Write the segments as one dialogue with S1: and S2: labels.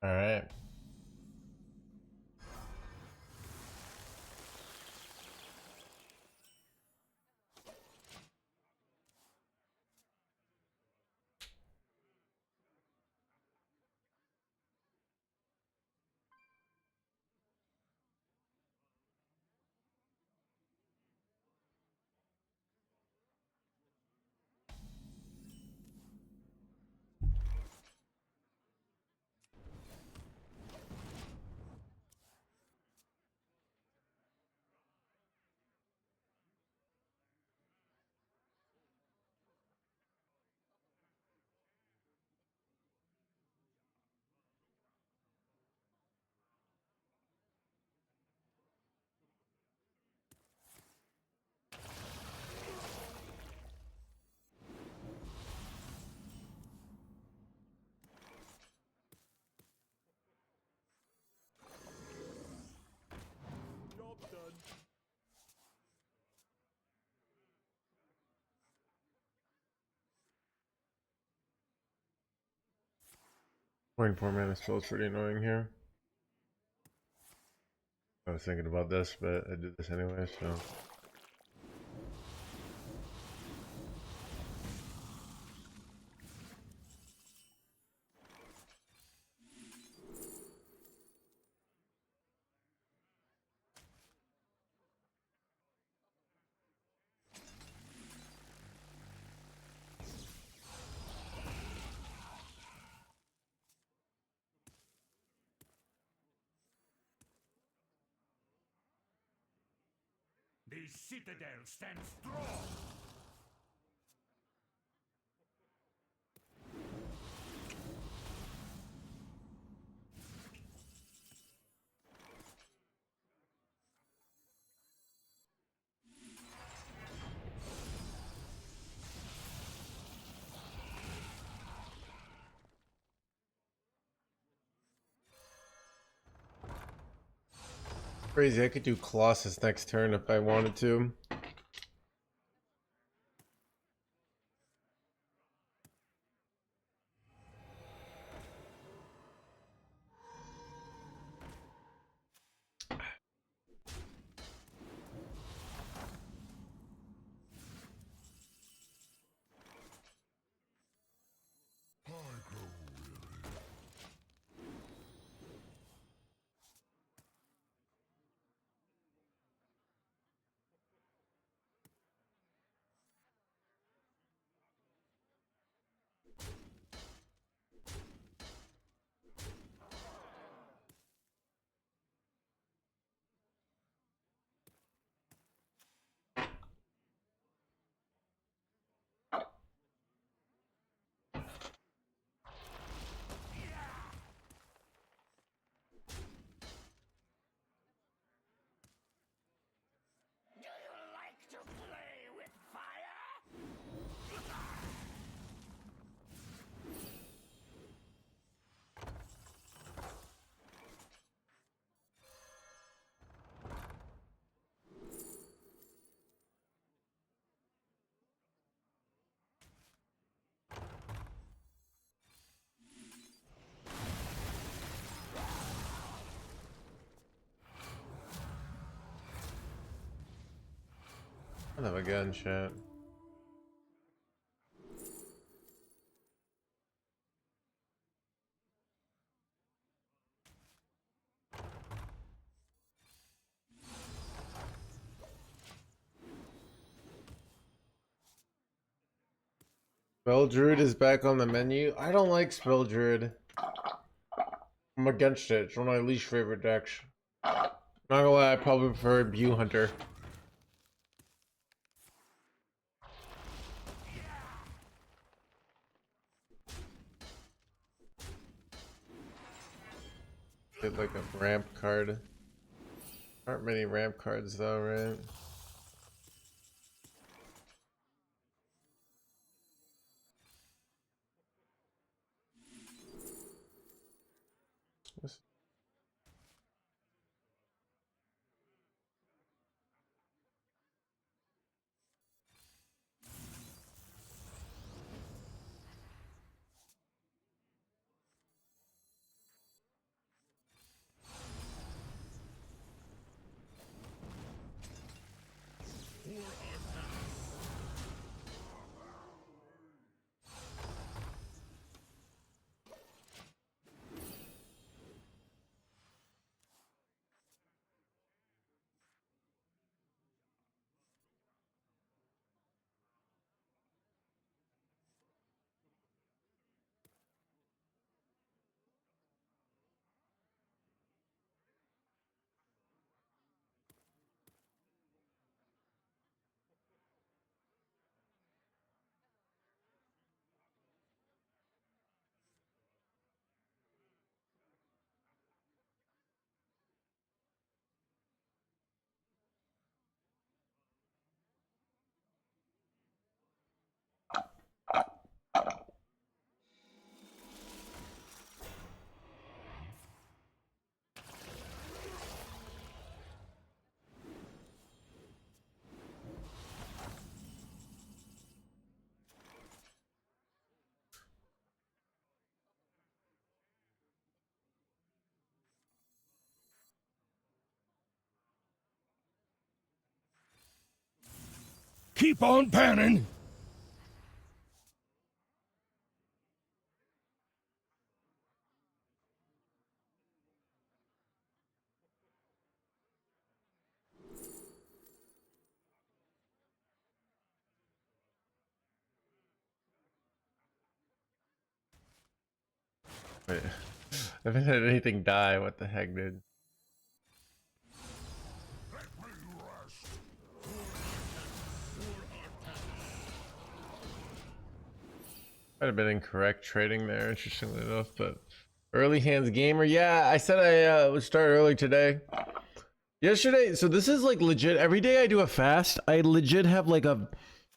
S1: All right.
S2: Job done.
S1: Playing 4 mana spell is pretty annoying here. I was thinking about this, but I did this anyway, so.
S2: The citadel stands strong.
S1: Crazy, I could do Colossus next turn if I wanted to.
S2: Do you like to play with fire?
S1: I'll have a gun, chat. Spell Druid is back on the menu. I don't like Spell Druid. I'm against it. It's one of my least favorite decks. Not gonna lie, I probably prefer View Hunter. Get like a ramp card. Aren't many ramp cards though, right?
S3: Keep on panning!
S1: Wait, I haven't had anything die. What the heck, dude? Might have been incorrect trading there, interestingly enough, but early hands gamer. Yeah, I said I would start early today. Yesterday, so this is like legit. Every day I do a fast, I legit have like a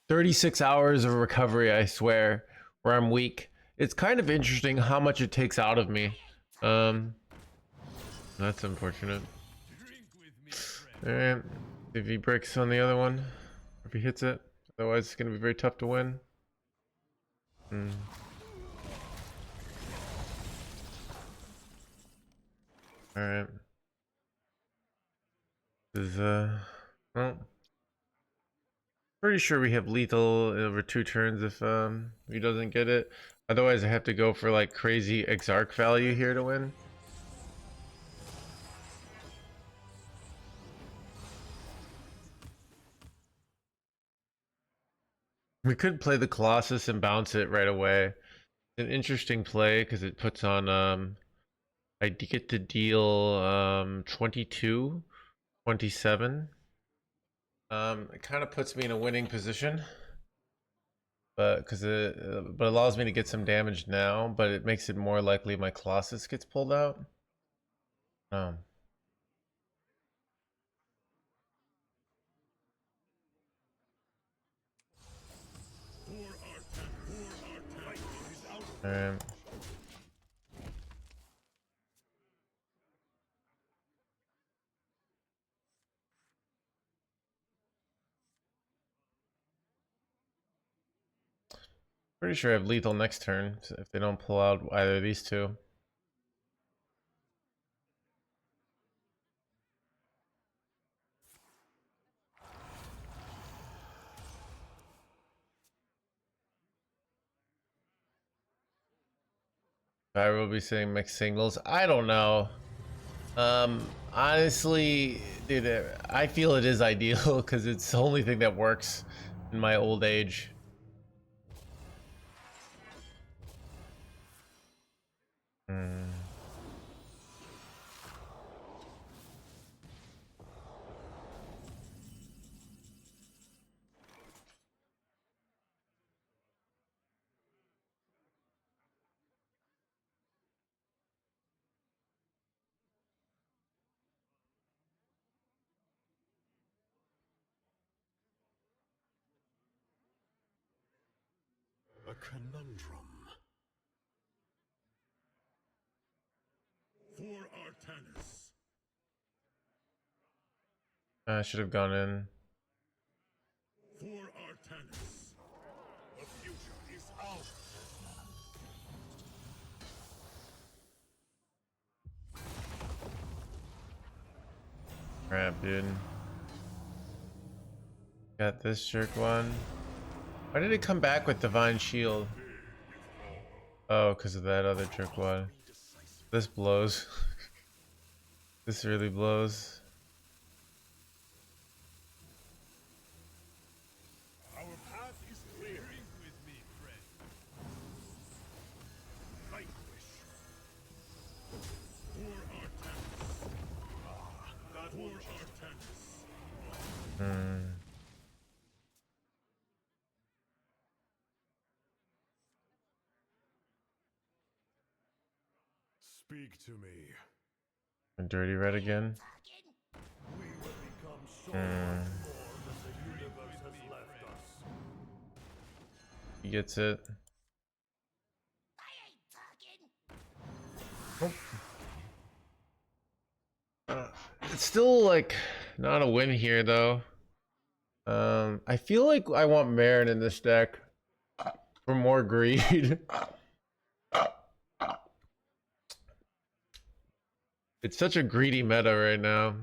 S1: 36 hours of recovery, I swear, where I'm weak. It's kind of interesting how much it takes out of me. That's unfortunate. Alright, if he breaks on the other one, if he hits it, otherwise it's gonna be very tough to win. Alright. This is well, pretty sure we have lethal over 2 turns if he doesn't get it. Otherwise I have to go for like crazy exarch value here to win. We could play the Colossus and bounce it right away. It's an interesting play because it puts on I get to deal 22, 27. It kind of puts me in a winning position, but because it allows me to get some damage now, but it makes it more likely my Colossus gets pulled out. Um, Pretty sure I have lethal next turn if they don't pull out either of these two. I will be saying mixed singles. I don't know. Honestly, dude, I feel it is ideal because it's the only thing that works in my old age.
S3: A conundrum. For Artanis.
S1: I should have gone in.
S3: For Artanis. The future is ours.
S1: Crap, dude. Got this jerk one. Why did it come back with Divine Shield? Oh, because of that other jerk one. This blows. This really blows.
S3: Our path is clear. With me, friend. Vanquish. For Artanis. That for Artanis. Speak to me.
S1: A dirty red again.
S3: We will become so much more than the universe has left us.
S1: He gets it.
S2: I ain't talking.
S1: It's still like not a win here though. I feel like I want Marin in this deck for more greed. It's such a greedy meta right now.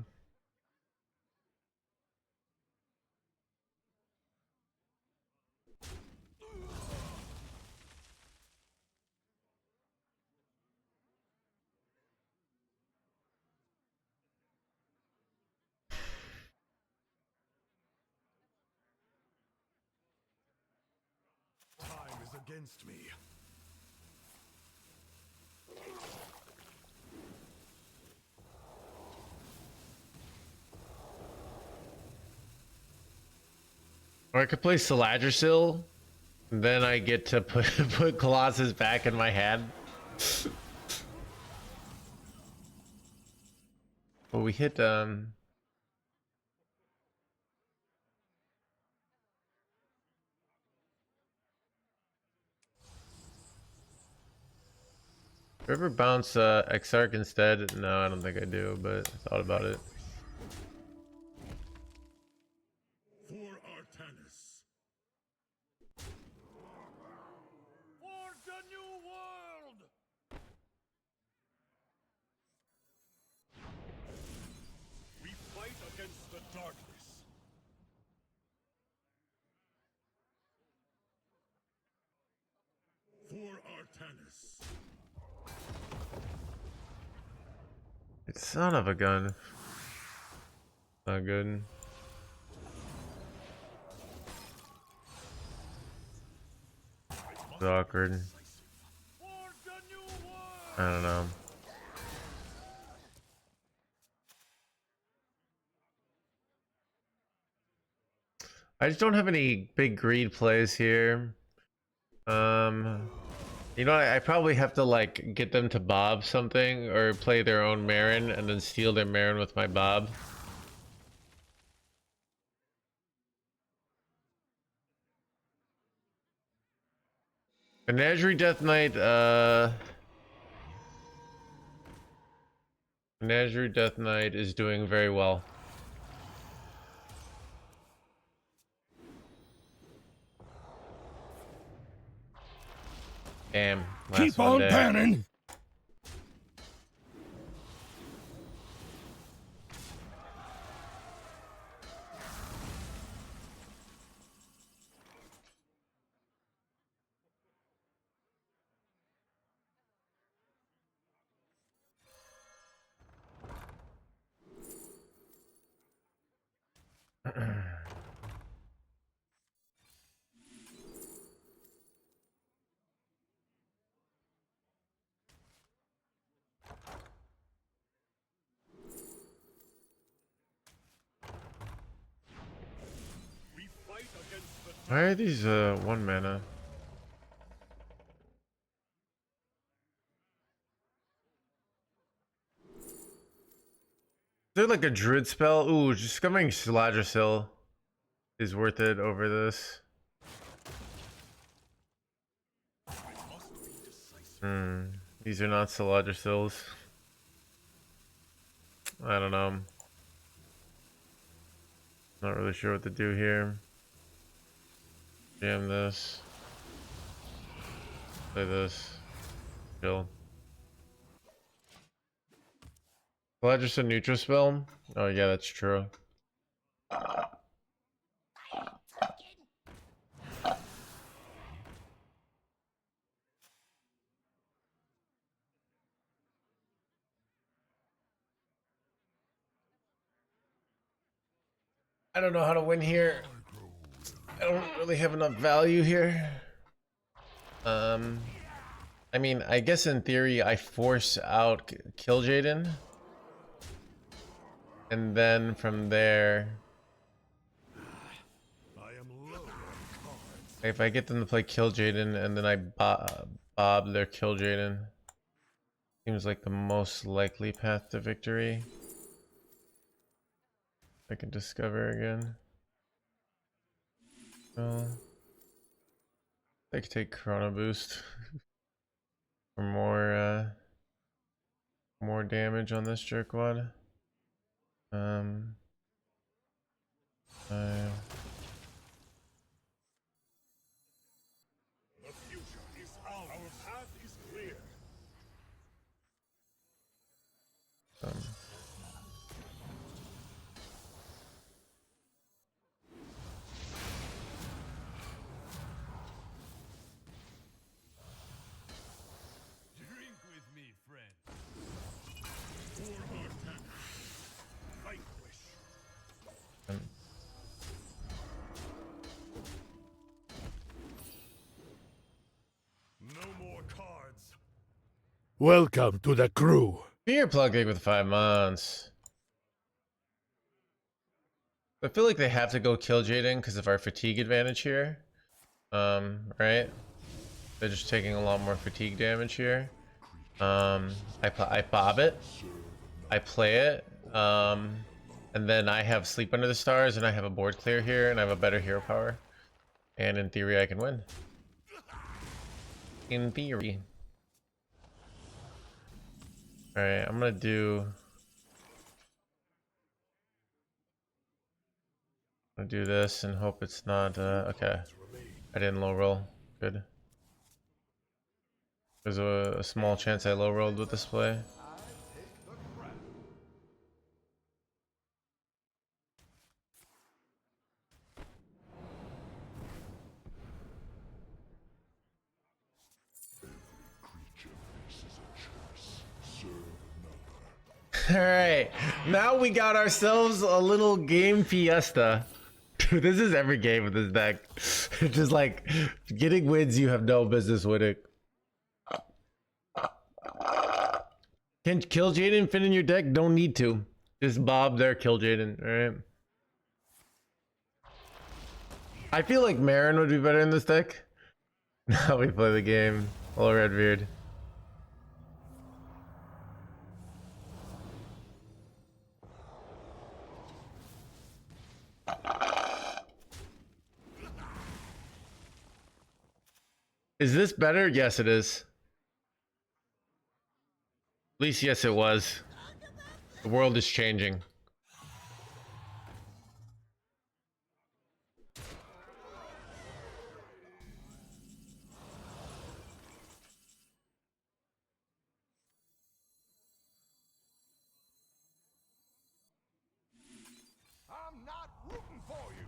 S3: Time is against me.
S1: Or I could play Saladrisil, and then I get to put Colossus back in my hand. Well, we hit ever bounce Exarch instead? No, I don't think I do, but I thought about it.
S3: For Artanis. For the new world. We fight against the darkness. For Artanis.
S1: Son of a gun. Not good. It's awkward. I don't know. I just don't have any big greed plays here. You know, I probably have to like get them to bob something or play their own Marin and then steal their Marin with my bob. Menagerie Death Knight, Menagerie Death Knight is doing very well. Damn.
S3: Keep on panning.
S1: Why are these 1 mana? Is there like a druid spell? Ooh, just coming Saladrisil is worth it over this. These are not Saladrisils. I don't know. Not really sure what to do here. Jam this. Play this. Chill. Just a neutral spell? Oh yeah, that's true. I don't know how to win here. I don't really have enough value here. I mean, I guess in theory I force out Kill Jaden. And then from there,
S3: I am low on cards.
S1: if I get them to play Kill Jaden and then I bob their Kill Jaden, seems like the most likely path to victory. I can discover again. Well, I could take Chrono Boost for more damage on this jerkwad. Uh,
S3: The future is ours. Our path is clear.
S1: um,
S3: Drink with me, friend. For our country. Vanquish.
S1: um,
S3: No more cards. Welcome to the crew.
S1: Fear plug egg with 5 months. I feel like they have to go Kill Jaden because of our fatigue advantage here. Right? They're just taking a lot more fatigue damage here. I bob it. I play it. And then I have Sleep Under the Stars and I have a board clear here and I have a better hero power. And in theory I can win. In theory. Alright, I'm gonna do this and hope it's not okay. I didn't low roll. Good. There's a small chance I low rolled with this play. Alright, now we got ourselves a little game fiesta. Dude, this is every game with this deck. Just like getting wins you have no business winning. Can Kill Jaden fit in your deck? Don't need to. Just bob their Kill Jaden, alright? I feel like Marin would be better in this deck. Now we play the game. Hello, Redbeard. Is this better? Yes, it is. At least, yes, it was. The world is changing.
S3: I'm not rooting for you.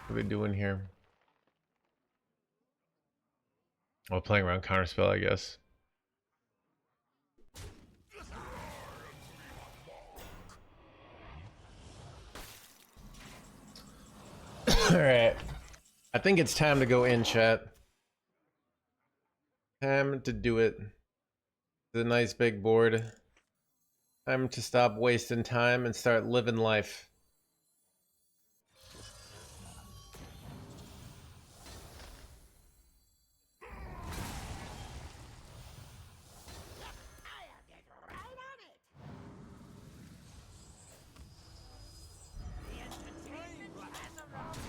S1: What are we doing here? Well, playing around counterspell, I guess. Alright. I think it's time to go in, chat. Time to do it. It's a nice big board. Time to stop wasting time and start living life.
S2: I'll get right on it. The entertainment has arrived.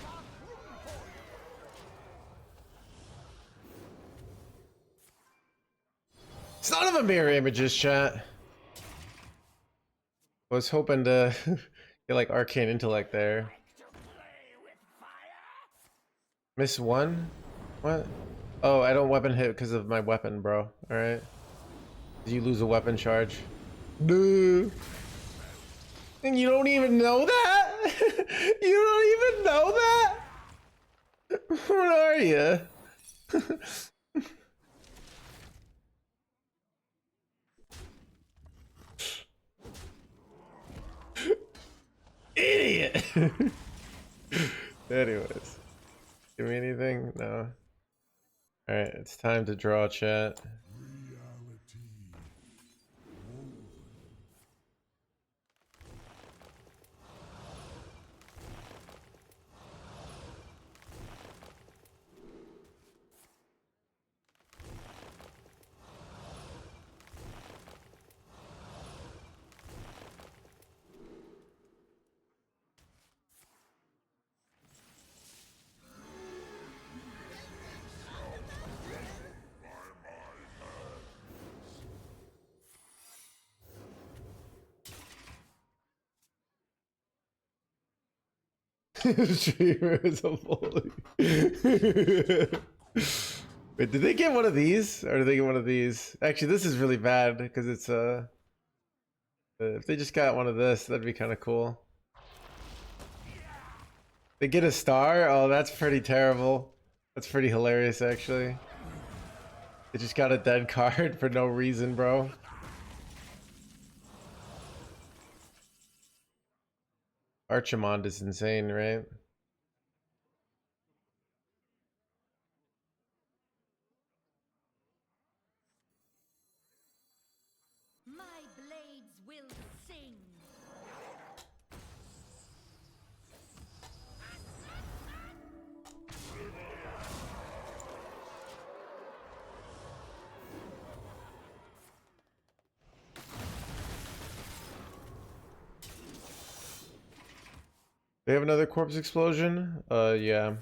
S1: Son of a mirror images, chat. I was hoping to get like arcane intellect there.
S2: To play with fire?
S1: Miss one? What? Oh, I don't weapon hit because of my weapon, bro. Alright. You lose a weapon charge. No. And you don't even know that? You don't even know that? What are you? Idiot. Anyways. Give me anything? No. Alright, it's time to draw, chat. Streamer is a bully. Wait, did they get one of these? Or did they get one of these? Actually, this is really bad because it's if they just got one of this, that'd be kind of cool. They get a star? Oh, that's pretty terrible. That's pretty hilarious, actually. They just got a dead card for no reason, bro. Archimond is insane, right?
S4: My blades will sing.
S1: They have another corpse explosion? Yeah.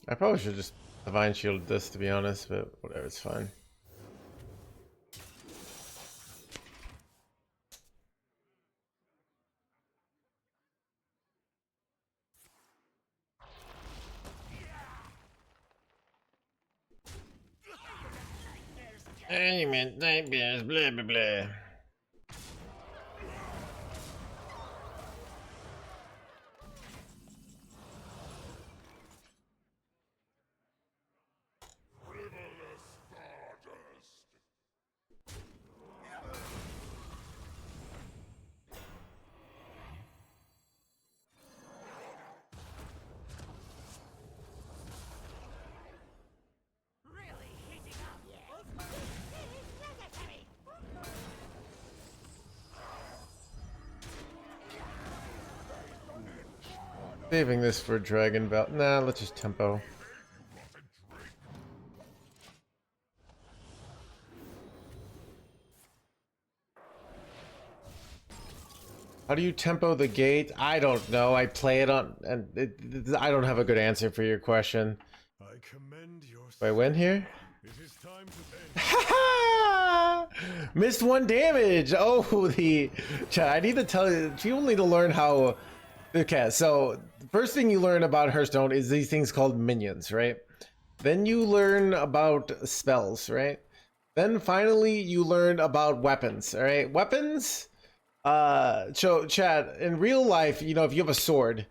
S1: I probably should just divine shield this, to be honest, but whatever, it's fine. Hey, man, nightmares, blah blah blah.
S2: Really heating up. Yes. Necessary.
S1: Saving this for Dragon Belt. Nah, let's just tempo. How do you tempo the gate? I don't know. I play it on, and I don't have a good answer for your question.
S3: I commend your
S1: Do I win here?
S3: It is time to end.
S1: Missed 1 damage. Oh, the chat. I need to tell you. People need to learn how. Okay, so the first thing you learn about Hearthstone is these things called minions, right? Then you learn about spells, right? Then finally you learn about weapons. All right, weapons. So Chad, in real life, you know, if you have a sword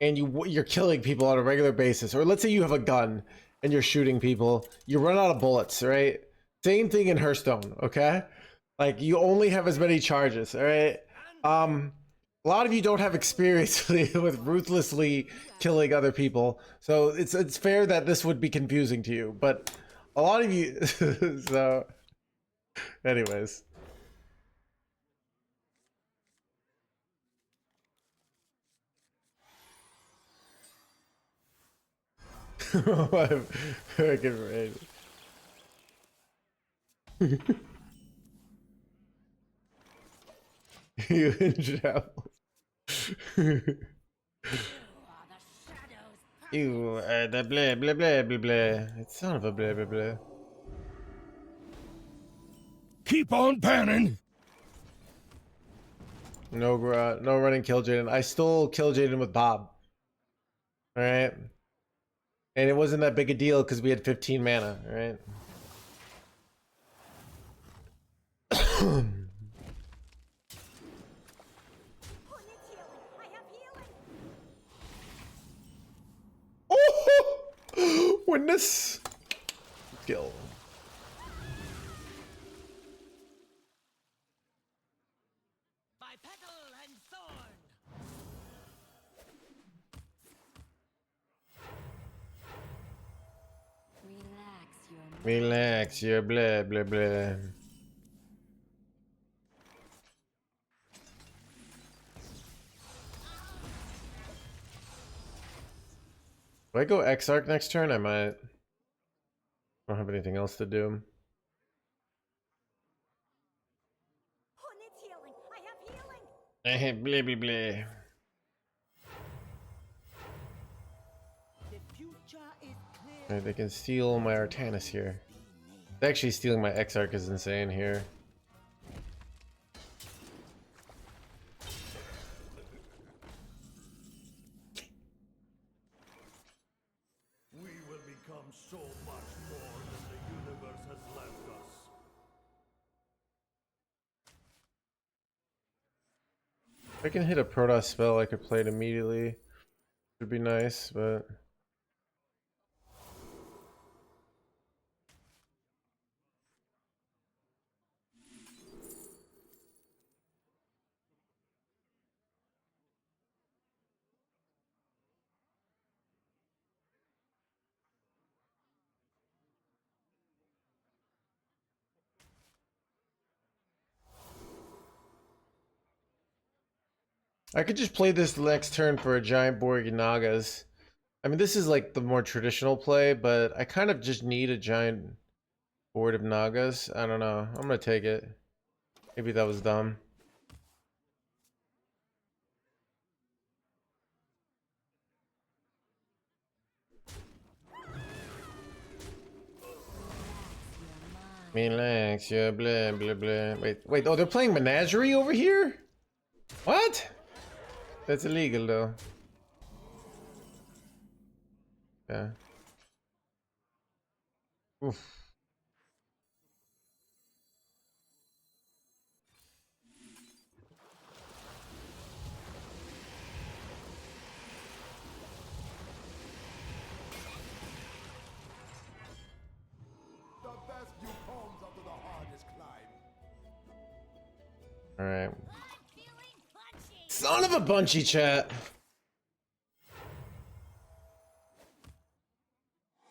S1: and you're killing people on a regular basis, or let's say you have a gun and you're shooting people, you run out of bullets, right? Same thing in Hearthstone, okay? Like you only have as many charges, all right? A lot of you don't have experience with ruthlessly killing other people, so it's fair that this would be confusing to you, but a lot of you so anyways. Fucking right. You in trouble. You are the blah blah blah blah blah. It's son of a blah blah blah.
S3: Keep on panning.
S1: No no running kill Jaden. I stole kill Jaden with Bob. Alright. And it wasn't that big a deal because we had 15 mana, alright? Oh! Witness! Kill.
S2: By petal and thorn.
S1: Relax your blah blah blah. If I go Exarch next turn, I might. I don't have anything else to do. I have blah blah blah. Right, they can steal my Artanis here. Actually, stealing my Exarch is insane here.
S3: We will become so much more than the universe has left us.
S1: If I can hit a Protoss spell, I could play it immediately. Would be nice, but I could just play this next turn for a giant Borg and Nagas. I mean, this is like the more traditional play, but I kind of just need a giant board of Nagas. I don't know. I'm gonna take it. Maybe that was dumb. Relax, yeah, blah blah blah. Wait. Oh, they're playing Menagerie over here? What? That's illegal, though. Yeah. Oof.
S3: The best view comes after the hardest climb.
S1: All right. Son of a bunchy, chat.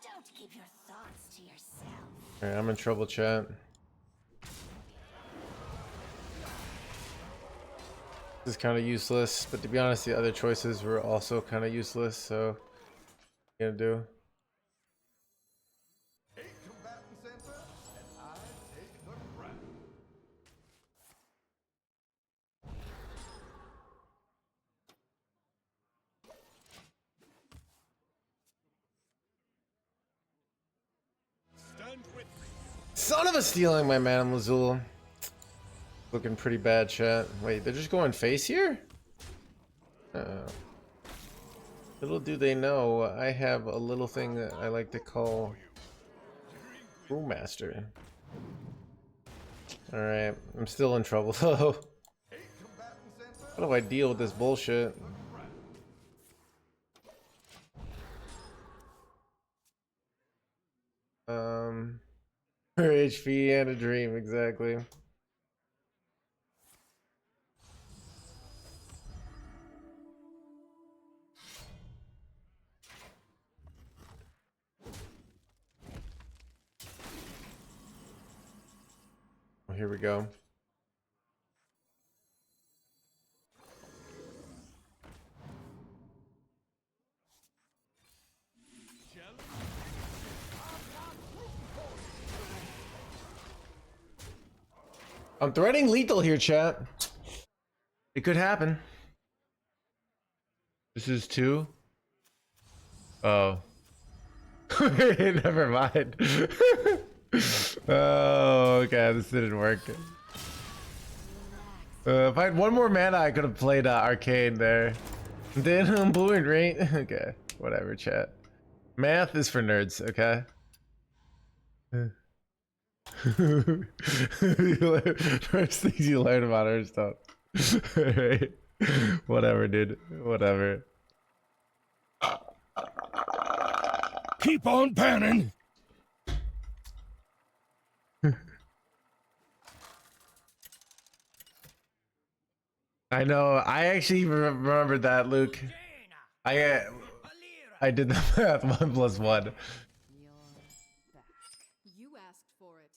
S4: Don't keep your thoughts to yourself.
S1: All right, I'm in trouble, chat. This is kind of useless, but to be honest, the other choices were also kind of useless. So, what are you gonna do?
S3: 8 combatant center, and I take the crown. Stand with me.
S1: Son of a stealing my man Lazul. Looking pretty bad, chat. Wait, they're just going face here? Little do they know, I have a little thing that I like to call Brewmaster. Alright, I'm still in trouble though. How do I deal with this bullshit? Her HP and a dream, exactly. Oh, here we go. I'm threading lethal here, chat. It could happen. This is 2. Oh. Never mind. Oh, okay. This didn't work. If I had one more mana, I could have played Arcane there. Then I'm bored, right? Okay. Whatever, chat. Math is for nerds, okay? First things you learn about Hearthstone. Right? Whatever, dude. Whatever.
S3: Keep on panning.
S1: I know. I actually remembered that, Luke. I did the math. 1 plus 1.
S5: You're back. You asked for it.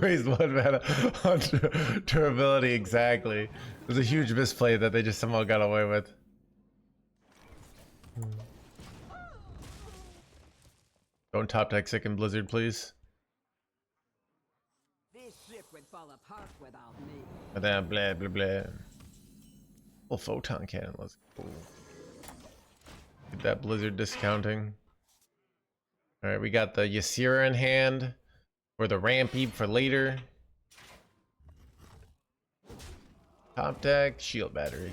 S1: Raised 1 mana on durability, exactly. It was a huge misplay that they just somehow got away with. Don't top deck Sick and Blizzard, please.
S6: This ship would fall apart without me.
S1: But then blah blah blah. Full photon cannon, let's go. Get that Blizzard discounting. Alright, we got the Ysira in hand. For the Rampy for later. Top deck, shield battery.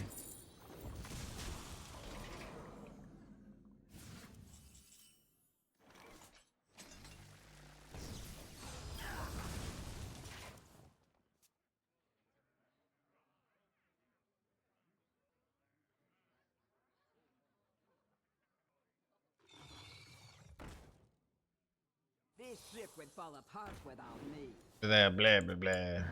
S6: This ship would fall apart without me.
S1: Blah blah blah blah.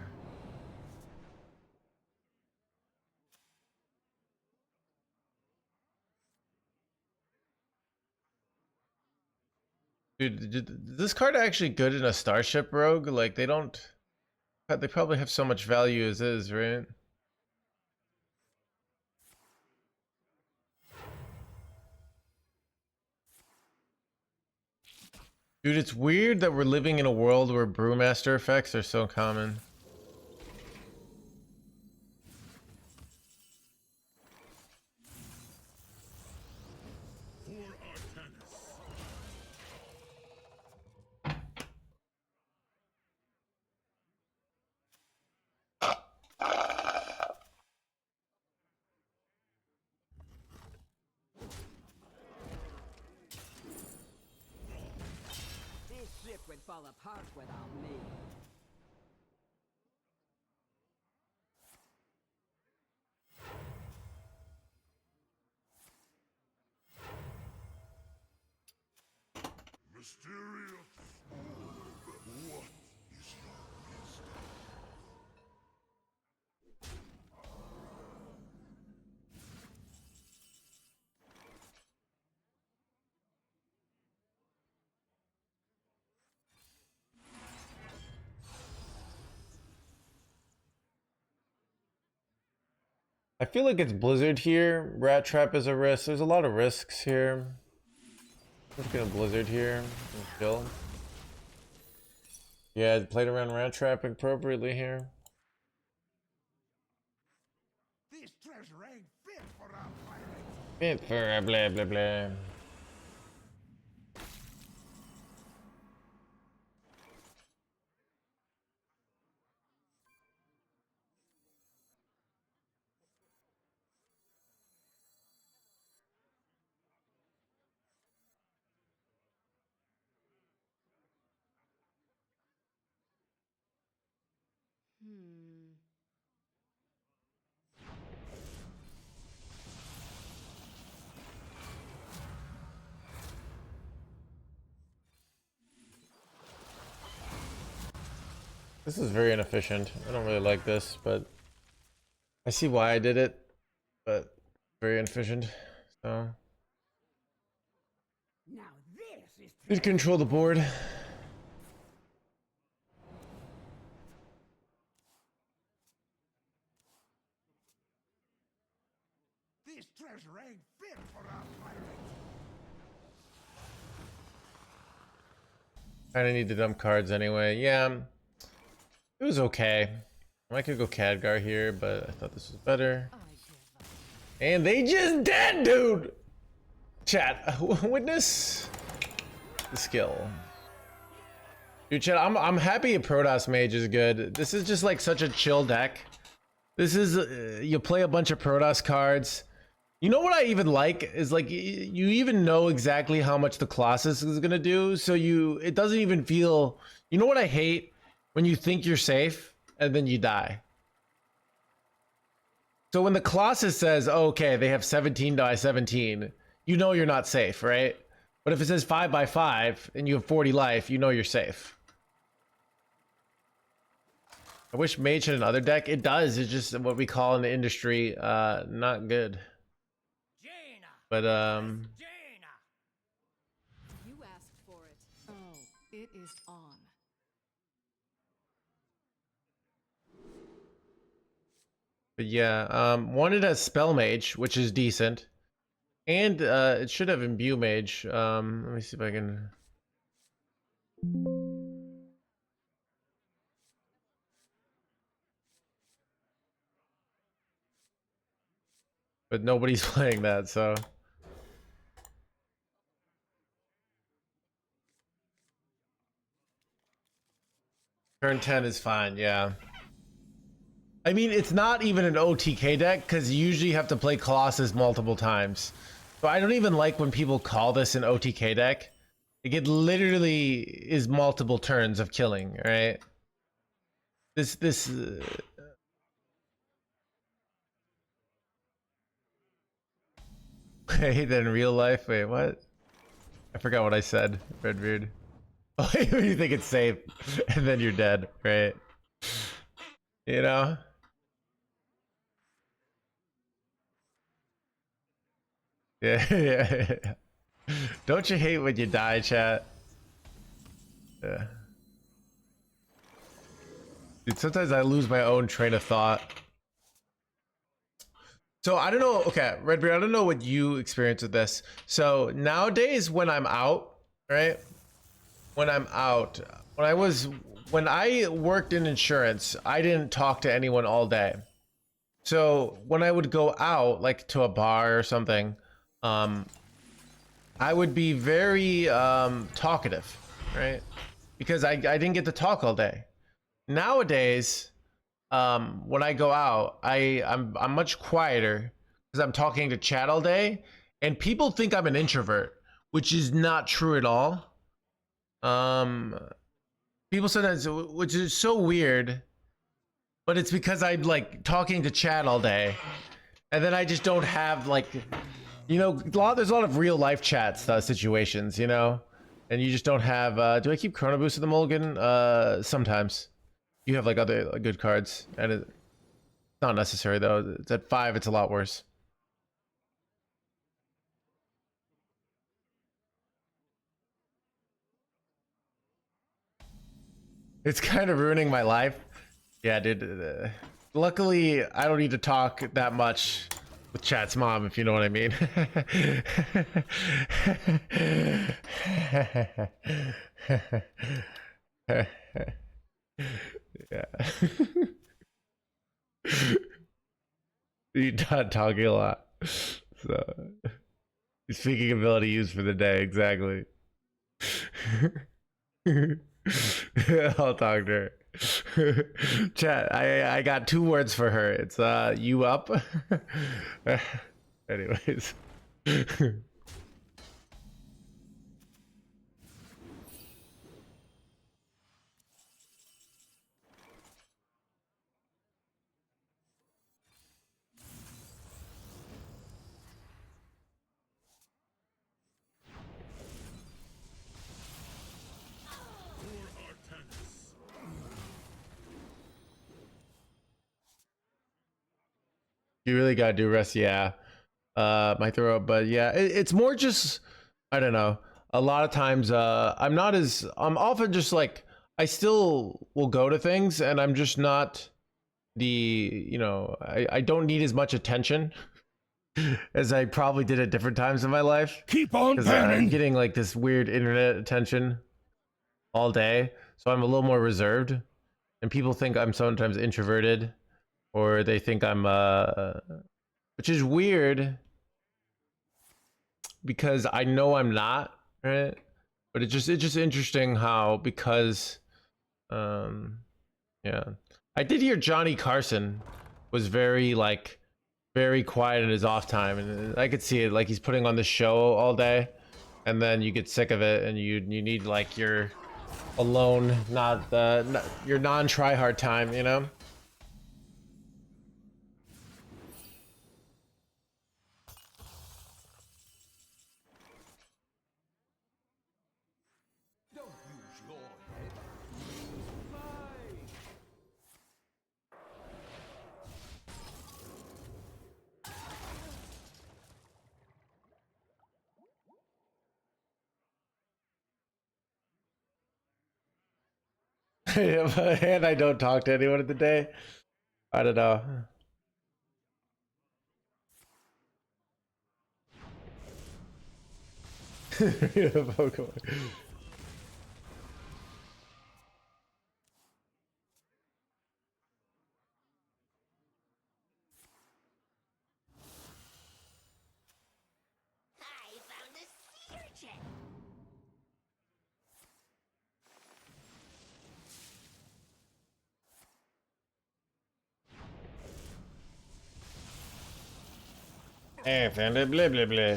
S1: Dude, this card actually good in a Starship Rogue? Like, they don't... They probably have so much value as is, right? Dude, it's weird that we're living in a world where Brewmaster effects are so common.
S6: This ship would fall apart without me.
S3: Mysterious. What is your wisdom?
S1: I feel like it's Blizzard here. Rat Trap is a risk. There's a lot of risks here. Let's get a Blizzard here and chill. Yeah, played around Rat Trap appropriately here.
S3: This treasure ain't fit for our pirates.
S1: Fit for blah blah blah. This is very inefficient. I don't really like this, but I see why I did it. But very inefficient. So
S2: Now this is
S1: need to control the board.
S2: this treasure ain't fit for our pirates.
S1: Kind of need to dump cards anyway. Yeah, it was okay. I could go Khadgar here, but I thought this was better. And they just dead, dude. Chat, witness the skill. Dude, chat, I'm happy a Protoss Mage is good. This is just like such a chill deck. This is you play a bunch of Protoss cards. You know what I even like is like you even know exactly how much the Colossus is gonna do, so it doesn't even feel. You know what I hate? When you think you're safe and then you die. So when the Colossus says, oh, okay, they have 17 by 17, you know you're not safe, right? But if it says 5 by 5 and you have 40 life, you know you're safe. I wish Mage had another deck. It does. It's just what we call in the industry, not good.
S2: Jaina,
S1: But
S2: Jaina.
S6: You asked for it. Oh, it is on.
S1: But yeah, wanted as Spell Mage, which is decent. And it should have Imbue Mage. Let me see if I can. But nobody's playing that, so. Turn 10 is fine, yeah. I mean, it's not even an OTK deck because you usually have to play Colossus multiple times. So I don't even like when people call this an OTK deck. Like, it literally is multiple turns of killing, right? Hey, then real life. Wait, what? I forgot what I said. Redbeard. Oh, you think it's safe, and then you're dead, right? You know? Yeah, yeah. Don't you hate when you die, chat? Yeah. Dude, sometimes I lose my own train of thought. So I don't know. Okay, Redbeard, I don't know what you experience with this. So nowadays, when I'm out, right? When I'm out, when I worked in insurance, I didn't talk to anyone all day. So when I would go out, like to a bar or something, I would be very talkative, right? Because I didn't get to talk all day. Nowadays, when I go out, I'm much quieter because I'm talking to chat all day, and people think I'm an introvert, which is not true at all. People sometimes, which is so weird, but it's because I'm like talking to chat all day, and then I just don't have like, you know, there's a lot of real life chats situations, you know, and you just don't have. Do I keep Chrono Boost in the mulligan? Sometimes. You have like other good cards, and it's not necessary though. It's at 5, it's a lot worse. It's kind of ruining my life. Yeah, dude. Luckily, I don't need to talk that much with chat's mom, if you know what I mean. Yeah. You're not talking a lot. So, speaking ability used for the day, exactly. I'll talk to her. Chat, I got 2 words for her. It's you up. Anyways. You really gotta do rest, yeah. my throat. But yeah, it's more just, I don't know. A lot of times, I'm often just like, I still will go to things, and I'm just not I don't need as much attention as I probably did at different times in my life.
S3: Keep on
S1: Because I'm
S3: burning.
S1: getting like this weird internet attention all day, so I'm a little more reserved, and people think I'm sometimes introverted, or they think I'm which is weird because I know I'm not, right? But it's just interesting how, because yeah, I did hear Johnny Carson was very quiet in his off time, and I could see it, like he's putting on the show all day, and then you get sick of it, and you need like your alone, your non-try hard time, you know?
S3: Don't use your head.
S1: And I don't talk to anyone in the day. I don't know. Pokemon.
S4: I found a sea urchin.
S1: Hey, found it, blah blah blah.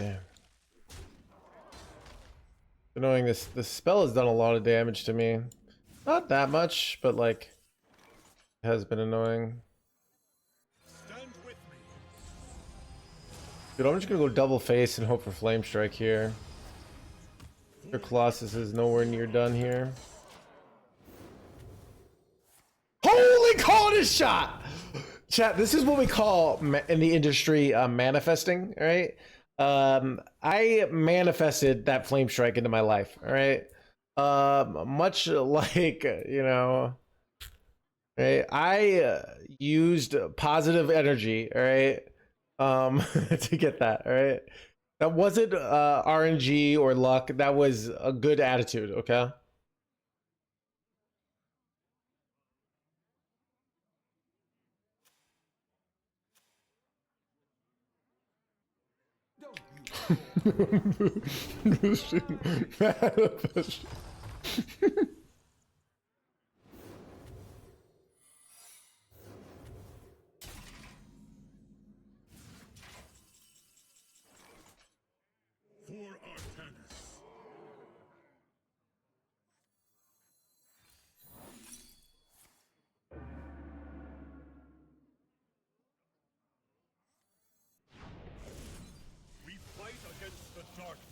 S1: Annoying, this spell has done a lot of damage to me. Not that much, but like, it has been annoying.
S3: Stand with me.
S1: Dude, I'm just gonna go double face and hope for flame strike here. Your Colossus is nowhere near done here. Holy, call it a shot! Chat, this is what we call in the industry manifesting, all right? I manifested that flame strike into my life, all right? Much like, right? I used positive energy, all right? To get that, all right? That wasn't RNG or luck. That was a good attitude, okay? Manifest.
S3: For Artanis. We fight against the darkness.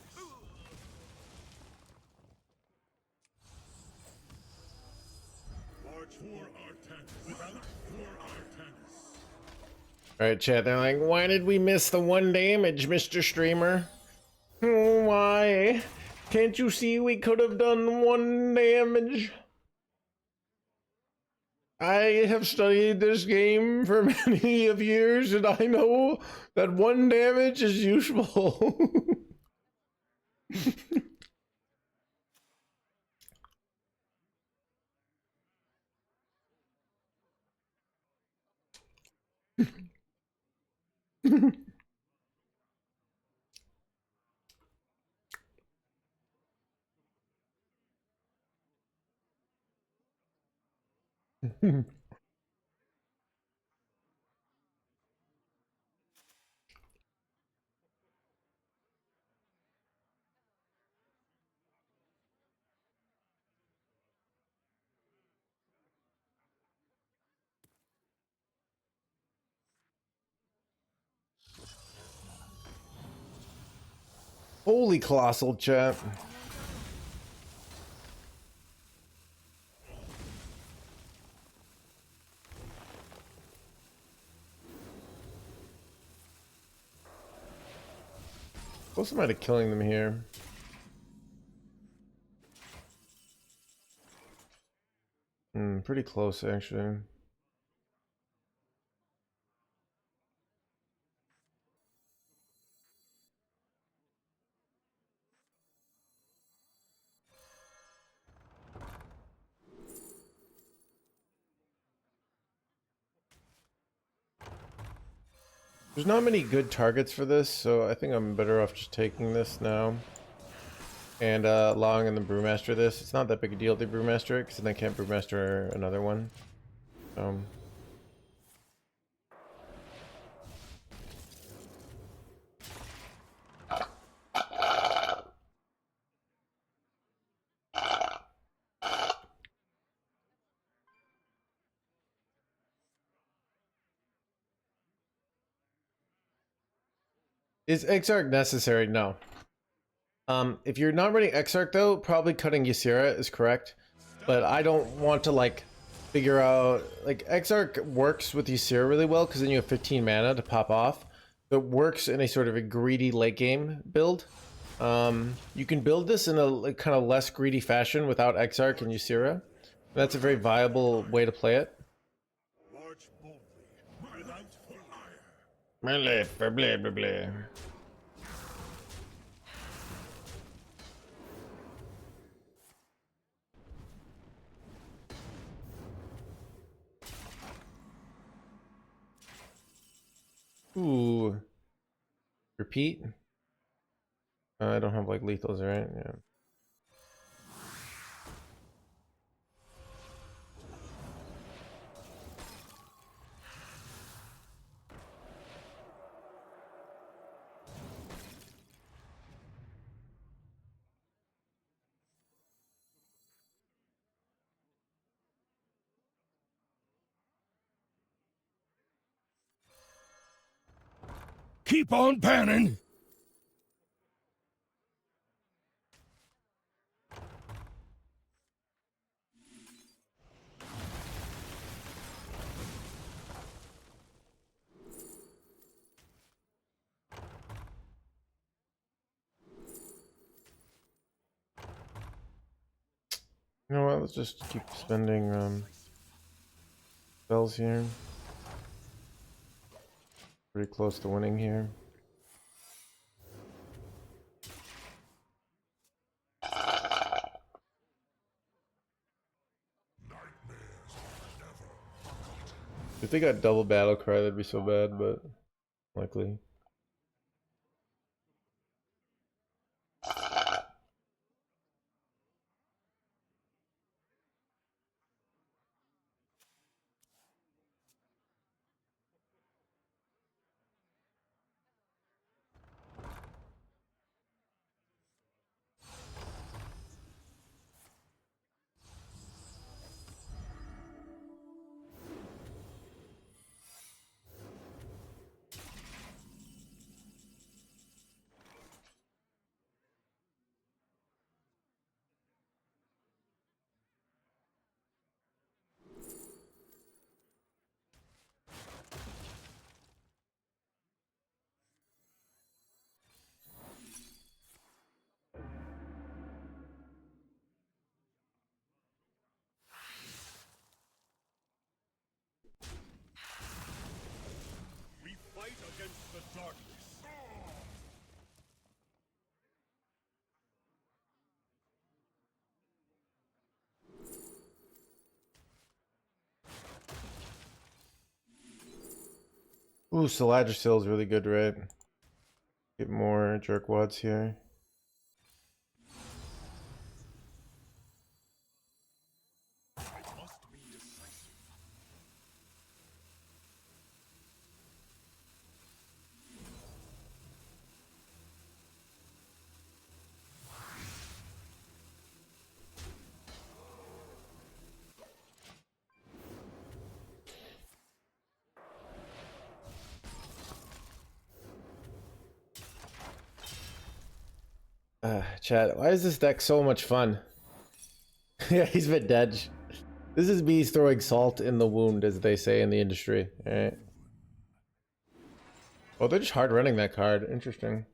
S3: March for Artanis. Without for Artanis.
S1: Alright, chat, they're like, why did we miss the 1 damage, Mr. Streamer? Oh, why? Can't you see we could have done 1 damage? I have studied this game for many of years, and I know that 1 damage is useful. Holy colossal, chat. Close am I to killing them here? Pretty close actually. There's not many good targets for this, so I think I'm better off just taking this now. And allowing in the Brewmaster this. It's not that big a deal if they Brewmaster it, because then I can't Brewmaster another one. Is Exarch necessary? No. If you're not running Exarch though, probably cutting Ysera is correct. But I don't want to like figure out like Exarch works with Ysera really well because then you have 15 mana to pop off. It works in a sort of a greedy late game build. You can build this in a like, kind of less greedy fashion without Exarch and Ysera. That's a very viable way to play it.
S3: March boldly, without fear.
S1: Melee for blah blah blah. Ooh. Repeat? I don't have like lethals, right? Yeah.
S3: Keep on panning.
S1: You know what? Let's just keep spending spells here. Pretty close to winning here. If they got double battle cry, that'd be so bad, but likely.
S3: We fight against the darkness.
S1: Ooh, Saladrisil is really good, right? Get more jerkwads here. Chat, why is this deck so much fun? Yeah, he's been dead. This is me throwing salt in the wound, as they say in the industry. Alright. Oh, they're just hard running that card. Interesting.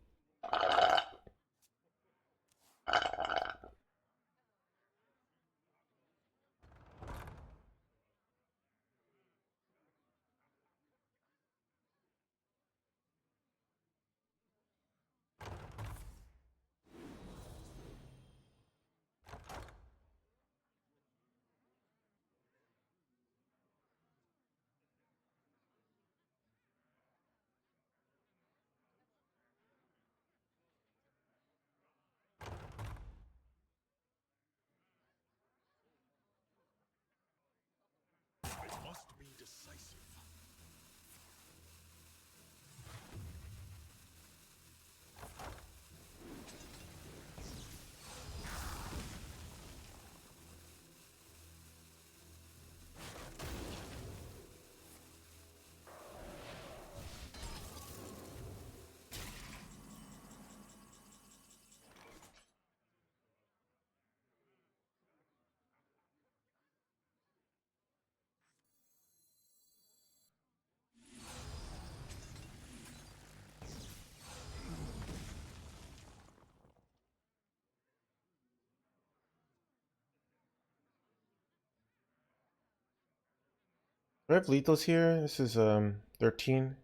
S1: Do I have lethals here? This is 13.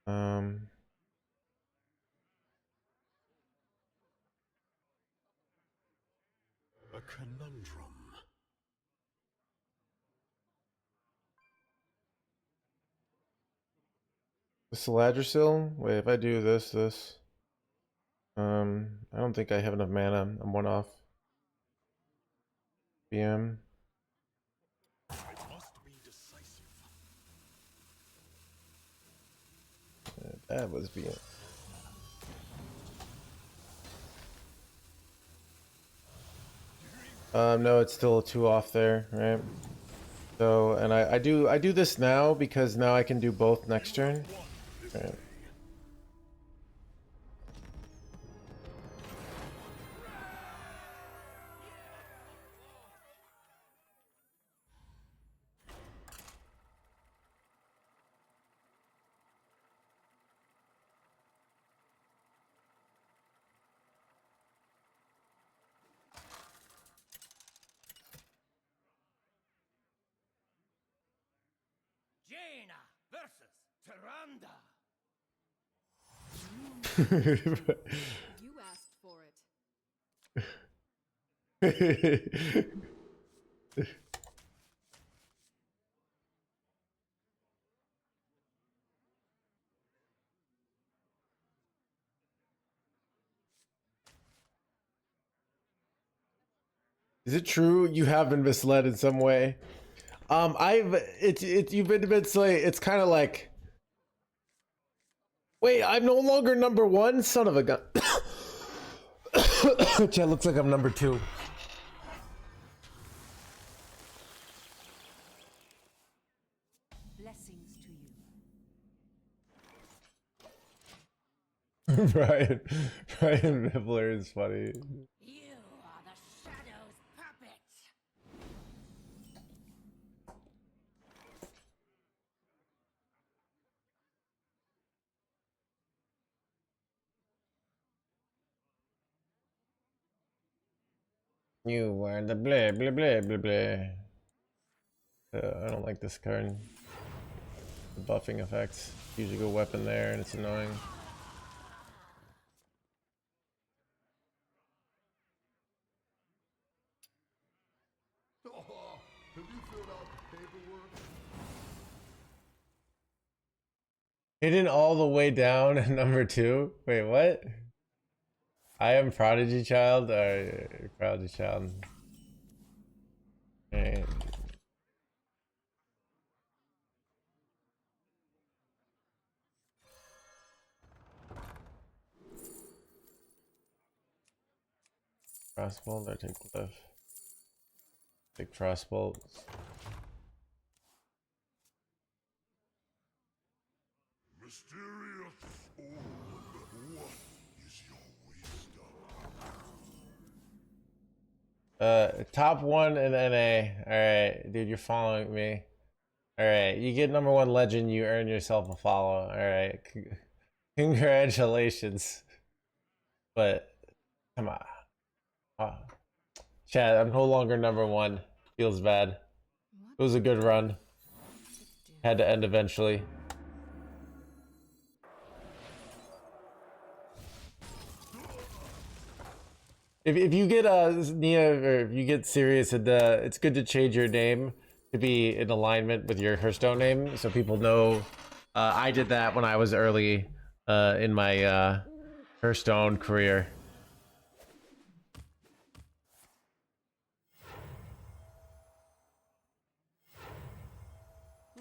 S3: A conundrum.
S1: The Saladrisil? Wait, if I do this. I don't think I have enough mana. I'm one off. BM.
S3: I must be decisive.
S1: That was BM. No, it's still 2 off there, right? So, and I do this now because now I can do both next turn. Right.
S2: Jaina versus Tyrande.
S6: You asked for it.
S1: Is it true you have been misled in some way? You've been misled. It's kind of like, wait, I'm no longer number 1, son of a gun. Chat looks like I'm number 2.
S6: Blessings to you.
S1: Brian Nibbler is funny.
S2: You are the Shadow's puppet.
S1: You are the blah blah blah blah blah. I don't like this card. The buffing effects. Usually go weapon there, and it's annoying.
S3: Oh, have you filled out the paperwork?
S1: Hidden all the way down at number 2. Wait, what? I am Prodigy Child. Prodigy Child. Alright. Crossbolt, I take Glyph. Take Crossbolt.
S3: Mysterious orb, what is your wisdom?
S1: Top 1 in NA. Alright, dude, you're following me. Alright, you get number 1 legend, you earn yourself a follow. Alright. Congratulations. But, come on. Chad, I'm no longer number 1. Feels bad. It was a good run. Had to end eventually. If you get Nia, or if you get serious, it's good to change your name to be in alignment with your Hearthstone name, so people know. I did that when I was early in my Hearthstone career.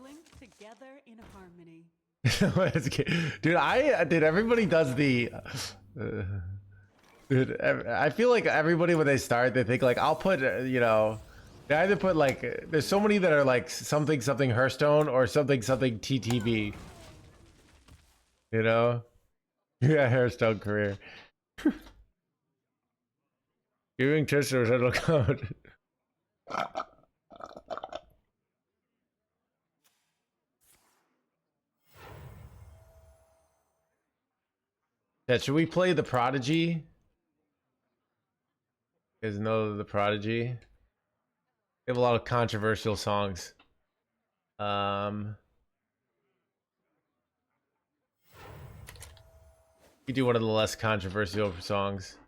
S6: Linked together in harmony.
S1: Dude, everybody does the. Dude, I feel like everybody when they start, they think like, I'll put, you know, they either put like, there's so many that are like something Hearthstone or something TTV. You know? Yeah, Hearthstone career. Giving Tristan it'll count. Yeah, should we play the Prodigy? You guys know the Prodigy? They have a lot of controversial songs. You do one of the less controversial songs.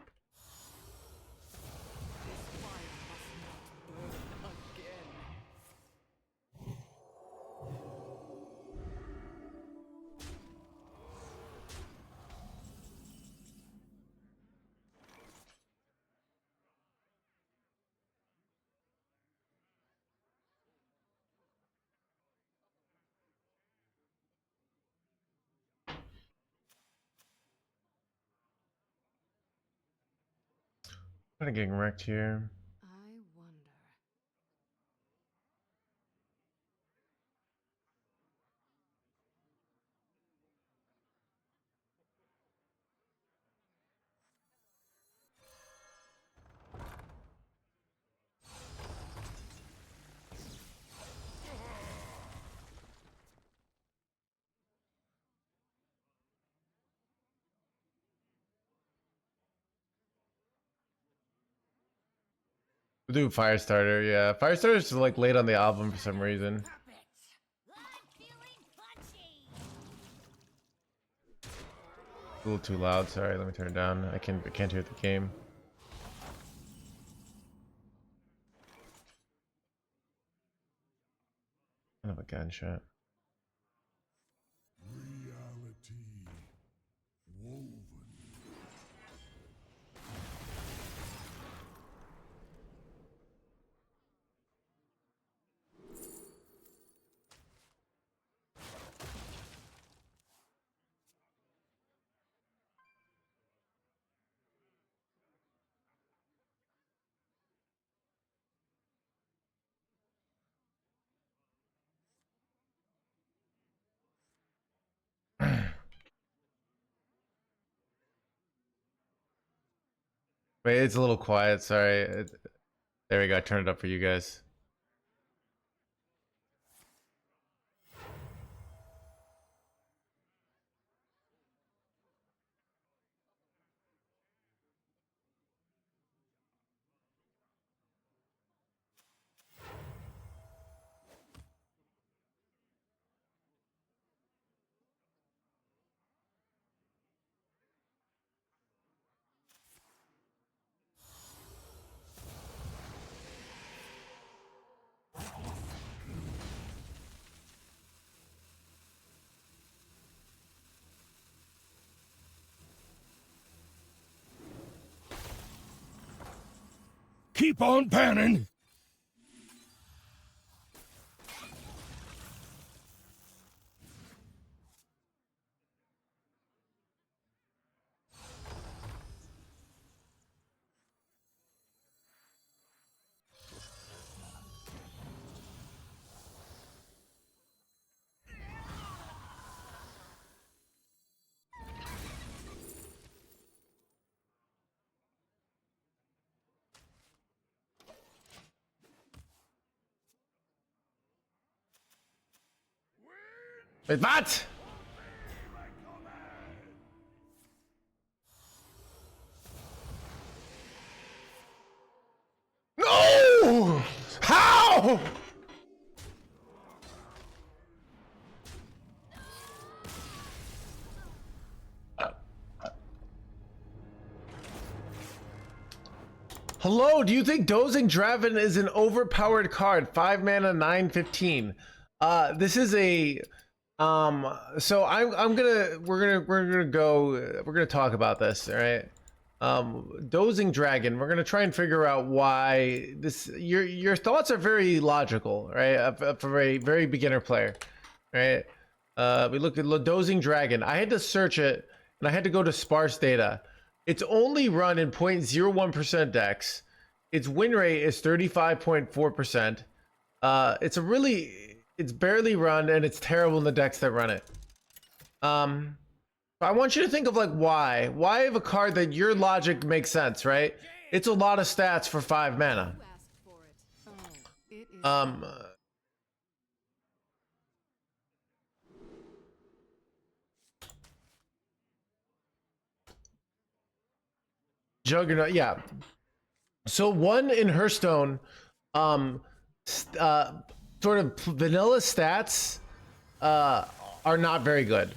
S1: Kind of getting wrecked here.
S6: I wonder.
S1: We'll do Firestarter, yeah. Firestarter's like late on the album for some reason.
S4: Puppets. I'm feeling punchy.
S1: A little too loud, sorry, let me turn it down. I can't hear the game. Kind of a gunshot.
S3: Reality woven.
S1: Wait, it's a little quiet, sorry. There we go, I turned it up for you guys.
S3: Keep on panning.
S1: Wait, what? No! How? Hello, do you think Dozing Draven is an overpowered card? 5 mana, 9/15. This is a so we're gonna talk about this, all right? Dozing Dragon, we're gonna try and figure out why this your thoughts are very logical, right? For a very beginner player, right? We look at Dozing Dragon. I had to search it and I had to go to sparse data. It's only run in 0.01% dex. Its win rate is 35.4%. It's barely run and it's terrible in the decks that run it. I want you to think of like why have a card that your logic makes sense, right? It's a lot of stats for 5 mana.
S6: You asked for it. Oh, it is.
S1: Juggernaut, yeah. So one in Hearthstone, sort of vanilla stats are not very good.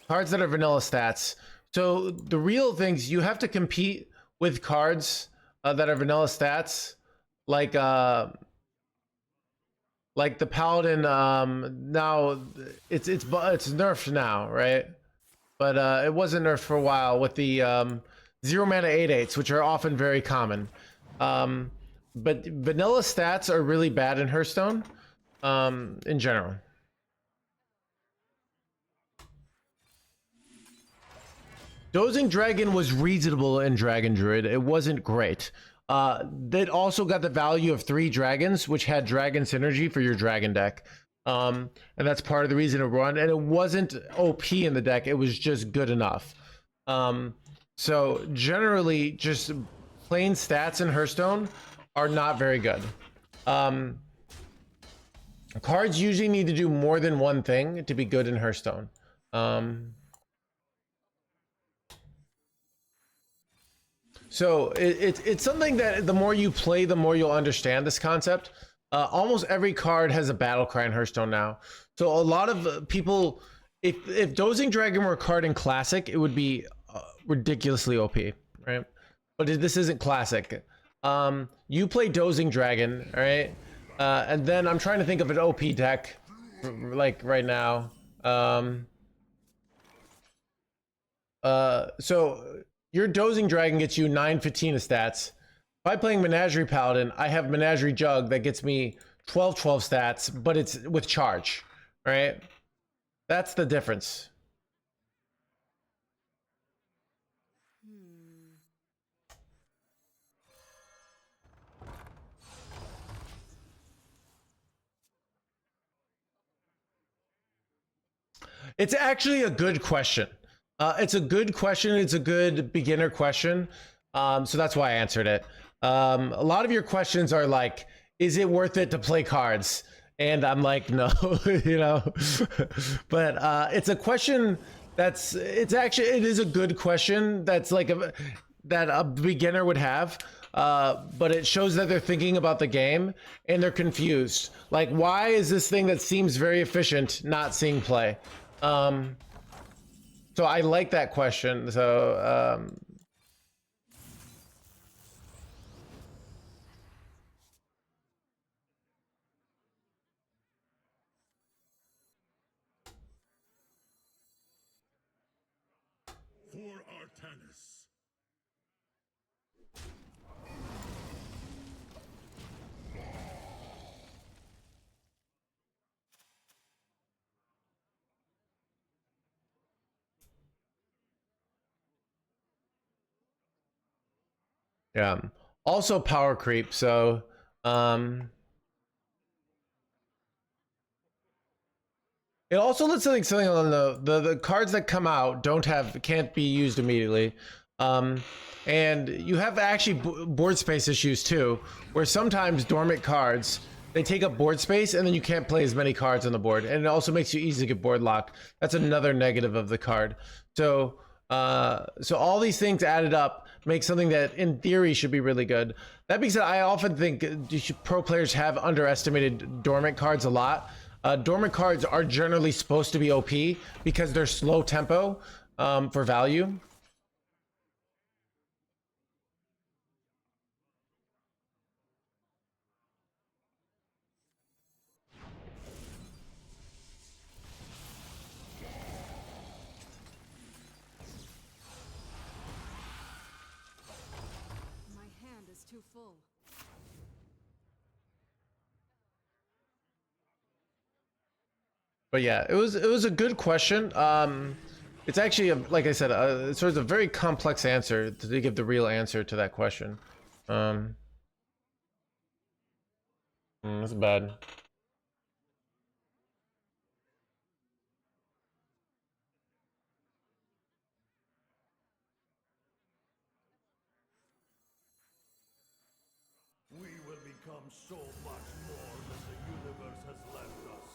S1: Cards that are vanilla stats. So the real things, you have to compete with cards that are vanilla stats, like the Paladin. Now it's nerfed now, right? But it wasn't nerfed for a while with the 0 mana 8/8s, which are often very common. But vanilla stats are really bad in Hearthstone in general. Dozing Dragon was reasonable in Dragon Druid. It wasn't great. That also got the value of 3 dragons, which had dragon synergy for your dragon deck. And that's part of the reason it run. And it wasn't OP in the deck. It was just good enough. So generally, just plain stats in Hearthstone are not very good. Cards usually need to do more than one thing to be good in Hearthstone. So it's something that the more you play, the more you'll understand this concept. Almost every card has a battle cry in Hearthstone now. So a lot of people, if Dozing Dragon were a card in Classic, it would be ridiculously OP, right? But this isn't Classic. You play Dozing Dragon, all right? And then I'm trying to think of an OP deck, like right now. So your Dozing Dragon gets you 9/15 of stats. If I'm playing Menagerie Paladin, I have Menagerie Jug that gets me 12/12 stats, but it's with charge, right? That's the difference. It's actually a good question. It's a good question. It's a good beginner question. So that's why I answered it. A lot of your questions are like, is it worth it to play cards? And I'm like, no, you know. But it's a question it is a good question. That's like that a beginner would have. But it shows that they're thinking about the game and they're confused. Like, why is this thing that seems very efficient not seeing play? So I like that question. So
S3: For Artanis.
S1: yeah. Also power creep. So it also looks like something on the cards that come out can't be used immediately. And you have actually board space issues too, where sometimes dormant cards, they take up board space and then you can't play as many cards on the board. And it also makes you easy to get board locked. That's another negative of the card. So so all these things added up make something that in theory should be really good. That being said, I often think pro players have underestimated dormant cards a lot. Dormant cards are generally supposed to be OP because they're slow tempo for value.
S6: My hand is too full.
S1: But yeah, it was a good question. It's actually like I said, it's sort of a very complex answer to give the real answer to that question. That's bad.
S3: We will become so much more than the universe has left us.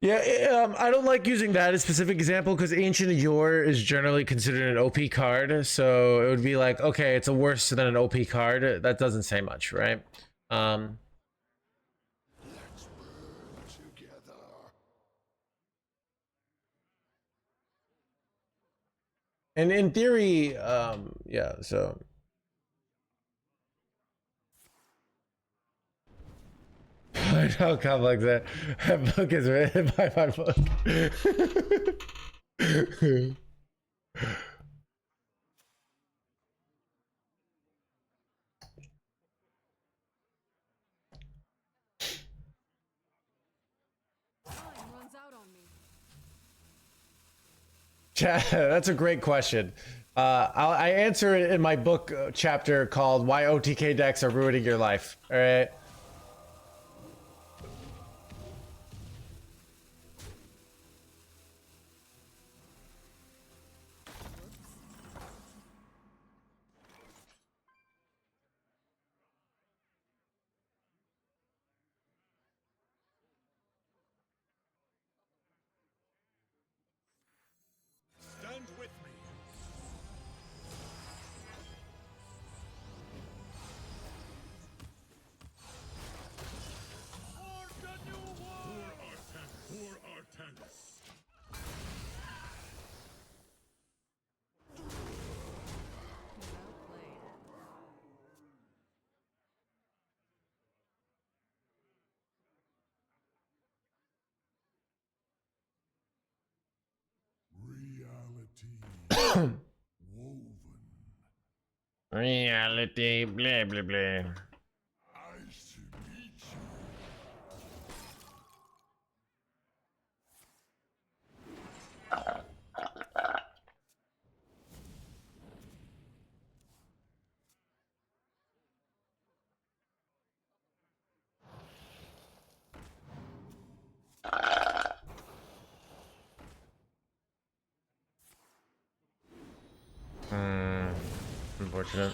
S1: Yeah, I don't like using that as a specific example because Ancient Yore is generally considered an OP card, so it would be like, okay, it's a worse than an OP card. That doesn't say much, right? And in theory, yeah, so. I know complex that. That book is written by my book.
S6: Time runs out on me.
S1: That's a great question. I answer it in my book chapter called "Why OTK Decks Are Ruining Your Life." All right.
S3: Stand with me. For the new world. Poor Artanis.
S6: Well played.
S3: Reality woven.
S1: Reality, blah blah blah.
S3: I should beat you.
S1: Unfortunate.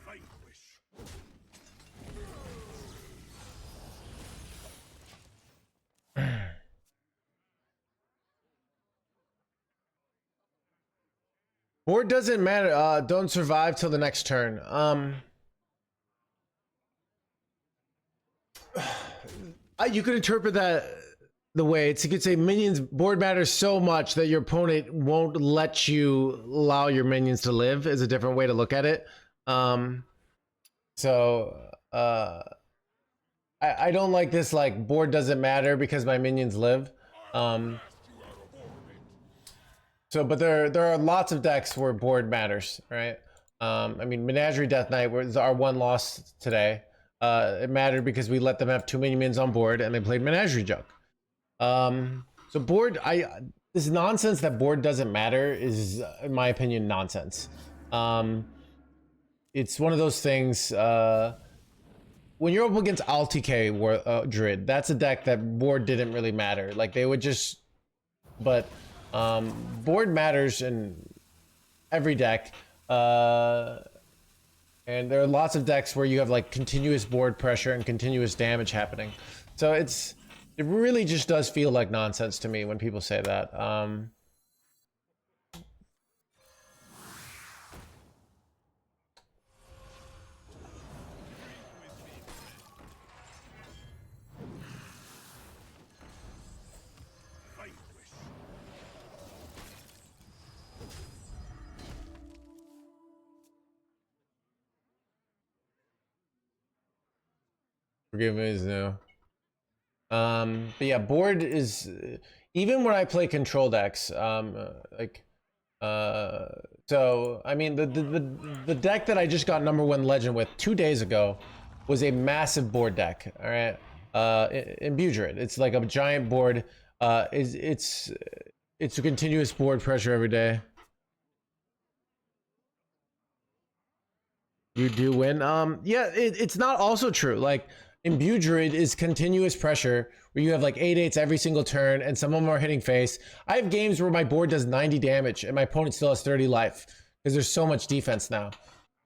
S3: Vanquish.
S1: Board doesn't matter. Don't survive till the next turn. You could interpret that the way you could say minions board matters so much that your opponent won't let you allow your minions to live is a different way to look at it. So I don't like this like board doesn't matter because my minions live. So, but there are lots of decks where board matters, right? I mean, Menagerie Death Knight was our one loss today. It mattered because we let them have too many minions on board and they played Menagerie Junk. So board, this nonsense that board doesn't matter is, in my opinion, nonsense. It's one of those things. When you're up against AlTK Druid, that's a deck that board didn't really matter. Like they would just, but board matters in every deck. And there are lots of decks where you have like continuous board pressure and continuous damage happening. So it really just does feel like nonsense to me when people say that. Forgive me is new. But yeah, board is even when I play control decks, so I mean the deck that I just got #1 legend with 2 days ago was a massive board deck. All right. imbue druid. It's like a giant board. It's a continuous board pressure every day. You do win. Yeah, it's not also true. Like imbue druid is continuous pressure where you have like 8/8s every single turn, and some of them are hitting face. I have games where my board does 90 damage and my opponent still has 30 life because there's so much defense now.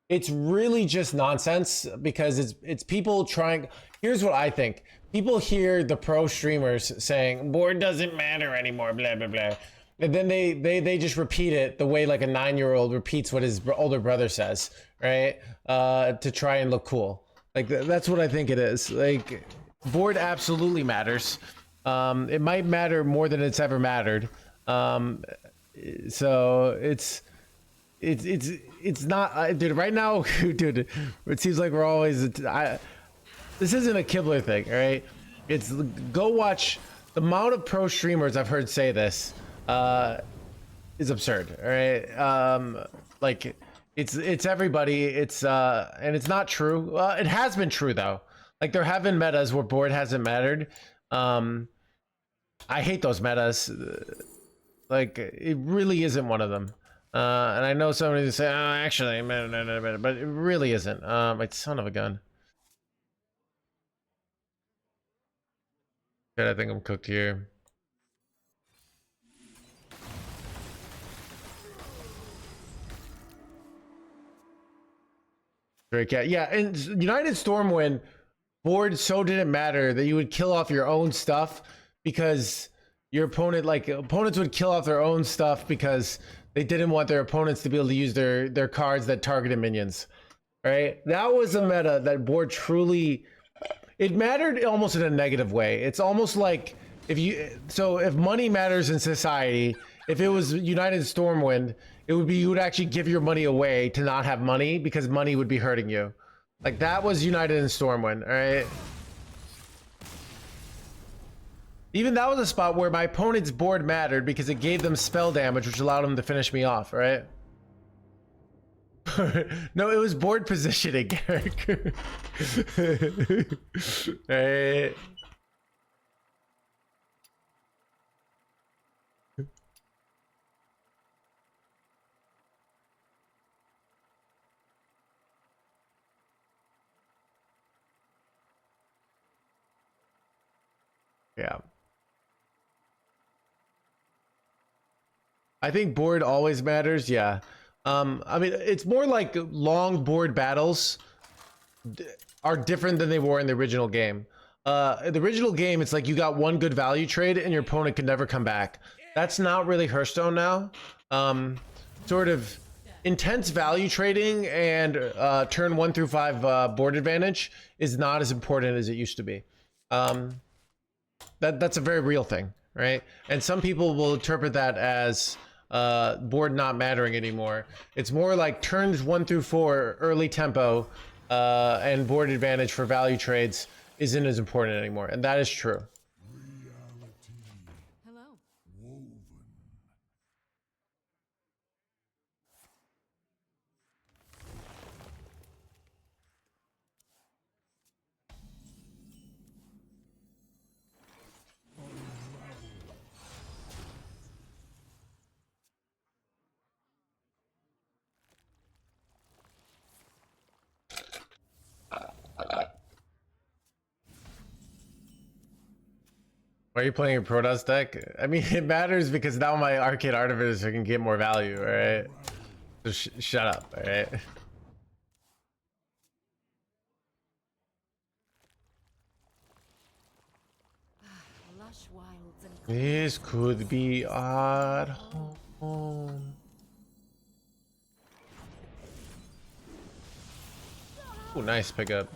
S1: It's really just nonsense because it's people trying. Here's what I think. People hear the pro streamers saying board doesn't matter anymore, blah blah blah, and then they just repeat it the way like a 9-year-old repeats what his older brother says, right? To try and look cool. Like that's what I think it is. Like board absolutely matters. It might matter more than it's ever mattered. So it's not, dude. Right now, dude, it seems like we're always. This isn't a Kibler thing, all right? It's go watch. The amount of pro streamers I've heard say this is absurd, all right? Like it's everybody. It's and it's not true. It has been true though. Like there have been metas where board hasn't mattered. I hate those metas. Like it really isn't one of them. And I know somebody to say, oh, actually, but it really isn't. Like son of a gun. Good, I think I'm cooked here. Drake, yeah, and United Stormwind board so didn't matter that you would kill off your own stuff because your opponent, like opponents would kill off their own stuff because they didn't want their opponents to be able to use their cards that targeted minions, right? That was a meta that board truly, it mattered almost in a negative way. It's almost like if money matters in society, if it was United Stormwind, it would be you would actually give your money away to not have money because money would be hurting you. Like that was United in Stormwind, all right? Even that was a spot where my opponent's board mattered because it gave them spell damage, which allowed them to finish me off, right? No, it was board positioning, Eric. Right. Yeah. I think board always matters, yeah. I mean, it's more like long board battles are different than they were in the original game. In the original game, it's like you got one good value trade and your opponent could never come back. That's not really Hearthstone now. Sort of intense value trading and turn 1 through 5 board advantage is not as important as it used to be. That's a very real thing, right? And some people will interpret that as board not mattering anymore. It's more like turns 1 through 4 early tempo and board advantage for value trades isn't as important anymore, and that is true.
S6: Hello.
S1: Why are you playing a Protoss deck? I mean, it matters because now my Arcade Artificer can get more value, right? So shut up, alright?
S6: Lush wilds and
S1: This could be our home. Oh, nice pickup.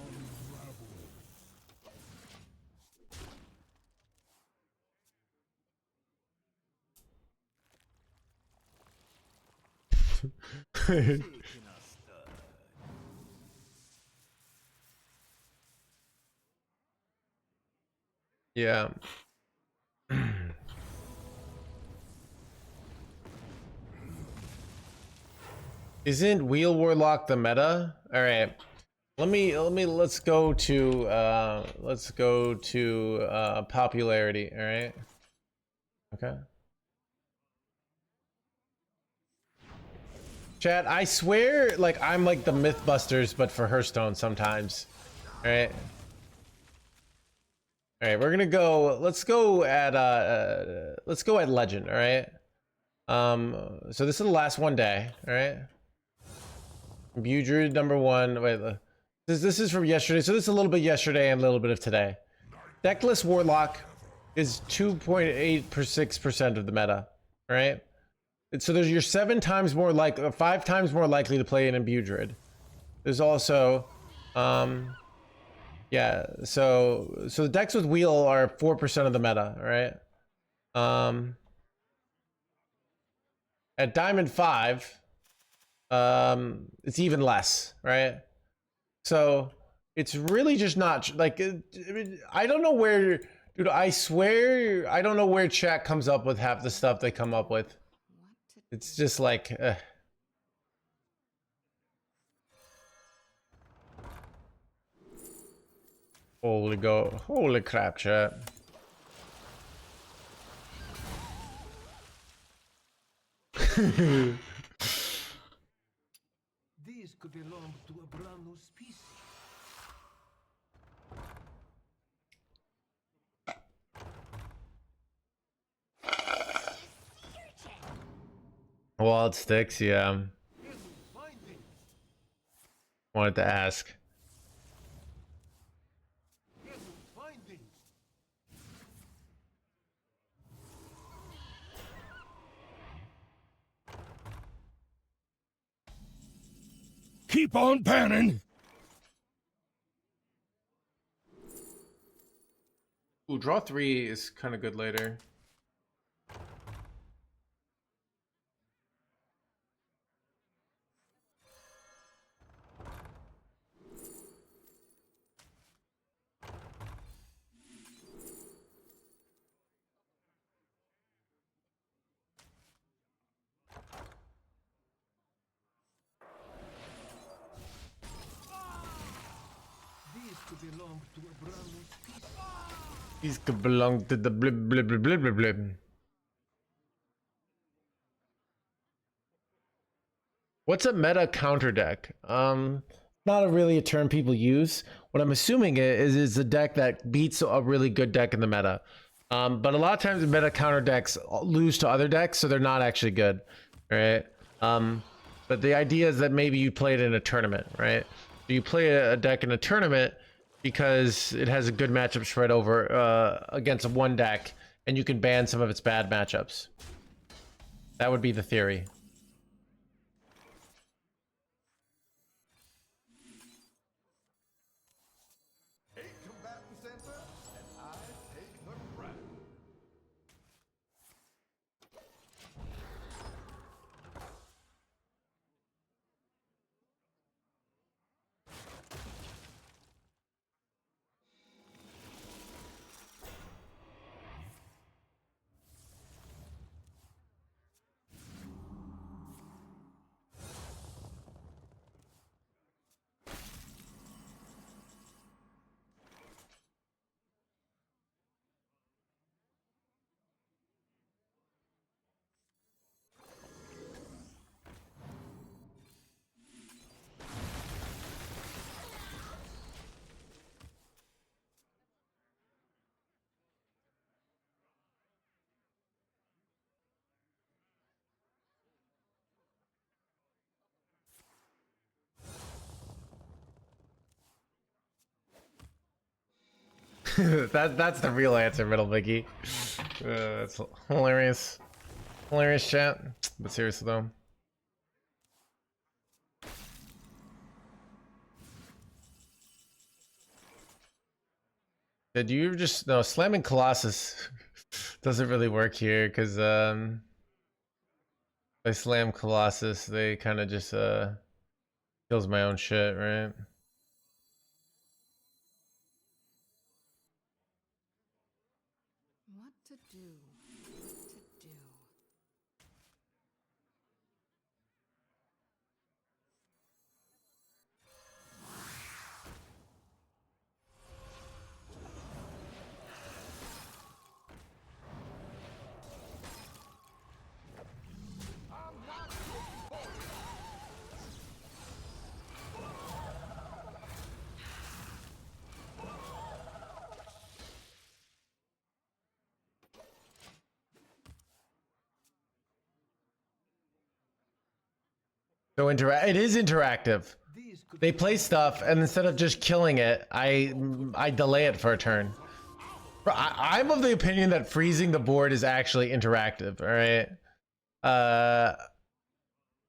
S1: Yeah. Isn't Wheel Warlock the meta? All right. let's go to popularity, all right? Okay. Chat, I swear like I'm like the Mythbusters but for Hearthstone sometimes. All right. All right, we're going to go let's go at legend, all right? So this is the last one day, all right? Budruid number 1. Wait, this is from yesterday. So this is a little bit yesterday and a little bit of today. Deckless Warlock is 2.86% of the meta, all right? So there's you're 5 times more likely to play an Imbued Druid. There's also, yeah. So the decks with wheel are 4% of the meta, right? At Diamond 5, it's even less, right? So it's really just not like I don't know where, dude. I swear I don't know where chat comes up with half the stuff they come up with. It's just like, holy crap, chat.
S3: These could belong to a brand new species.
S1: Wild sticks, yeah.
S3: Hidden findings.
S1: Wanted to ask.
S3: Hidden findings. Keep on panning.
S1: Ooh, draw 3 is kind of good later.
S3: These could belong to a brand new species.
S1: These could belong to the blib blib blib blib blib blib. What's a meta counter deck? Not really a term people use. What I'm assuming is a deck that beats a really good deck in the meta. But a lot of times the meta counter decks lose to other decks, so they're not actually good, right? But the idea is that maybe you play it in a tournament, right? You play a deck in a tournament because it has a good matchup spread over against one deck, and you can ban some of its bad matchups. That would be the theory.
S3: Combatant center, and I take the crown.
S1: That's the real answer, Middle Mickey. That's hilarious. Hilarious chat. But seriously though. Did you just no slamming Colossus doesn't really work here because if I slam Colossus, they kind of just kills my own shit, right?
S6: What to do? What to do?
S1: So it is interactive.
S3: These could
S1: They play stuff, and instead of just killing it, I delay it for a turn. I'm of the opinion that freezing the board is actually interactive. All right.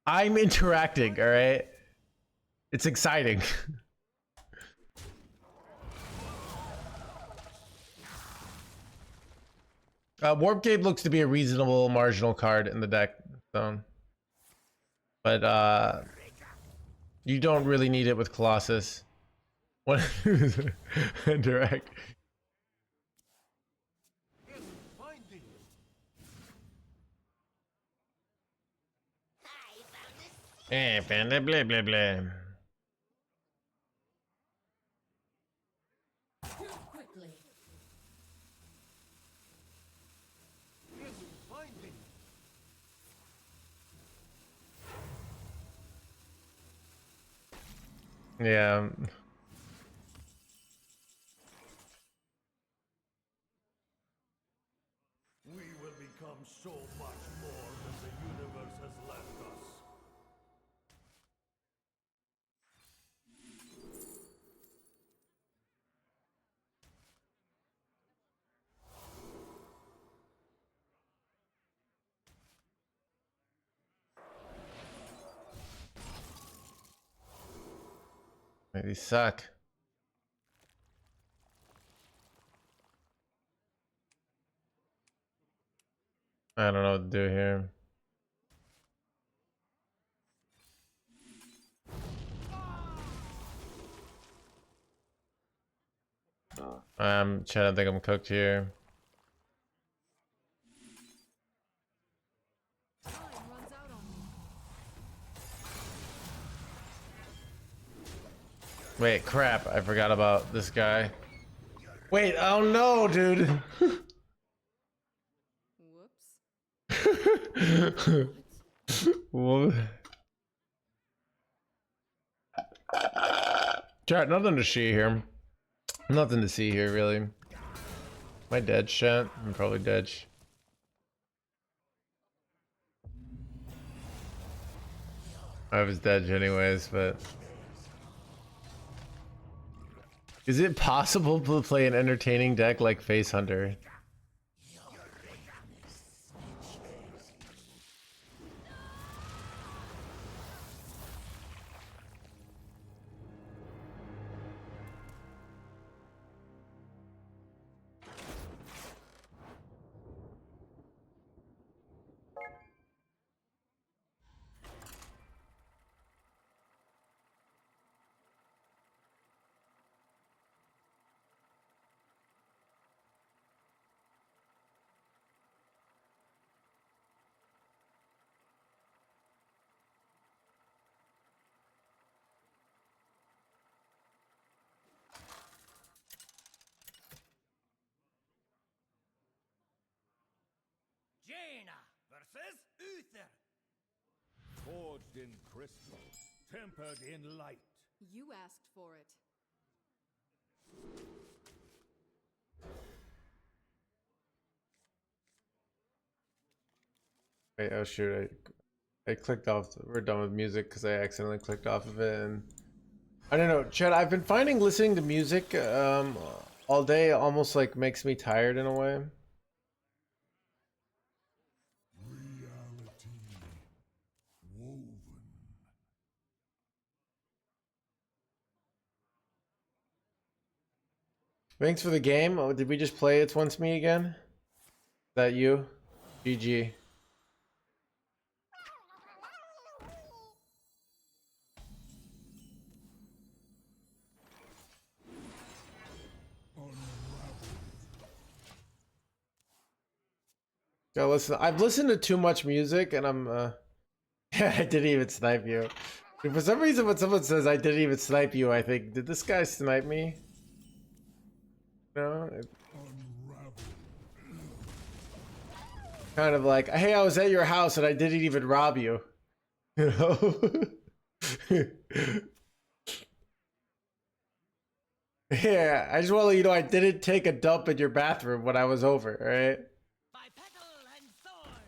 S1: I'm interacting. All right. It's exciting. Warp Gate looks to be a reasonable marginal card in the deck, so. But you don't really need it with Colossus. What interact?
S3: finding.
S1: Eh, panda blah blah blah.
S6: Quickly.
S3: Finding.
S1: Yeah.
S3: We will become so much more than the universe has left us.
S1: These suck. I don't know what to do here. I'm trying to think I'm cooked here.
S6: Time runs out on me.
S1: Wait, crap. I forgot about this guy. Wait, oh no, dude.
S6: Whoops.
S1: What? Chat, nothing to see here. Nothing to see here, really. Am I dead, chat? I'm probably dead. I was dead anyways, but... Is it possible to play an entertaining deck like Face Hunter?
S2: Jaina versus Uther.
S3: Forged in crystal, tempered in light.
S6: You asked for it.
S1: Wait, oh shoot, I clicked off, we're done with music because I accidentally clicked off of it, and I don't know, Chad, I've been finding listening to music all day almost like makes me tired in a way.
S3: Reality woven.
S1: Thanks for the game. Oh, did we just play It's Once Me again? Is that you? GG. Yeah, listen, I've listened to too much music and I'm I didn't even snipe you. For some reason when someone says I didn't even snipe you, I think, did this guy snipe me? No? Kind of like, hey, I was at your house and I didn't even rob you. You know? Yeah, I just want to let you know I didn't take a dump in your bathroom when I was over, alright?
S2: By petal and thorn.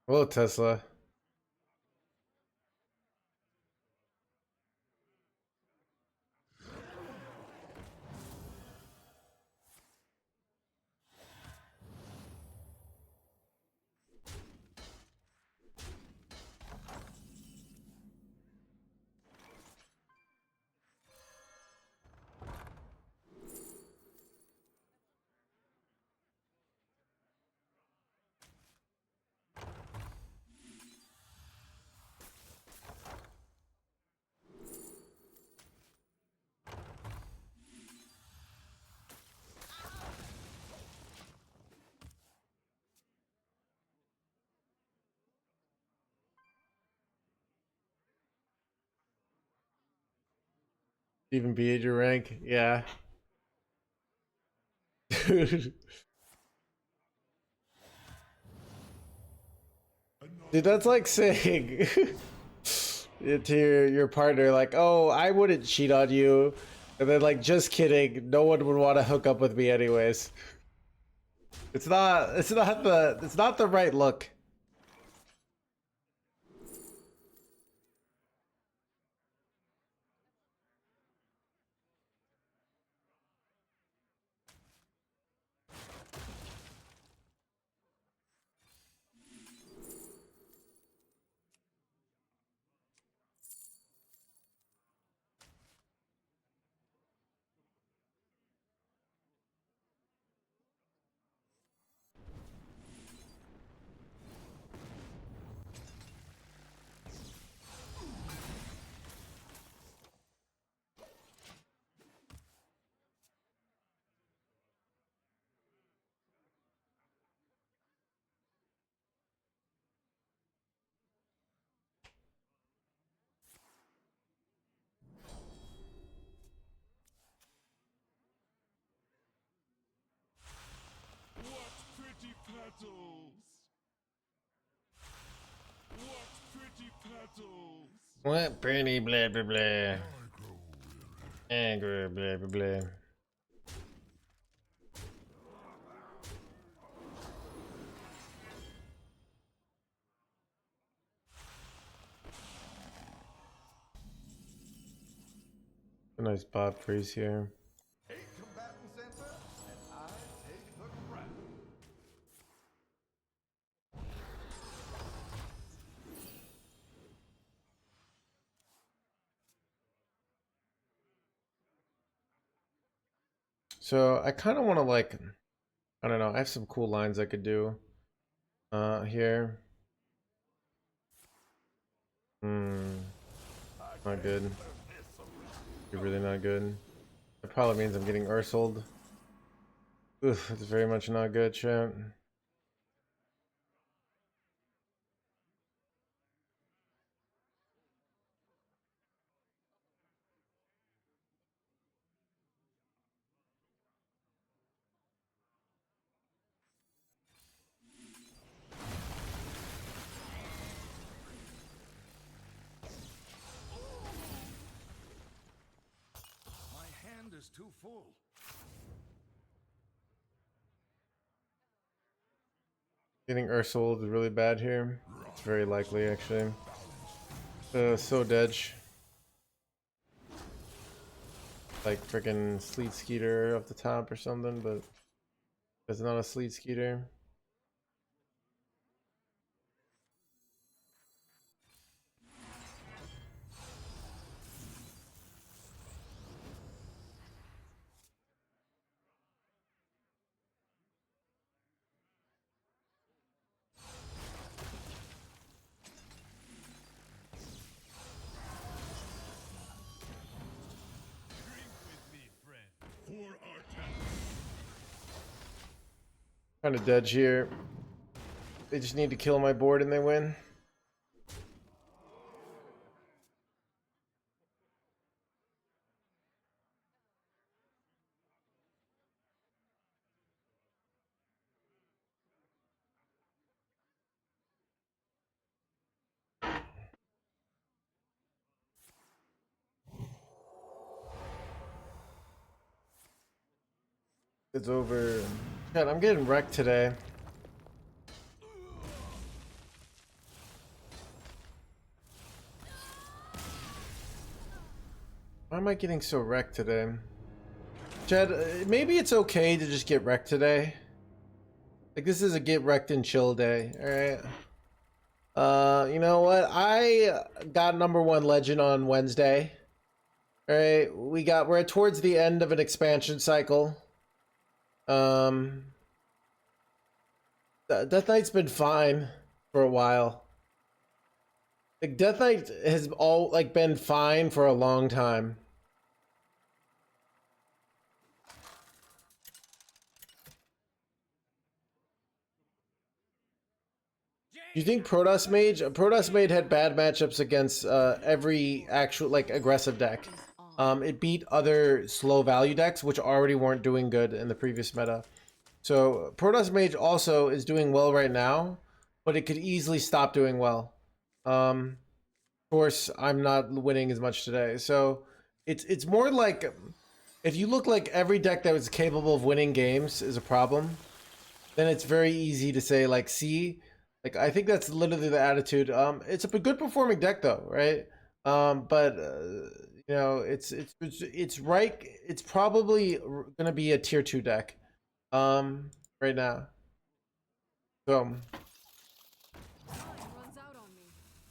S1: Hello, Tesla. Even be at your rank, yeah. Dude, that's like saying to your partner, like, "Oh, I wouldn't cheat on you," and then like, "Just kidding. No one would want to hook up with me anyways." It's not. It's not the. It's not the right look.
S3: What pretty petals! What pretty petals!
S1: What pretty blah blah blah. Angry blah blah blah. A nice bot freeze here.
S3: Eight combatant center, and I take the crown.
S1: So I kind of want to like, I don't know. I have some cool lines I could do. Here. Not good. You're really not good. That probably means I'm getting Ursuled. Oof, it's very much not good, chat.
S3: My hand is too full.
S1: Getting Ursuled is really bad here. It's very likely, actually. So dead. Like freaking Sleet Skeeter up the top or something, but it's not a Sleet Skeeter. Kind of dead here. They just need to kill my board and they win. It's over. God, I'm getting wrecked today. am I getting so wrecked today? Chad, maybe it's okay to just get wrecked today. Like, this is a get wrecked and chill day, alright? You know what? I got #1 legend on Wednesday. Alright, we're towards the end of an expansion cycle. Death Knight's been fine for a while. Like, Death Knight has been fine for a long time. Do you think Protoss Mage had bad matchups against every actual aggressive deck? It beat other slow value decks which already weren't doing good in the previous meta. So Protoss Mage also is doing well right now, but it could easily stop doing well. Of course, I'm not winning as much today. So it's more like, if you look like every deck that was capable of winning games is a problem, then it's very easy to say like, see, like, I think that's literally the attitude. It's a good performing deck though, right? But you know, it's right. It's probably gonna be a tier 2 deck, right now. So
S6: Runs out on me.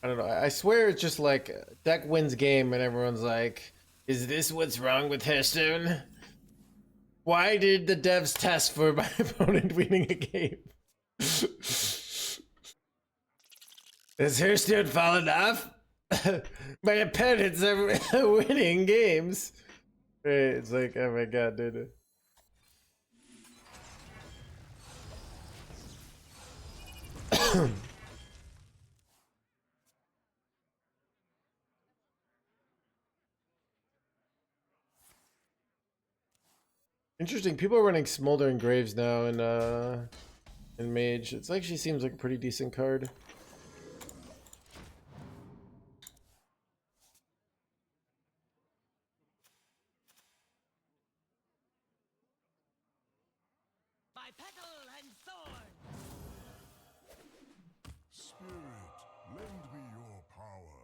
S1: I don't know. I swear it's just like deck wins game, and everyone's like, "Is this what's wrong with Hearthstone? Why did the devs test for my opponent winning a game? Has Hearthstone fallen off? My opponents are winning games." Right, it's like, oh my god, dude. Interesting. People are running Smoldering Graves now in Mage. It actually seems like a pretty decent card.
S2: By petal and thorn.
S3: Spirit, lend me your power.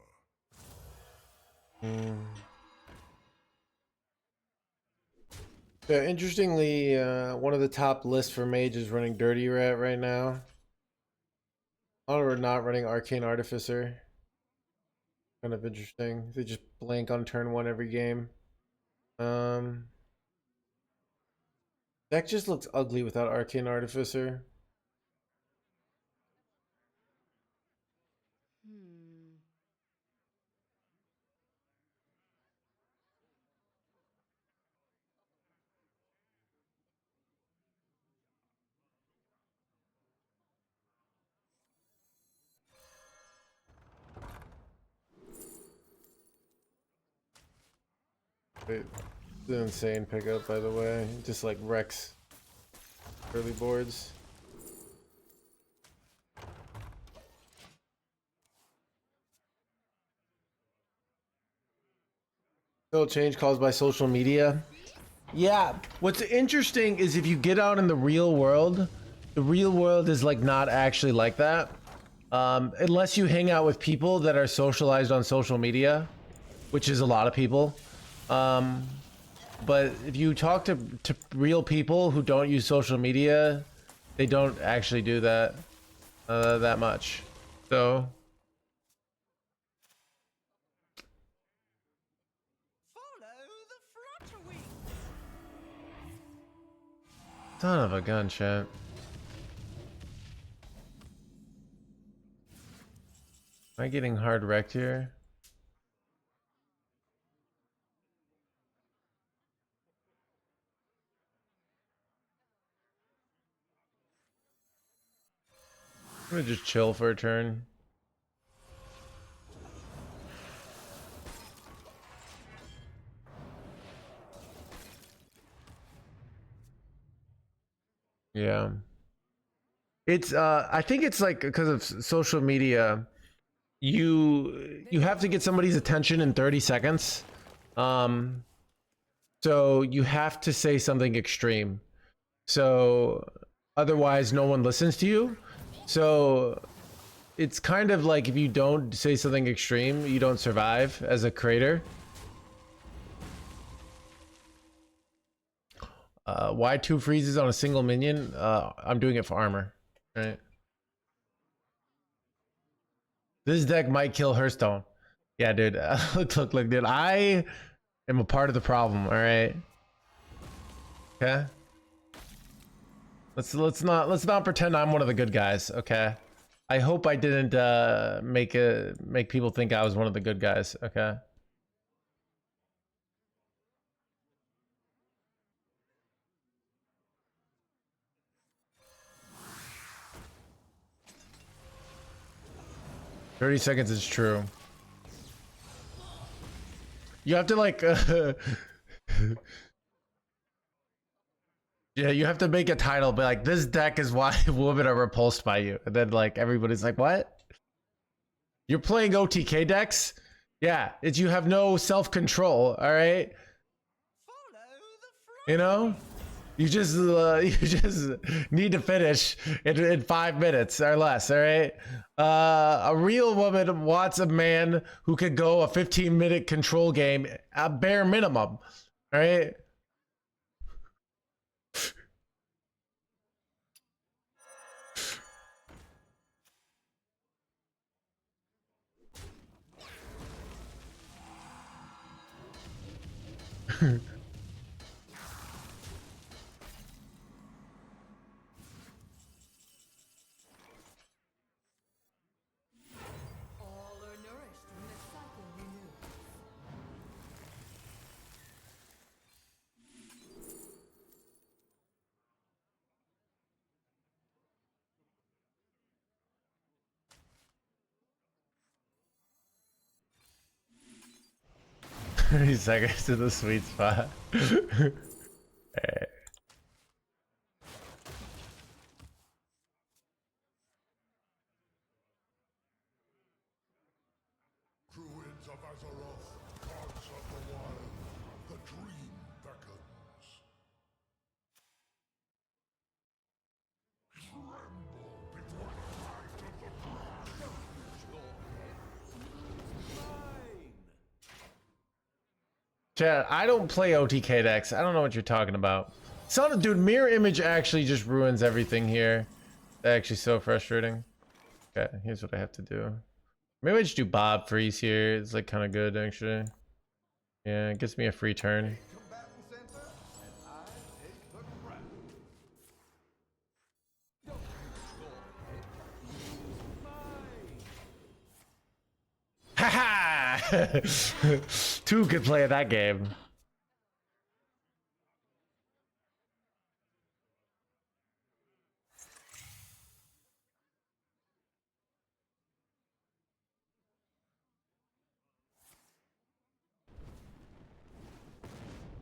S1: Yeah, interestingly, one of the top lists for Mage is running Dirty Rat right now. Or not running Arcane Artificer. Kind of interesting. They just blank on turn 1 every game. Deck just looks ugly without Arcane Artificer. It's an insane pickup, by the way. Just like wrecks early boards. Still change caused by social media. Yeah, what's interesting is if you get out in the real world is like not actually like that. Unless you hang out with people that are socialized on social media, which is a lot of people. But if you talk to real people who don't use social media, they don't actually do that that much. So
S2: Follow the flutterwings.
S1: son of a gun, chat. Am I getting hard wrecked here? I'm gonna just chill for a turn. Yeah. It's I think it's like because of social media, you have to get somebody's attention in 30 seconds. So you have to say something extreme. So otherwise no one listens to you. So it's kind of like if you don't say something extreme, you don't survive as a creator. why 2 freezes on a single minion? I'm doing it for armor. Right. This deck might kill Hearthstone. Yeah, dude. Look, dude. I am a part of the problem. All right. Okay. Let's not pretend I'm one of the good guys. Okay. I hope I didn't make people think I was one of the good guys. Okay. "30 seconds is true." You have to like yeah, you have to make a title, but like, this deck is why women are repulsed by you. And then like everybody's like, what? You're playing OTK decks? Yeah, it's you have no self-control, all right? You know? You just need to finish in 5 minutes or less, all right? A real woman wants a man who could go a 15-minute control game at bare minimum, all right?
S6: All are nourished when the cycle renews.
S1: Thirty seconds to the sweet spot. Alright.
S3: Druids of Azeroth, gods of the wild, the dream beckons. Tremble before the might of the
S1: Chad, I don't play OTK decks. I don't know what you're talking about. Son, dude, mirror image actually just ruins everything here. That's actually so frustrating. Okay, here's what I have to do. Maybe I just do Bob freeze here. It's like kind of good actually. Yeah, it gives me a free turn. Haha! Two could play that game.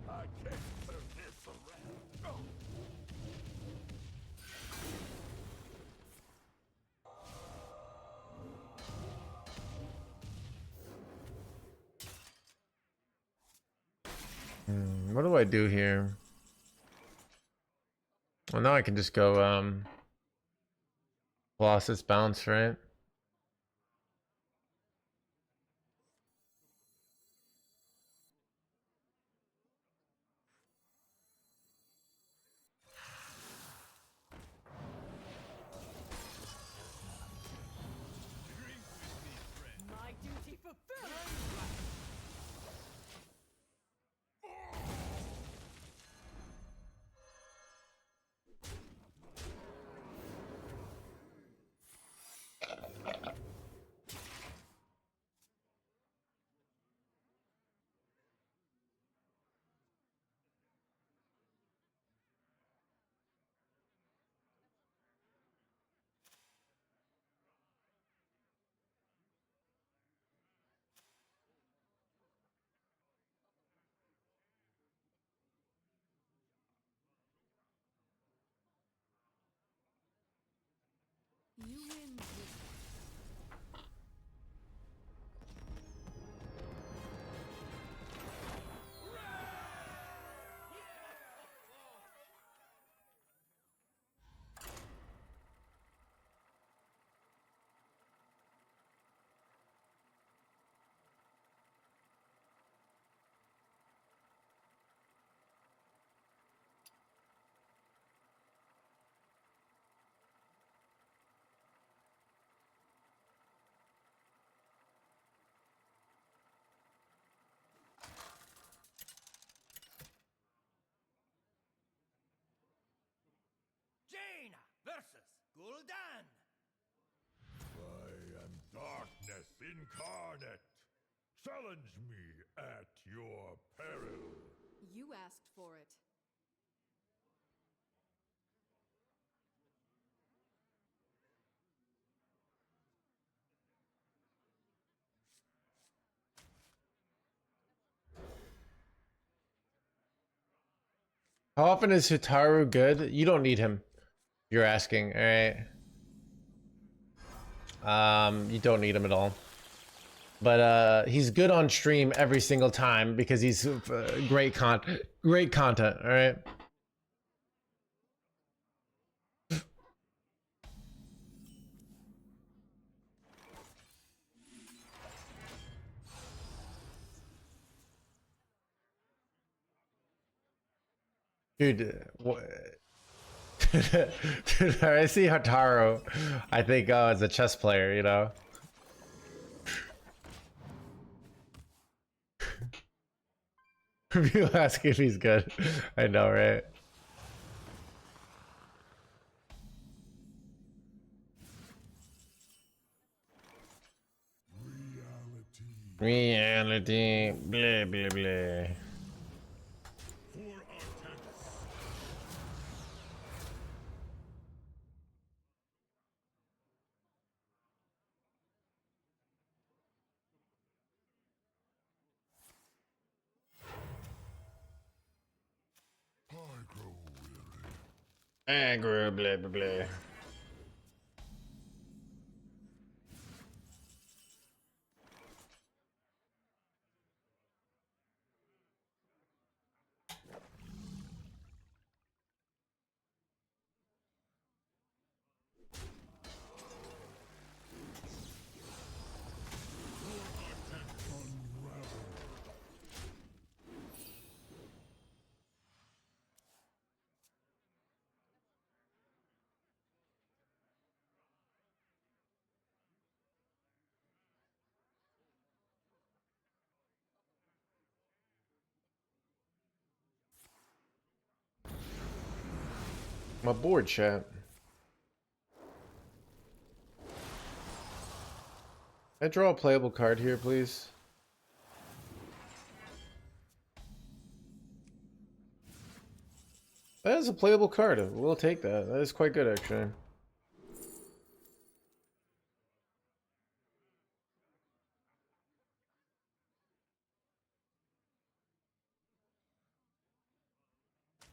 S3: I can't turn this around.
S1: What do I do here? Well, now I can just go Colossus bounce, right?
S6: My duty fulfilled.
S2: Gul'dan!
S3: I am darkness incarnate. Challenge me at your peril.
S6: You asked for it.
S1: How often is Hitaru good? You don't need him. You're asking, alright? You don't need him at all. But he's good on stream every single time because he's great content, alright? Dude, dude, I see Hataru. I think, oh, as a chess player, you know. You ask if he's good. I know, right? Reality, blah blah blah.
S3: For Artanis. I grow weary.
S1: Aggro, blah blah blah. My board chat. Can I draw a playable card here, please? That is a playable card. We'll take that. That is quite good, actually.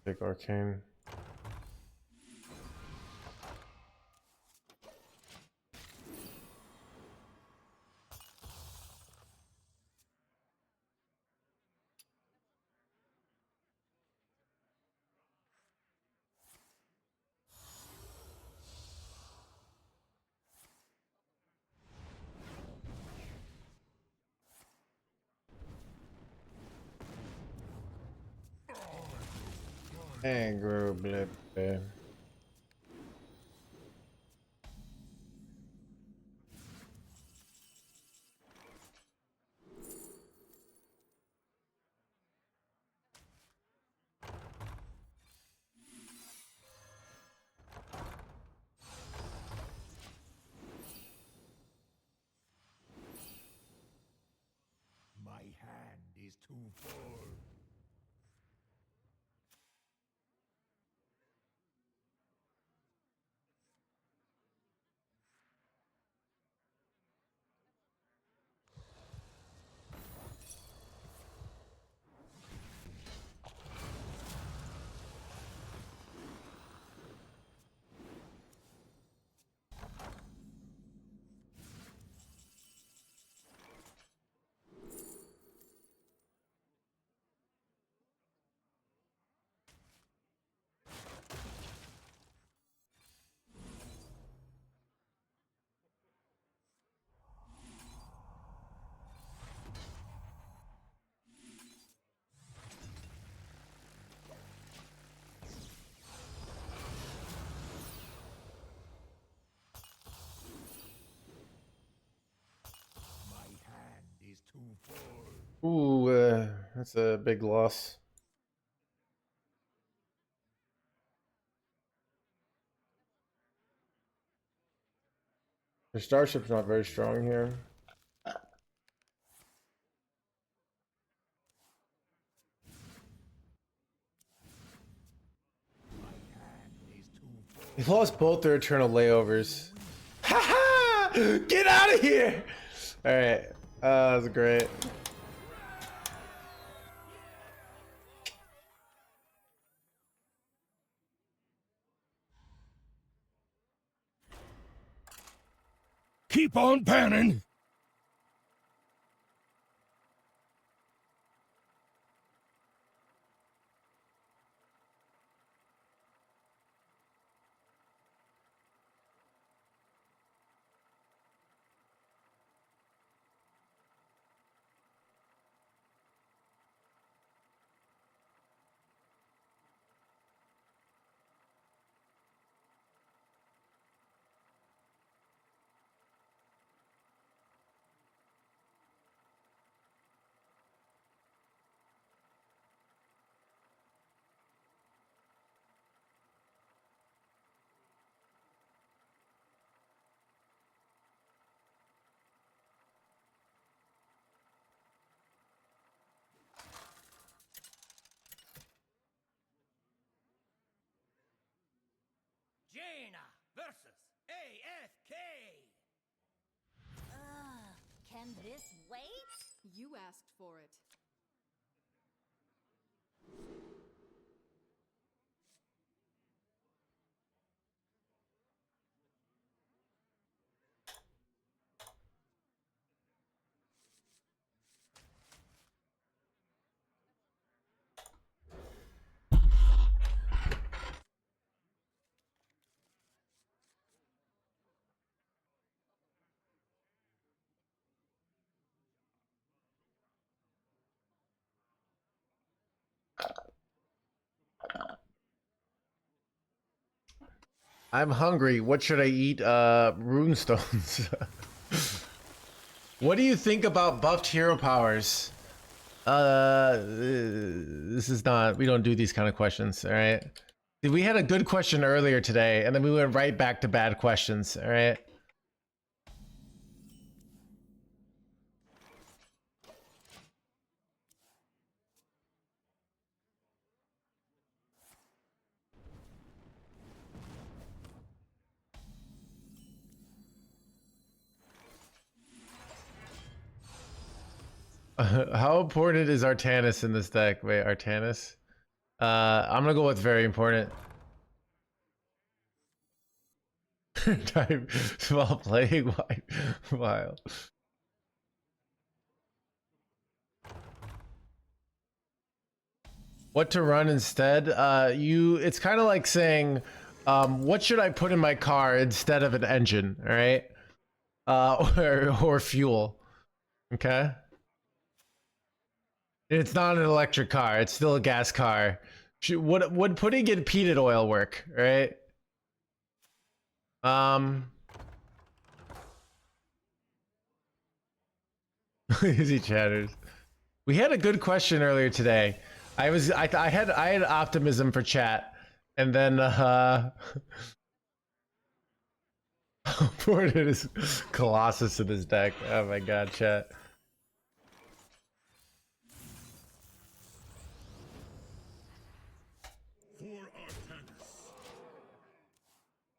S1: Take Arcane. Aggro, blah blah.
S3: My hand is too full. My hand is too full.
S1: Ooh, that's a big loss. The starship's not very strong here. They lost both their eternal layovers. Ha ha! Get out of here! Alright. That was great.
S3: Keep on panning.
S2: Jaina versus AFK.
S4: Can this wait?
S6: You asked for it.
S1: I'm hungry. What should I eat? Runestones. What do you think about buffed hero powers? This is not, we don't do these kind of questions, all right? We had a good question earlier today, and then we went right back to bad questions, all right? How important is Artanis in this deck? Wait, Artanis? I'm gonna go with very important. Time while playing while. What to run instead? It's kind of like saying, what should I put in my car instead of an engine? All right, or fuel. Okay. It's not an electric car. It's still a gas car. Would putting in peanut oil work? Right. Easy chatters. We had a good question earlier today. I had optimism for chat, and then Ford is Colossus in his deck. Oh my god, chat.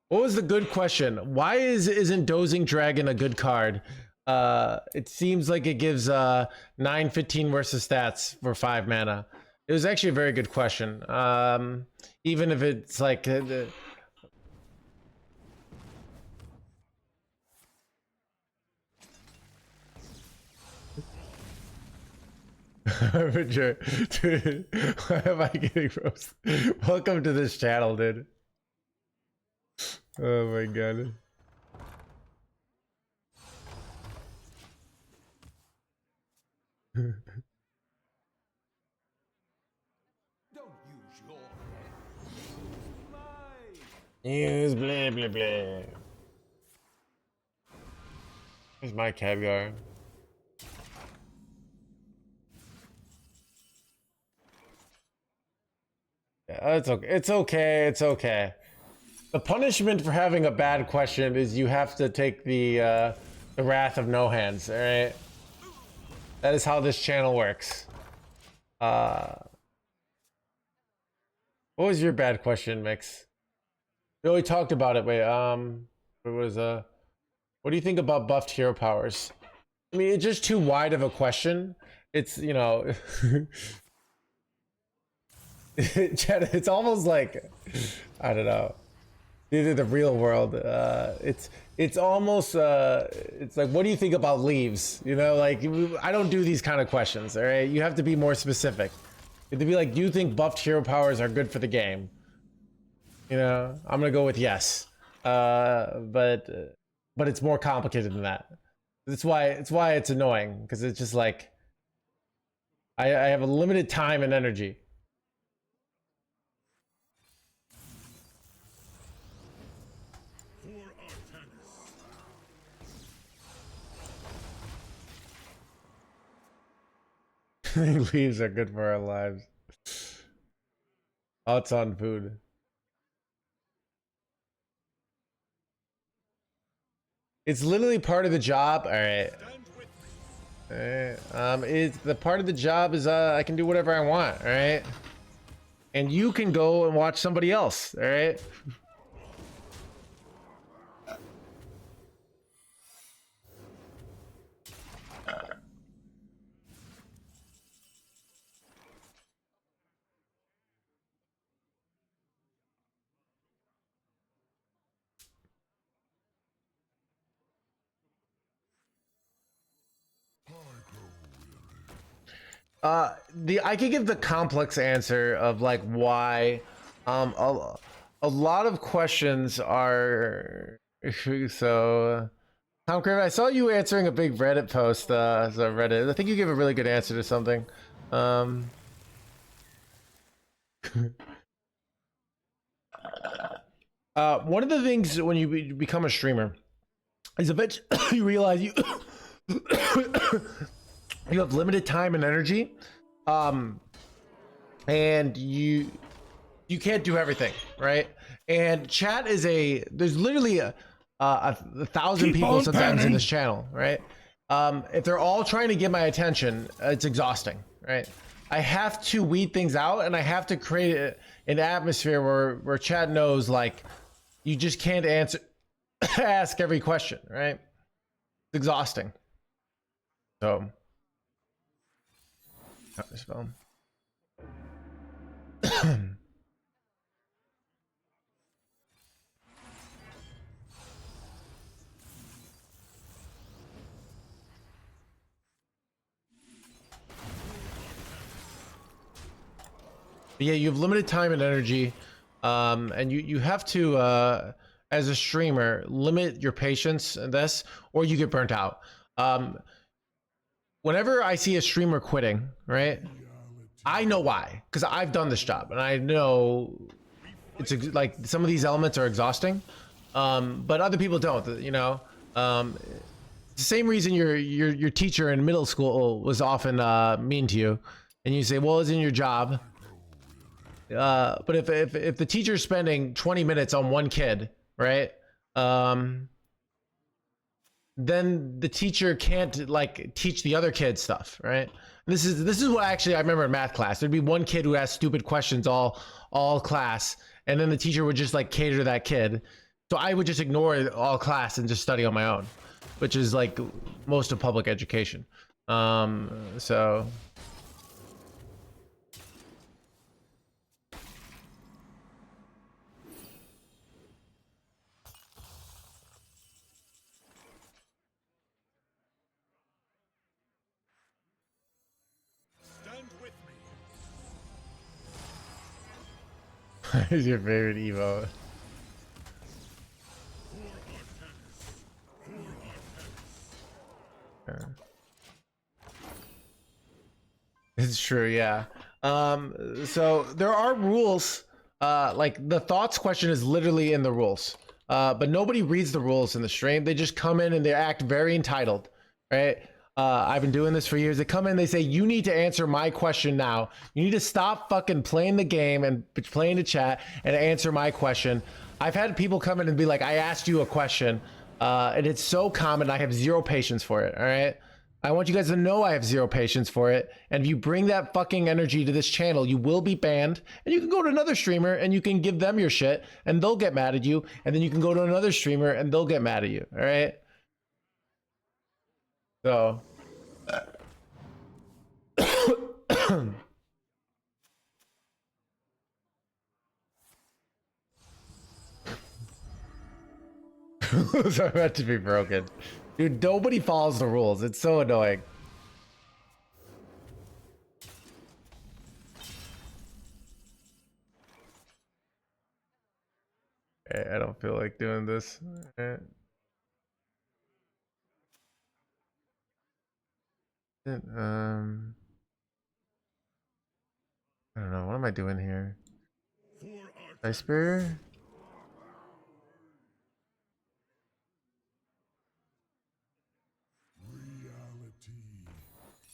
S1: What was the good question? Why isn't Dozing Dragon a good card? It seems like it gives 9/15 versus stats for 5 mana. It was actually a very good question. Even if it's like Harbinger, dude, why am I getting roasted? Welcome to this channel, dude. Oh my god.
S3: Don't use your
S1: Use blah blah blah. Here's my Khadgar. Yeah, it's okay. It's okay. It's okay. The punishment for having a bad question is you have to take the wrath of no hands. All right, that is how this channel works. What was your bad question, Mix? We already talked about it. Wait, it was what do you think about buffed hero powers? I mean, it's just too wide of a question. It's, you know, it's almost like, I don't know. Either the real world. It's almost it's like, what do you think about leaves? You know, like, I don't do these kind of questions. All right, you have to be more specific. You have to be like, do you think buffed hero powers are good for the game? You know, I'm gonna go with yes. But it's more complicated than that. That's why it's annoying, because it's just like I have a limited time and energy. Leaves are good for our lives. Thoughts on food. It's literally part of the job. All right. It's the part of the job is I can do whatever I want. All right. And you can go and watch somebody else. All right. I could give the complex answer of like why a lot of questions are so Tom Craven, I saw you answering a big Reddit post, so Reddit. I think you gave a really good answer to something. One of the things when you become a streamer is eventually you realize you you have limited time and energy, and you can't do everything, right? And chat is there's literally a 1,000 people sometimes in this channel, right? If they're all trying to get my attention, it's exhausting, right? I have to weed things out, and I have to create an atmosphere where chat knows, like, you just can't ask every question, right? It's exhausting. So spell. Yeah, you have limited time and energy, and you have to as a streamer limit your patience in this, or you get burnt out. Whenever I see a streamer quitting, right, I know why, because I've done this job and I know it's like some of these elements are exhausting, but other people don't. You know, it's the same reason your teacher in middle school was often mean to you, and you say, well, it's in your job. But if the teacher's spending 20 minutes on one kid, right? Then the teacher can't like teach the other kids stuff, right? This is what actually I remember in math class. There'd be one kid who asked stupid questions all class, and then the teacher would just like cater to that kid. So I would just ignore all class and just study on my own, which is like most of public education. So is your favorite Evo? It's true, yeah. So there are rules. Like the thoughts question is literally in the rules. But nobody reads the rules in the stream. They just come in and they act very entitled, right? I've been doing this for years. They come in, they say, you need to answer my question now. You need to stop fucking playing the game and playing the chat and answer my question. I've had people come in and be like, I asked you a question, and it's so common. I have zero patience for it. All right. I want you guys to know I have zero patience for it. And if you bring that fucking energy to this channel, you will be banned. And you can go to another streamer and you can give them your shit and they'll get mad at you. And then you can go to another streamer and they'll get mad at you. All right. So. Rules are meant to be broken. Dude, nobody follows the rules. It's so annoying. I don't feel like doing this. I don't know. What am I doing here? Ice Barrier?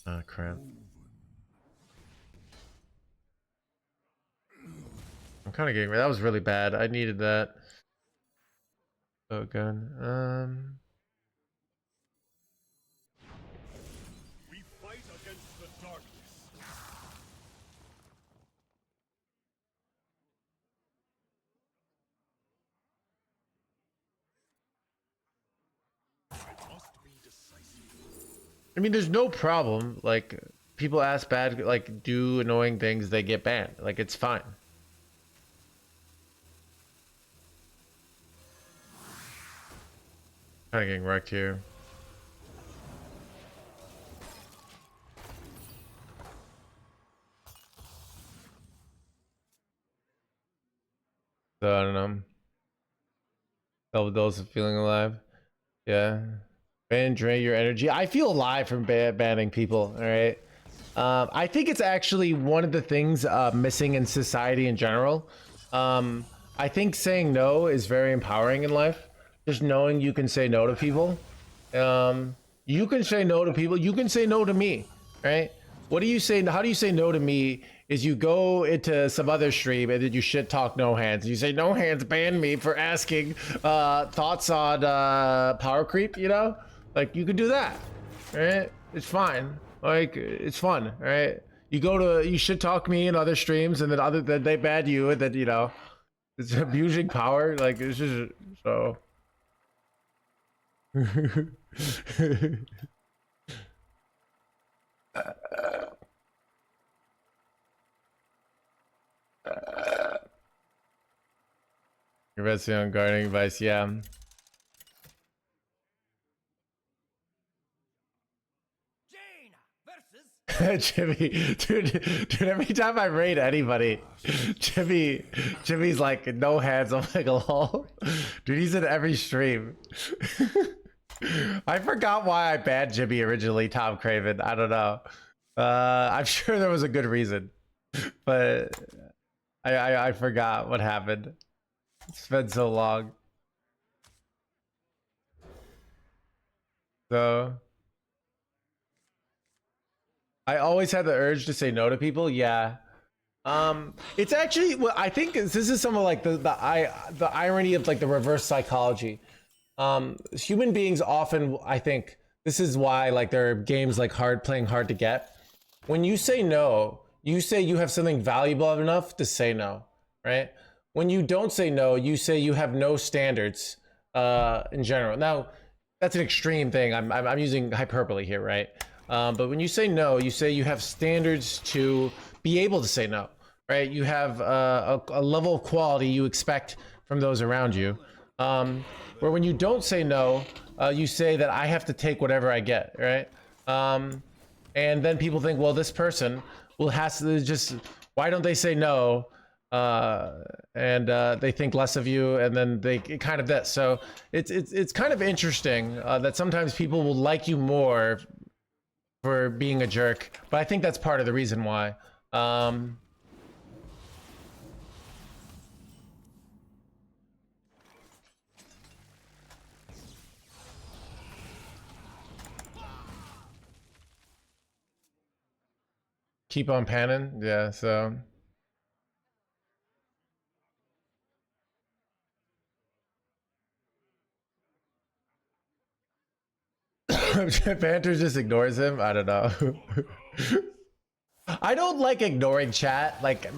S1: Oh, crap. I'm kind of getting... That was really bad. I needed that. Oh, good.
S3: We fight against the darkness. Must be decisive.
S1: I mean, there's no problem. Like, people ask bad, like, do annoying things, they get banned. Like, it's fine. Kind of getting wrecked here. So, I don't know. Double dose of feeling alive. Yeah. Ban, drain your energy. I feel alive from banning people, all right? I think it's actually one of the things missing in society in general. I think saying no is very empowering in life. Just knowing you can say no to people. You can say no to people. You can say no to me, right? What do you say? How do you say no to me? Is you go into some other stream and then you shit talk No Hands. You say No Hands banned me for asking thoughts on power creep, you know? Like, you could do that, right? It's fine. Like, it's fun, right? You shit talk me in other streams and then they ban you and then, you know, it's abusing power. Like, it's just so. Your best on gardening advice, yeah.
S2: Jane versus
S1: Jimmy, dude, every time I raid anybody, Jimmy's like, no hands. I'm like, lol. Dude, he's in every stream. I forgot why I banned Jimmy originally, Tom Craven. I don't know. I'm sure there was a good reason, but I forgot what happened. It's been so long. So I always had the urge to say no to people. Yeah. It's actually, well, I think this is some of like the irony of like the reverse psychology. Human beings often, I think this is why like there are games like playing hard to get. When you say no, you say you have something valuable enough to say no, right? When you don't say no, you say you have no standards in general. Now, that's an extreme thing. I'm using hyperbole here, right? But when you say no, you say you have standards to be able to say no, right? You have a level of quality you expect from those around you. Where when you don't say no, you say that I have to take whatever I get, right? And then people think, well, this person has to just, why don't they say no? And they think less of you, and then they kind of this. So it's kind of interesting that sometimes people will like you more for being a jerk, but I think that's part of the reason why. Keep on panning, yeah. So Banter just ignores him. I don't know. I don't like ignoring chat. Like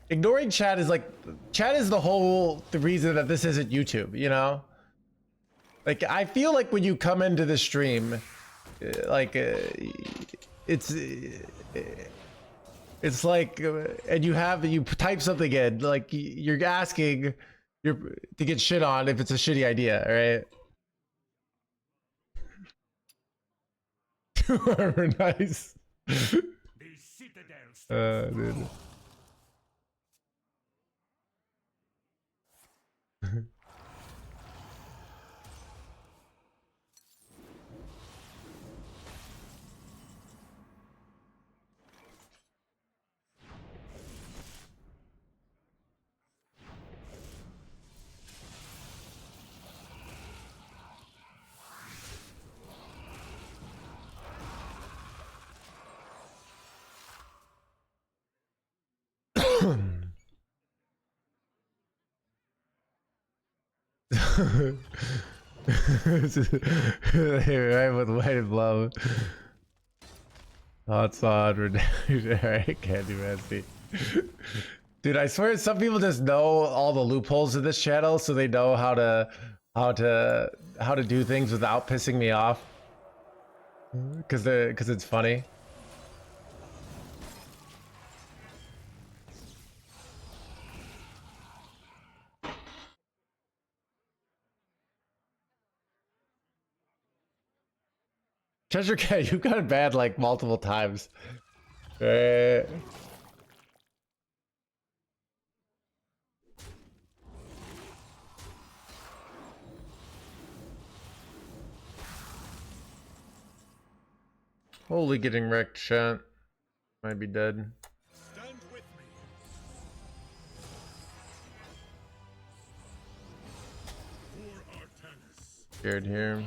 S1: ignoring chat is like chat is the reason that this isn't YouTube. You know. Like I feel like when you come into the stream, like it's like and you type something in, like you're asking to get shit on if it's a shitty idea, right? Armor, nice. Dude. Right with white and love. Thoughts on Alright, Candy Mancy. Dude, I swear some people just know all the loopholes of this channel, so they know how to do things without pissing me off. Cause it's funny. Treasure Cat, you've gotten banned like multiple times. Holy getting wrecked, chat. Might be dead.
S3: Stand with me. For Artanis.
S1: Scared here.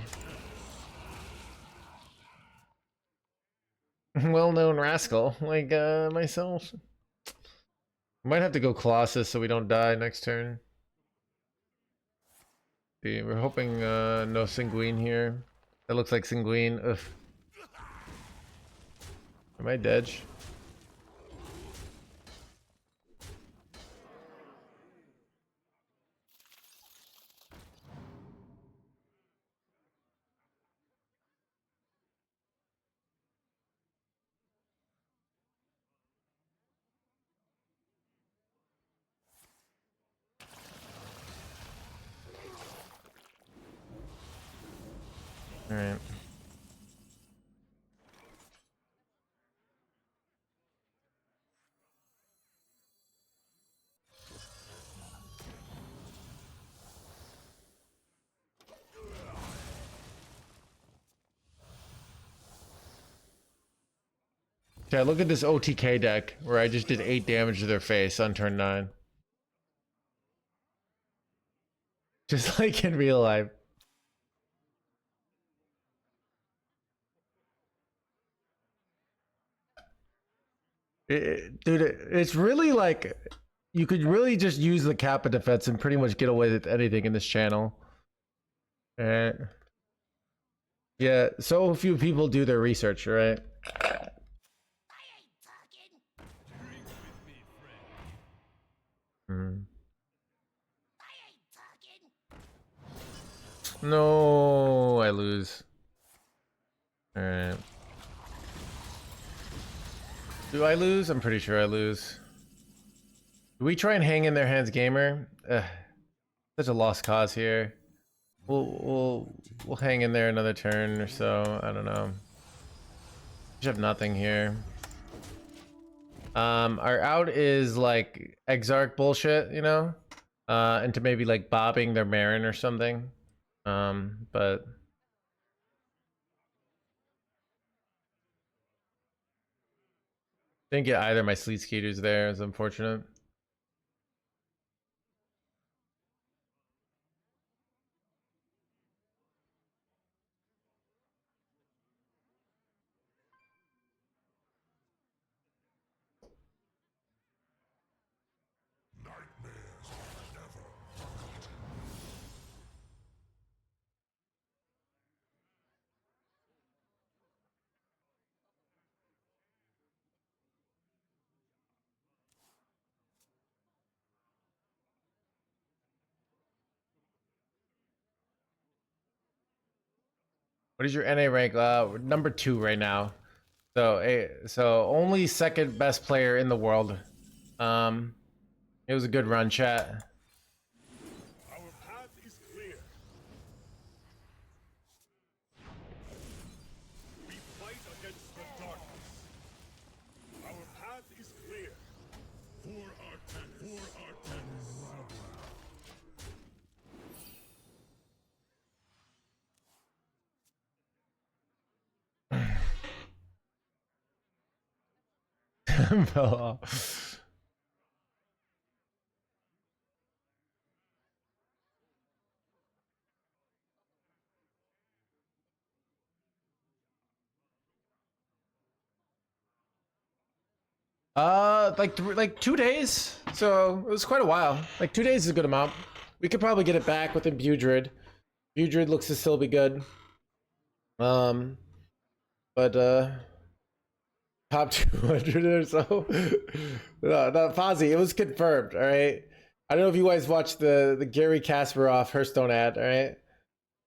S1: Well-known rascal like myself. Might have to go Colossus so we don't die next turn. See, we're hoping no Sanguine here. That looks like Sanguine. Ugh. Am I dead? All right. Yeah, look at this OTK deck where I just did 8 damage to their face on turn 9. Just like in real life. Dude, it's really like you could really just use the Kappa defense and pretty much get away with anything in this channel. Yeah, so few people do their research, right?
S2: I ain't talking.
S3: Drink with me, friend.
S1: Hmm.
S2: I ain't talking.
S1: No, I lose. Alright. Do I lose? I'm pretty sure I lose. Do we try and hang in their hands, gamer? Such a lost cause here. We'll hang in there another turn or so. I don't know. Just have nothing here. Our out is like Exarch bullshit, you know? Into maybe like bobbing their Marin or something. But didn't get either of my Sleet Skaters there. It's unfortunate.
S3: Nightmares are never forgotten.
S1: What is your NA rank? We're number 2 right now. So only second best player in the world. It was a good run, chat.
S3: Our path is clear. We fight against the darkness. Our path is clear. For Artanis. For Artanis.
S1: Fell off. Like 2 days. So it was quite a while. Like 2 days is a good amount. We could probably get it back with Bugrid. Bugrid looks to still be good. But top 200 or so. No, Fozzie, it was confirmed. All right. I don't know if you guys watched the Gary Kasparov Hearthstone ad. All right.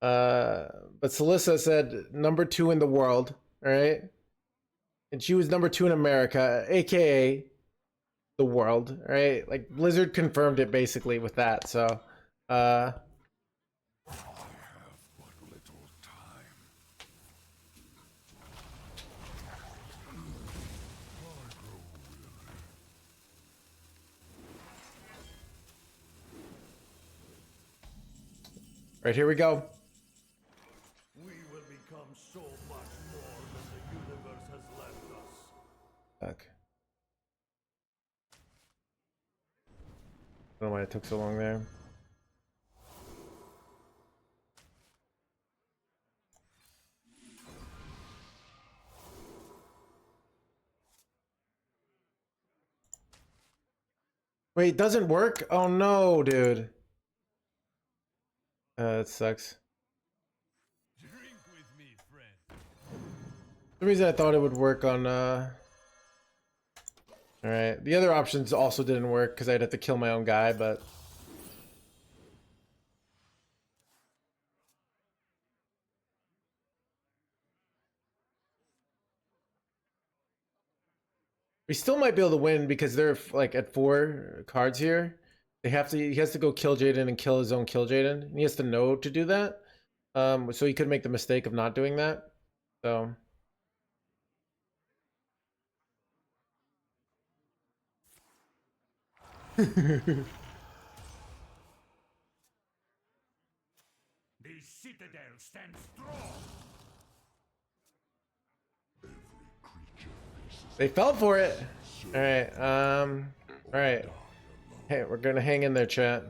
S1: But Celissa said number 2 in the world. All right. And she was number 2 in America, aka the world. All right. Like Blizzard confirmed it basically with that. So,
S3: I have but little time.
S1: right, here we go.
S3: We will become so much more than the universe has left us.
S1: Fuck. I don't know why it took so long there. Wait, it doesn't work? Oh no, dude. That sucks.
S3: Drink with me, friend.
S1: The reason I thought it would work on Alright. The other options also didn't work because I'd have to kill my own guy, but we still might be able to win because they're like at 4 cards here. He has to go kill Jaden and kill his own kill Jaden. And he has to know to do that. So he could make the mistake of not doing that. So
S3: The citadel stands strong.
S1: they fell for it. Alright, alright. Hey, we're gonna hang in there, chat.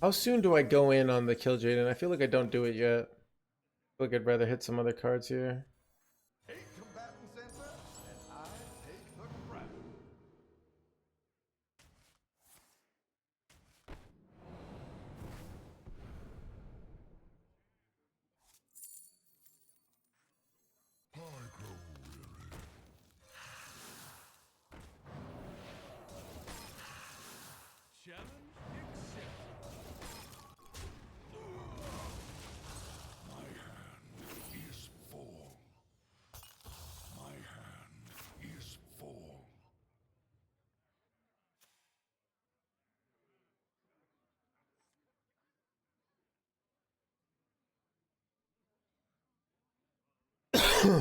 S1: How soon do I go in on the kill Jaden? I feel like I don't do it yet. I feel like I'd rather hit some other cards here.
S3: Take combatant center, and I take the crown. I grow weary. Challenge accepted. My hand is full. My hand is full.
S2: Do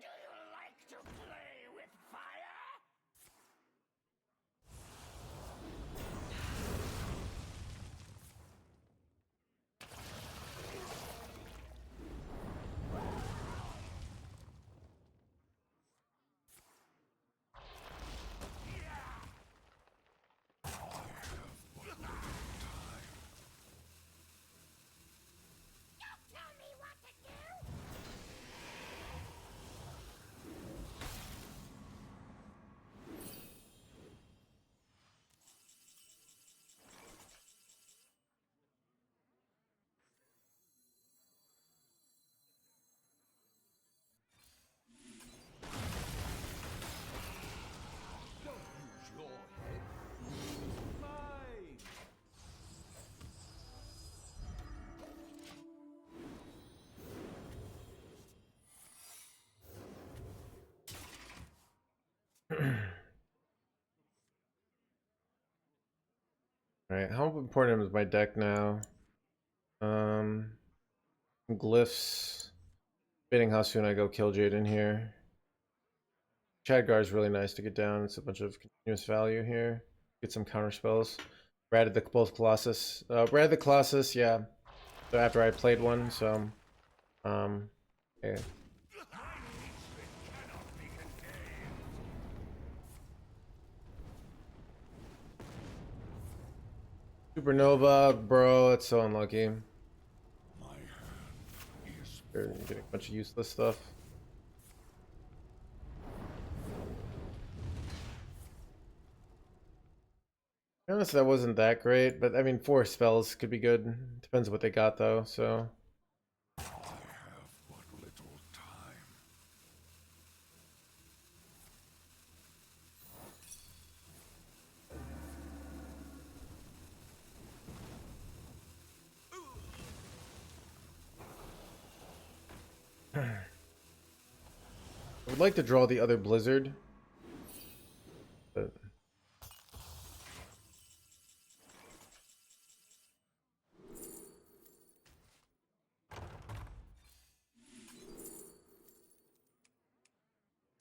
S2: you like to play with fire?
S1: Alright, how important is my deck now? Glyphs. Debating how soon I go kill Jade in here. Chadgar is really nice to get down. It's a bunch of continuous value here. Get some counter spells. Ratted the both Colossus. Ratted the Colossus, yeah. So after I played one, so yeah. Supernova, bro, it's so unlucky. You're getting a bunch of useless stuff. To be honest, that wasn't that great, but I mean, 4 spells could be good. Depends what they got though, so.
S3: I have but little time.
S1: I would like to draw the other Blizzard. But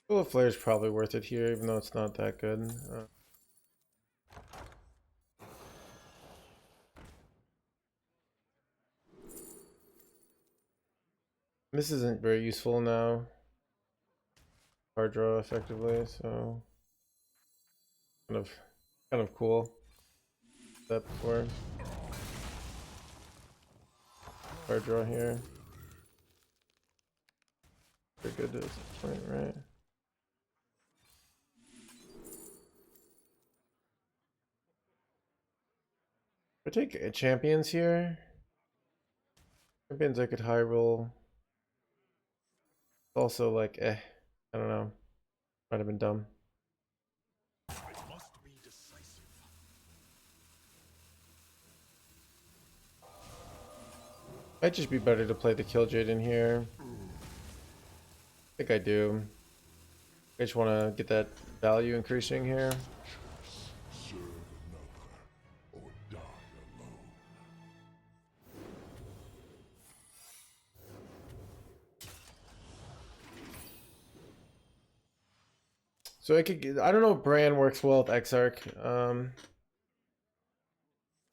S1: Full of Flare is probably worth it here, even though it's not that good. This isn't very useful now. Card draw effectively, so kind of cool. That before. Card draw here. Pretty good at this point, right? I take champions here. Champions I could high roll. Also like I don't know. Might have been dumb.
S3: I must be decisive.
S1: Might just be better to play the Killjade in here. I think I do. I just want to get that value increasing here.
S3: Serve another or die alone.
S1: So I could get, I don't know if Bran works well with Exarch.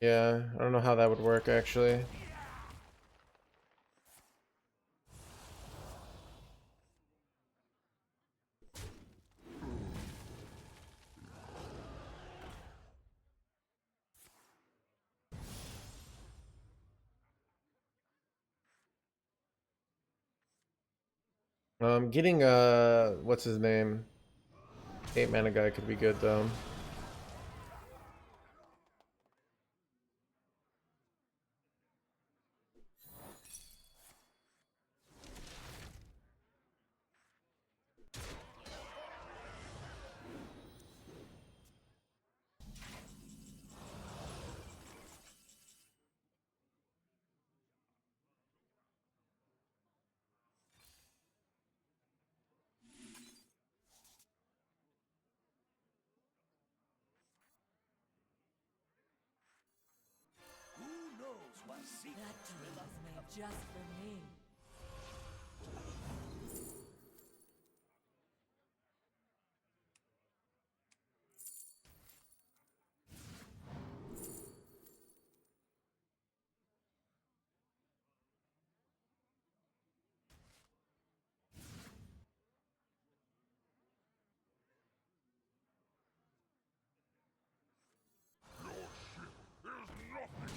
S1: Yeah, I don't know how that would work actually. Getting what's his name? 8 mana guy could be good though.
S2: Who knows what secrets
S4: That
S2: will
S4: dream was
S2: uncover?
S4: made just for me.
S3: There's nothing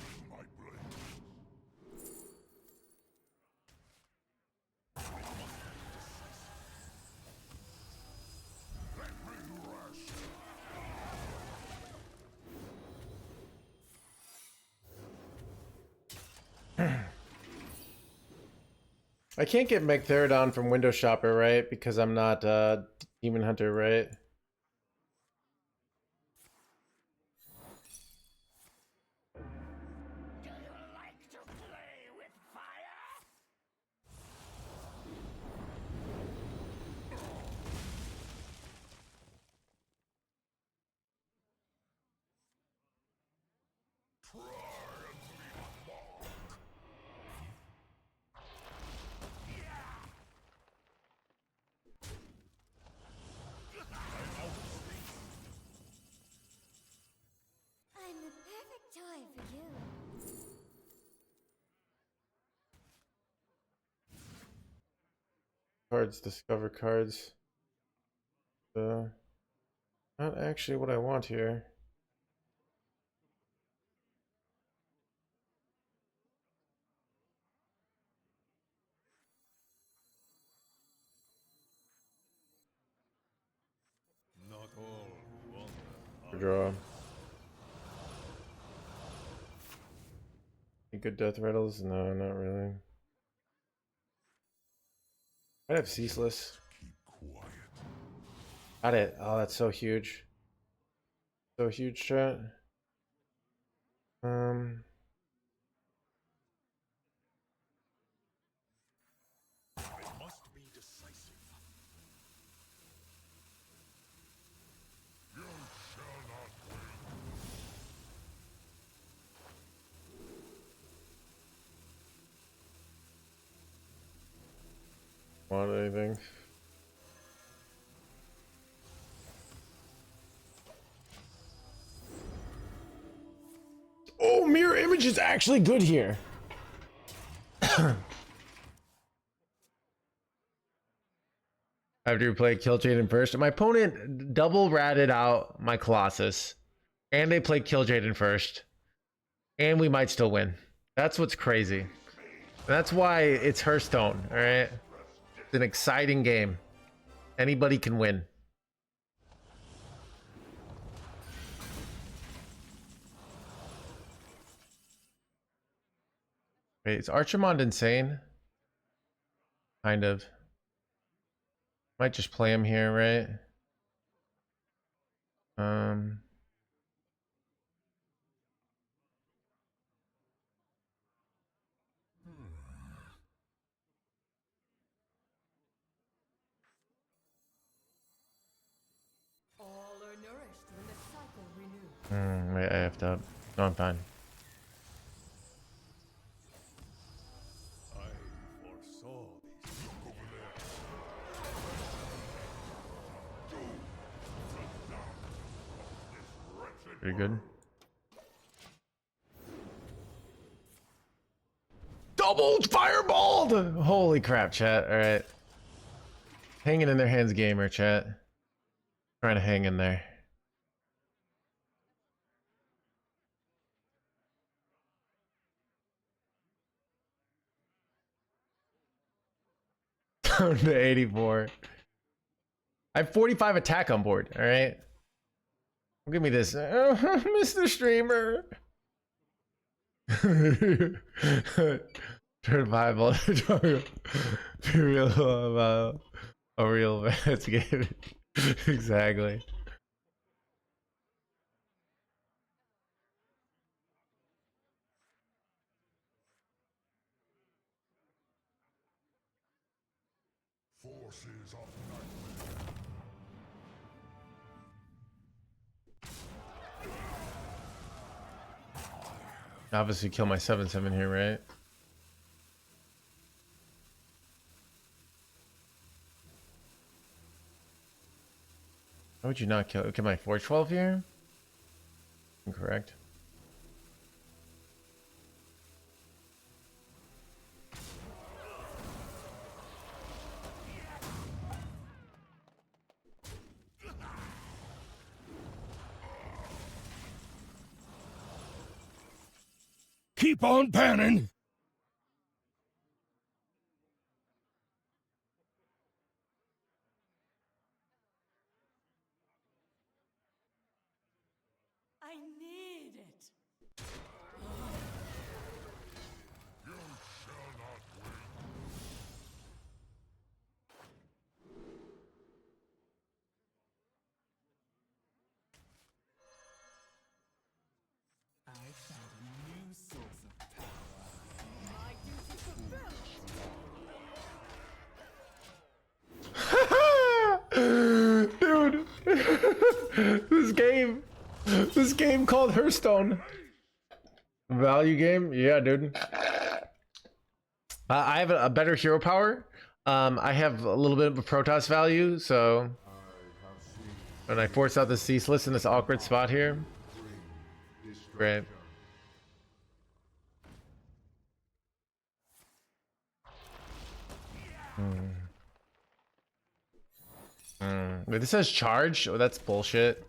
S3: in my blade. Let me rest.
S1: I can't get Megtheridon from Window Shopper, right? Because I'm not Demon Hunter, right?
S2: Do you like to play with fire?
S1: cards, discover cards. Not actually what I want here.
S3: Not all wonder.
S1: Draw. Any good death rattles? No, not really. I have ceaseless. Got it. Oh, that's so huge. So huge, chat.
S3: It must be decisive. You shall not win.
S1: Want anything? Oh, mirror image is actually good here. After you play Kill Jaden first, my opponent double ratted out my Colossus, and they played Kill Jaden first, and we might still win. That's what's crazy. That's why it's Hearthstone. All right, it's an exciting game. Anybody can win. Wait, is Archimond insane? Kind of. Might just play him here, right?
S6: All are nourished when the cycle renews.
S1: Wait, I have to. No, I'm fine.
S3: I foresaw this. Look over there.
S1: Pretty good. Double fireballed! Holy crap, chat. All right. Hanging in their hands, gamer, chat. Trying to hang in there. Down to 84. I have 45 attack on board, all right? Give me this. Mr. Streamer. Survival. Be real about a real man's game. Exactly.
S3: Forces of nightmare.
S1: Obviously kill my 7/7 here, right? How would you not kill? Kill my 4/12 here? Incorrect.
S3: Keep on panning.
S6: I need it.
S3: You shall not win.
S5: I found a new source of power.
S6: My duty fulfilled.
S1: Dude, this game called Hearthstone. Value game? Yeah, dude. I have a better hero power. I have a little bit of a Protoss value, so when I force out the ceaseless in this awkward spot here, great. Wait, this says charge? Oh, that's bullshit.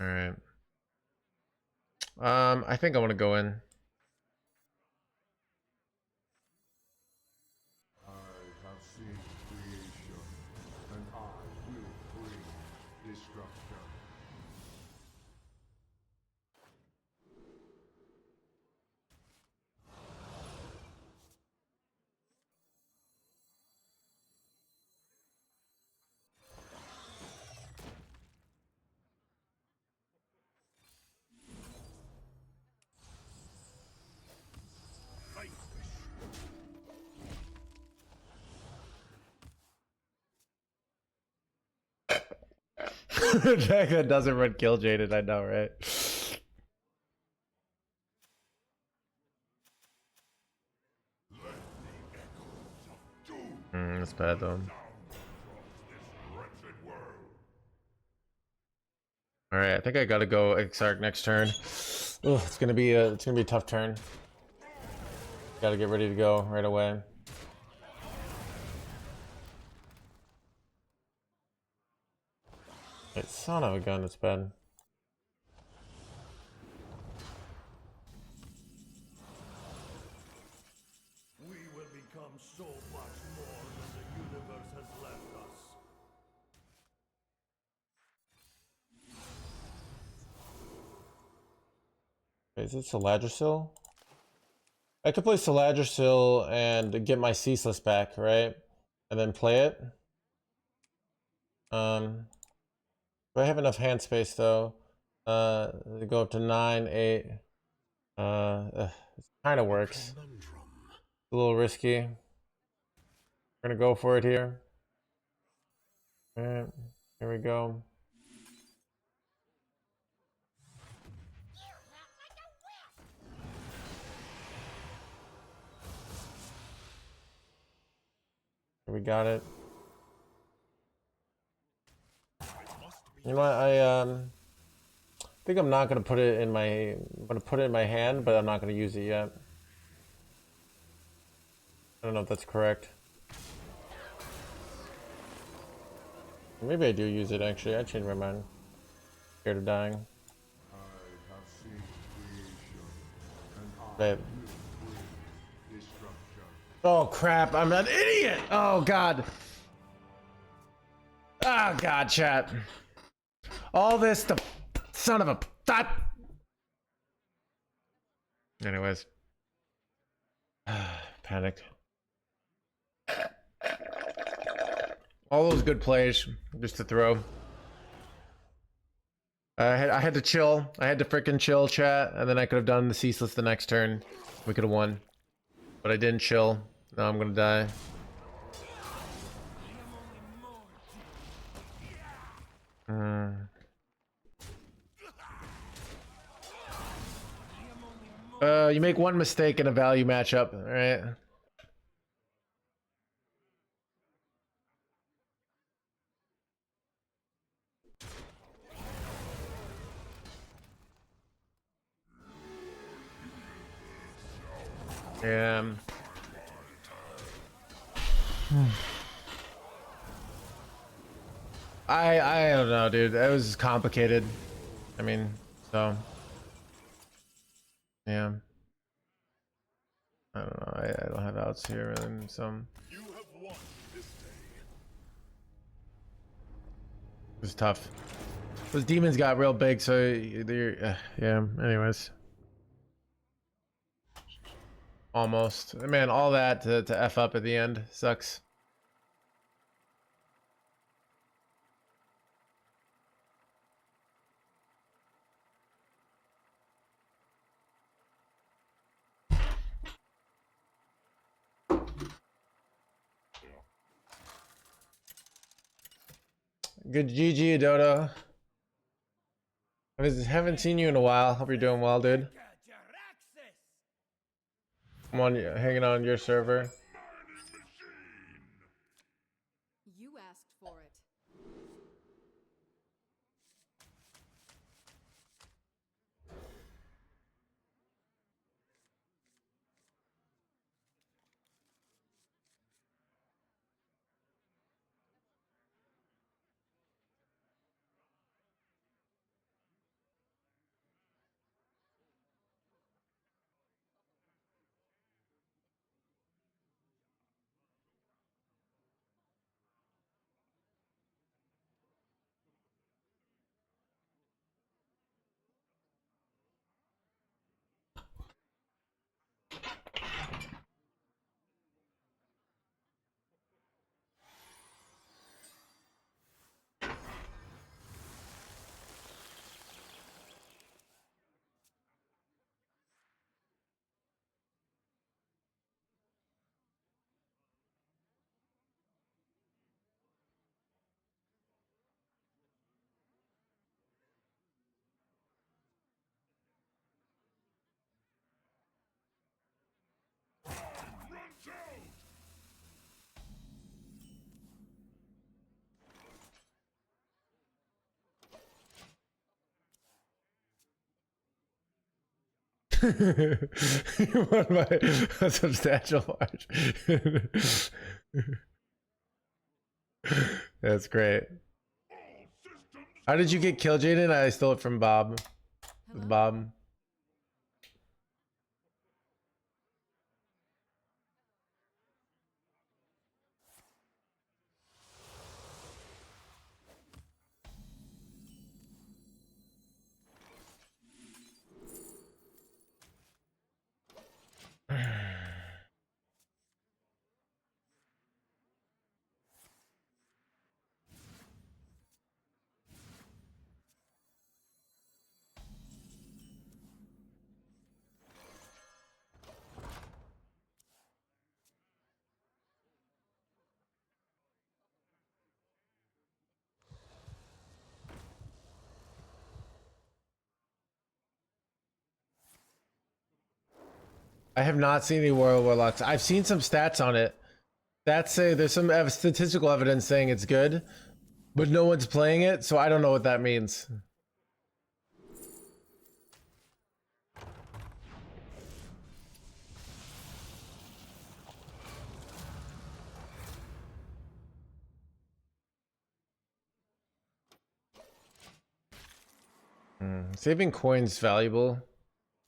S1: Alright. I think I want to go in.
S3: I have seen creation, and I will bring destruction.
S1: That doesn't run kill jaded, I know, right? That's bad though. All right, I think I gotta go Exarch next turn. Ugh, it's gonna be a tough turn. Gotta get ready to go right away. It's son of a gun, it's bad.
S3: We will become so much more than the universe has left us.
S1: Wait, is it Saladrasil? I could play Saladrasil and get my Ceaseless back, right? And then play it. Do I have enough hand space though? Go up to 9, 8. It kind of works. A little risky. We're gonna go for it here. Alright, here we go. We got it. You know what? I think I'm not gonna put it in my. I'm gonna put it in my hand, but I'm not gonna use it yet. I don't know if that's correct. Maybe I do use it actually. I changed my mind. Scared of dying.
S3: I have seen creation, and I
S1: Babe.
S3: will bring destruction.
S1: Oh crap! I'm an idiot. Oh god. Oh god, chat. All this, the son of a that. Anyways, panicked. All those good plays just to throw. I had to chill. I had to freaking chill, chat, and then I could have done the Ceaseless the next turn. We could have won, but I didn't chill. Now I'm gonna die. You make one mistake in a value matchup, right? Yeah. I don't know, dude. That was complicated. I mean, so yeah. I don't know. I don't have outs here and some.
S3: You have won this day.
S1: It was tough. Those demons got real big, so they're yeah. Anyways, almost. Man, all that to f up at the end sucks. Good GG, Dodo. Haven't seen you in a while. Hope you're doing well, dude. I'm on, hanging on your server.
S6: You asked for it.
S1: What am I? A substantial margin. That's great. How did you get killed, Jaden? I stole it from Bob. With
S6: Hello?
S1: Bob. I have not seen any Royal Warlocks. I've seen some stats on it. Stats say there's some statistical evidence saying it's good, but no one's playing it, so I don't know what that means. Saving coins valuable.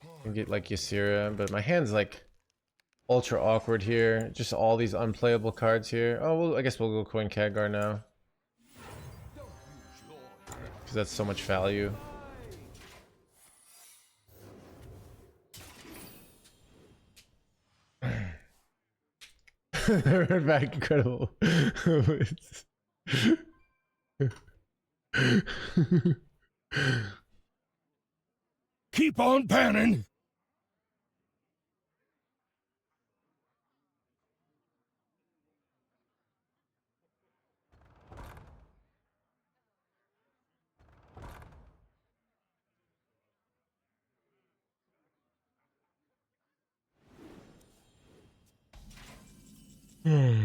S1: You can get like Ysira, but my hand's like ultra awkward here. Just all these unplayable cards here. Oh, well, I guess we'll go coin Khadgar now. Because that's so much value. Red back incredible.
S3: Keep on panning. Reality.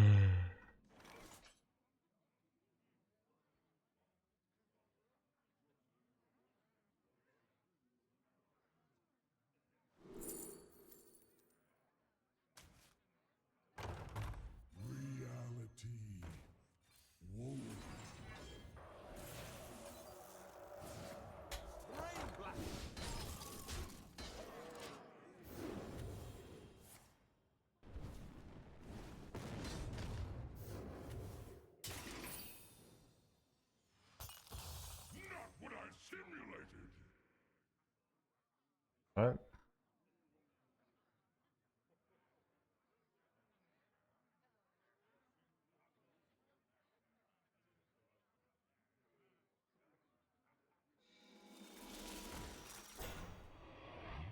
S3: Whoa. Not what I simulated.
S1: What?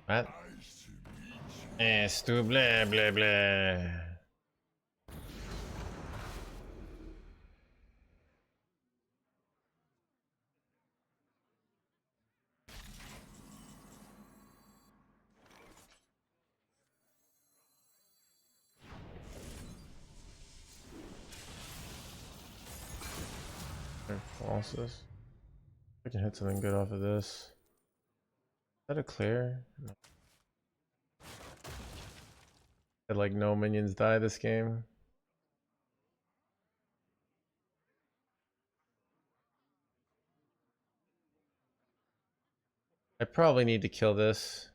S1: What?
S3: Nice to meet you.
S1: Stu blah blah blah. Colossus. I can hit something good off of this. Is that a clear? No. Had like no minions die this game. I probably need to kill this.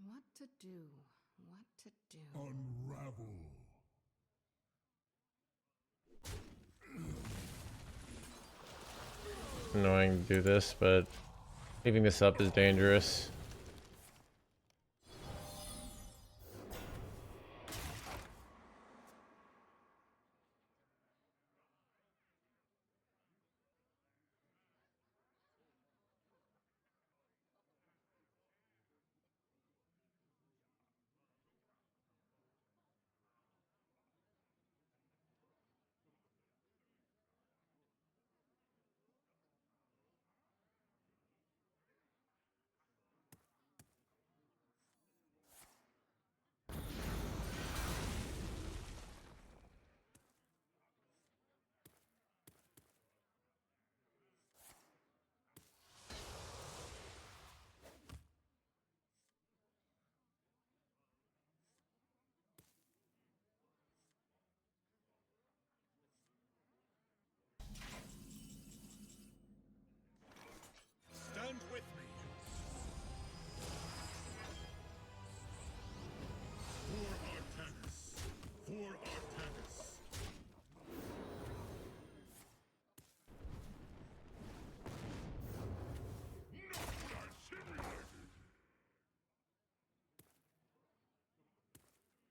S6: What to do? What to do?
S3: Unravel.
S1: Annoying to do this, but leaving this up is dangerous.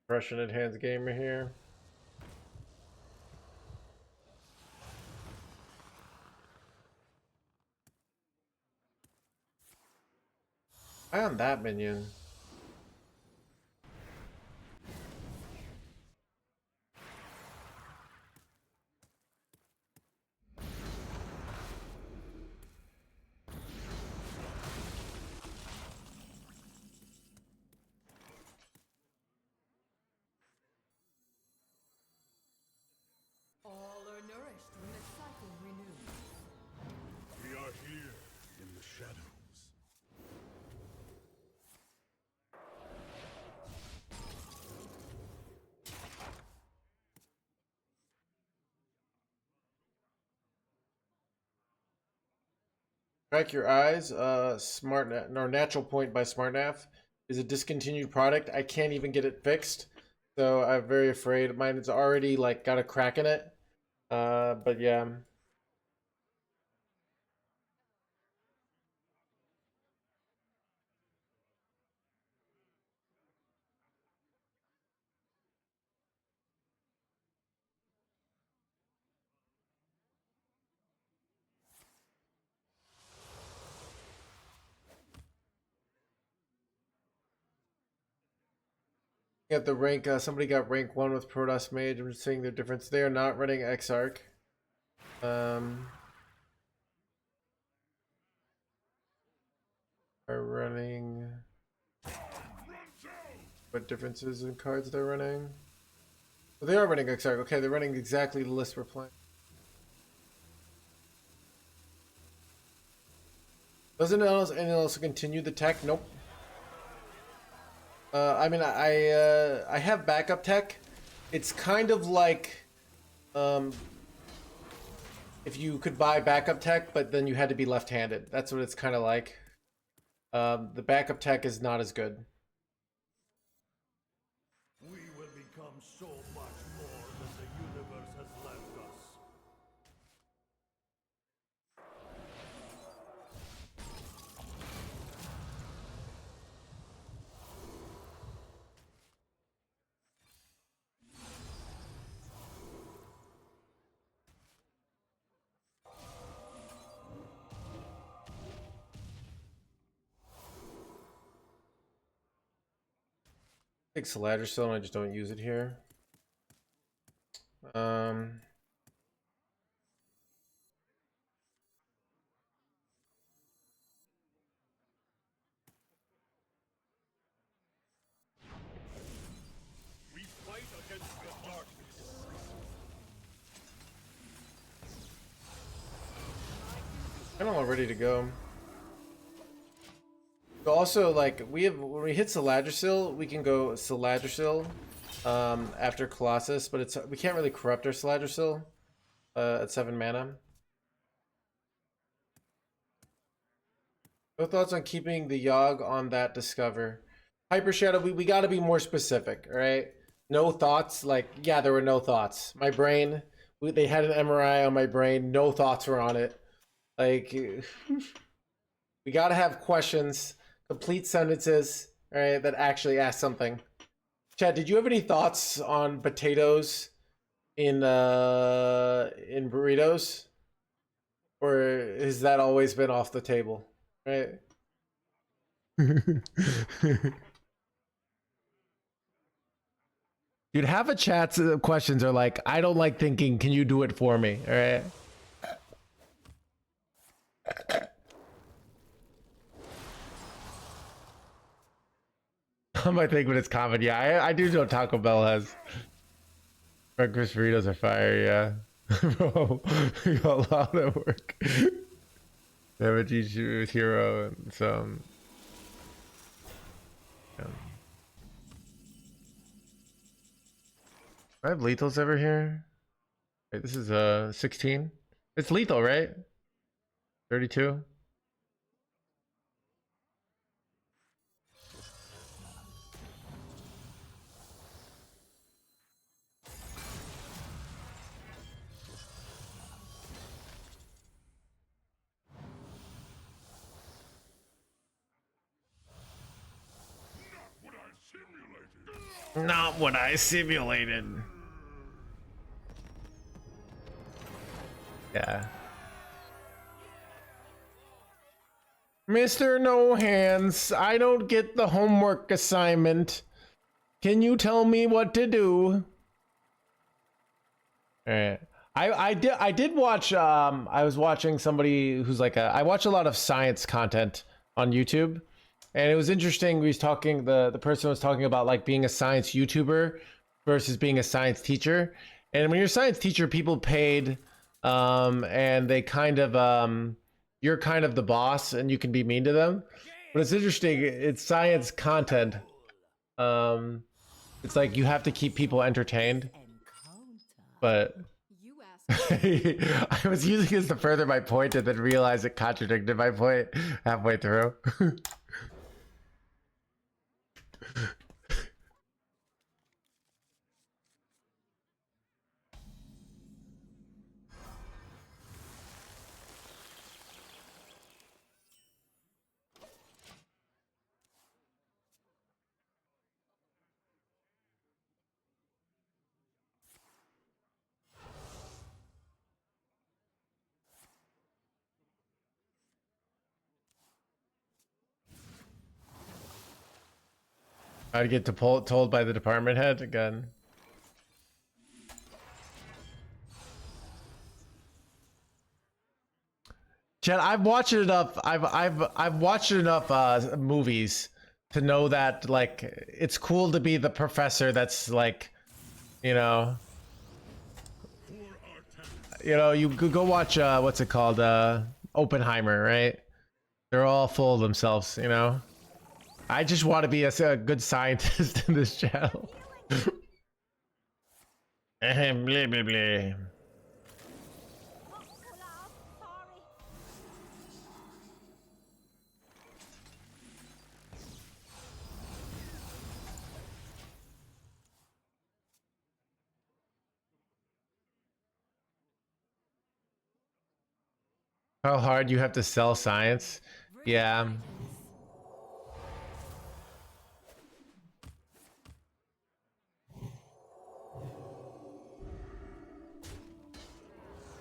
S1: Russian NoHandsGamer here. Why on that minion?
S6: All are nourished when the cycle renews.
S3: We are here in the shadows.
S1: Crack Your Eyes, or Natural Point by SmartNav is a discontinued product. I can't even get it fixed, so I'm very afraid. Mine is already like got a crack in it. But yeah. At the rank, somebody got rank 1 with Protoss Mage. I'm just seeing the difference. They are not running Exarch. Are running. What differences in cards they're running? Well, they are running Exarch. Okay, they're running exactly the list we're playing. Doesn't anyone else continue the tech? Nope. I mean, I have backup tech. It's kind of like, if you could buy backup tech, but then you had to be left-handed. That's what it's kind of like. The backup tech is not as good.
S3: We will become so much more than the universe has left us.
S1: Take Saladrostone, and I just don't use it here.
S3: We fight against the darkness.
S1: I'm all ready to go. But also, like, when we hit Saladrostone, we can go Saladrostone after Colossus, but we can't really corrupt our Saladrostone at 7 mana. No thoughts on keeping the Yogg on that Discover. Hyper Shadow, we got to be more specific, all right? No thoughts, like, yeah, there were no thoughts. My brain, they had an MRI on my brain, no thoughts were on it. Like, we got to have questions, complete sentences, all right, that actually ask something. Chad, did you have any thoughts on potatoes in burritos? Or has that always been off the table? Right? Dude, half a chat's questions are like, I don't like thinking, can you do it for me? All right. I might think when it's common. Yeah, I do know Taco Bell has. Breakfast burritos are fire, yeah. Bro, we got a lot of work. They have a G hero and some. Yeah. I have lethals over here. Wait, this is 16. It's lethal, right? 32.
S3: Not what I simulated.
S1: Not what I simulated. Yeah. Mr. No Hands, I don't get the homework assignment. Can you tell me what to do? Alright. I did watch I was watching somebody who's like I watch a lot of science content on YouTube, and it was interesting. We was talking, the person was talking about like being a science YouTuber versus being a science teacher. And when you're a science teacher, people paid and they kind of you're kind of the boss and you can be mean to them. But it's interesting, it's science content. It's like you have to keep people entertained. But
S6: You asked.
S1: I was using this to further my point and then realized it contradicted my point halfway through. I'd get told by the department head again. Chad, I've watched enough. I've watched enough movies to know that like it's cool to be the professor that's like, you know, you could go watch what's it called, Oppenheimer, right? They're all full of themselves, you know. I just want to be a good scientist in this channel. Blah, blah, blah. How hard you have to sell science? Yeah.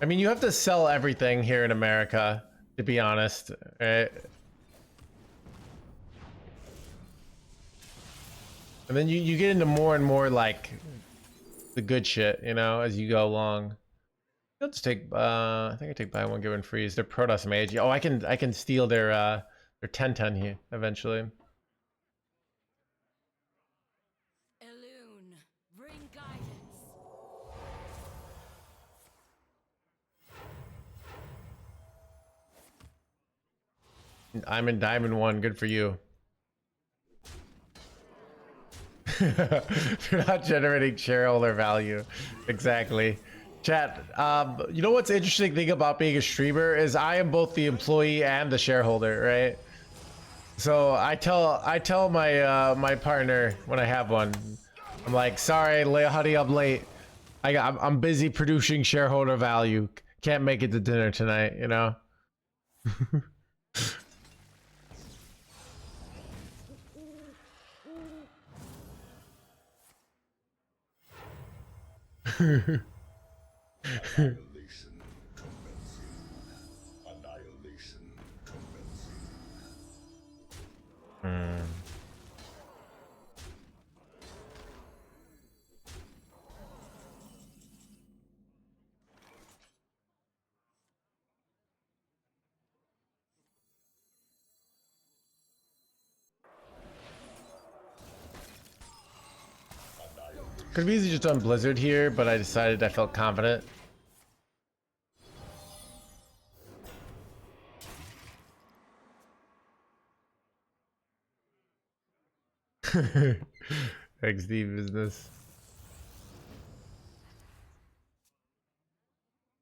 S1: I mean, you have to sell everything here in America, to be honest, right? And then you get into more and more like the good shit, you know, as you go along. Let's take I think I take buy one, give one free. Is their Protoss Mage? Oh, I can steal their 10/10 here eventually.
S4: Elune, bring guidance.
S1: I'm in Diamond 1, good for you. You're not generating shareholder value. Exactly. Chat, you know what's interesting thing about being a streamer is I am both the employee and the shareholder, right? So I tell my my partner when I have one, I'm like, sorry, honey, I'm late. I'm busy producing shareholder value. Can't make it to dinner tonight, you know?
S3: Annihilation commencing. Annihilation commencing.
S1: Could have easily just done Blizzard here, but I decided I felt confident. XD business.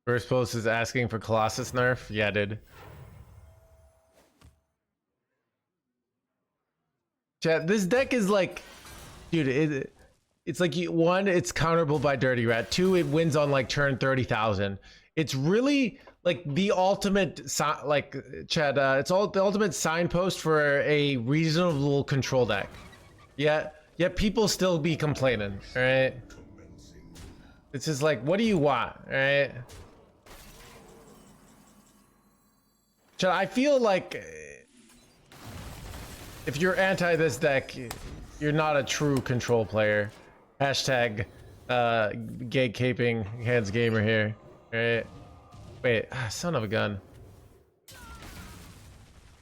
S1: First post is asking for Colossus nerf. Yeah, dude. Chat, this deck is like, dude, it's like one, it's counterable by Dirty Rat. Two, it wins on like turn 30,000. It's really like the ultimate, like Chad, it's all the ultimate signpost for a reasonable control deck. Yeah, Yet people still be complaining, alright? It's just like, what do you want, alright? So I feel like if you're anti this deck, you're not a true control player. Hashtag gatekeeping hands gamer here, alright? Wait, son of a gun.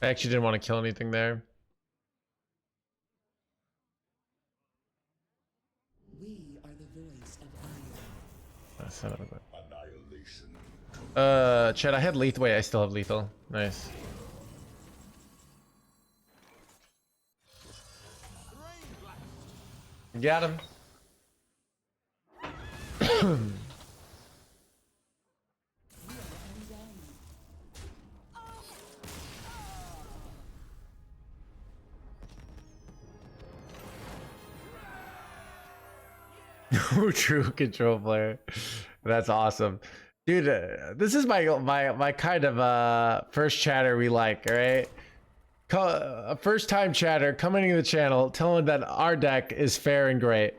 S1: I actually didn't want to kill anything there.
S7: We are the voice of iron.
S1: Son of a gun.
S3: Annihilation.
S1: Chad, I had lethal. Wait, I still have lethal. Nice. Got him. True control player. That's awesome, dude. This is my kind of first chatter we like. All right, a first time chatter coming to the channel, telling that our deck is fair and great.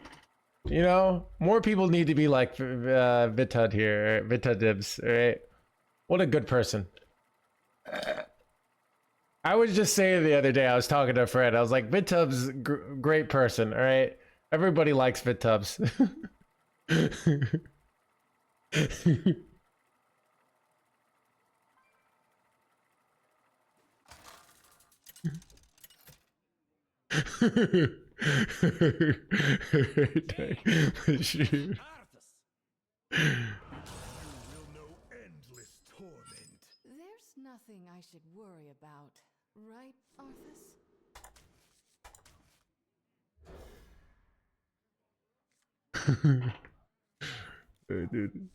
S1: You know, more people need to be like Vitud here, Vitud Dibs. All right, what a good person. I was just saying the other day, I was talking to a friend. I was like, Vitub's great person. All right, everybody likes Vitubs.
S3: Arthas. You will know endless torment.
S6: There's nothing I should worry about, right, Arthas?
S1: Hey, dude.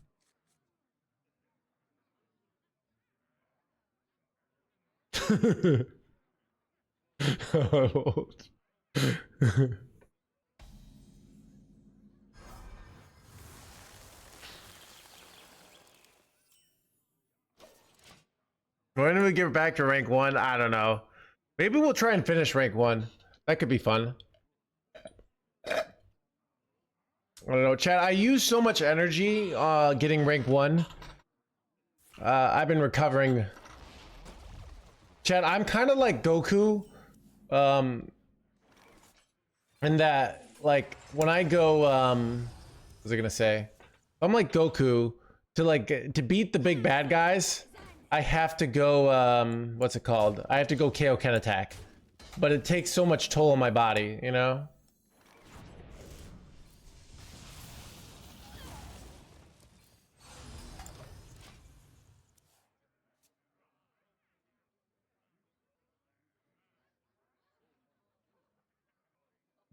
S1: When do we get back to rank 1? I don't know. Maybe we'll try and finish rank 1. That could be fun. I don't know, chat. I use so much energy getting rank 1. I've been recovering. Chat, I'm kind of like Goku. In that, like, when I go, what was I gonna say? I'm like Goku. To beat the big bad guys, I have to go, what's it called? I have to go KO Ken attack. But it takes so much toll on my body, you know?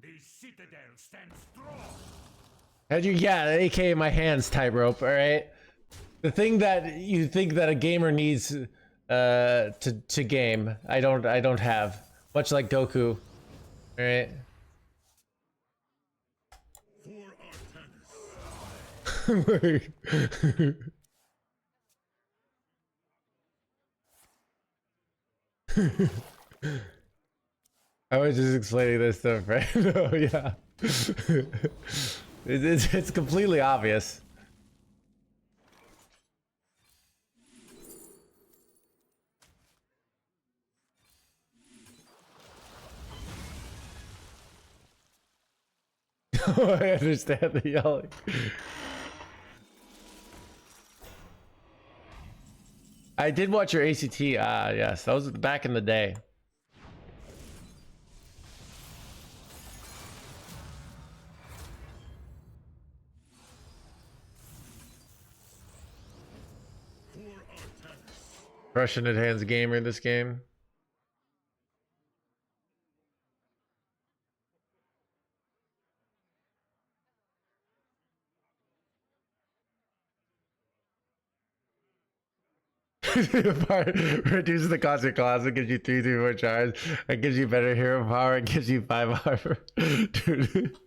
S3: The citadel stands strong.
S1: Had you, yeah, aka my hands tightrope, alright? The thing that you think that a gamer needs to game, I don't have. Much like Goku. Alright.
S3: For Artanis.
S1: I was just explaining this to a friend. Oh yeah. It's completely obvious. I understand the yelling. I did watch your ACT. Ah, yes, that was back in the day.
S3: For Artanis.
S1: Russian Enhanced Gamer in this game. Reduces the cost of class. It gives you 3 more charge. It gives you better hero power. It gives you 5 armor. Dude.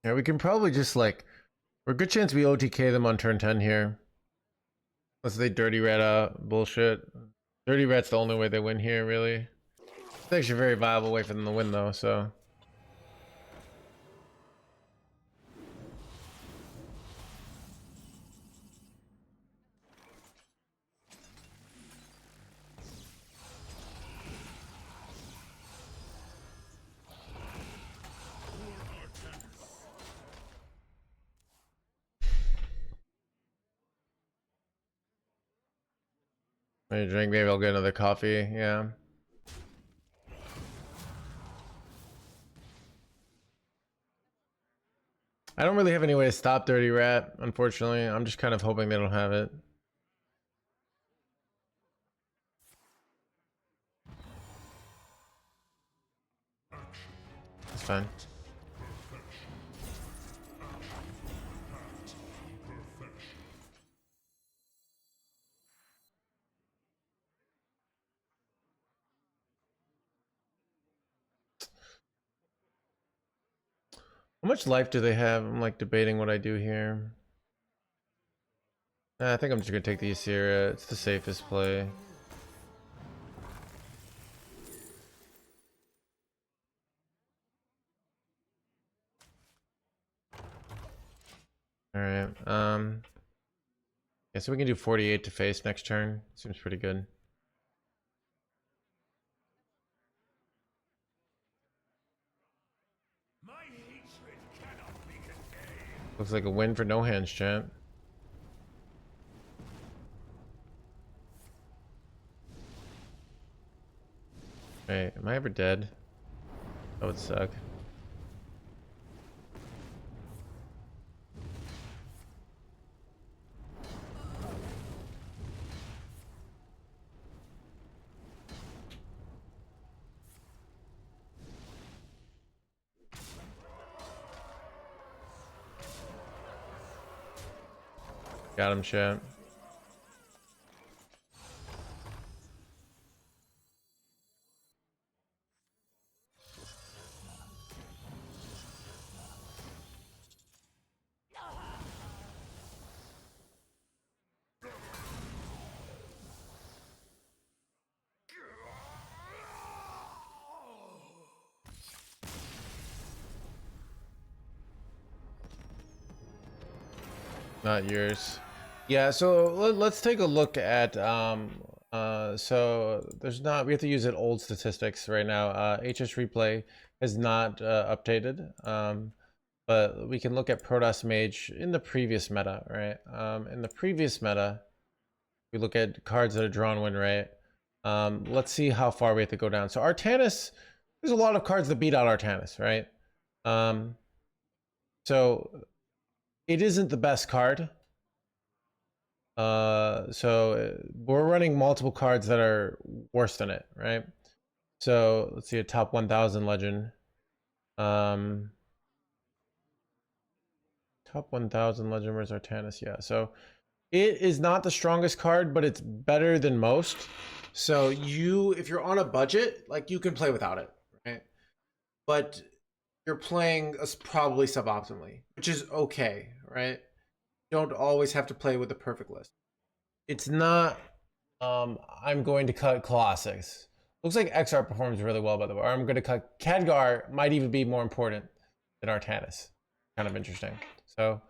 S1: Yeah, we can probably just like, we're a good chance we OTK them on turn 10 here. Unless they dirty rat out. Bullshit. Dirty rat's the only way they win here, really. It's actually a very viable way for them to win, though, so. Maybe drink, maybe I'll get another coffee, yeah. I don't really have any way to stop Dirty Rat, unfortunately. I'm just kind of hoping they don't have it. It's fine. How much life do they have? I'm like debating what I do here. I think I'm just gonna take the Assyria. It's the safest play. Alright, yeah, so we can do 48 to face next turn. Seems pretty good.
S3: My hatred cannot be contained.
S1: Looks like a win for No Hands, chat. Wait, am I ever dead? That would suck. Got him, chat. Not yours. Yeah, so let's take a look at so there's not, we have to use it old statistics right now. HS replay has not updated. But we can look at Protoss Mage in the previous meta, right? In the previous meta, we look at cards that are drawn win rate. Let's see how far we have to go down. So Artanis, there's a lot of cards that beat out Artanis, right? So it isn't the best card. So we're running multiple cards that are worse than it, right? So let's see a top 1000 legend. Top 1000 legend versus Artanis, yeah. So it is not the strongest card, but it's better than most. So if you're on a budget, like you can play without it, right? But you're playing probably suboptimally, which is okay, right? You don't always have to play with the perfect list. It's not, I'm going to cut Colossus. Looks like XR performs really well, by the way. I'm going to cut Khadgar, might even be more important than Artanis. Kind of interesting. So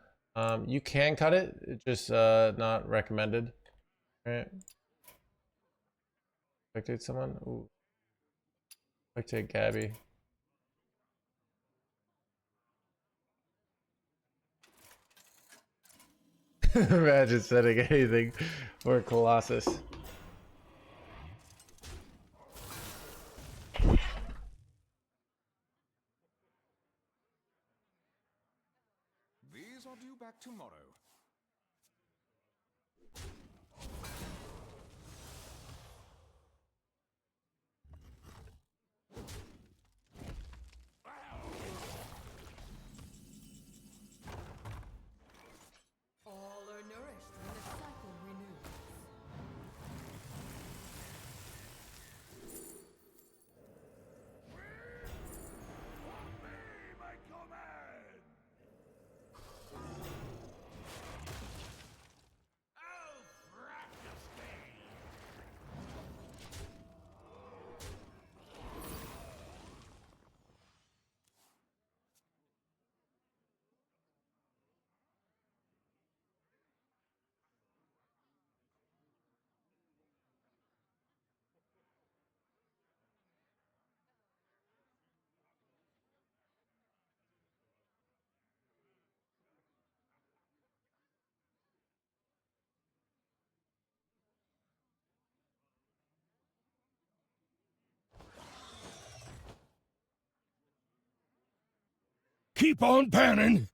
S1: you can cut it, it's just not recommended. All right. Spectate someone. Ooh. Spectate Gabby. Imagine setting anything for Colossus.
S8: These are due back tomorrow.
S4: All are nourished when the cycle renews.
S3: Keep on panning.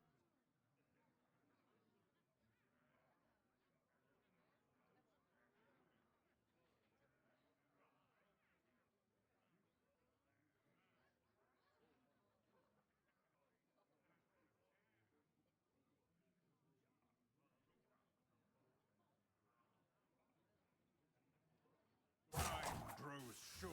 S3: Time grows short.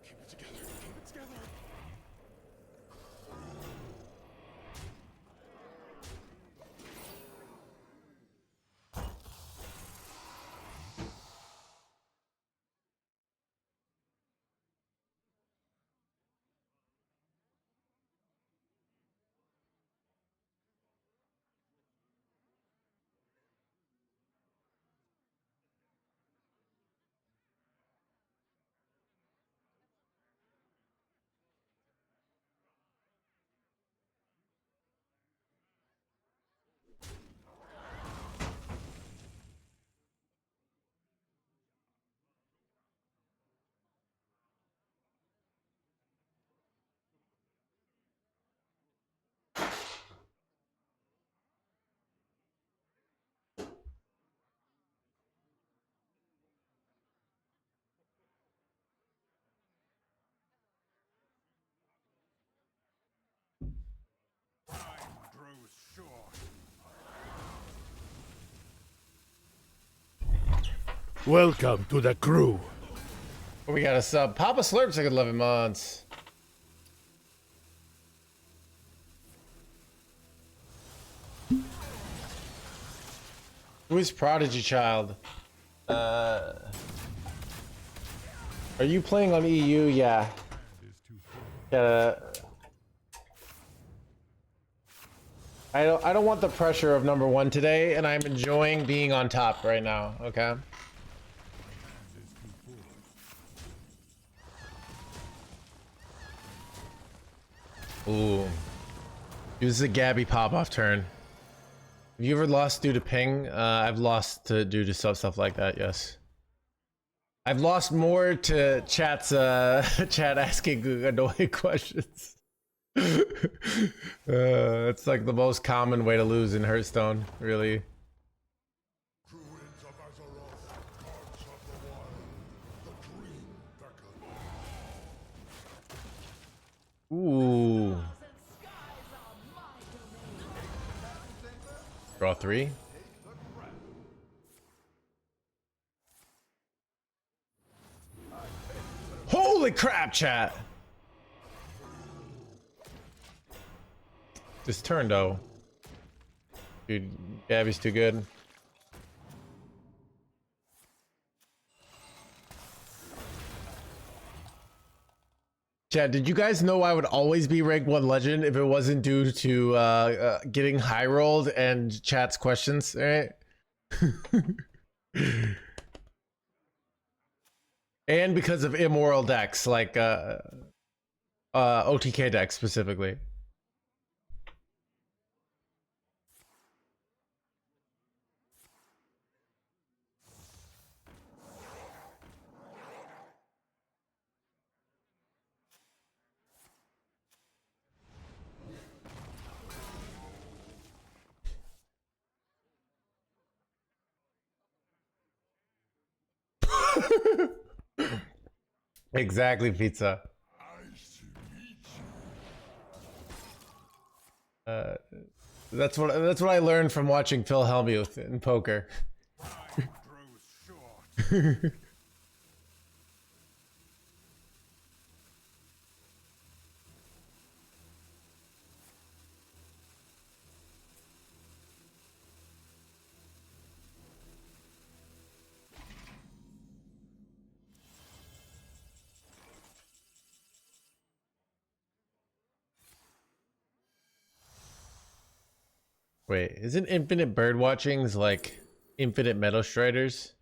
S3: Keep it together. Keep it together. Time grows short. Welcome to the crew.
S1: We got a sub. Papa Slurp's like 11 months. Who is Prodigy Child? Are you playing on EU? Yeah. I don't want the pressure of number one today, and I'm enjoying being on top right now. Okay. Ooh. This is a Gabby pop-off turn. Have you ever lost due to ping? I've lost due to stuff like that, yes. I've lost more to chat's chat asking annoying questions. It's like the most common way to lose in Hearthstone, really.
S3: Druids of Azeroth, gods of the wild, the dream beckons.
S1: Ooh. Draw 3. Holy crap, chat! This turn, though. Dude, Gabby's too good. Chat, did you guys know I would always be rank 1 legend if it wasn't due to getting high rolled and chat's questions, alright? And because of immoral decks, like OTK decks specifically. Exactly, pizza.
S3: I see you.
S1: Uh, that's what I learned from watching Phil Hellmuth in poker.
S3: Time grows short.
S1: Wait, isn't infinite bird watchings like infinite metal striders?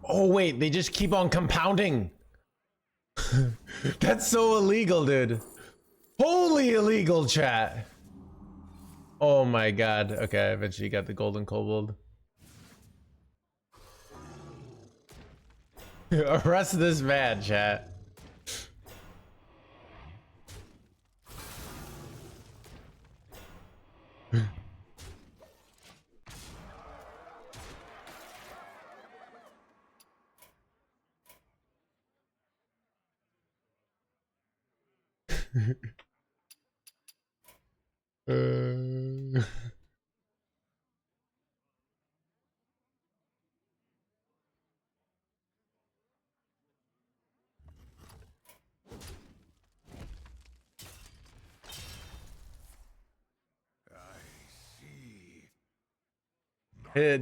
S1: Oh wait, they just keep on compounding. That's so illegal, dude. Holy illegal, chat. Oh my god. Okay, I eventually got the golden kobold. Arrest this man, chat. uh...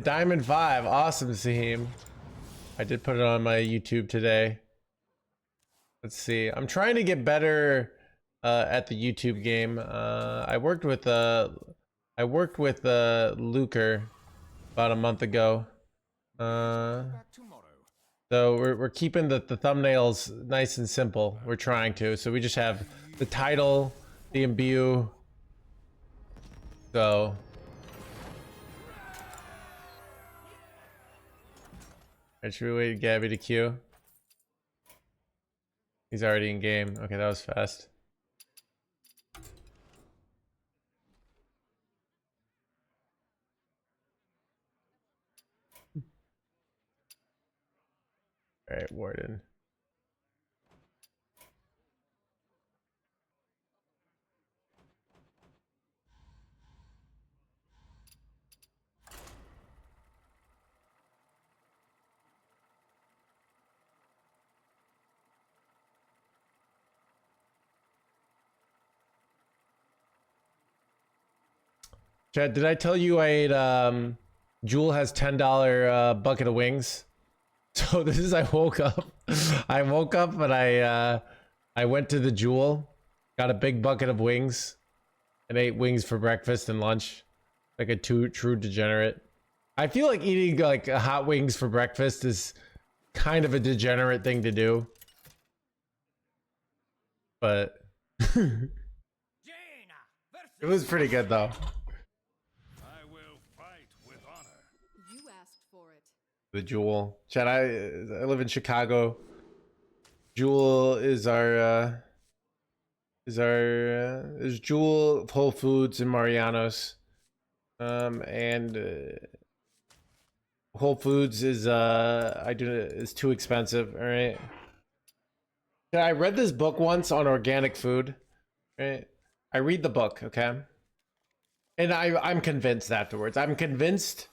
S1: Diamond 5, awesome, Saheem. I did put it on my YouTube today. Let's see. I'm trying to get better at the YouTube game. I worked with Luker about a month ago. So we're keeping the thumbnails nice and simple. We're trying to. So we just have the title, the imbue. So should we wait Gabby to queue? He's already in game. Okay, that was fast. All right, Warden. Chad, did I tell you I ate Jewel has $10 bucket of wings? So this is I woke up and I went to the Jewel, got a big bucket of wings, and ate wings for breakfast and lunch. Like a true degenerate. I feel like eating like hot wings for breakfast is kind of a degenerate thing to do. But it was pretty good though.
S3: I will fight with honor.
S6: You asked for it.
S1: The Jewel. Chad, I live in Chicago. Jewel is our there's Jewel, Whole Foods, and Mariano's. Whole Foods is is too expensive, all right? Yeah, I read this book once on organic food, right? I read the book, okay? And I'm convinced afterwards. I'm convinced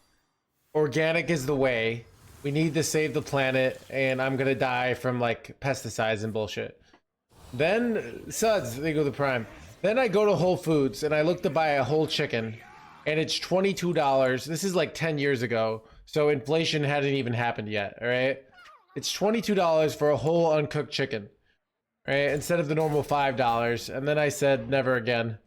S1: organic is the way. We need to save the planet, and I'm gonna die from like pesticides and bullshit. Then suds, they go to Prime. Then I go to Whole Foods and I look to buy a whole chicken, and it's $22. This is like 10 years ago, so inflation hadn't even happened yet. All right, it's $22 for a whole uncooked chicken, right? Instead of the normal $5. And then I said never again.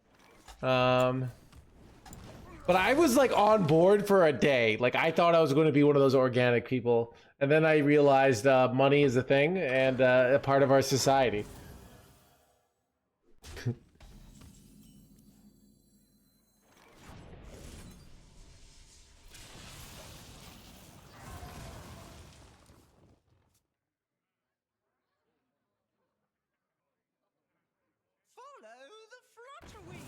S1: But I was like on board for a day. Like I thought I was going to be one of those organic people. And then I realized money is a thing and a part of our society.
S2: Follow the flutterwings.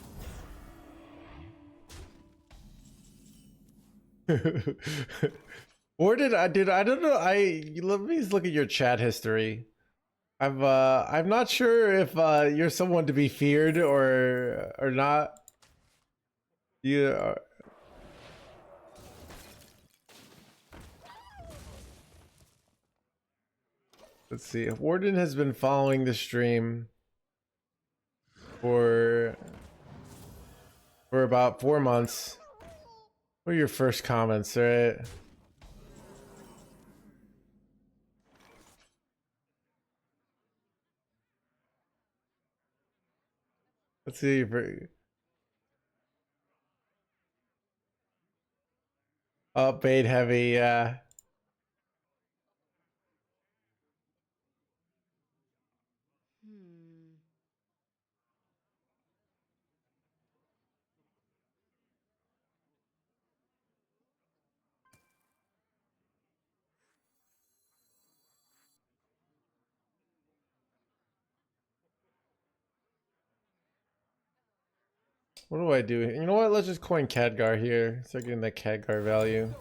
S1: Or did I don't know. Let me look at your chat history. I'm not sure if you're someone to be feared or not. Yeah. Let's see. Warden has been following the stream for about 4 months. What are your first comments, right? Let's see. Oh, bait heavy, yeah.
S6: Hmm.
S1: What do I do? You know what? Let's just coin Khadgar here. Start getting that Khadgar value.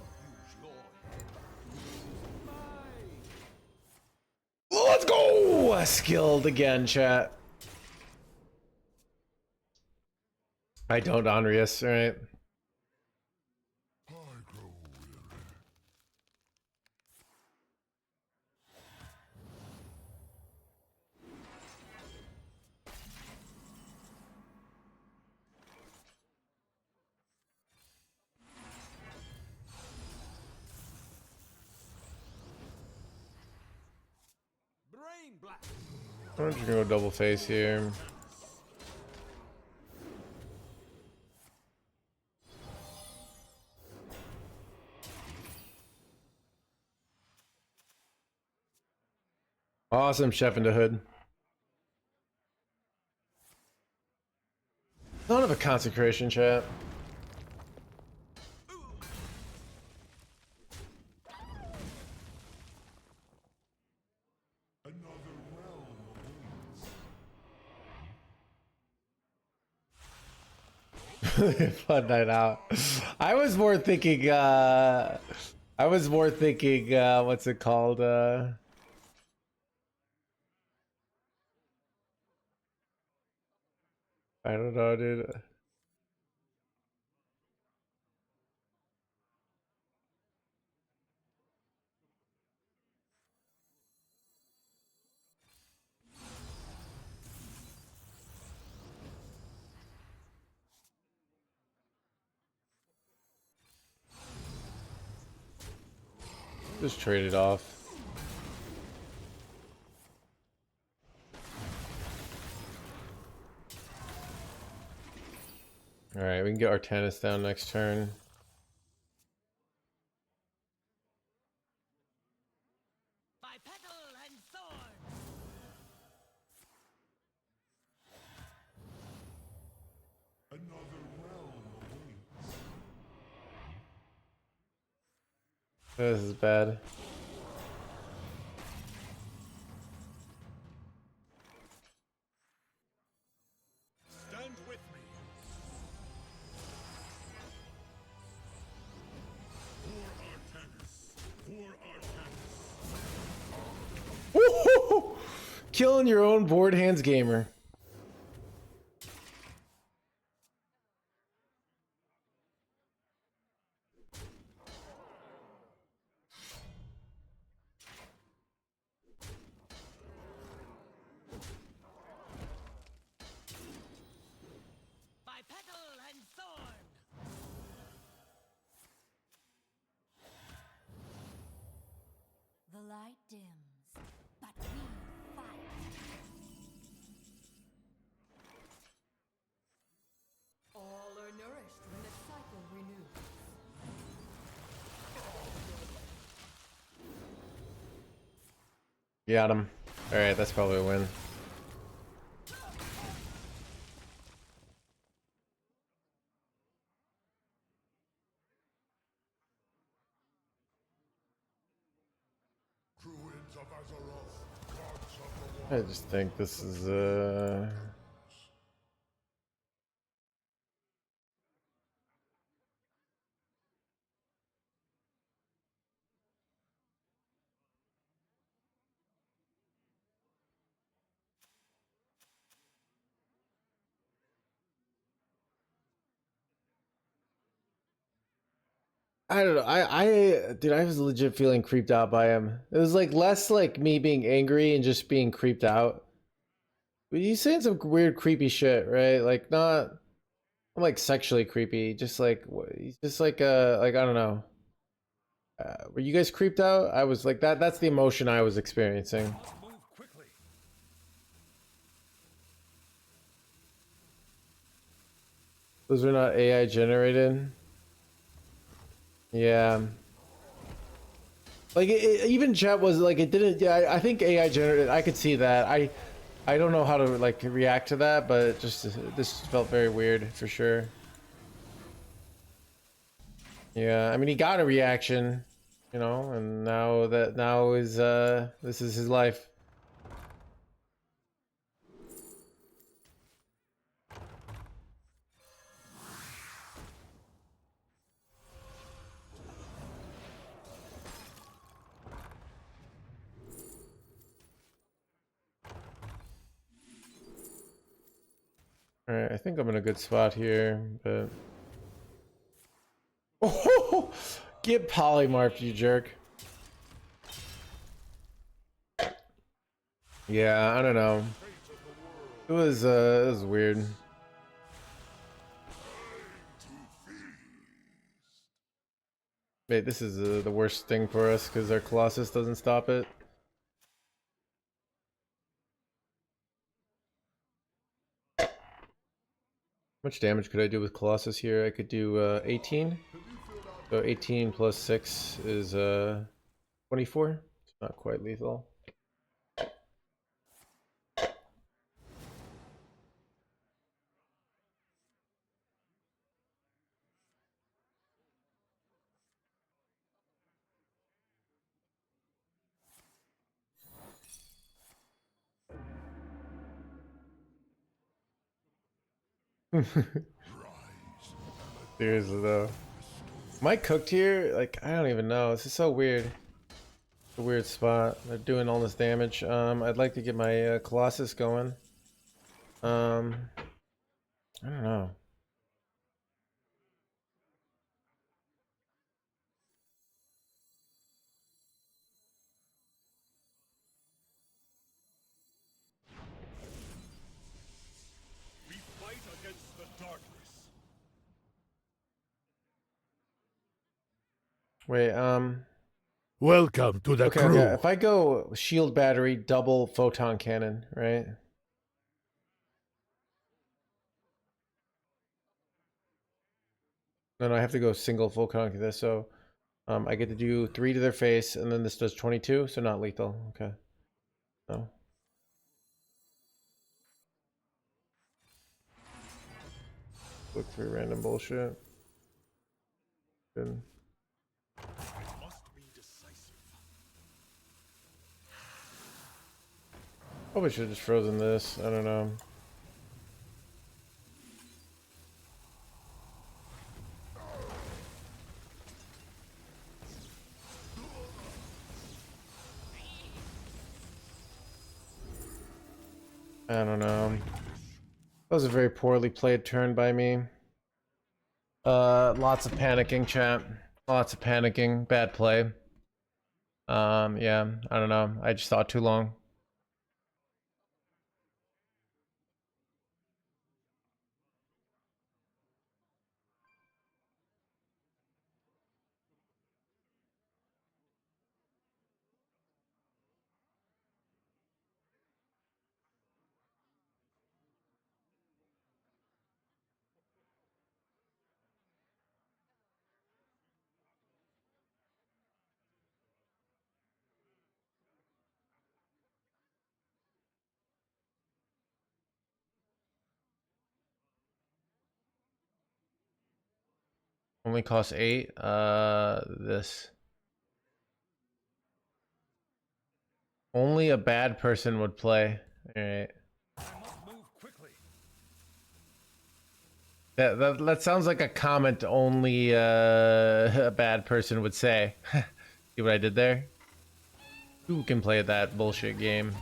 S1: Let's go! Skilled again, chat. I don't, Andreas, alright? I'm just gonna go double face here. Awesome, Chef in the Hood. Son of a consecration, chat. Fun night out. I was more thinking, what's it called? I don't know, dude. Just trade it off. Alright, we can get Artanis down next turn.
S2: By petal and sword.
S1: This is bad.
S3: Stand with me. For Artanis.
S1: Woo-hoo-hoo! Killing your own board hands gamer.
S2: By petal and sword.
S4: The light dims, but we fight.
S6: All are nourished when the cycle renews.
S1: Got him. Alright, that's probably a win.
S3: Druids of Azeroth, gods of the
S1: I just think this is I don't know. Dude, I was legit feeling creeped out by him. It was like less like me being angry and just being creeped out. But he's saying some weird creepy shit, right? Like not like sexually creepy, just like he's just like I don't know. Were you guys creeped out? I was like that. That's the emotion I was experiencing.
S3: Must move quickly.
S1: Those are not AI generated. Yeah. Like even chat was like it didn't. Yeah, I think AI generated. I could see that. I don't know how to like react to that, but it just this felt very weird for sure. Yeah, I mean he got a reaction, you know, and now is this is his life. All right, I think I'm in a good spot here, but oh, get polymorphed, you jerk. Yeah, I don't know. It was weird. Wait, this is the worst thing for us because our Colossus doesn't stop it. How much damage could I do with Colossus here? I could do 18. So 18 plus 6 is 24. It's not quite lethal. Seriously though. Am I cooked here? Like, I don't even know. This is so weird. It's a weird spot. They're doing all this damage. I'd like to get my Colossus going. I don't know.
S3: We fight against the darkness.
S1: Wait,
S3: Welcome to the
S1: okay, okay. If I go shield battery, double photon cannon, right? No, no, I have to go single photon cannon. So, I get to do 3 to their face, and then this does 22, so not lethal. Okay. No. Look through random bullshit. Good.
S3: must be decisive.
S1: Probably should have just frozen this. I don't know. I don't know. That was a very poorly played turn by me. Lots of panicking, chat. Lots of panicking. Bad play. Yeah, I don't know. I just thought too long. Only costs 8. This. Only a bad person would play. Alright.
S3: I must move quickly.
S1: That sounds like a comment only a bad person would say. See what I did there? Who can play that bullshit game?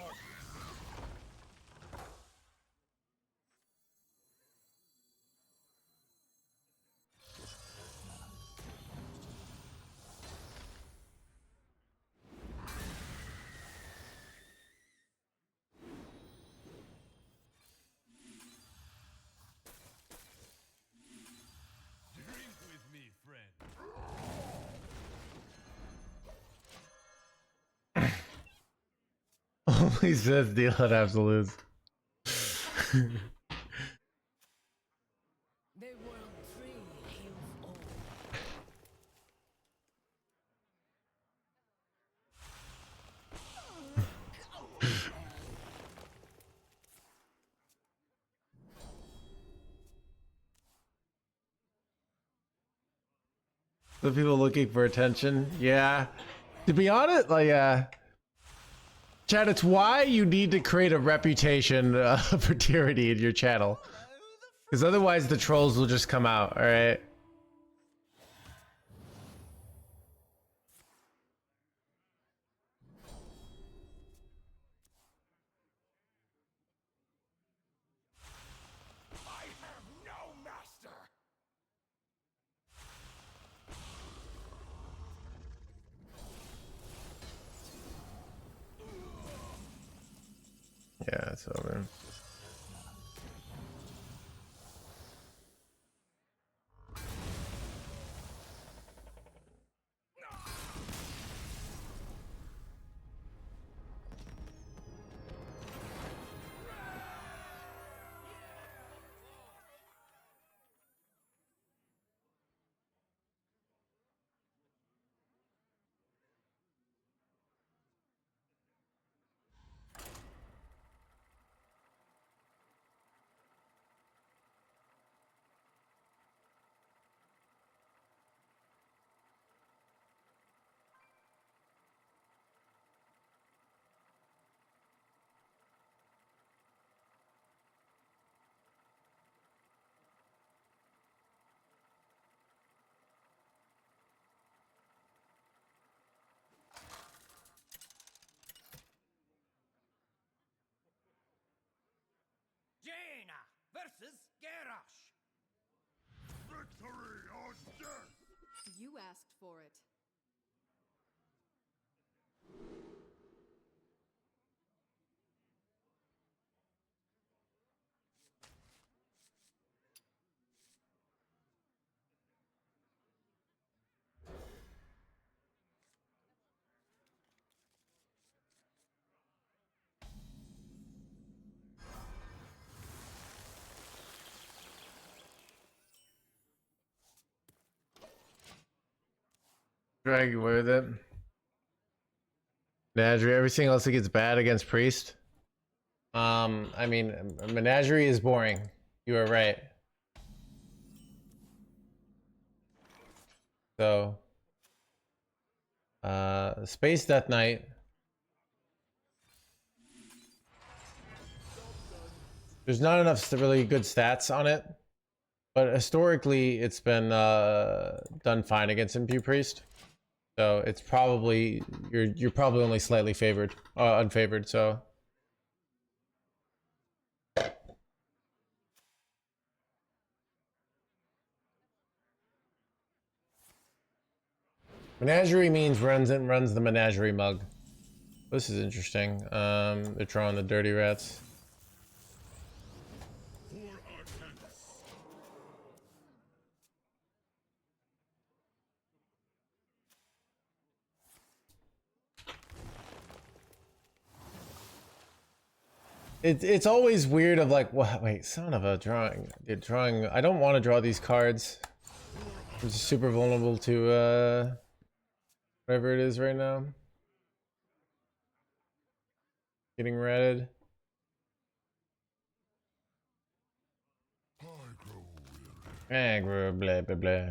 S3: darkness. Drink with me, friend.
S1: Only says deal at absolutes.
S2: The world tree heals all.
S1: The people looking for attention. Yeah. To be honest, like, Chad, it's why you need to create a reputation for tyranny in your channel. Because otherwise the trolls will just come out, alright?
S2: I have no master.
S1: Yeah, it's over.
S2: Jaina versus Garrosh.
S3: Victory or death!
S6: You asked for it.
S1: Drag you with it. Menagerie, everything else that gets bad against Priest. I mean, Menagerie is boring. You are right. So, Space Death Knight. There's not enough really good stats on it, but historically it's been done fine against Impure Priest. So it's probably you're probably only slightly favored, unfavored. So. Menagerie means runs the menagerie mug. This is interesting. They're drawing the dirty rats.
S3: For Artanis.
S1: It's always weird of like, what? Wait, son of a drawing. Dude, drawing. I don't want to draw these cards. I'm just super vulnerable to whatever it is right now. Getting ratted. Aggro, blah blah blah.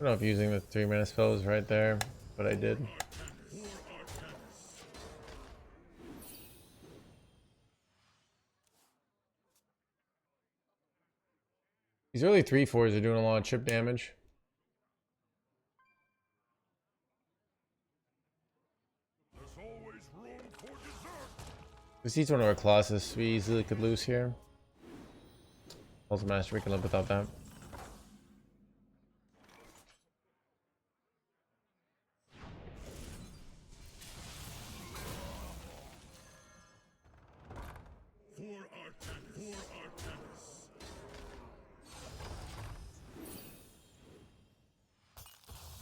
S1: I don't know if using the 3-mana spell was right there, but I did. These early 3/4s are doing a lot of chip damage. Because he's one of our Colossus, we easily could lose here. Also Master, we can live without that.
S3: For Artemis.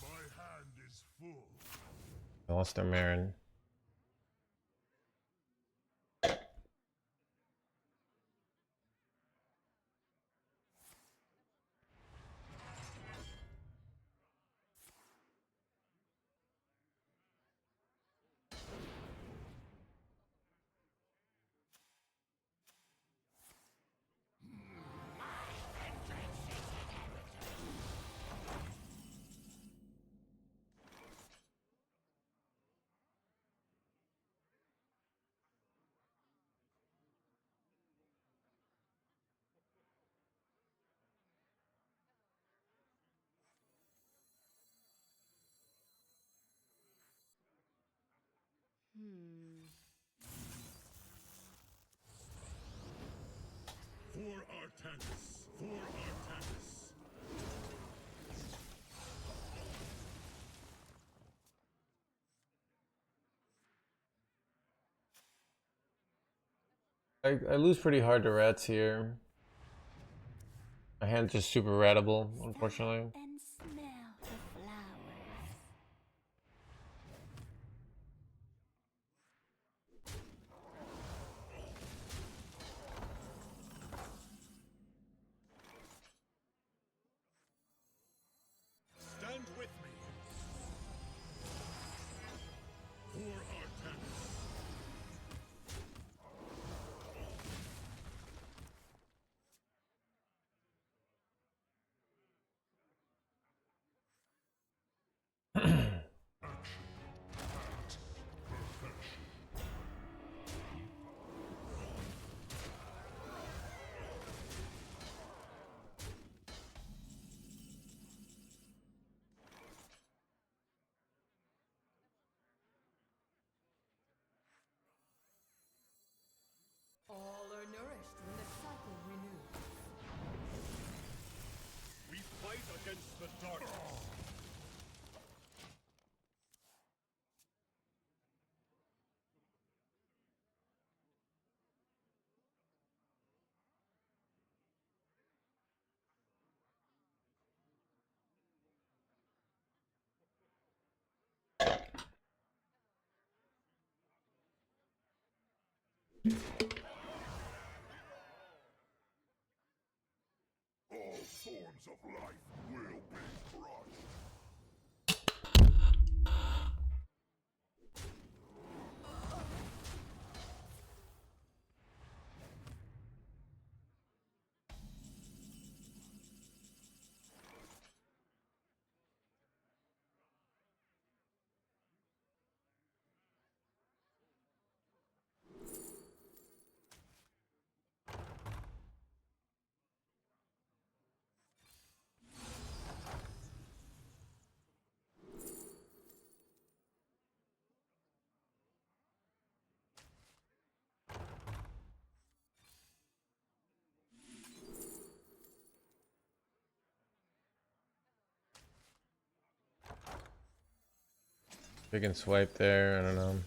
S3: My hand is full.
S1: I lost their Marin.
S3: For Artemis. For Artemis.
S1: I lose pretty hard to rats here. My hand's just super ratable, unfortunately.
S4: And smell the flowers.
S3: Stand with me. For Artemis.
S6: All are nourished when the cycle renews.
S3: We fight against the darkness. All forms of life will be crushed.
S1: We can swipe there, I don't know.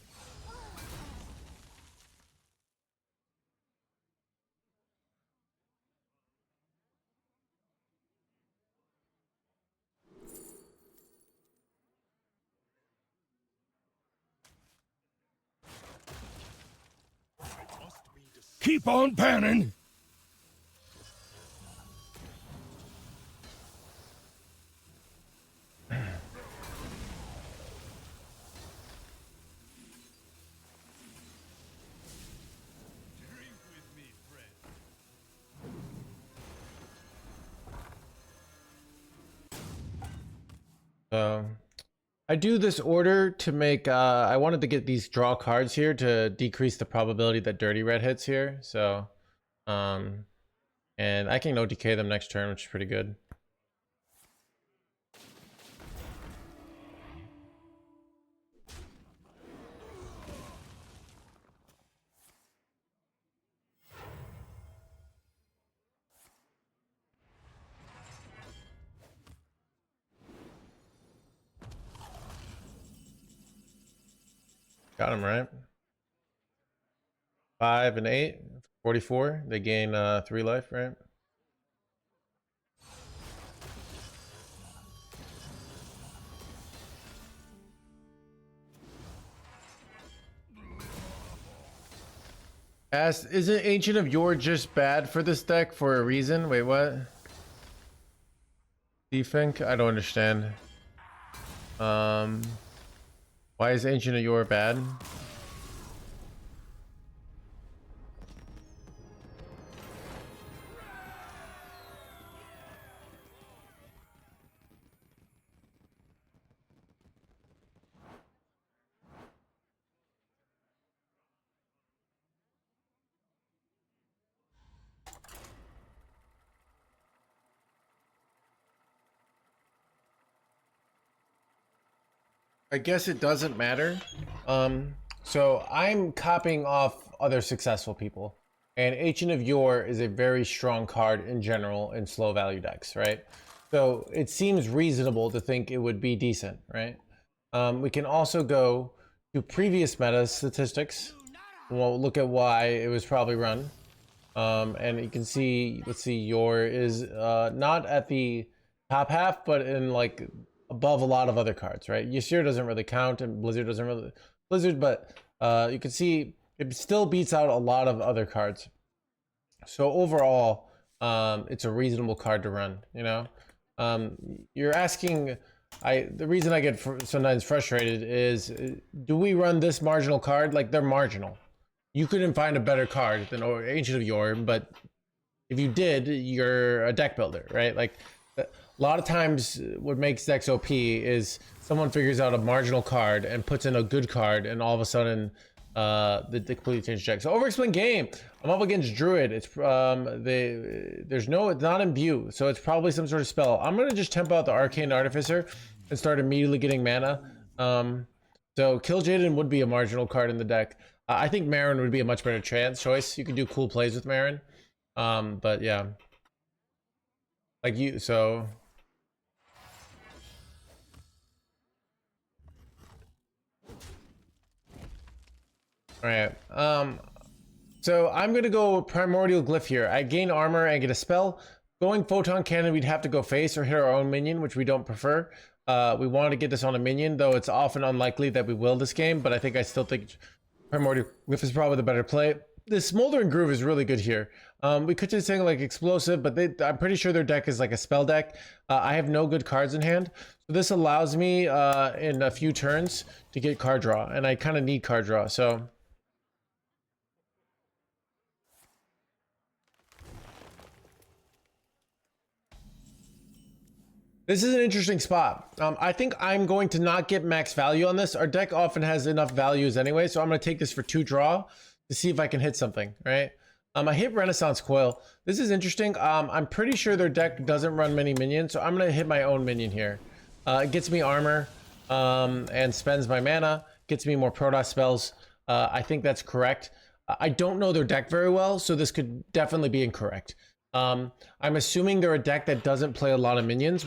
S3: Keep on panning! Drink with me, friend.
S1: I do this order to make, I wanted to get these draw cards here to decrease the probability that Dirty Red hits here, so, and I can OTK them next turn, which is pretty good. Got him right. 5 and 8, 44. They gain 3 life, right? Isn't Ancient of Yore just bad for this deck for a reason? Wait, what? Do you think? I don't understand. Why is Ancient of Yore bad? I guess it doesn't matter. So I'm copying off other successful people, and Ancient of Yore is a very strong card in general in slow value decks, right? So it seems reasonable to think it would be decent, right? We can also go to previous meta statistics. We'll look at why it was probably run. And you can see, let's see, Yore is not at the top half, but in like above a lot of other cards, right? Ysir doesn't really count, and Blizzard doesn't really but you can see it still beats out a lot of other cards. So overall, it's a reasonable card to run, you know? You're asking, the reason I get sometimes frustrated is, do we run this marginal card? Like, they're marginal. You couldn't find a better card than Ancient of Yore, but if you did, you're a deck builder, right? Like, a lot of times what makes decks OP is someone figures out a marginal card and puts in a good card, and all of a sudden they completely change deck. So overexplain game. I'm up against Druid. It's it's not imbue, so it's probably some sort of spell. I'm gonna just temp out the Arcane Artificer and start immediately getting mana. So Kill Jaden would be a marginal card in the deck. I think Marin would be a much better choice. You could do cool plays with Marin. But yeah. Like you, so. Alright, so I'm gonna go Primordial Glyph here. I gain armor and get a spell. Going Photon Cannon, we'd have to go face or hit our own minion, which we don't prefer. We wanted to get this on a minion, though it's often unlikely that we will this game, but I still think Primordial Glyph is probably the better play. This Smoldering Groove is really good here. We could just say like Explosive, but I'm pretty sure their deck is like a spell deck. I have no good cards in hand, so this allows me in a few turns to get card draw, and I kind of need card draw, so. This is an interesting spot. I think I'm going to not get max value on this. Our deck often has enough values anyway, so I'm going to take this for 2 draw to see if I can hit something, right? I hit Renaissance Coil. This is interesting. I'm pretty sure their deck doesn't run many minions, so I'm going to hit my own minion here. It gets me armor and spends my mana, gets me more Protoss spells. I think that's correct. I don't know their deck very well, so this could definitely be incorrect. I'm assuming they're a deck that doesn't play a lot of minions,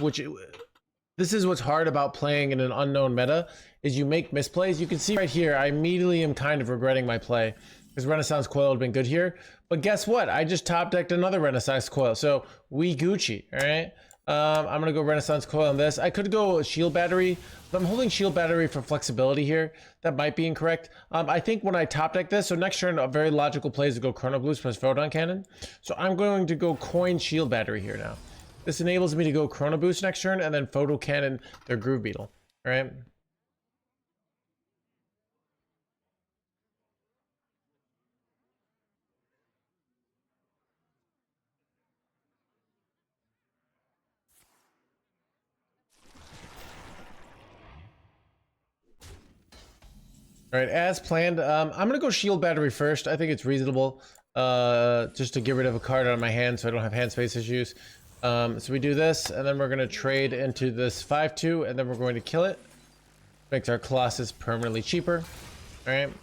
S1: this is what's hard about playing in an unknown meta, is you make misplays. You can see right here, I immediately am kind of regretting my play, because Renaissance Coil had been good here. But guess what? I just top decked another Renaissance Coil, so we Gucci, all right? I'm gonna go Renaissance Coil on this. I could go Shield Battery, but I'm holding Shield Battery for flexibility here. That might be incorrect. I think when I top deck this, so next turn a very logical play is to go Chrono Boost plus Photon Cannon. So I'm going to go coin Shield Battery here now. This enables me to go Chrono Boost next turn and then Photon Cannon their Groove Beetle, all right? All right, as planned, I'm gonna go Shield Battery first. I think it's reasonable, just to get rid of a card out of my hand so I don't have hand space issues. So we do this, and then we're gonna trade into this 5/2, and then we're going to kill it. Makes our Colossus permanently cheaper. All right,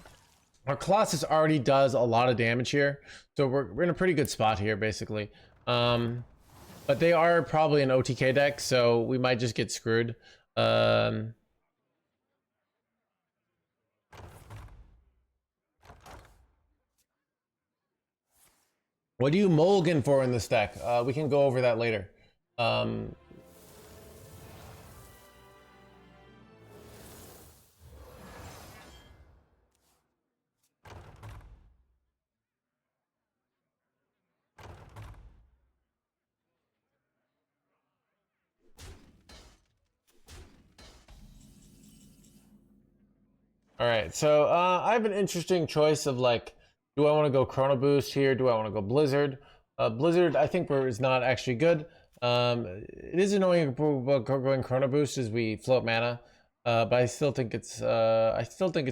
S1: our Colossus already does a lot of damage here, so we're in a pretty good spot here, basically. But they are probably an OTK deck, so we might just get screwed. What do you mulligan for in this deck? We can go over that later. All right, so I have an interesting choice of like, do I want to go Chrono Boost here? Do I want to go Blizzard? Blizzard, I think, is not actually good. It is annoying about going Chrono Boost as we float mana, but I still think it's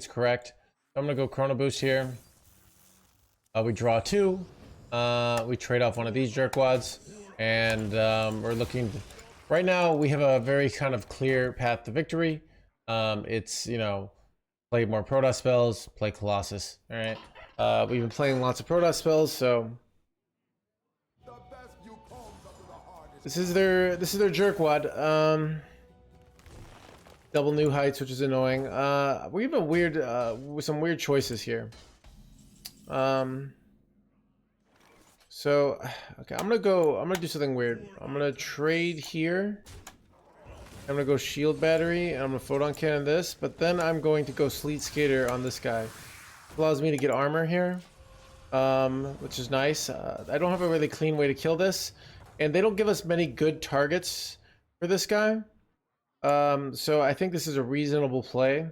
S1: correct. I'm gonna go Chrono Boost here. We draw 2. We trade off one of these jerkwads, and we're looking. Right now, we have a very kind of clear path to victory. It's, you know, play more Protoss spells, play Colossus. All right. We've been playing lots of Protoss spells, so this is their jerkwad. Double new heights, which is annoying. We have a weird with some weird choices here. So okay, I'm gonna do something weird. I'm gonna trade here. I'm gonna go shield battery, and I'm gonna photon cannon this, but then I'm going to go sleet skater on this guy. Allows me to get armor here, which is nice. I don't have a really clean way to kill this, and they don't give us many good targets for this guy. So I think this is a reasonable play.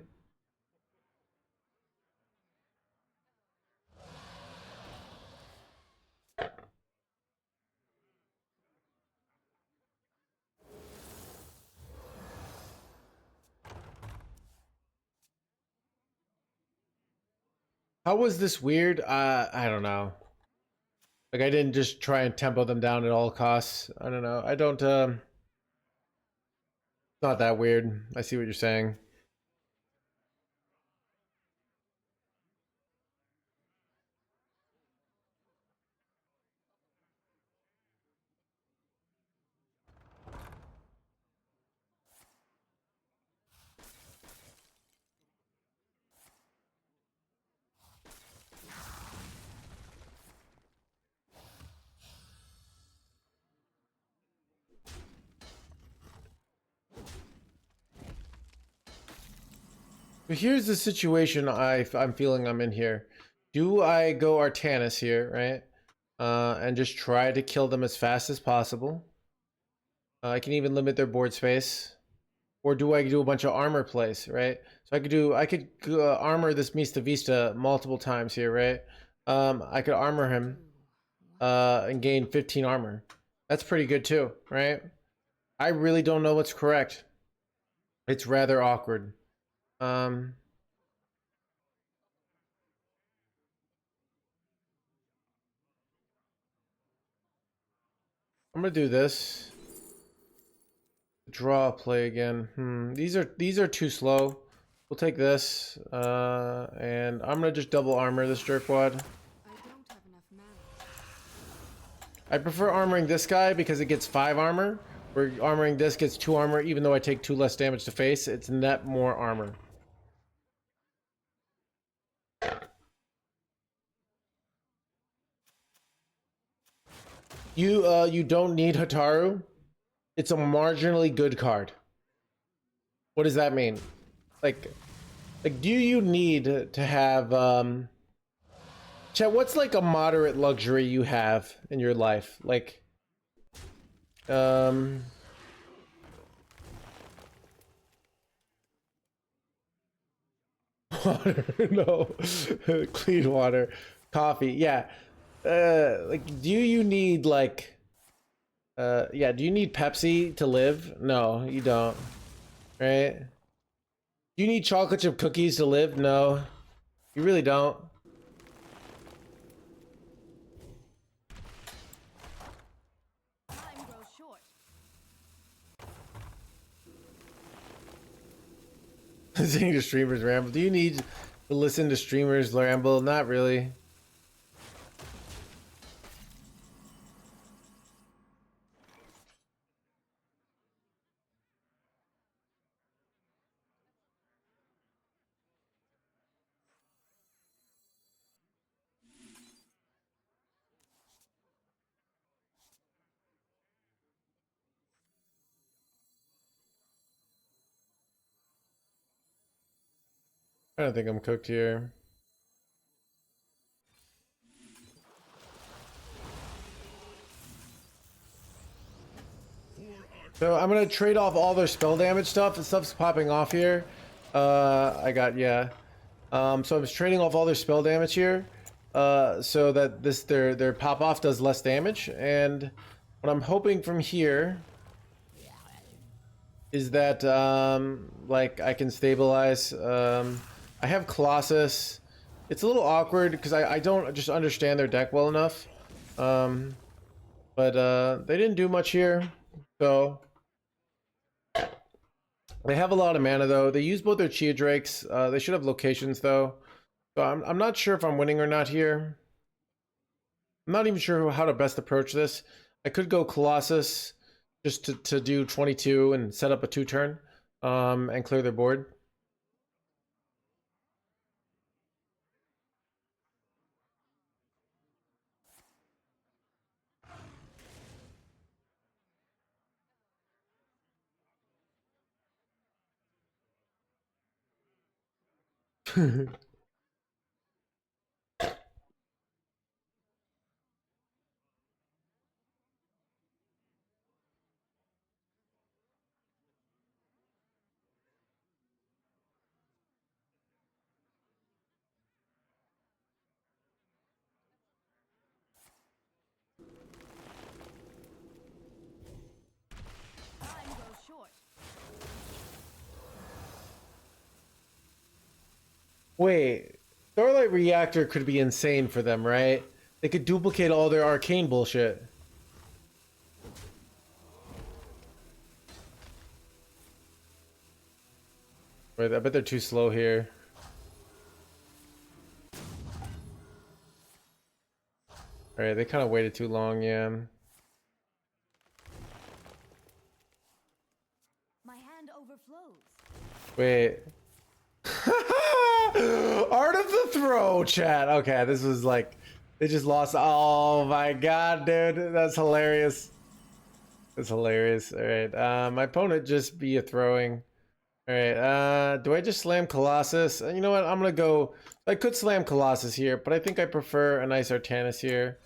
S1: How was this weird? I don't know. Like, I didn't just try and tempo them down at all costs. I don't know. I don't, not that weird. I see what you're saying. But here's the situation I'm feeling I'm in here. Do I go Artanis here, right? And just try to kill them as fast as possible. I can even limit their board space. Or do I do a bunch of armor plays, right? So I could armor this Mista Vista multiple times here, right? I could armor him and gain 15 armor. That's pretty good too, right? I really don't know what's correct. It's rather awkward. I'm gonna do this. Draw play again. These are too slow. We'll take this. And I'm gonna just double armor this jerkwad.
S6: I don't have enough mana.
S1: I prefer armoring this guy because it gets 5 armor. Where armoring this gets 2 armor, even though I take 2 less damage to face. It's net more armor. You don't need Hataru. It's a marginally good card. What does that mean? Like do you need to have Chat, what's like a moderate luxury you have in your life? Like water, no. Clean water, coffee, yeah. Like, do you need like yeah, do you need Pepsi to live? No, you don't. Right? Do you need chocolate chip cookies to live? No, you really don't.
S4: Time grows short.
S1: Listening to streamers ramble. Do you need to listen to streamers ramble? Not really. I don't think I'm cooked here. So I'm gonna trade off all their spell damage stuff. The stuff's popping off here. I got, yeah. So I was trading off all their spell damage here, so that their pop off does less damage. And what I'm hoping from here is that like I can stabilize. I have Colossus. It's a little awkward because I don't just understand their deck well enough. But they didn't do much here, so they have a lot of mana though. They use both their Chia Drakes. They should have locations though, so I'm not sure if I'm winning or not here. I'm not even sure how to best approach this. I could go Colossus just to do 22 and set up a 2-turn and clear their board.
S4: Time grows short.
S1: Wait, Starlight Reactor could be insane for them, right? They could duplicate all their arcane bullshit. Wait, I bet they're too slow here. Alright, they kind of waited too long, yeah.
S4: My hand overflows.
S1: Wait. Art of the throw, chat. Okay, this was like, they just lost. Oh my god, dude. That's hilarious. That's hilarious. Alright, my opponent just be a throwing. Alright, do I just slam Colossus? You know what, I'm gonna go, I could slam Colossus here, but I think I prefer a nice Artanis here.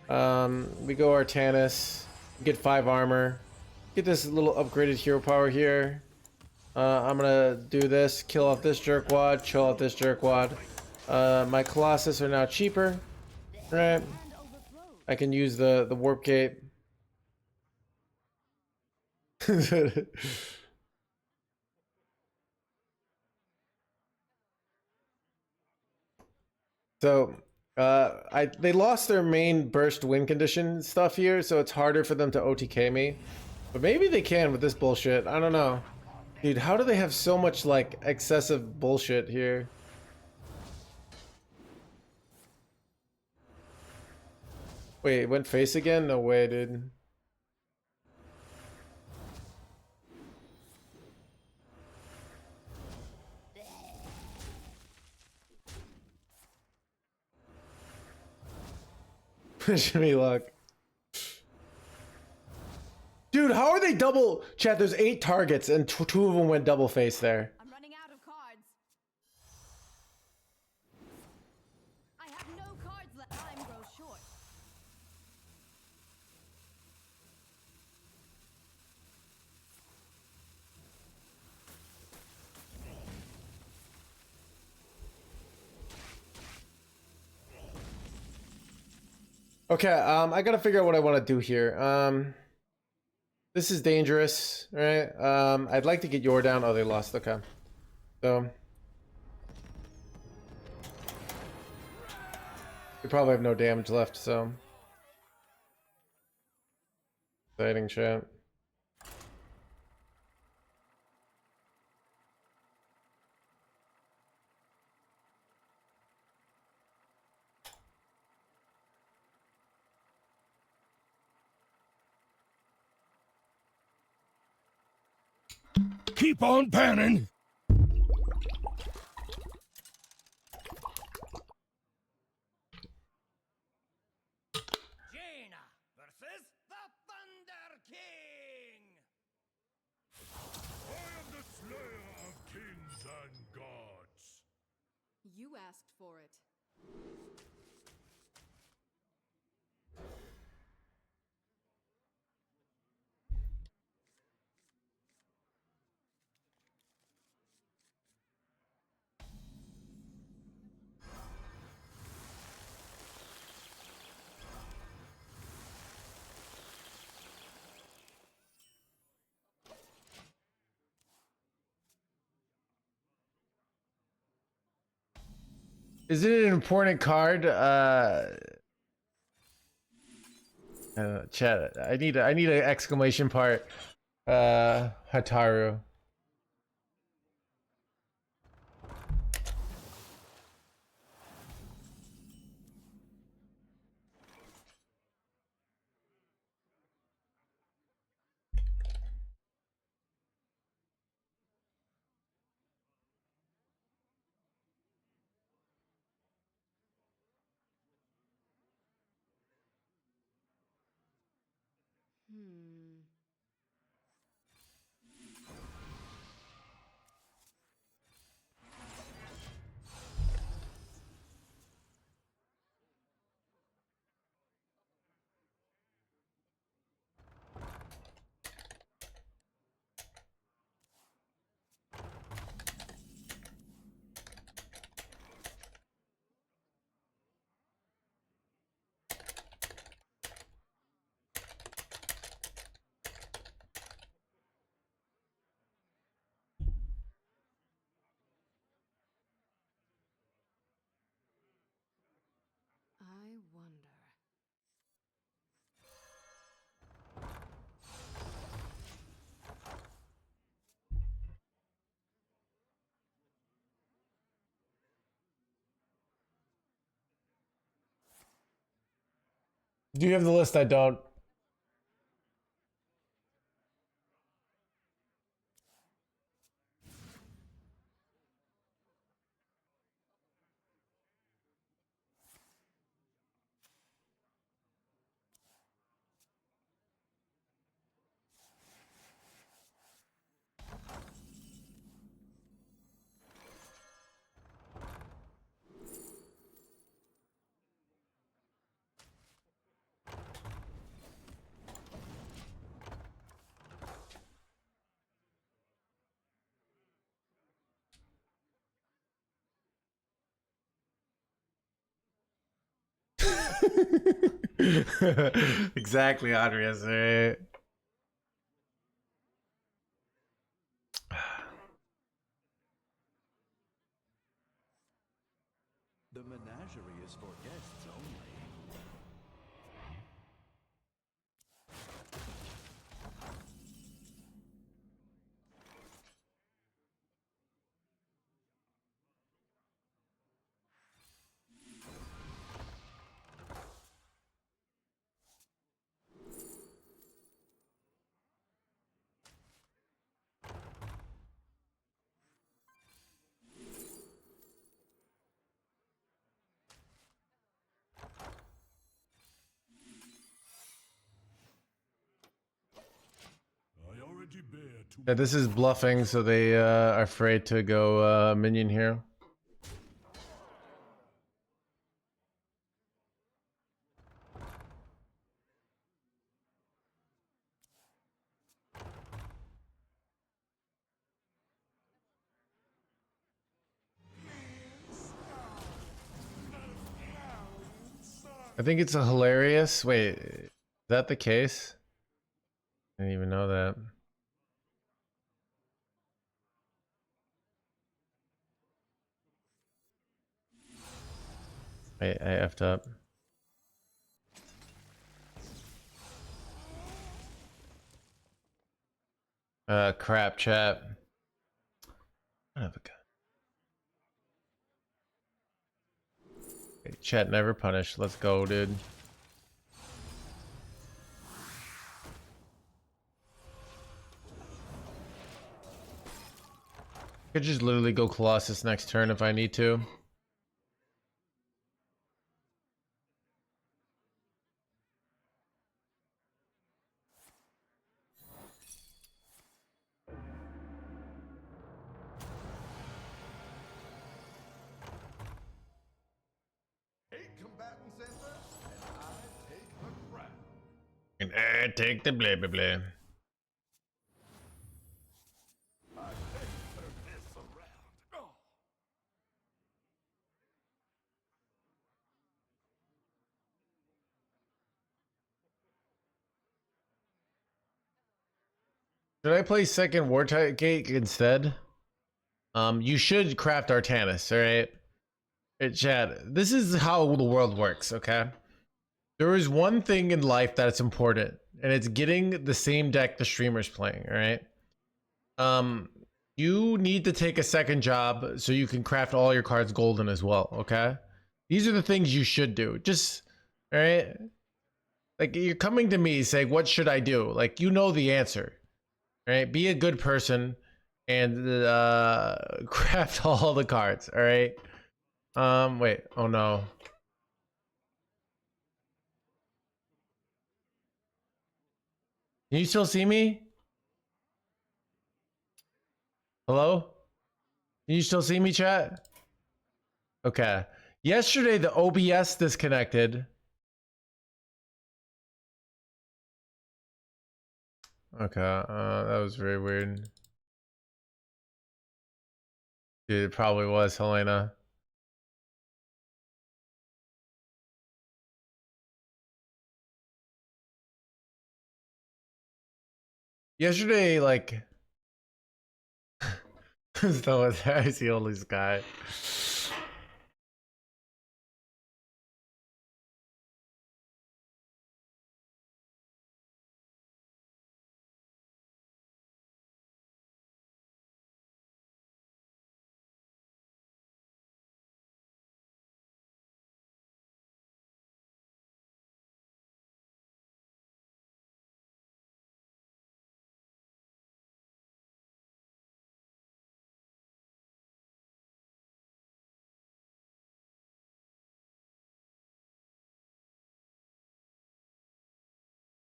S1: We go Artanis, get 5 armor, get this little upgraded hero power here. I'm gonna do this, kill off this jerkwad, chill off this jerkwad. My Colossus are now cheaper, right? I can use the warp gate. So, they lost their main burst win condition stuff here, so it's harder for them to OTK me. But maybe they can with this bullshit. I don't know. Dude, how do they have so much, like, excessive bullshit here? Wait, it went face again? No way, dude. Wish me luck. Dude, how are they double? Chat, there's 8 targets and 2 of them went double face there.
S4: I'm running out of cards. I have no cards left. Time grows short.
S1: Okay, I gotta figure out what I want to do here. This is dangerous, right? I'd like to get your down. Oh, they lost. Okay. So we probably have no damage left, so exciting chat.
S3: Keep on panning.
S2: Jaina versus the Thunder King.
S3: I am the slayer of kings and gods.
S6: asked for it.
S1: Is it an important card? Chat. I need an exclamation part. Hataru.
S6: Hmm. I wonder.
S1: Do you have the list? I don't. Exactly, Andreas. Right?
S8: The menagerie is for guests only.
S3: I already bear too
S1: Yeah, this is bluffing, so they are afraid to go minion here. I think it's a hilarious. Wait, is that the case? I didn't even know that. I effed up. Crap, chat. I have a gun. Okay, chat never punished. Let's go, dude. I could just literally go Colossus next turn if I need to. Take the blah blah blah. Should I play second Wartime Gate instead? You should craft Artanis, alright? Hey, Chad, this is how the world works, okay? There is one thing in life that's important, and it's getting the same deck the streamer's playing, alright? You need to take a second job so you can craft all your cards golden as well, okay? These are the things you should do. Just, alright? Like, you're coming to me saying, what should I do? Like, you know the answer. Right, be a good person and craft all the cards. All right. Wait. Oh no. Can you still see me? Hello? Can you still see me, chat? Okay. Yesterday the OBS disconnected. Okay, that was very weird. Dude, it probably was, Helena. Yesterday, like... So I see only Sky.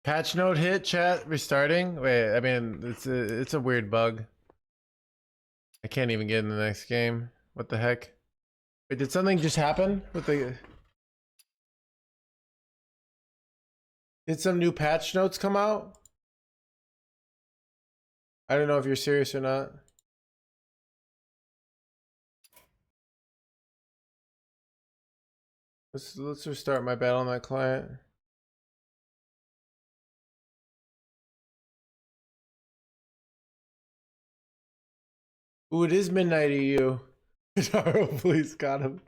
S1: Patch note hit, chat restarting. Wait, I mean it's a weird bug. I can't even get in the next game. What the heck? Wait, did something just happen with the? Did some new patch notes come out? I don't know if you're serious or not. Let's restart my Battle.net client. Ooh, it is midnight EU. Taro, please, got him.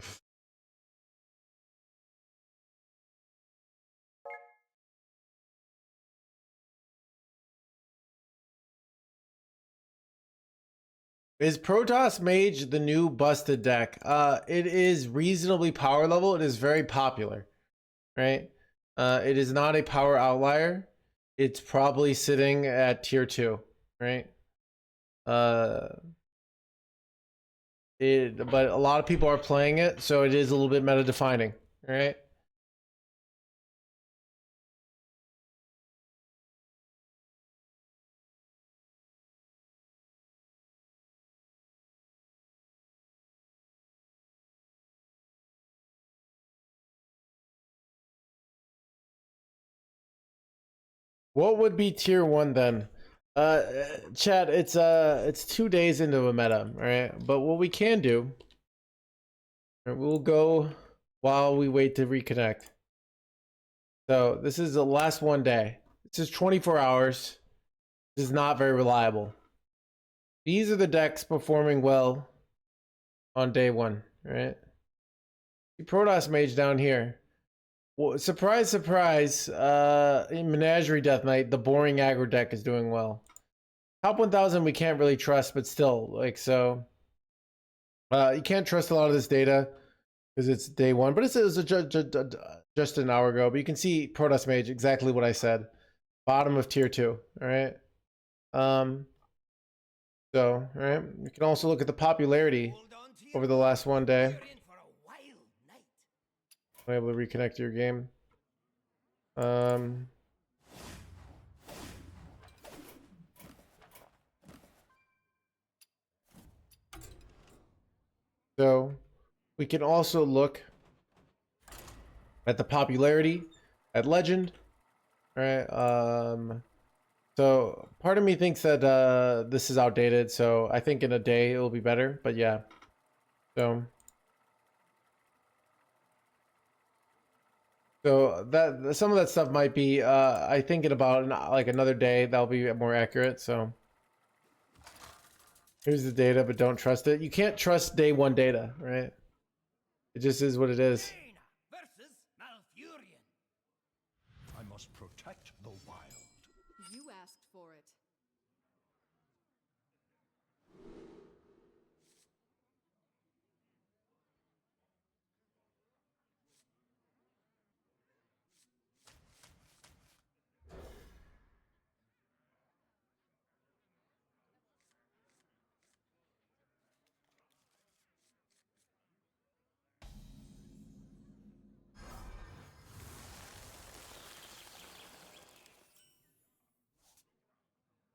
S1: Is Protoss Mage the new busted deck? It is reasonably power level. It is very popular, right? It is not a power outlier. It's probably sitting at tier 2, right? But a lot of people are playing it, so it is a little bit meta defining, right? What would be tier 1 then? Chat, it's 2 days into a meta, right? But what we can do, we'll go while we wait to reconnect. So this is the last 1 day. This is 24 hours. This is not very reliable. These are the decks performing well on day 1, right? The Protoss Mage down here. Well, surprise, surprise. In Menagerie Death Knight, the boring aggro deck is doing well. Top 1000 we can't really trust, but still, like, so. You can't trust a lot of this data because it's day 1, but it's just an hour ago. But you can see Protoss Mage, exactly what I said. Bottom of tier 2, all right? So, all right, you can also look at the popularity over the last 1 day. I'm able to reconnect to your game. So we can also look at the popularity at Legend. right? So part of me thinks that this is outdated, so I think in a day it'll be better, but yeah. So that some of that stuff might be I think in about like another day that'll be more accurate. So here's the data, but don't trust it. You can't trust day one data, right? It just is what it is.
S2: Jaina versus Malfurion.
S3: I must protect the wild.
S6: You asked for it.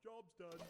S3: Job's done.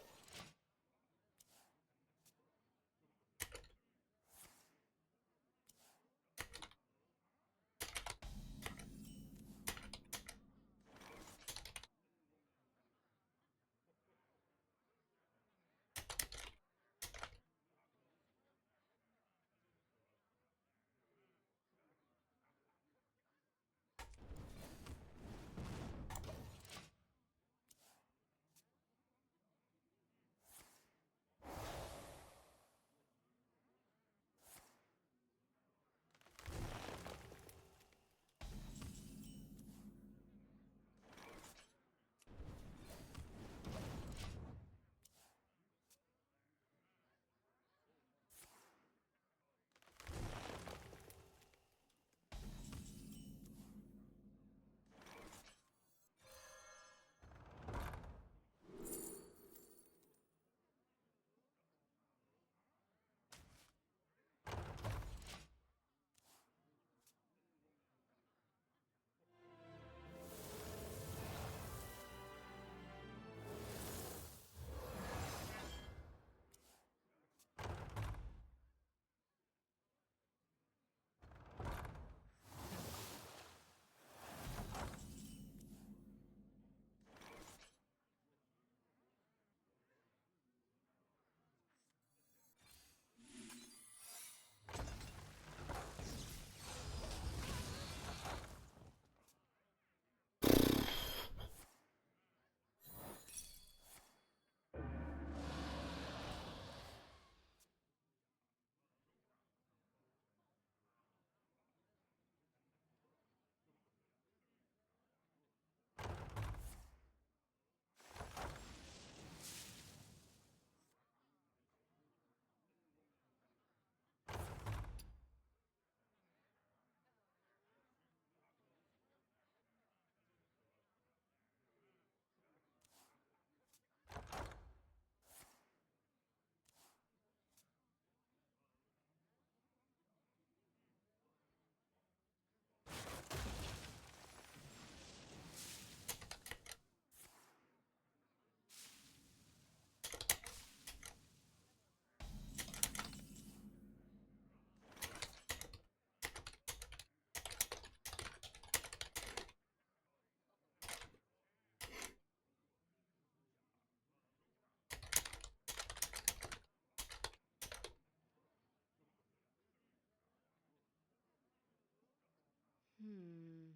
S6: Hmm.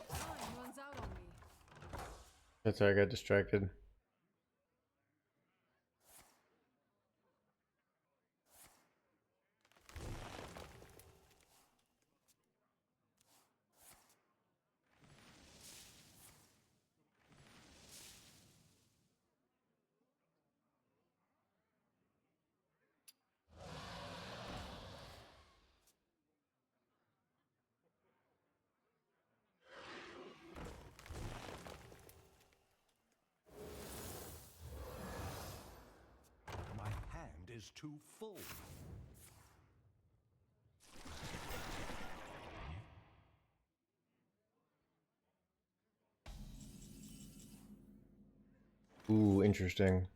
S6: Time runs out on me.
S1: That's why I got distracted.
S8: is too full.
S1: Ooh, interesting.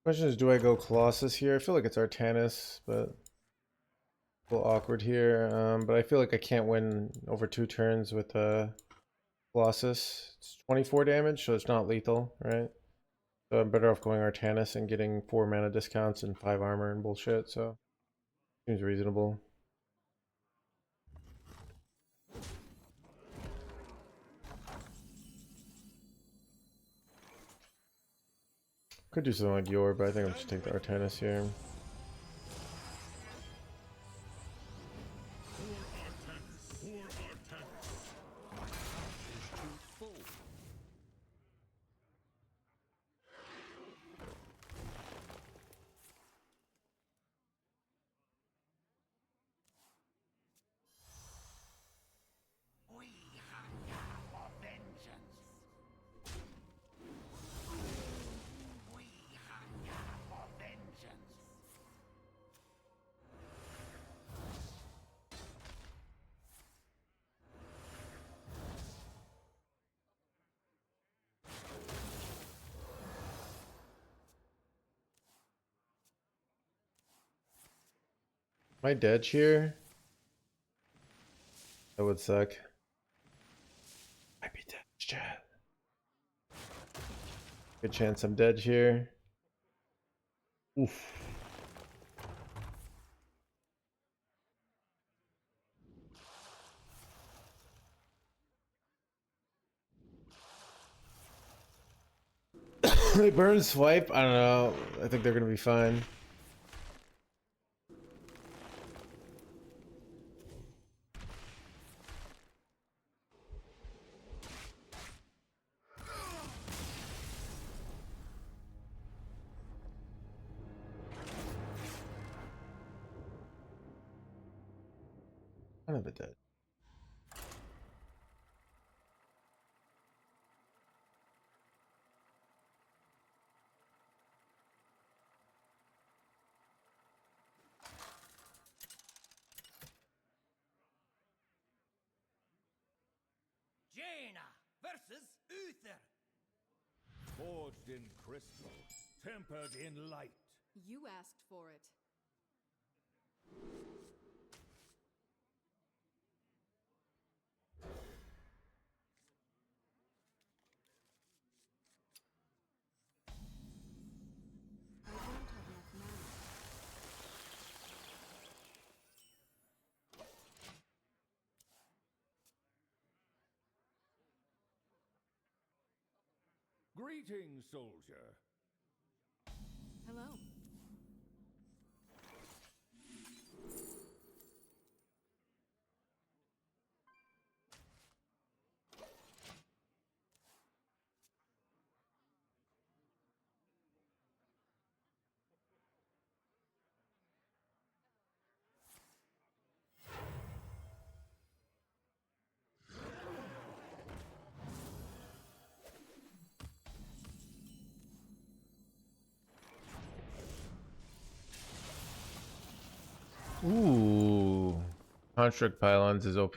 S1: Question is, do I go Colossus here? I feel like it's Artanis, but a little awkward here. But I feel like I can't win over 2 turns with Colossus. It's 24 damage, so it's not lethal, right? So I'm better off going Artanis and getting 4 mana discounts and 5 armor and bullshit, so seems reasonable. Could do something like Yor, but I think I'm just take the Artanis here.
S2: We hunger for vengeance. We hunger for vengeance.
S1: Am I dead here? That would suck. I'd be dead, chat. Good chance I'm dead here. Oof. They burn swipe? I don't know. I think they're gonna be fine. Kind of a dead.
S2: Jaina versus Uther.
S3: Forged in crystal, tempered in light.
S6: You asked for it. I don't have enough mana.
S3: Greetings, soldier.
S6: Hello.
S1: Ooh. Construct Pylons is OP.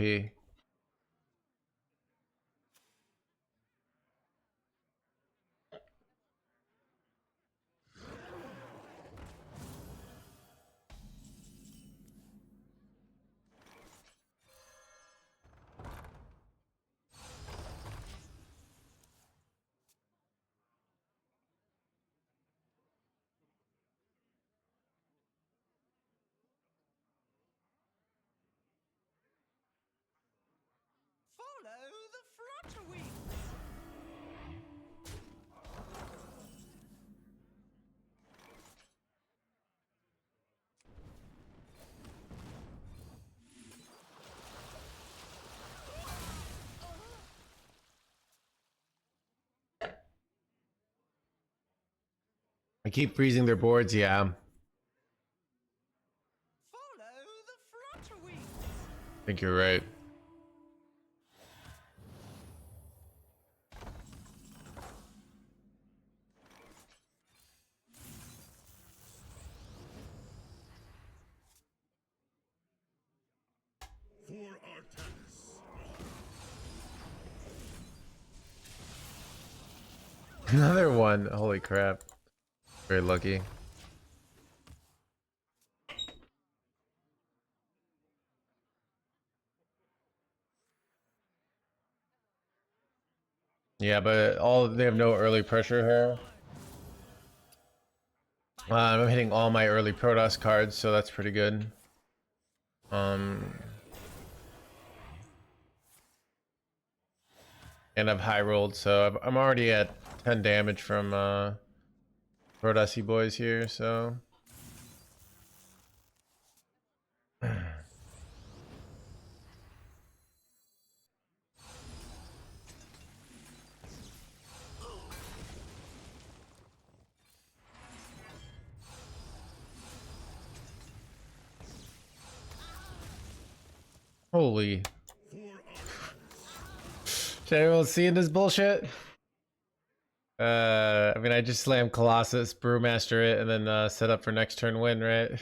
S1: keep freezing their boards, yeah.
S2: Follow the flutterwings.
S1: I think you're right.
S3: For Artanis.
S1: Another one. Holy crap. Very lucky. Yeah, but they have no early pressure here. I'm hitting all my early Protoss cards, so that's pretty good. And I've high rolled, so I'm already at 10 damage from Protossy boys here, so. Holy. Is anyone seeing this bullshit? I mean, I just slammed Colossus, Brewmaster it, and then set up for next turn win, right?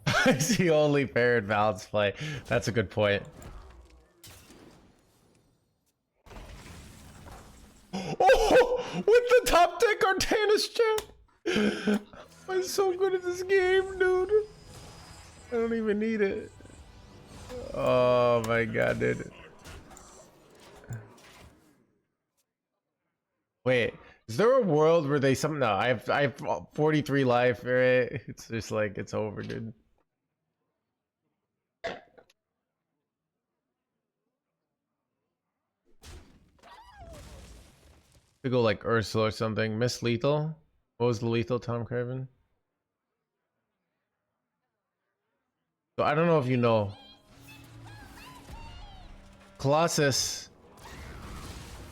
S1: I see only fair and balanced play. That's a good point. Oh, with the top deck Artanis chat. I'm so good at this game, dude. I don't even need it. Oh my god, dude. Wait, is there a world where they no, I have 43 life, right? It's just like it's over, dude. We go like Ursula or something. Miss Lethal. What was the lethal, Tom Craven? So I don't know if you know. Colossus.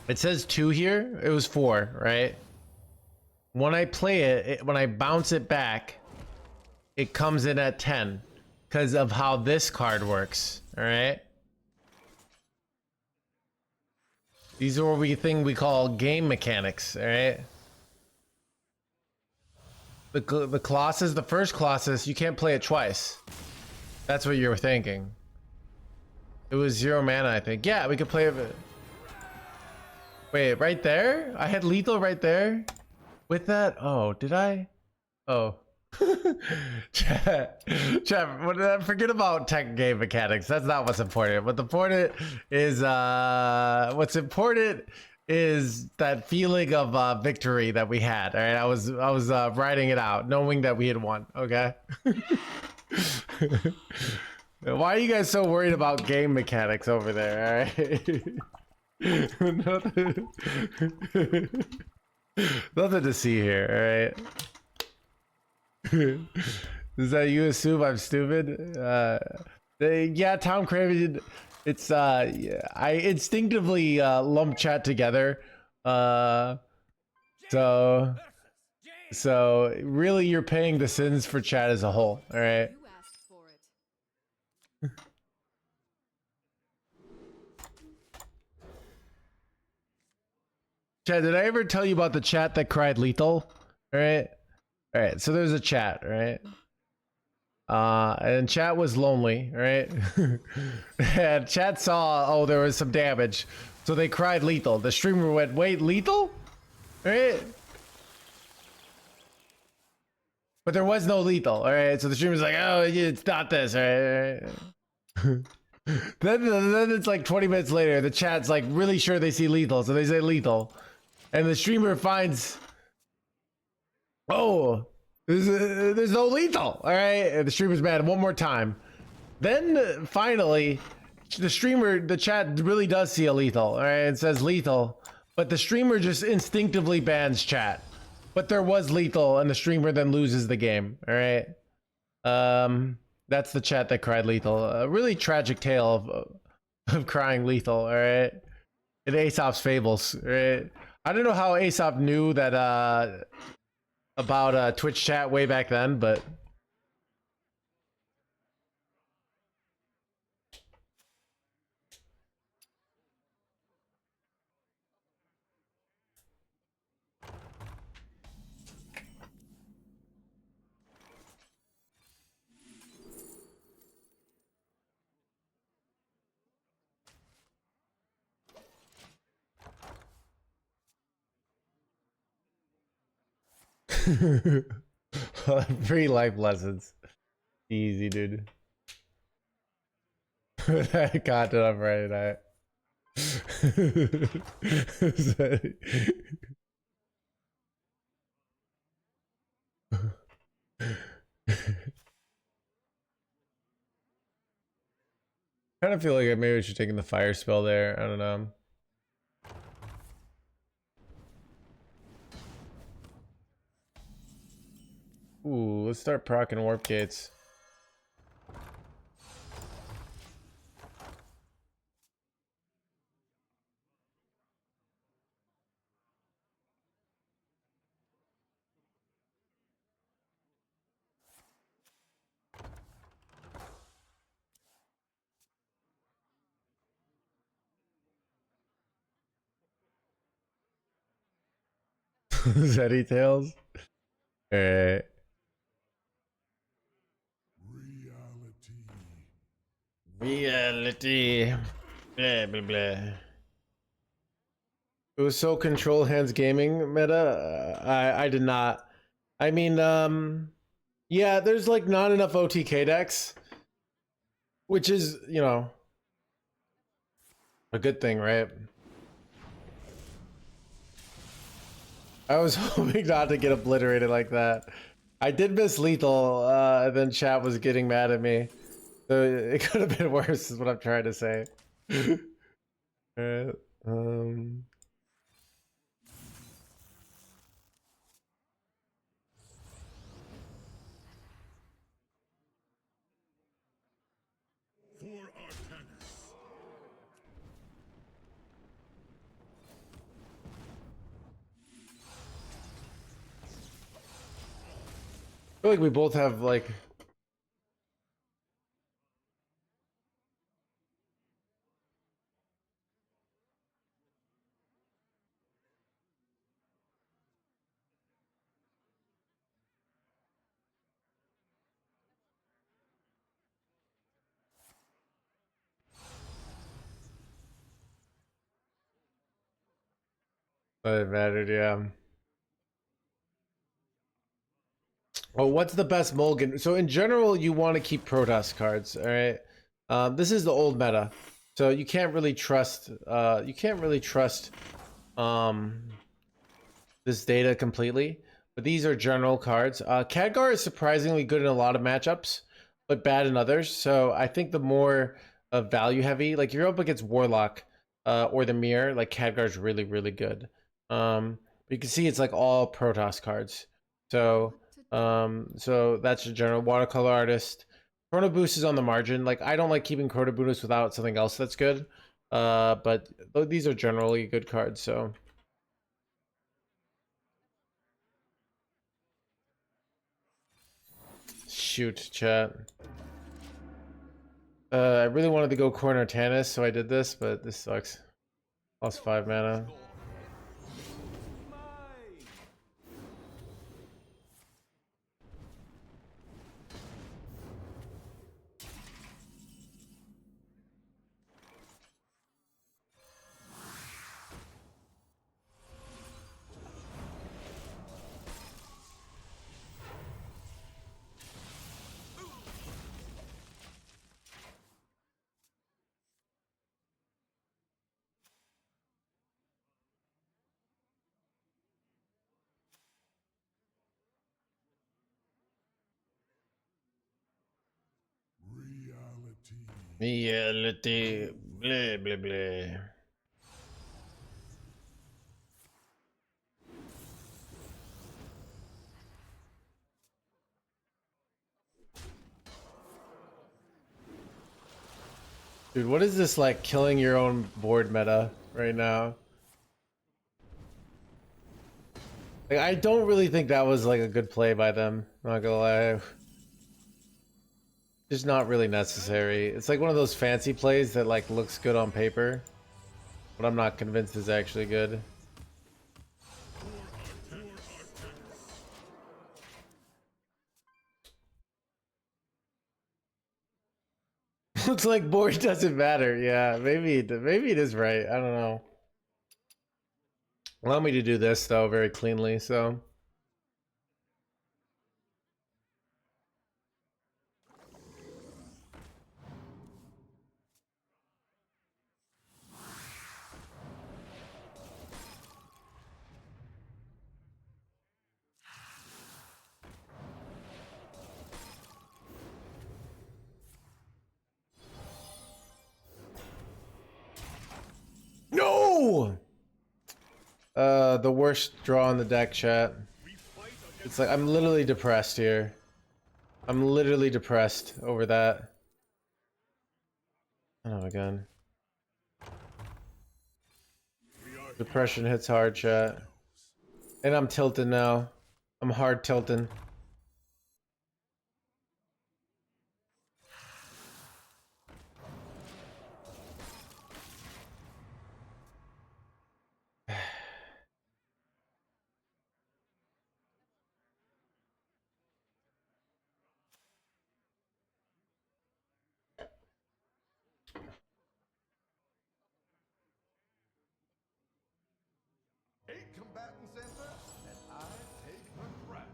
S1: It says 2 here. It was 4, right? When I play it, when I bounce it back, it comes in at 10 because of how this card works. All right. These are what we call game mechanics. All right. The Colossus, the first Colossus, you can't play it twice. That's what you were thinking. It was 0 mana, I think. Yeah, we could play it. Wait, right there? I had lethal right there? With that? Oh, did I? Oh. Chat, forget about tech game mechanics. That's not what's important. What's important is that feeling of victory that we had. All right, I was riding it out, knowing that we had won. Okay. Why are you guys so worried about game mechanics over there? All right. Nothing to see here. All right. Is that you assume I'm stupid? Yeah, Tom Craven. It's yeah, I instinctively lump chat together. So really, you're paying the sins for chat as a whole. All right.
S6: You asked for it.
S1: Chat, did I ever tell you about the chat that cried lethal? All right. All right, so there's a chat, right? And chat was lonely, right? And chat saw, oh, there was some damage, so they cried lethal. The streamer went, wait, lethal? Right? But there was no lethal, all right? So the streamer's like, oh, it's not this, all right? Then it's like 20 minutes later, the chat's like really sure they see lethal, so they say lethal. And the streamer finds, oh, there's no lethal, all right? And the streamer's mad one more time. Then finally, the chat really does see a lethal, all right? It says lethal, but the streamer just instinctively bans chat. But there was lethal, and the streamer then loses the game, all right? That's the chat that cried lethal. A really tragic tale of crying lethal, all right? In Aesop's Fables, right? I don't know how Aesop knew that about Twitch chat way back then, but free life lessons. Easy, dude. That content on Friday night. Kind of feel like maybe I should take in the fire spell there. I don't know. Ooh, let's start proccing warp gates. Zeddy Tails? Alright. Reality. Blah, blah, blah. It was so control hands gaming meta. I did not. I mean, yeah, there's like not enough OTK decks, which is, you know, a good thing, right? I was hoping not to get obliterated like that. I did miss lethal, and then chat was getting mad at me. So it could have been worse, is what I'm trying to say. Alright,
S3: For Artanis.
S1: I feel like we both have like it mattered, yeah. Well, what's the best mulligan? So in general, you want to keep Protoss cards, all right? This is the old meta, so you can't really trust. You can't really trust this data completely. But these are general cards. Khadgar is surprisingly good in a lot of matchups, but bad in others. So I think the more value heavy, like you're up against Warlock or the Mirror, like Khadgar's really, really good. You can see it's like all Protoss cards. So so that's a general watercolor artist. Chrono Boost is on the margin. Like I don't like keeping Chrono Boost without something else that's good. But these are generally good cards, so shoot, chat. I really wanted to go corner Tannis, so I did this, but this sucks. Lost 5 mana. Reality. Blah, blah, blah. Dude, what is this like killing your own board meta right now? Like, I don't really think that was like a good play by them. Not gonna lie. Just not really necessary. It's like one of those fancy plays that like looks good on paper, but I'm not convinced is actually good. Looks like board doesn't matter. Yeah, maybe it is right. I don't know. Allow me to do this though very cleanly. So. No! The worst draw in the deck, chat. It's like I'm literally depressed here. I'm literally depressed over that. Oh, again. Depression hits hard, chat. And I'm tilting now. I'm hard tilting.
S8: Combatant center, and I take the crown.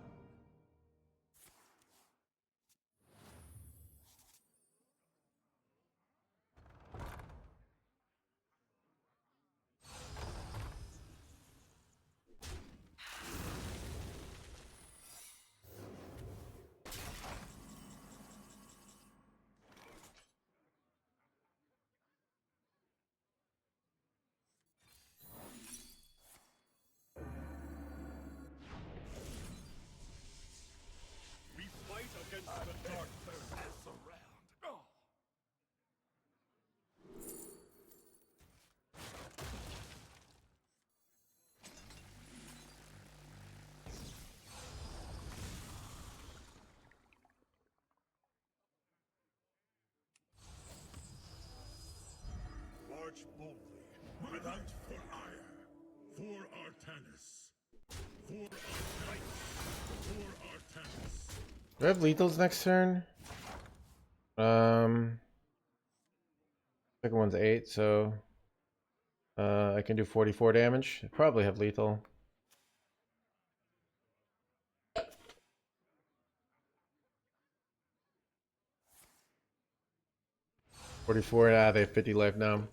S3: We fight against the dark pass around. Oh. March boldly, without for ire, for Artanis, for Artanis, for Artanis.
S1: Do I have lethals next turn? Second one's 8, so I can do 44 damage. I probably have lethal. They have 50 life now.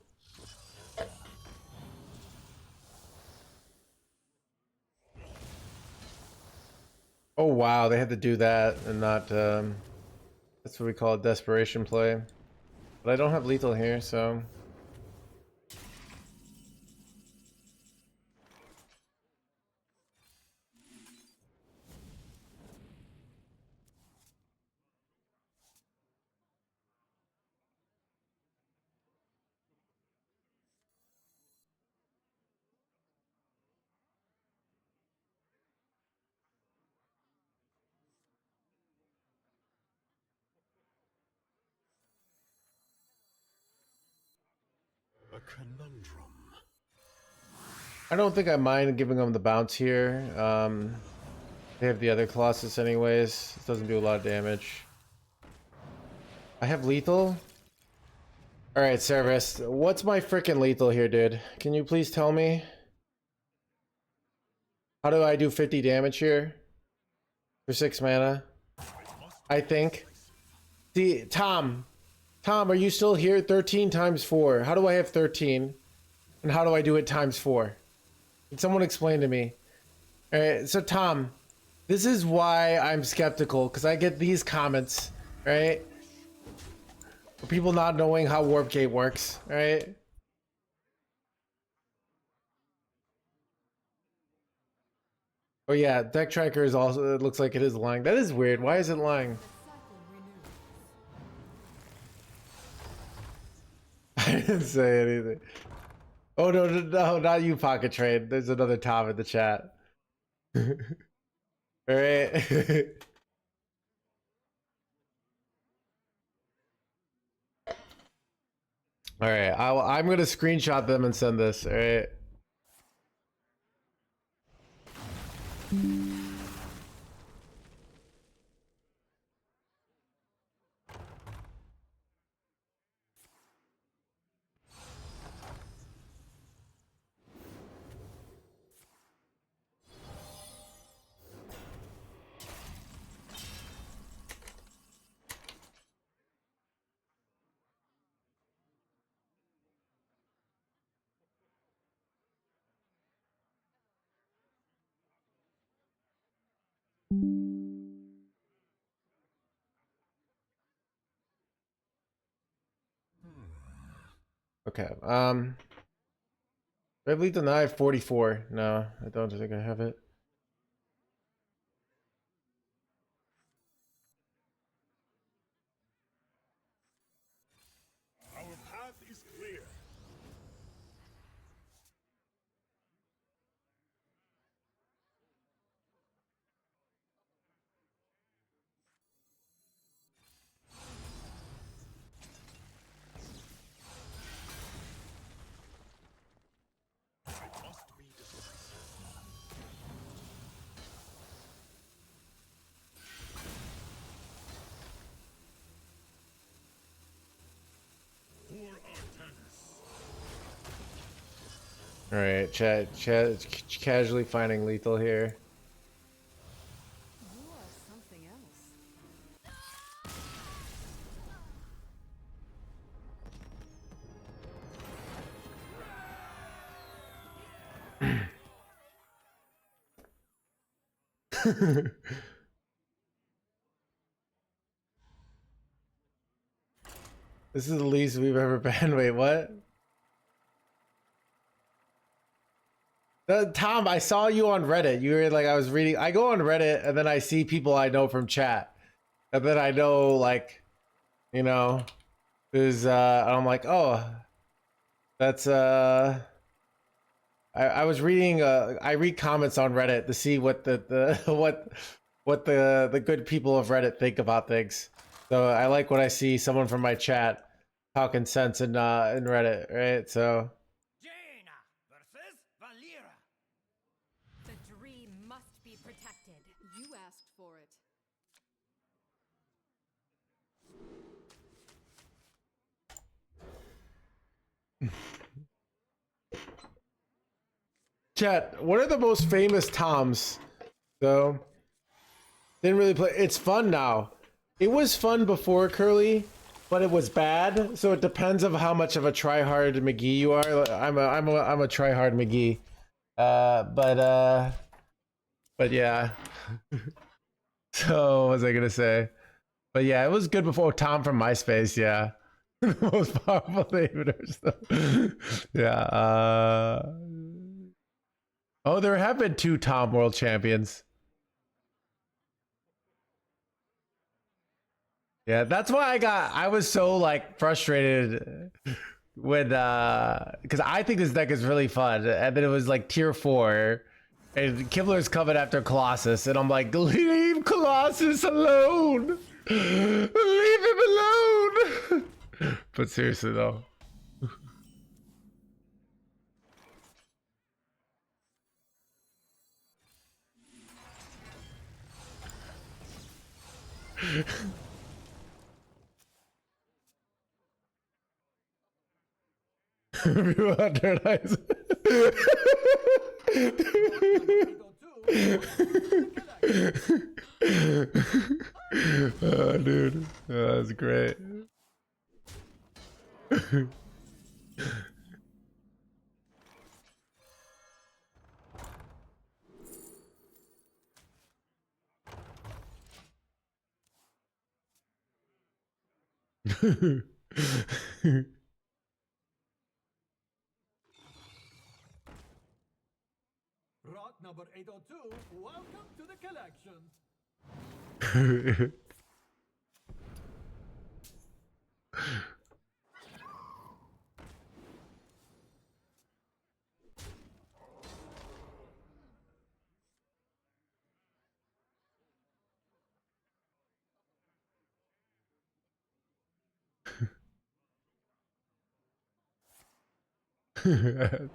S1: Oh wow, they had to do that and not that's what we call a desperation play. But I don't have lethal here, so
S3: A conundrum.
S1: I don't think I mind giving them the bounce here. They have the other Colossus anyways. It doesn't do a lot of damage. I have lethal. Alright, Cerberus. What's my freaking lethal here, dude? Can you please tell me? How do I do 50 damage here? For 6 mana? I think. See, Tom, are you still here? 13 times 4. How do I have 13? And how do I do it times 4? Can someone explain to me? Alright, so Tom, this is why I'm skeptical, because I get these comments, right? For people not knowing how Warp Gate works, right? Oh yeah, Deck Tracker is also, it looks like it is lying. That is weird. Why is it lying? I didn't say anything. Oh no, no, no, not you, Pocket Trade. There's another Tom in the chat. All right. All right. I'm gonna screenshot them and send this. All right. Okay. I believe the knife 44. No, I don't think I have it.
S3: Our path is clear. I must be decisive. For Artanis.
S1: All right, chat, casually finding lethal here.
S6: You are something else.
S1: This is the least we've ever been. Wait, what? Tom, I saw you on Reddit. You were like, I was reading. I go on Reddit and then I see people I know from chat, and then I know like, you know, who's and I'm like, oh, that's I was reading. I read comments on Reddit to see what the what the good people of Reddit think about things. So I like when I see someone from my chat talking sense in Reddit, right? So.
S2: Jaina versus Valera.
S4: The dream must be protected.
S6: You asked for it.
S1: Chat, what are the most famous Toms? So, didn't really play. It's fun now. It was fun before Curly, but it was bad. So it depends of how much of a tryhard McGee you are. I'm a tryhard McGee. But yeah. So what was I gonna say? But yeah, it was good before. Tom from MySpace. Yeah. The most powerful inhibitors. Yeah. Oh, there have been 2 Tom World Champions. Yeah, that's why I was so like frustrated with because I think this deck is really fun, and then it was like tier 4, and Kibler's coming after Colossus, and I'm like, leave Colossus alone, leave him alone. But seriously though. You under nice. Oh, dude, oh, that's great.
S3: Rot number 802, welcome to the collection. Rot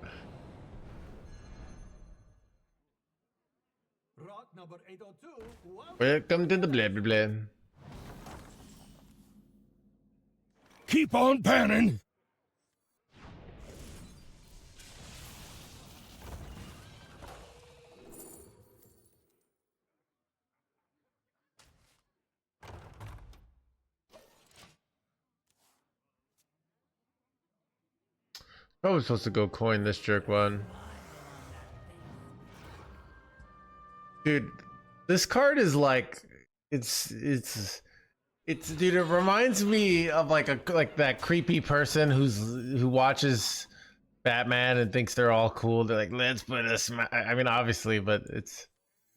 S3: number 802.
S1: Welcome to the blah blah blah.
S3: Keep on panning.
S1: Probably supposed to go coin this jerk one. Dude, this card is like it's dude, it reminds me of like that creepy person who watches Batman and thinks they're all cool. They're like, let's put a I mean, obviously, but it's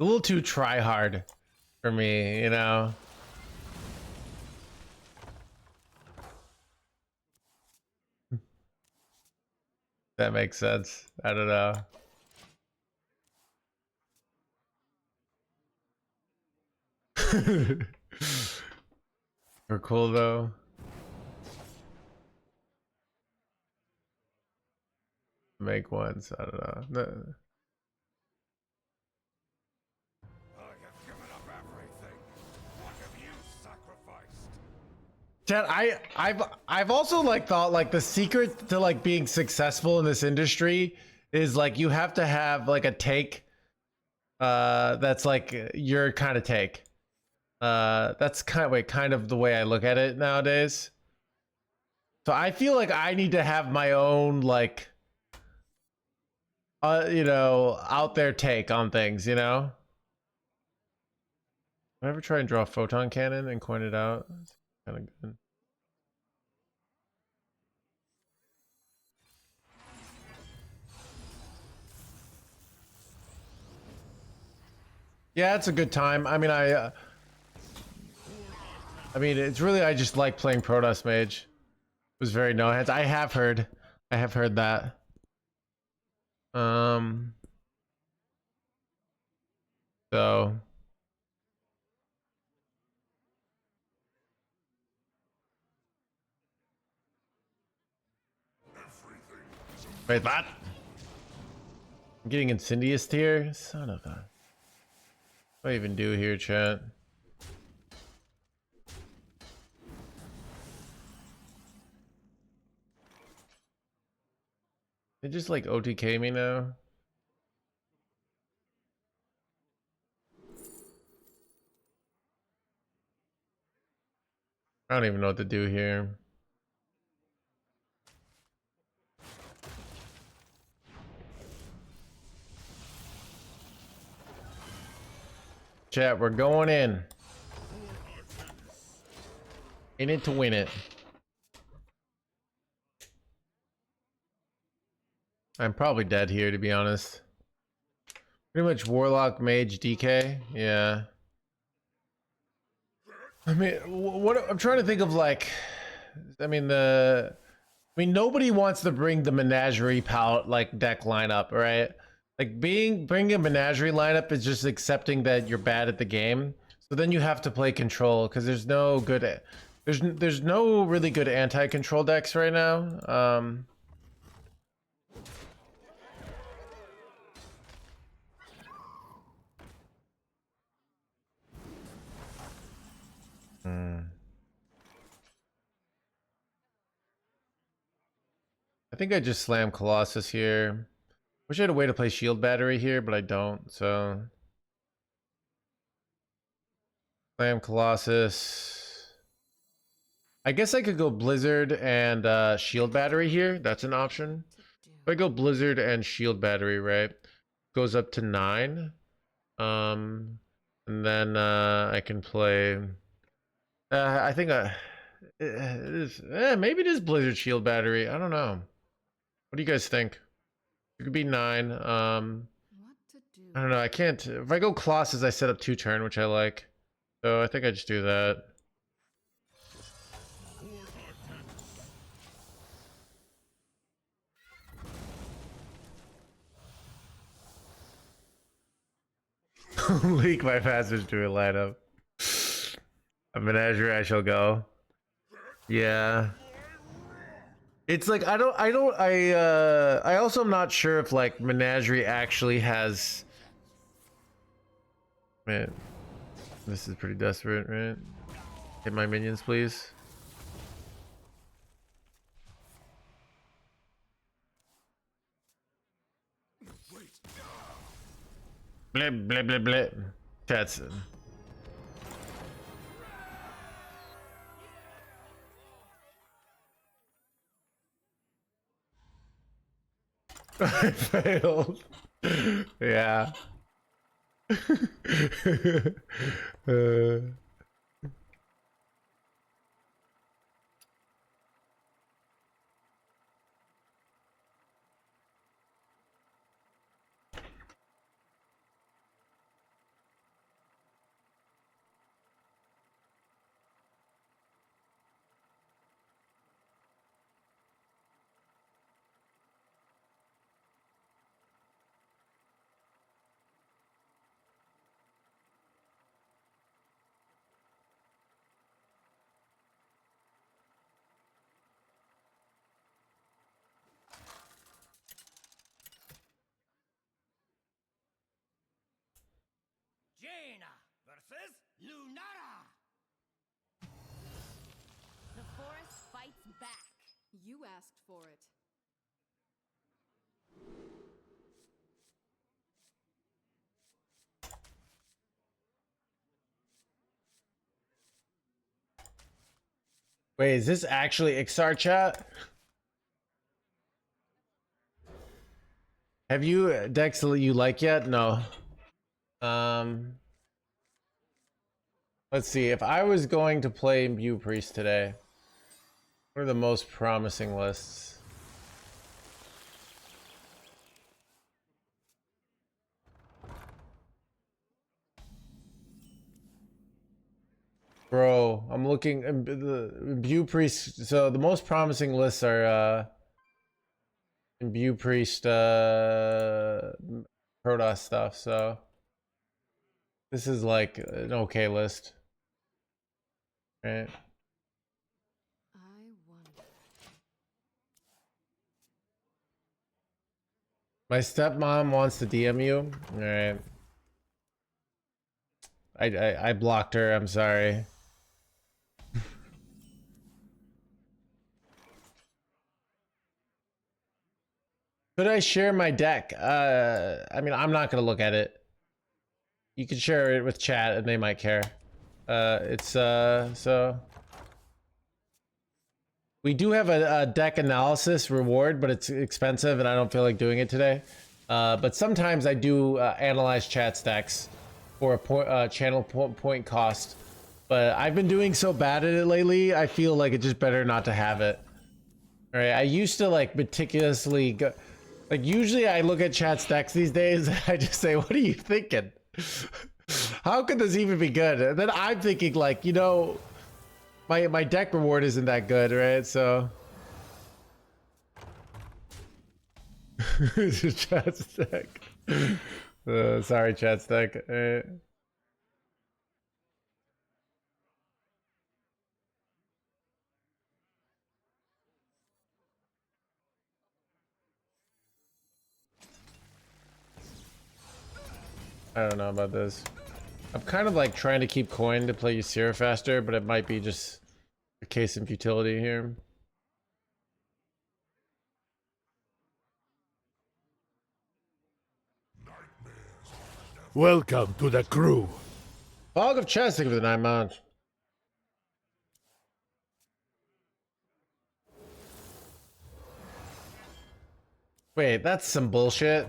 S1: a little too try hard for me, you know. That makes sense. I don't know. We're cool though. Make ones. I don't know.
S3: I have given up everything. What have you sacrificed?
S1: Chad, I've also like thought like the secret to like being successful in this industry is like you have to have like a take that's like your kind of take. That's kind of the way I look at it nowadays. So I feel like I need to have my own like you know, out there take on things, you know? I ever try and draw a photon cannon and coin it out? It's kind of good. Yeah, it's a good time. I mean, I mean, it's really, I just like playing Protoss Mage. It was very no hands. I have heard that. So wait, that I'm getting insidious here. Son of a. What do I even do here, chat? They just like OTK me now. I don't even know what to do here. Chat, we're going in. In it to win it. I'm probably dead here, to be honest. Pretty much Warlock, Mage, DK. Yeah. I mean, what I'm trying to think of, like, I mean, nobody wants to bring the menagerie like deck lineup, right? Like bringing a menagerie lineup is just accepting that you're bad at the game. So then you have to play control because there's no good, there's no really good anti-control decks right now. I think I just slammed Colossus here. Wish I had a way to play Shield Battery here, but I don't, so. Slam Colossus. I guess I could go Blizzard and Shield Battery here. That's an option. If I go Blizzard and Shield Battery, right? Goes up to 9. And then I can play. I think maybe it is Blizzard Shield Battery. I don't know. What do you guys think? It could be 9.
S6: What to do?
S1: I don't know. I can't. If I go Colossus, I set up 2 turn, which I like. So I think I just do that. Leak my passage to a lineup. A menagerie I shall go. Yeah. It's like I also am not sure if like Menagerie actually has. Man, this is pretty desperate, right? Hit my minions, please. Blip blip blip blip. That's it. I failed. Yeah. uh,
S2: Jaina versus Lunara.
S4: The forest fights back.
S6: You asked for it.
S1: Wait, is this actually Ixar chat? Have you decks that you like yet? No. Let's see. If I was going to play Imbue Priest today, what are the most promising lists? Bro, I'm looking the Imbue Priest. So the most promising lists are Imbue Priest, Protoss stuff. So this is like an okay list, right?
S6: I wonder.
S1: My stepmom wants to DM you. All right. I blocked her. I'm sorry. Could I share my deck? I mean, I'm not gonna look at it. You can share it with chat, and they might care. So we do have a deck analysis reward, but it's expensive, and I don't feel like doing it today. But sometimes I do analyze chat stacks for a channel point cost. But I've been doing so bad at it lately. I feel like it's just better not to have it. All right, I used to like meticulously go. Like usually I look at chat stacks these days and I just say, what are you thinking? How could this even be good? And then I'm thinking like, you know, my deck reward isn't that good, right? So chat stack. Sorry, chat stack. All right. I don't know about this. I'm kind of like trying to keep coin to play Ysera faster, but it might be just a case in futility here.
S3: Welcome to the crew.
S1: Fog of Chesting for the 9 months. Wait, that's some bullshit.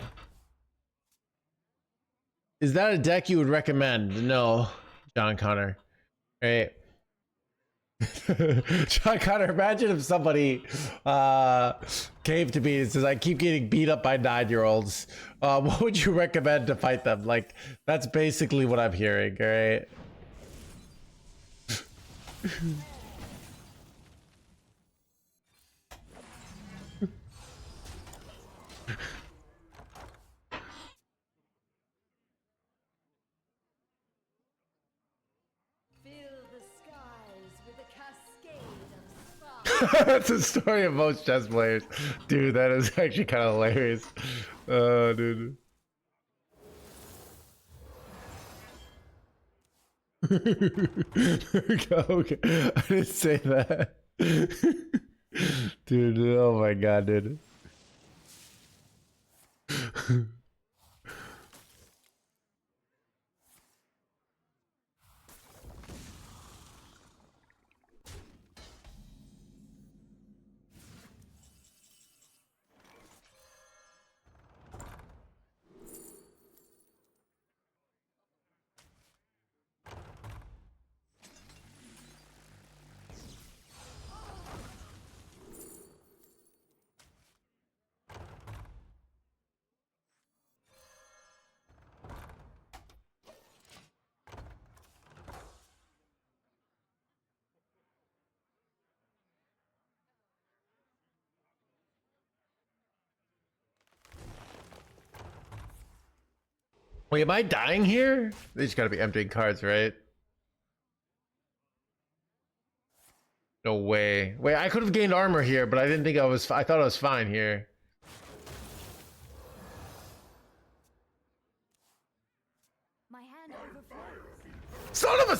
S1: Is that a deck you would recommend? No, John Connor. Right. John Connor, imagine if somebody came to me and says, I keep getting beat up by 9-year-olds. What would you recommend to fight them? Like, that's basically what I'm hearing, all right?
S4: Fill the skies with a cascade of sparks.
S1: That's the story of most chess players. Dude, that is actually kind of hilarious. Oh, dude. Okay, I didn't say that. Dude, oh my god, dude. Wait, am I dying here? They just gotta be emptying cards, right? No way. Wait, I could have gained armor here, but I didn't think I was. I thought I was fine here.
S4: My hand overflows.
S1: Son of a.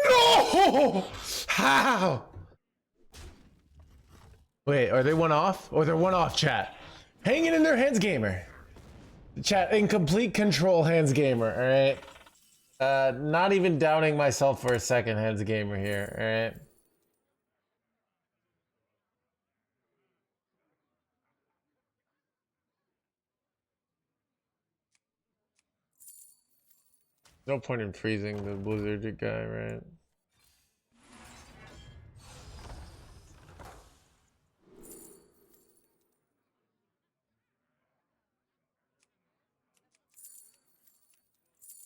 S1: No! How? Wait, are they one off? Or they're one off, chat. Hanging in their hands, gamer. Chat, in complete control, hands gamer, alright? Not even doubting myself for a second, hands gamer here, alright? No point in freezing the blizzard guy, right?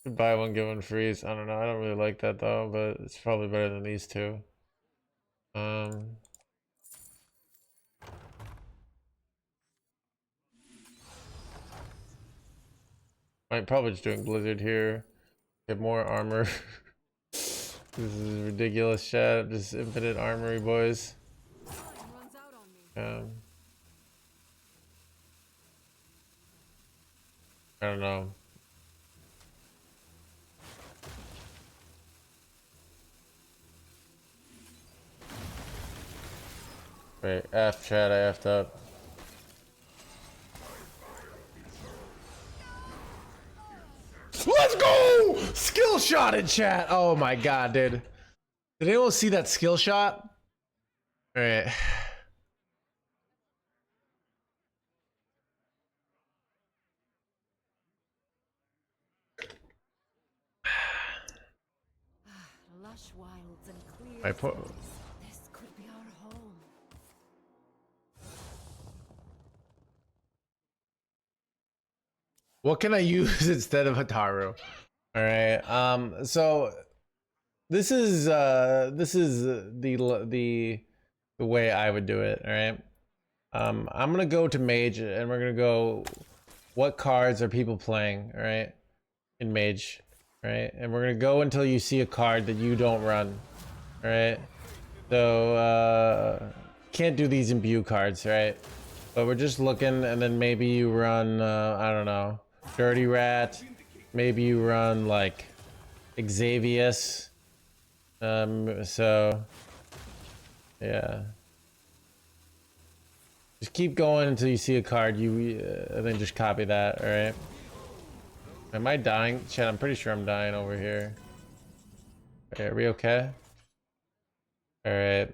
S1: Buy one, get one freeze. I don't know. I don't really like that though, but it's probably better than these two. I'm probably just doing blizzard here. Get more armor. This is ridiculous, chat. Just infinite armory, boys.
S6: Time runs out on me.
S1: I don't know. Wait, F chat, I F'd up. Let's go! Skill shot in chat. Oh my god, dude. Did anyone see that skill shot? Alright.
S4: Lush wilds and clear
S1: I put.
S4: fields. This could be our home.
S1: What can I use instead of Hataru? All right. So this is the way I would do it. All right. I'm gonna go to Mage and we're gonna go. What cards are people playing? All right, in Mage. All right, and we're gonna go until you see a card that you don't run. All right. So can't do these imbue cards, right? But we're just looking, and then maybe you run. I don't know. Dirty Rat, maybe you run like Xavius. So yeah, just keep going until you see a card. And then just copy that. All right. Am I dying? Chat, I'm pretty sure I'm dying over here. Okay, are we okay? All right.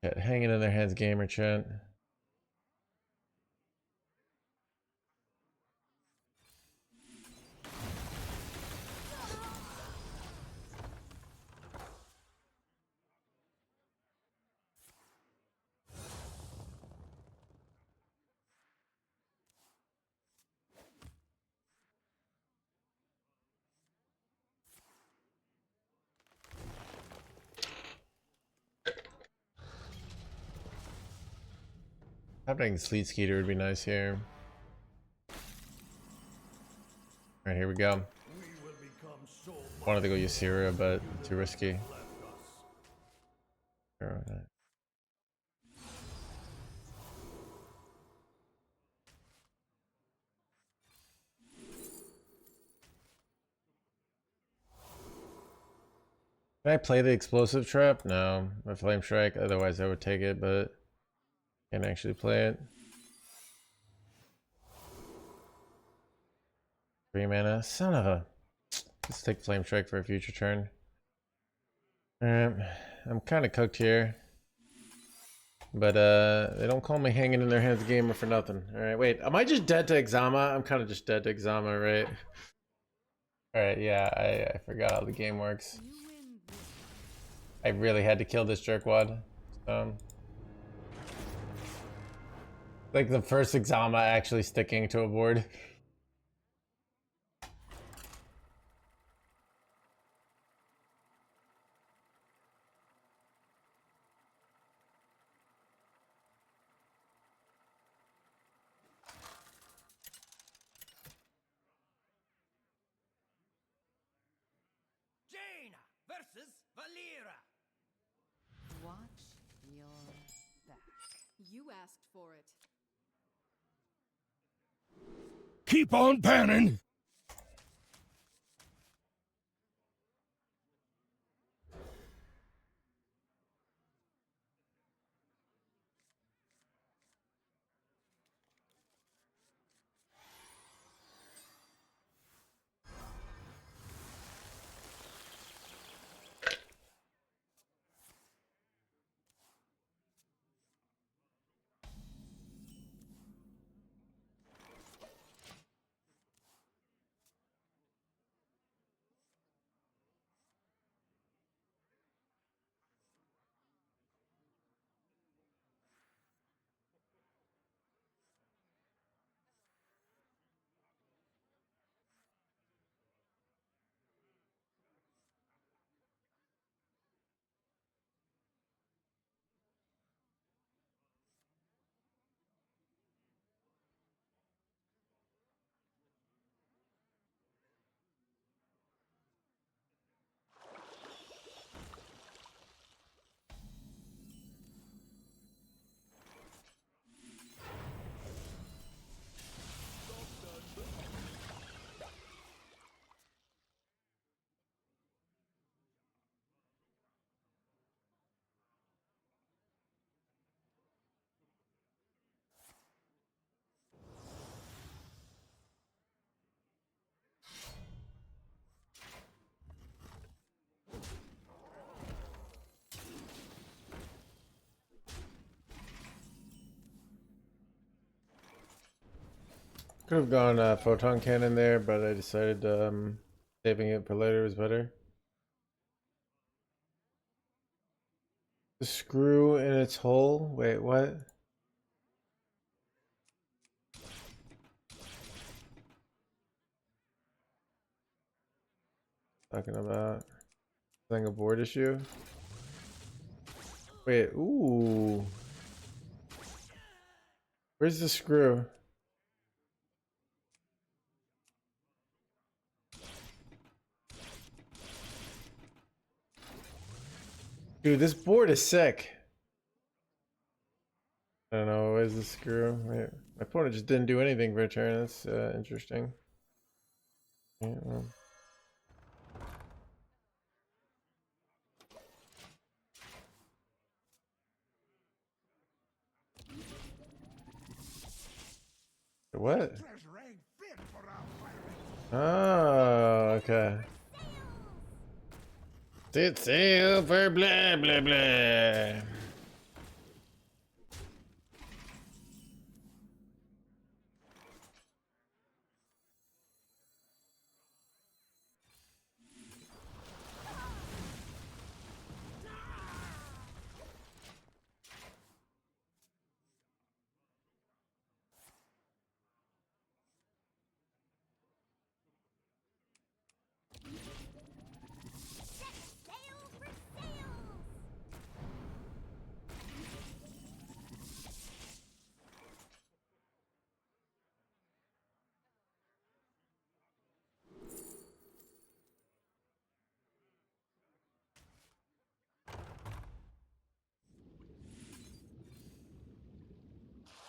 S1: Chat, hanging in their hands, gamer chat. Having Sleet Skeeter would be nice here. Alright, here we go. Wanted to go Ysera, but too risky. Can I play the explosive trap? No. My flame strike, otherwise I would take it, but can't actually play it. 3 mana. Son of a. Let's take flame strike for a future turn. Alright. I'm kinda cooked here. But they don't call me hanging in their hands gamer for nothing. Alright, wait. Am I just dead to Exama? I'm kinda just dead to Exama, right? Alright, yeah, I forgot how the game works. I really had to kill this jerkwad. Like the first Exama actually sticking to a board.
S2: Jaina versus Valera.
S6: Watch your back. You asked for it.
S3: Keep on panning!
S1: Could have gone photon cannon there, but I decided saving it for later was better. The screw in its hole? Wait, what? Talking about something a board issue? Wait, ooh. Where's the screw? Dude, this board is sick. I don't know, where's the screw? Wait, my opponent just didn't do anything for a turn. That's interesting. Yeah, well. What? Oh, okay. Set sail for blah blah blah.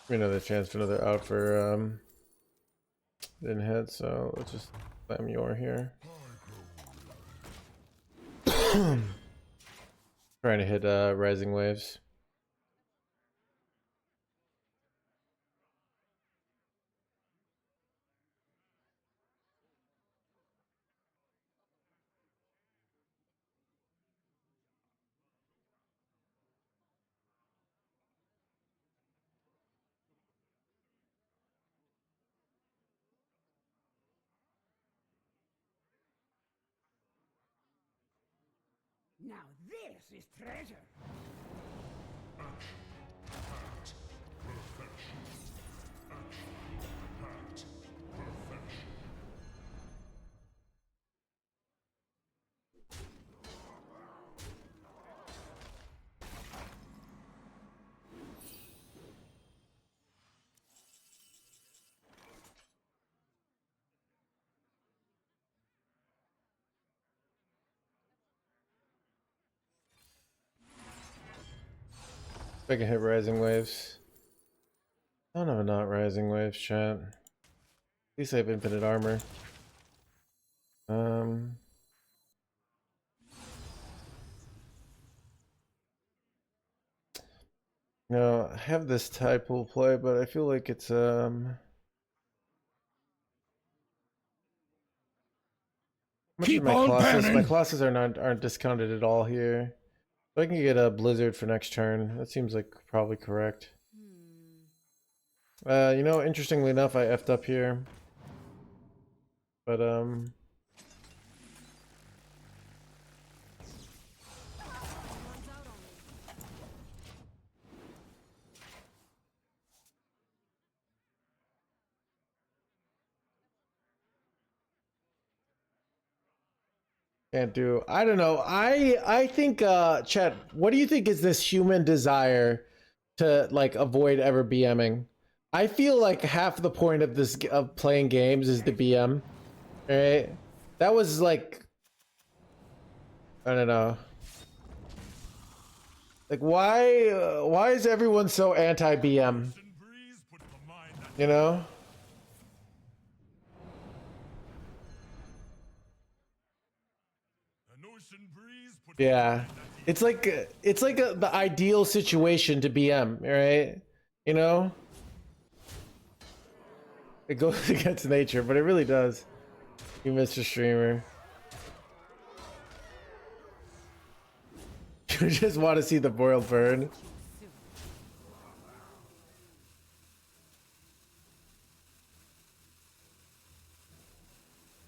S1: Another chance for another out for didn't hit, so let's just slam your here. Trying to hit rising waves.
S2: Now this is treasure.
S1: If I can hit rising waves. Son of a not rising waves, chat. At least I have infinite armor. No, I have this type will play, but I feel like it's much of
S3: Keep
S1: my
S3: on
S1: classes. My
S3: banning!
S1: classes aren't discounted at all here. So I can get a blizzard for next turn. That seems like probably correct. You know, interestingly enough, I effed up here. But can't do. I don't know. I think chat, what do you think is this human desire to like avoid ever BMing? I feel like half the point of this of playing games is the BM. Right? That was like I don't know. Like why is everyone so anti-BM? You know? Yeah. It's like the ideal situation to BM, right? You know? It goes against nature, but it really does. You Mr. Streamer. You just want to see the boiled burn.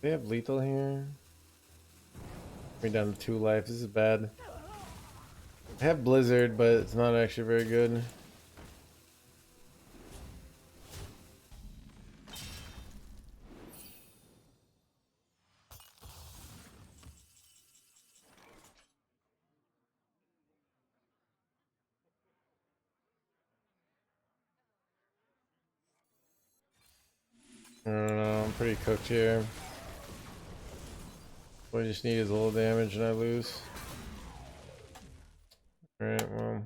S1: They have lethal here. We're down to 2 life. This is bad. I have blizzard, but it's not actually very good. I don't know. I'm pretty cooked here. What I just need is a little damage and I lose. Alright, well.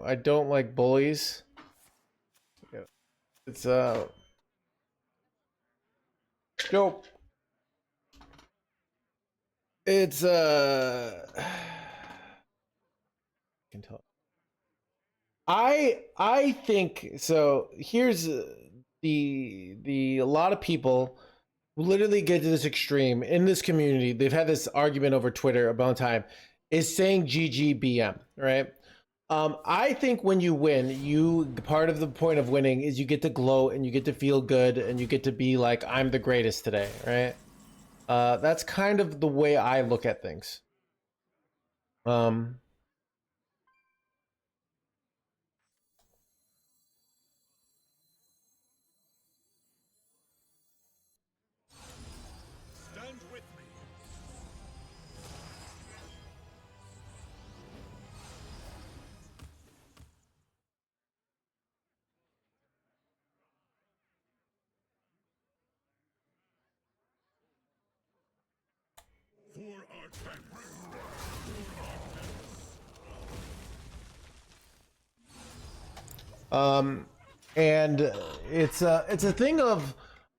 S1: I don't like bullies. Yeah. It's nope. It's I can tell. I think so. Here's the a lot of people literally get to this extreme in this community. They've had this argument over Twitter about time. Is saying GGBM, right? I think when you win, part of the point of winning is you get to gloat and you get to feel good and you get to be like, I'm the greatest today, right? That's kind of the way I look at things.
S3: Stand with me. For For our tenants.
S1: And it's a thing of,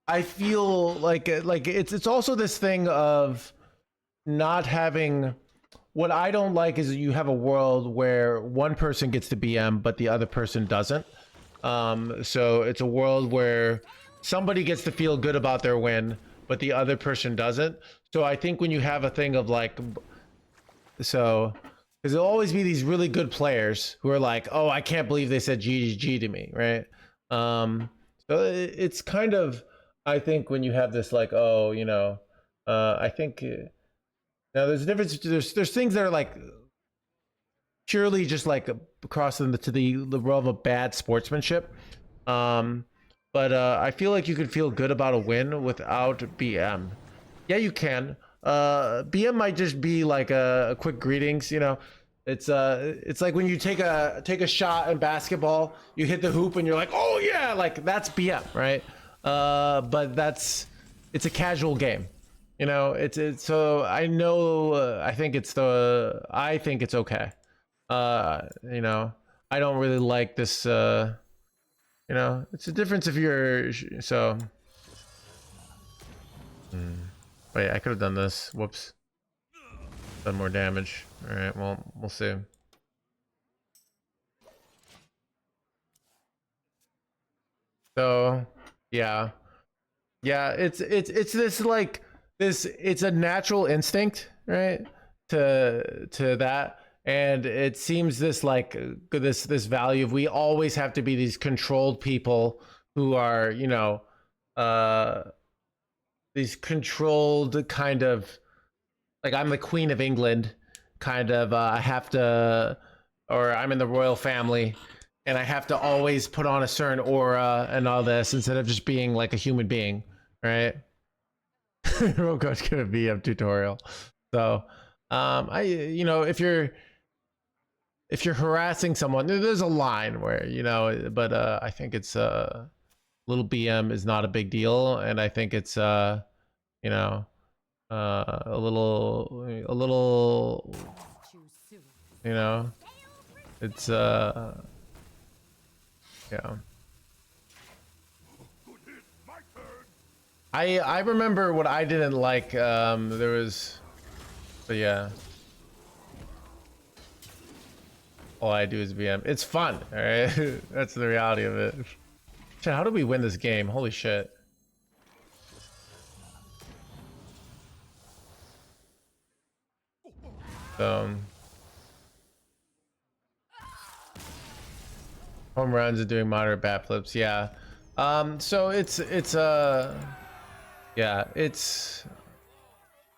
S1: I feel like it's also this thing of not having, what I don't like is you have a world where one person gets to BM but the other person doesn't. So it's a world where somebody gets to feel good about their win but the other person doesn't. So I think when you have a thing of like, so because there'll always be these really good players who are like, oh, I can't believe they said GG to me, right? So it's kind of, I think when you have this like, oh, you know, I think now there's a difference. There's things that are like purely just like crossing to the realm of bad sportsmanship. But I feel like you can feel good about a win without BM. Yeah, you can. BM might just be like a quick greetings, you know. It's like when you take a shot in basketball, you hit the hoop and you're like, oh yeah, like that's BM, right? But it's a casual game, you know. It's so I know I think it's okay. You know, I don't really like this. You know, it's a difference if you're so. Wait, I could have done this. Whoops. Done more damage. All right, well, we'll see. So, yeah. Yeah, it's this like this, it's a natural instinct, right? To that. And it seems this like this value of we always have to be these controlled people who are, you know, these controlled kind of, like I'm the Queen of England kind of, I have to, or I'm in the royal family and I have to always put on a certain aura and all this instead of just being like a human being, right? Real coach gonna be a tutorial. So you know, if you're harassing someone, there's a line where, you know, but I think it's little BM is not a big deal, and I think it's you know, a little, you know, it's yeah. I remember what I didn't like. There was, but yeah. All I do is BM. It's fun, all right? That's the reality of it. Shit, how did we win this game? Holy shit. Home runs and doing moderate bat flips, yeah. So it's yeah, it's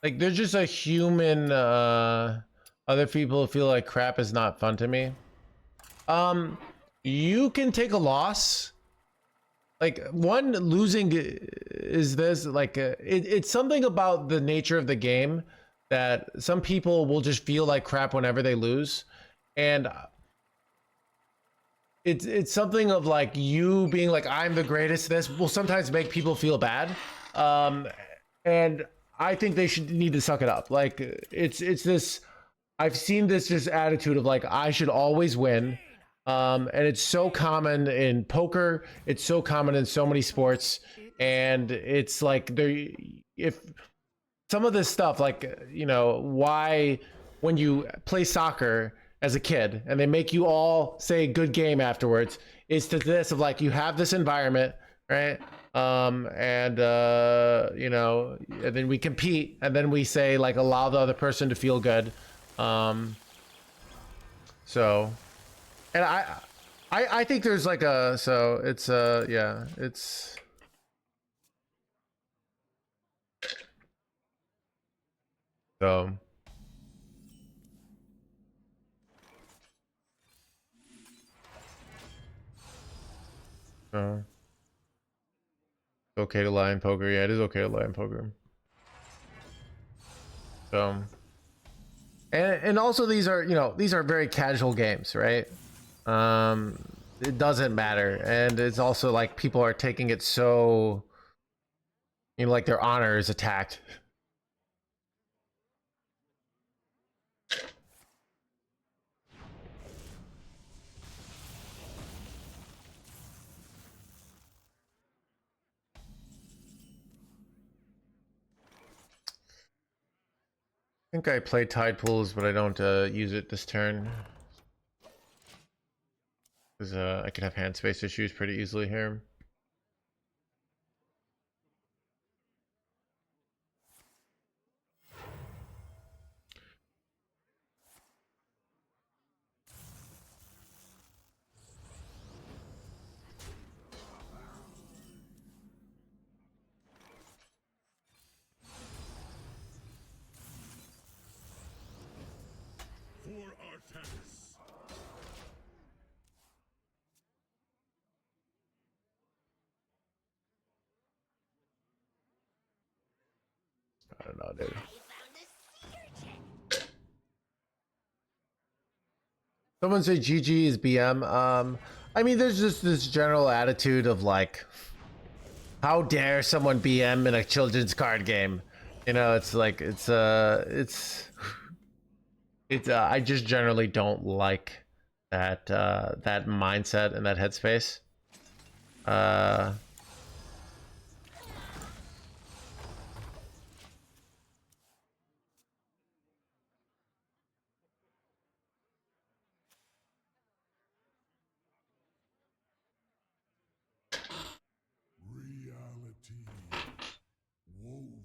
S1: like there's just a human other people feel like crap is not fun to me. You can take a loss. Like one, losing is this like it's something about the nature of the game that some people will just feel like crap whenever they lose, and it's something of like you being like I'm the greatest. This will sometimes make people feel bad, and I think they should need to suck it up. Like it's this. I've seen this just attitude of like I should always win. And it's so common in poker, it's so common in so many sports, and it's like there, if some of this stuff, like, you know, why when you play soccer as a kid and they make you all say good game afterwards, is to this of like you have this environment, right? And you know, and then we compete and then we say like allow the other person to feel good. So, and I think there's like a, so it's yeah, it's so it's okay to lie in poker. Yeah, it is okay to lie in poker. So, and also these are, you know, these are very casual games, right? It doesn't matter, and it's also like people are taking it so, you know, like their honor is attacked. think I play Tide Pools, but I don't use it this turn. Because I could have hand space issues pretty easily here.
S3: For Artanis.
S1: I don't know, dude. Someone say GG is BM. I mean, there's just this general attitude of like, how dare someone BM in a children's card game? You know, it's like I just generally don't like that that mindset and that headspace.
S3: Reality woven.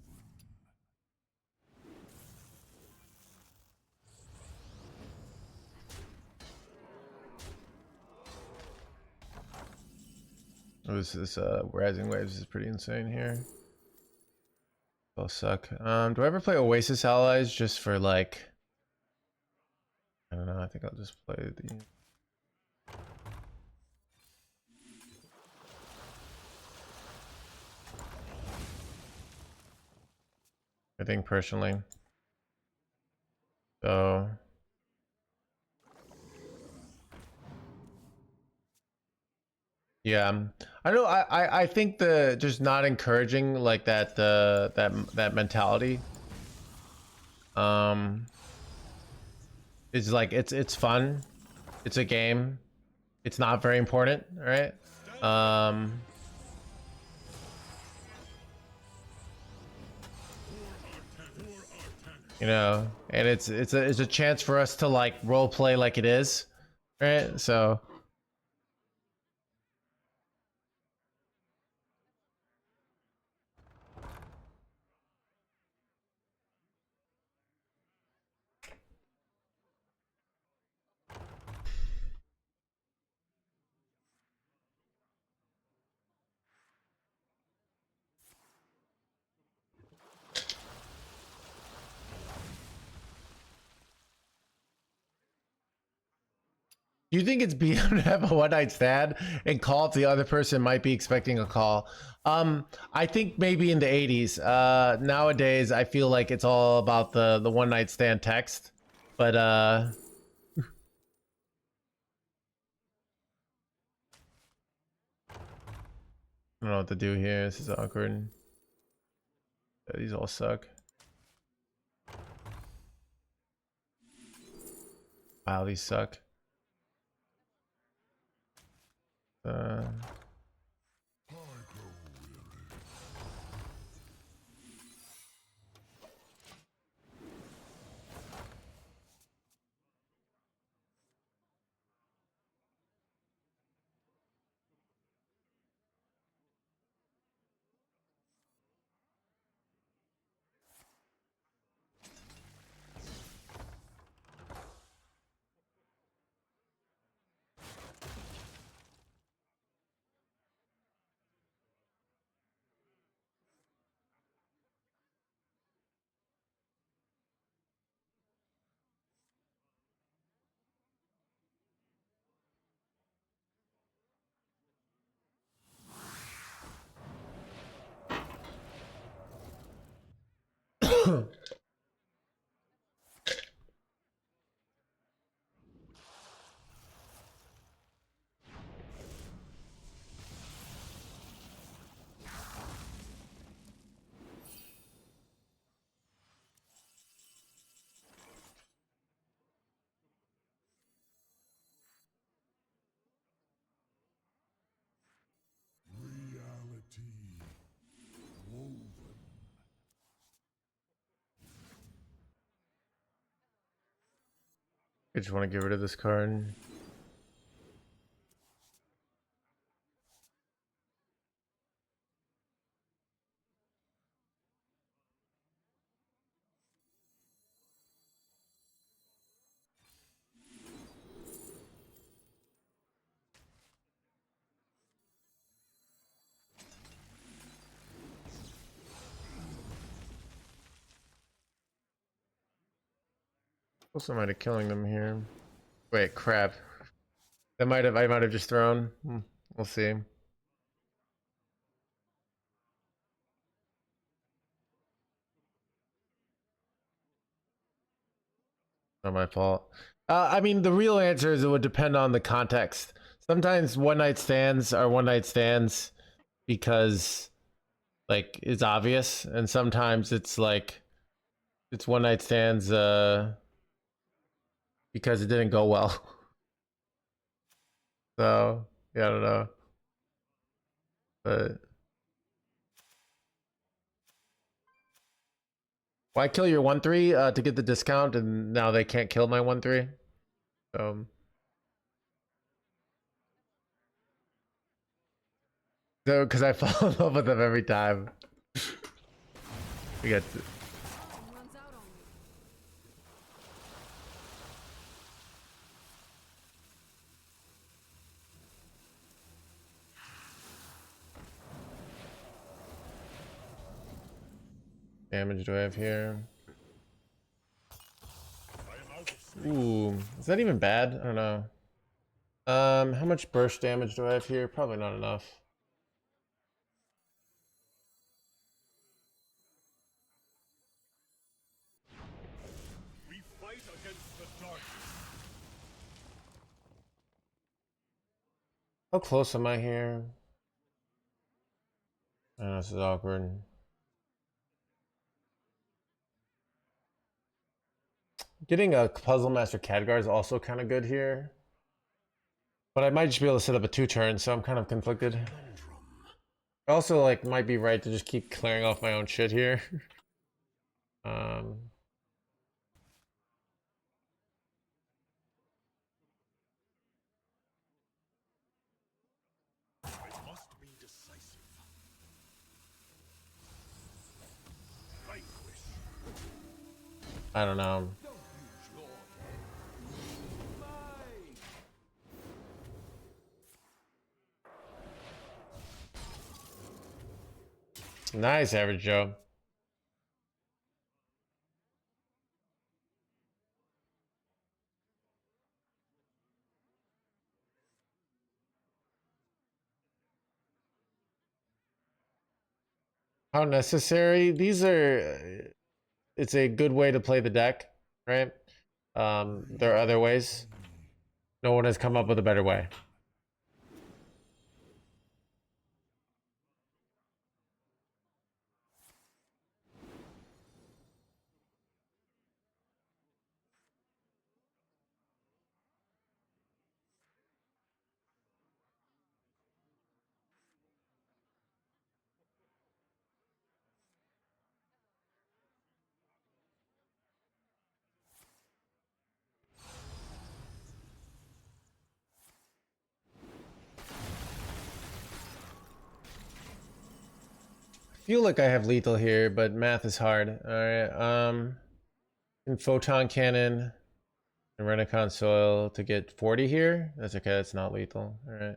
S1: This Rising Waves is pretty insane here. They'll suck. Do I ever play Oasis Allies just for like, I don't know, I think I'll just play the I think personally. So yeah, I know. I think the just not encouraging like that that mentality. Is like it's fun. It's a game. It's not very important, right? You know, and it's a chance for us to like role play like it is, right? So do you think it's BM to have a one night stand and call if the other person might be expecting a call? I think maybe in the 80s. Nowadays, I feel like it's all about the one night stand text. But I don't know what to do here. This is awkward. These all suck. Wow, these suck. I just want to get rid of this card. What's the matter killing them here? Wait, crap. I might have just thrown. We'll see. Not my fault. I mean, the real answer is it would depend on the context. Sometimes one night stands are one night stands because like it's obvious, and sometimes it's like it's one night stands because it didn't go well. So yeah, I don't know, but why kill your 1/3 to get the discount, and now they can't kill my 1/3. So because I fall in love with them every time. We get
S6: Time runs out on me.
S1: damage do I have here?
S3: I am out of space.
S1: Ooh, is that even bad? I don't know. How much burst damage do I have here? Probably not enough.
S3: We fight against the darkness.
S1: How close am I here? I know this is awkward. Getting a Puzzle Master Khadgar is also kind of good here. But I might just be able to set up a 2-turn, so I'm kind of conflicted. I also like might be right to just keep clearing off my own shit here.
S3: I must be decisive. Vanquish.
S1: I don't know. Nice, Average Joe. How necessary? These are... It's a good way to play the deck, right? There are other ways. No one has come up with a better way. I feel like I have lethal here, but math is hard. Alright, and Photon Cannon and Renacon Soil to get 40 here. That's okay, that's not lethal. Alright.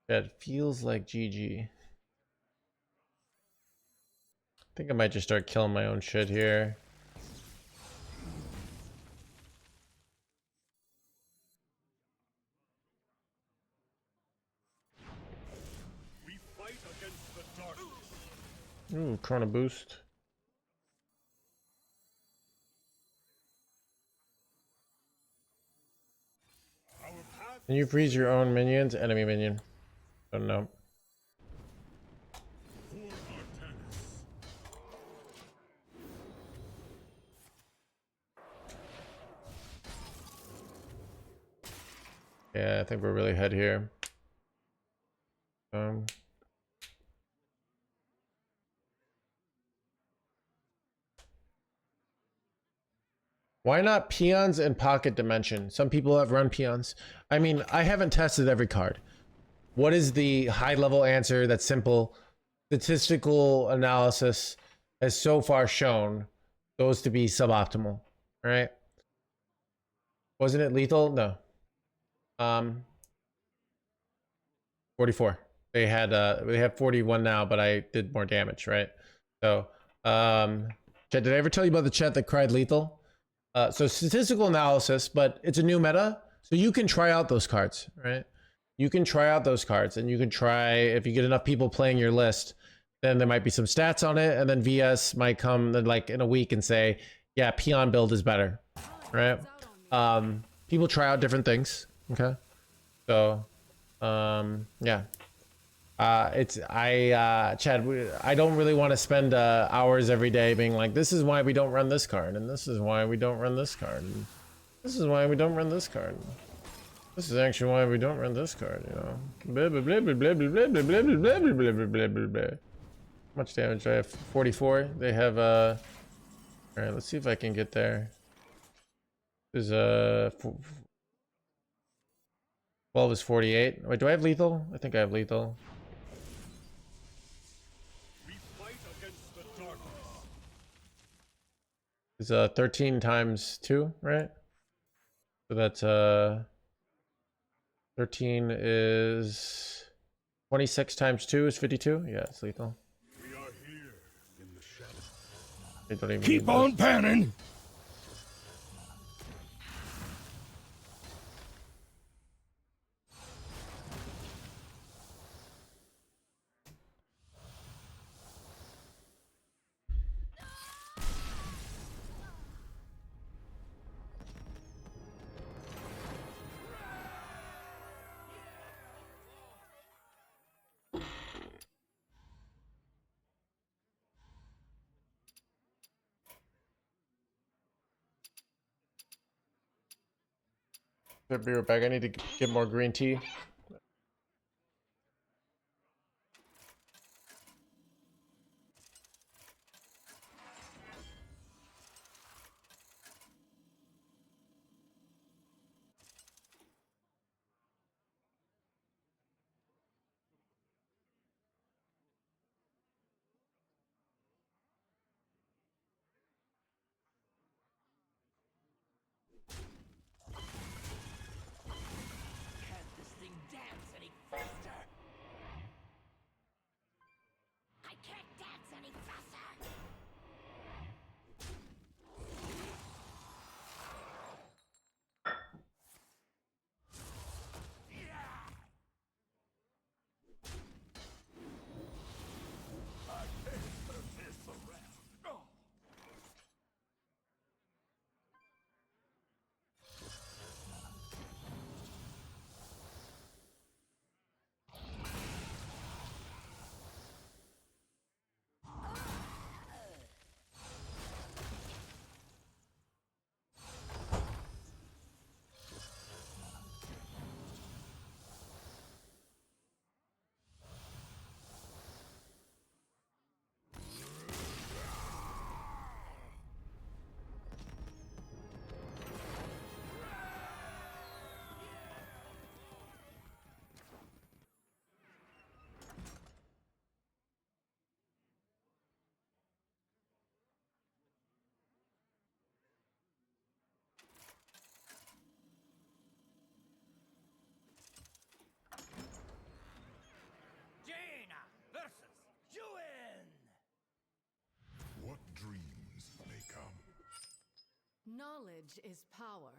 S1: That feels like GG. I think I might just start killing my own shit here.
S3: We fight against the darkness.
S1: Ooh, Chrono Boost.
S3: Our path
S1: Can you freeze your own minions? Enemy minion. Don't know.
S3: for Artanis.
S1: Yeah, I think we're really ahead here. Why not peons and pocket dimension? Some people have run peons. I mean, I haven't tested every card. What is the high level answer that's simple? Statistical analysis has so far shown those to be suboptimal, right? Wasn't it lethal? No. 44. They have 41 now, but I did more damage, right? So, chat, did I ever tell you about the chat that cried lethal? So statistical analysis, but it's a new meta, so you can try out those cards, right? You can try out those cards, and you can try, if you get enough people playing your list, then there might be some stats on it, and then VS might come like in a week and say, yeah, peon build is better, right? People try out different things, okay? So, yeah. Chad, I don't really want to spend hours every day being like, this is why we don't run this card, and this is why we don't run this card, and this is why we don't run this card. This is actually why we don't run this card, you know. Blah blah blah blah blah blah blah blah blah blah blah blah blah blah blah blah. How much damage do I have? 44. They have all right, let's see if I can get there. There's 12 is 48. Wait, do I have lethal? I think I have lethal.
S3: We fight against the darkness.
S1: It's 13 times 2, right? So that's 13 is 26 times 2 is 52. Yeah, it's lethal.
S3: We are here in the shadows.
S1: They don't even
S3: Keep
S1: need
S3: on
S1: this.
S3: panning.
S1: I'll be right back. I need to get more green tea.
S2: Can't this thing dance any faster? I can't dance any faster! Jaina versus Juin!
S3: What dreams may come?
S6: Knowledge is power.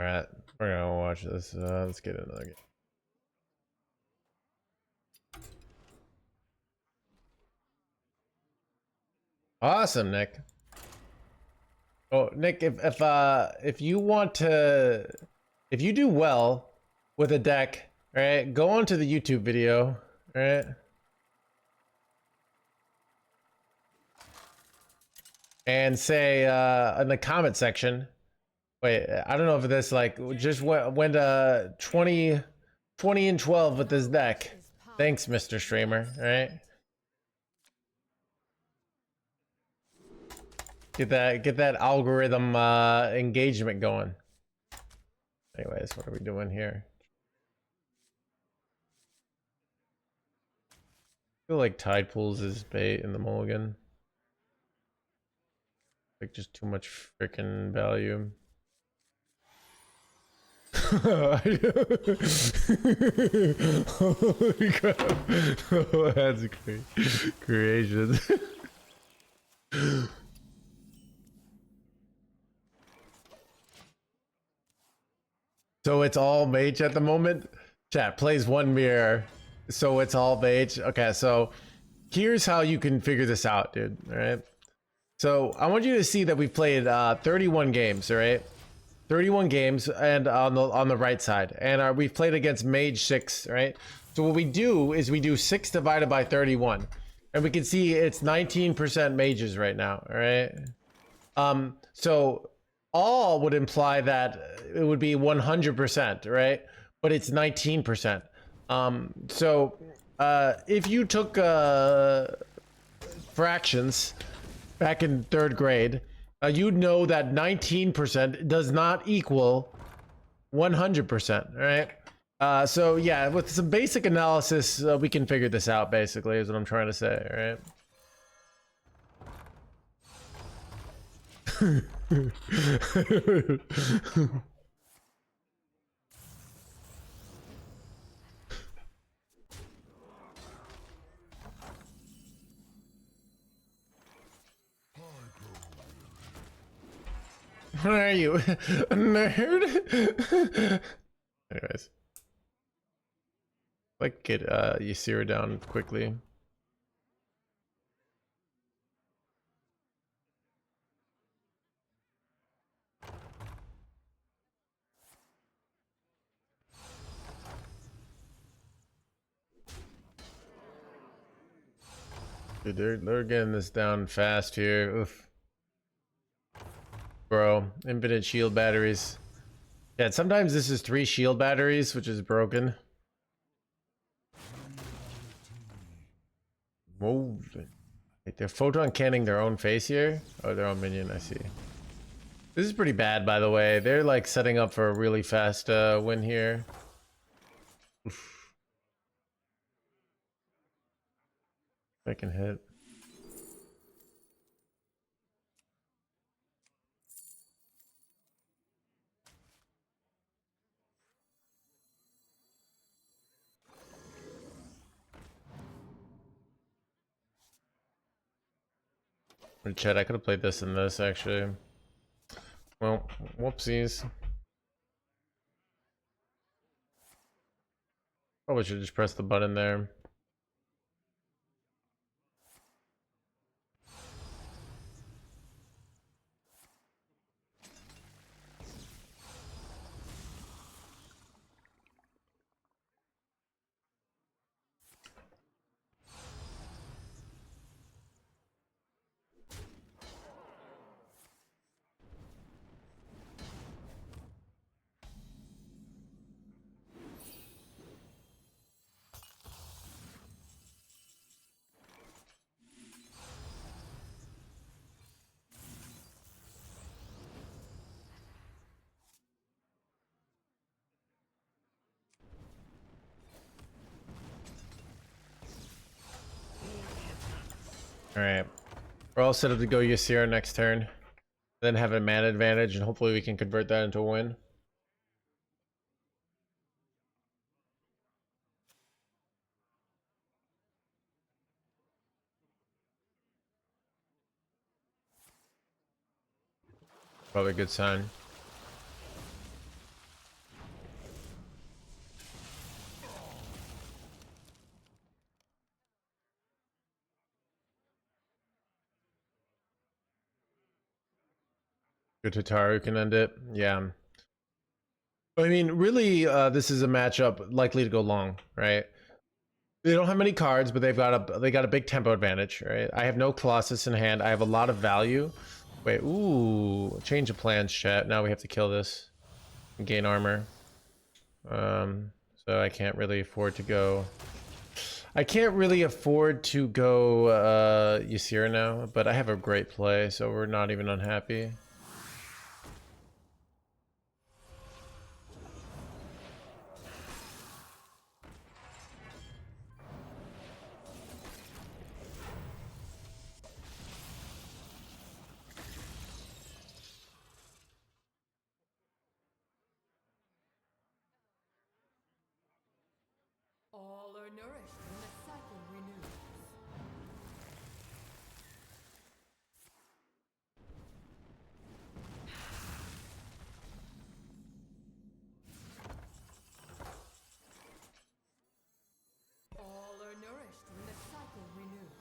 S1: Alright, we're gonna watch this. Let's get another game. Awesome, Nick. Oh, Nick, if you want to, if you do well with a deck, right, go onto the YouTube video, right, and say in the comment section. Wait, I don't know if this like just went 20 and 12 with this deck. Thanks, Mr. Streamer, right? Get that algorithm engagement going. Anyways, what are we doing here? I feel like Tide Pools is bait in the mulligan. Like just too much freaking value. Holy crap. Oh, that's creation. So it's all mage at the moment? Chat plays one mirror, so it's all mage. Okay, so here's how you can figure this out, dude. All right. So I want you to see that we've played 31 games, all right? 31 games, and on the right side, and we've played against Mage 6, right? So what we do is we do 6 divided by 31, and we can see it's 19% mages right now, all right? So all would imply that it would be 100%, right? But it's 19%. So if you took fractions back in 3rd grade, you'd know that 19% does not equal 100%, right? So yeah, with some basic analysis, we can figure this out, basically, is what I'm trying to say, right? What are you, a nerd? Anyways, like get Ysira down quickly. Dude, they're getting this down fast here. Oof. Bro, infinite shield batteries. Yeah, sometimes this is 3 shield batteries, which is broken. Whoa. Wait, they're photon canning their own face here? Oh, their own minion, I see. This is pretty bad, by the way. They're like setting up for a really fast win here. Oof. I can hit. Chat, I could have played this and this actually. Well, whoopsies. Probably should just press the button there. Alright. We're all set up to go Ysira next turn. Then have a mana advantage, and hopefully we can convert that into a win. Probably a good sign. Good Tataru can end it. Yeah. I mean, really, this is a matchup likely to go long, right? They don't have many cards, but they got a big tempo advantage, right? I have no Colossus in hand. I have a lot of value. Wait, ooh, change of plans, chat. Now we have to kill this and gain armor. So I can't really afford to go. I can't really afford to go Ysira now, but I have a great play, so we're not even unhappy.
S6: All are nourished when the cycle renews. All are nourished when the cycle renews.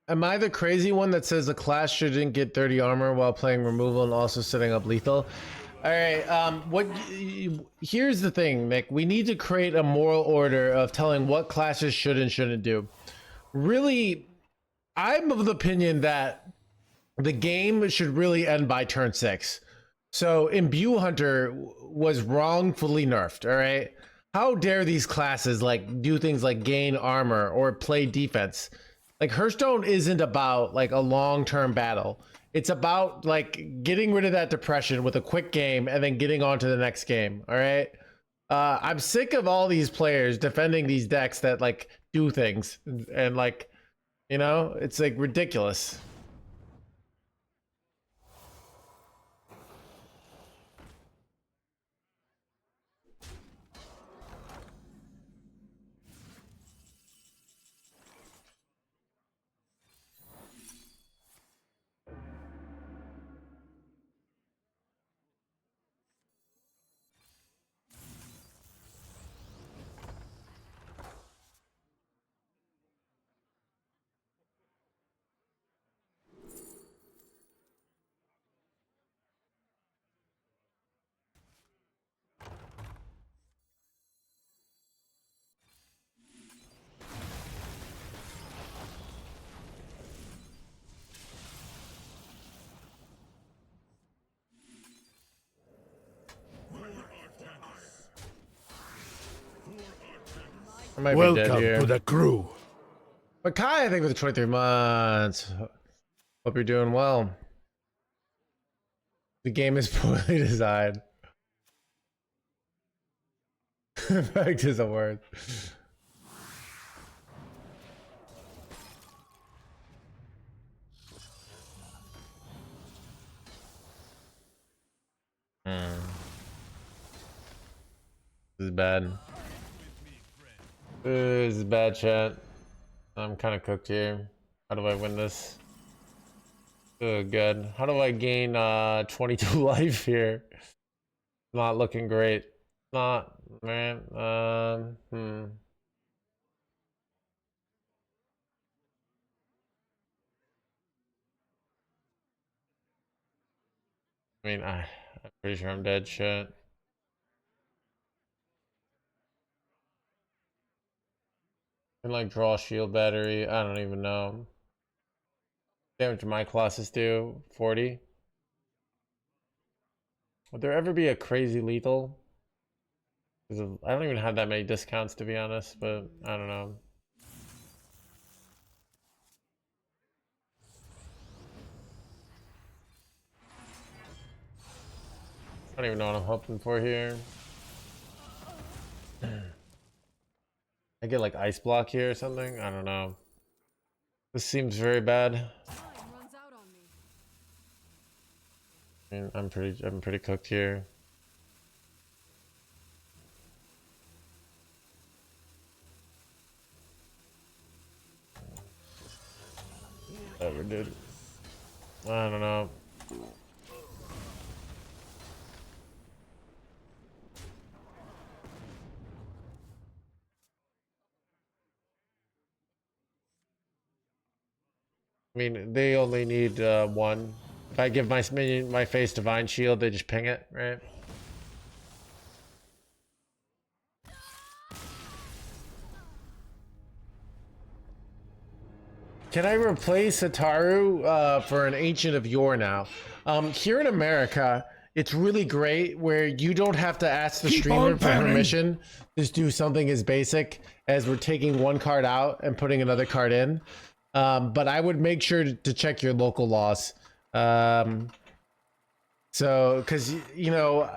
S1: Am I the crazy one that says the class shouldn't get 30 armor while playing removal and also setting up lethal? All right, here's the thing, Nick. We need to create a moral order of telling what classes should and shouldn't do. Really, I'm of the opinion that the game should really end by turn 6. So Imbue Hunter was wrongfully nerfed, all right? How dare these classes like do things like gain armor or play defense? Like Hearthstone isn't about like a long-term battle. It's about like getting rid of that depression with a quick game and then getting on to the next game, all right? I'm sick of all these players defending these decks that like do things and like, you know, it's like ridiculous. I might be dead here.
S3: Welcome to the crew.
S1: But Kai, I think, with the 23 months. Hope you're doing well. The game is poorly designed. Fact is a word. This is bad. This is bad, chat. I'm kind of cooked here. How do I win this? Oh, good. How do I gain 22 life here? Not looking great. Not, man. I mean, I'm pretty sure I'm dead. Shit. Can like draw shield battery. I don't even know. Damage my Colossus do 40. Would there ever be a crazy lethal? Because I don't even have that many discounts to be honest, but I don't know. I don't even know what I'm hoping for here. I get like ice block here or something. I don't know. This seems very bad.
S6: Time runs out on me.
S1: I mean, I'm pretty cooked here. Ever did. I don't know. I mean, they only need one. If I give my minion my face divine shield, they just ping it, right? Can I replace Ataru for an Ancient of Yore now? Here in America, it's really great where you don't have to ask the streamer for permission. Just do something as basic as we're taking one card out and putting another card in. But I would make sure to check your local laws. So, because, you know,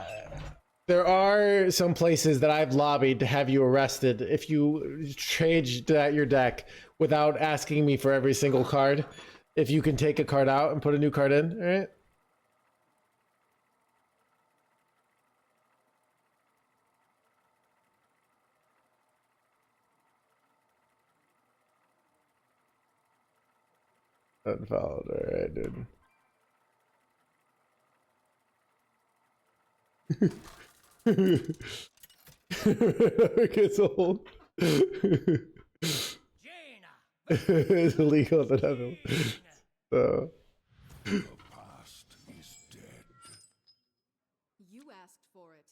S1: there are some places that I've lobbied to have you arrested if you changed your deck without asking me for every single card. If you can take a card out and put a new card in, all right? Unfollowed, all right, dude. It gets old. It's illegal in the Netherlands. So.
S3: The past is dead.
S6: You asked for it.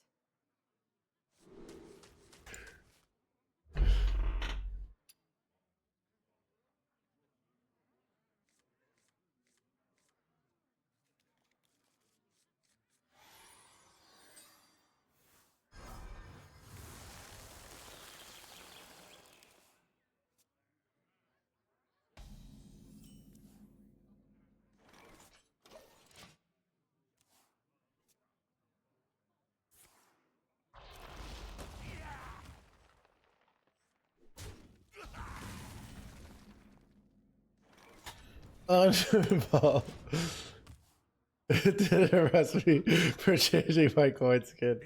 S1: Unball. It didn't arrest me for changing my coin skin.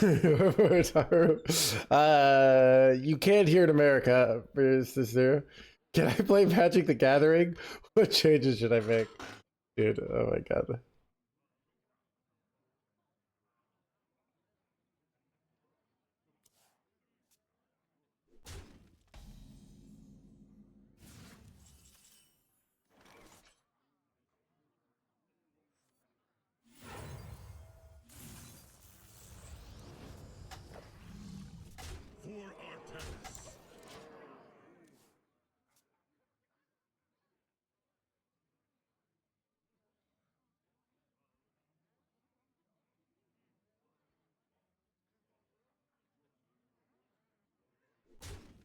S1: You can't hear in America. Is this there? Can I play Magic the Gathering? What changes should I make? Dude, oh my god.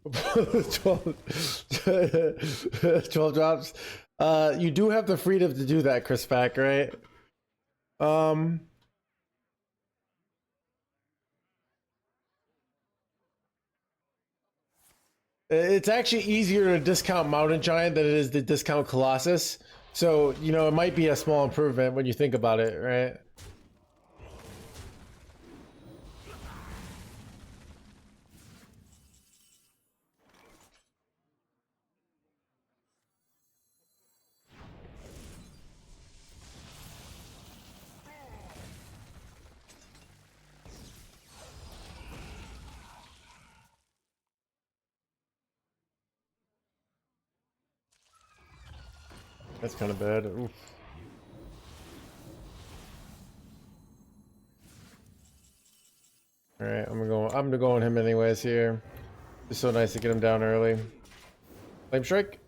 S3: For Artemis.
S1: Twelve drops. You do have the freedom to do that, Chris Pack, right? It's actually easier to discount Mountain Giant than it is to discount Colossus. So, you know, it might be a small improvement when you think about it, right? That's kind of bad. Oof. All right, I'm gonna go on him anyways here. It's so nice to get him down early. Flame strike.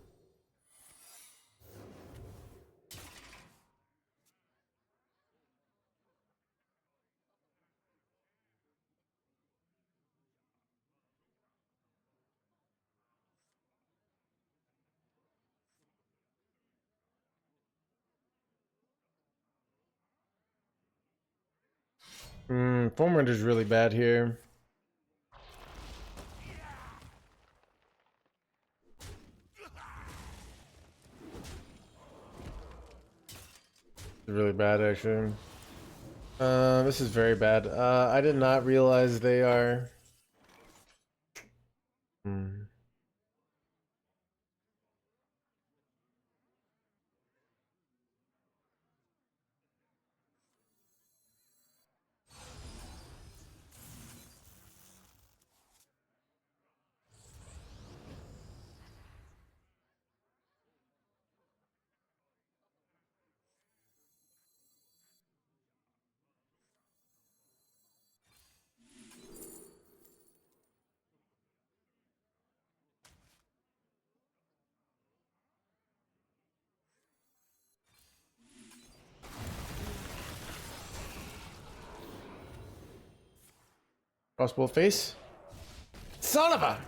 S1: Foam render's really bad here. It's really bad actually. This is very bad. I did not realize they are. Hmm. Crossbow face. Son of a.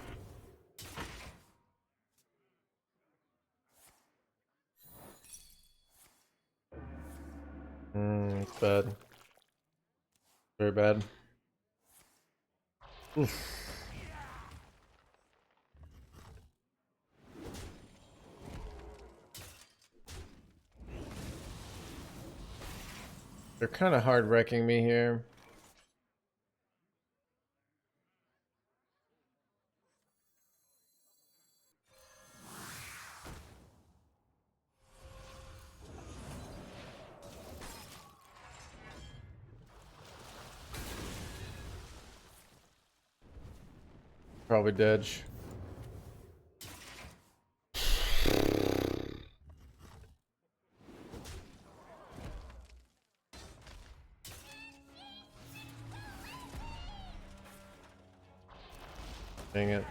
S1: It's bad. Very bad. Oof. They're kind of hard wrecking me here. Probably dodge. Dang it.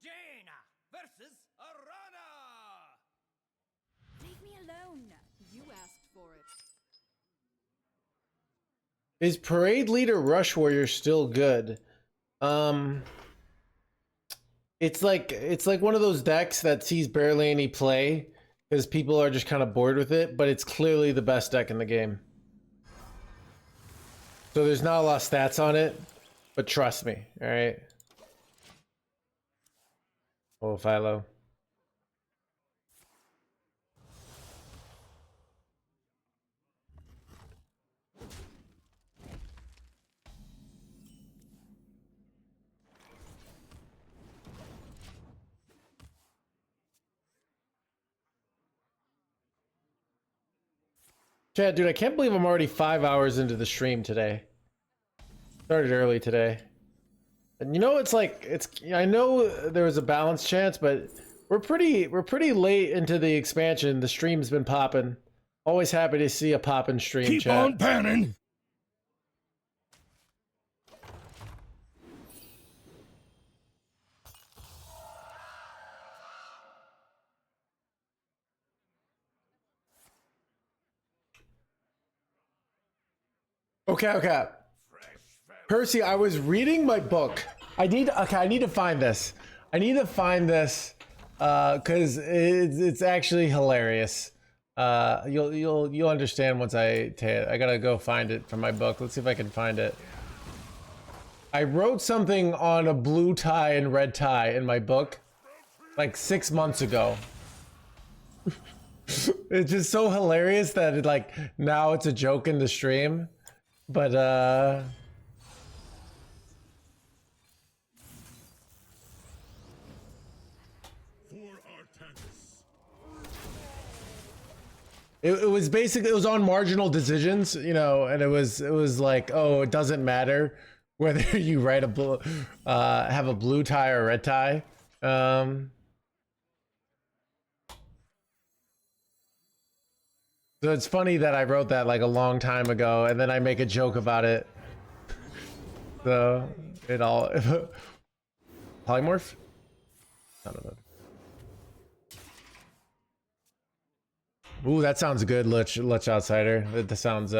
S2: Jaina versus Arana!
S4: Leave me alone.
S6: You asked for it.
S1: Is Parade Leader Rush Warrior still good? It's like one of those decks that sees barely any play because people are just kind of bored with it, but it's clearly the best deck in the game. So there's not a lot of stats on it, but trust me, all right? Oh, Philo. Chad, dude, I can't believe I'm already 5 hours into the stream today. Started early today. And you know, it's I know there was a balance chance, but we're pretty late into the expansion. The stream's been popping. Always happy to see a poppin' stream,
S3: Keep
S1: chat.
S3: on panning.
S1: Okay. Percy, I was reading my book. I need to find this. Cause it's actually hilarious. You'll understand once I tell it. I gotta go find it from my book. Let's see if I can find it. I wrote something on a blue tie and red tie in my book like 6 months ago. It's just so hilarious that now it's a joke in the stream. But it was basically, it was on marginal decisions, you know, and it was like, oh, it doesn't matter whether you write have a blue tie or a red tie. So it's funny that I wrote that like a long time ago, and then I make a joke about it. So it all polymorph. I don't know. Ooh, that sounds good, Lich Outsider. That sounds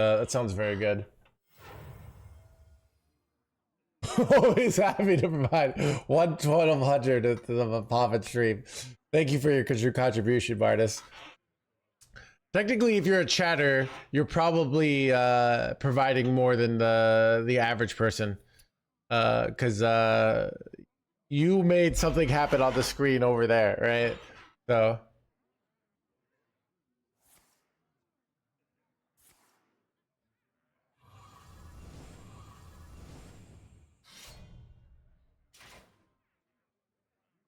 S1: very good. Always happy to provide 1/1200 of a profit stream. Thank you for your contribution, Bartis. Technically, if you're a chatter, you're probably providing more than the average person, because you made something happen on the screen over there, right? So.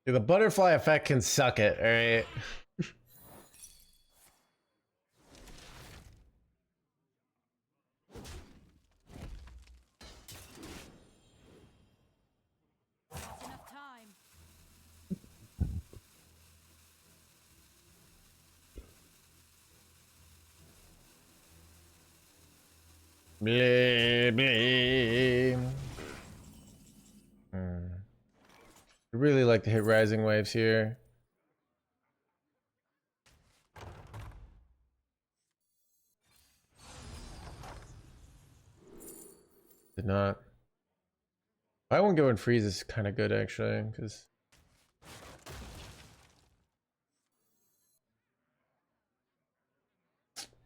S1: The butterfly effect can suck it, alright?
S4: Enough time.
S1: Blah, blah. I really like to hit rising waves here. Did not. I won't go and freeze is kind of good actually, because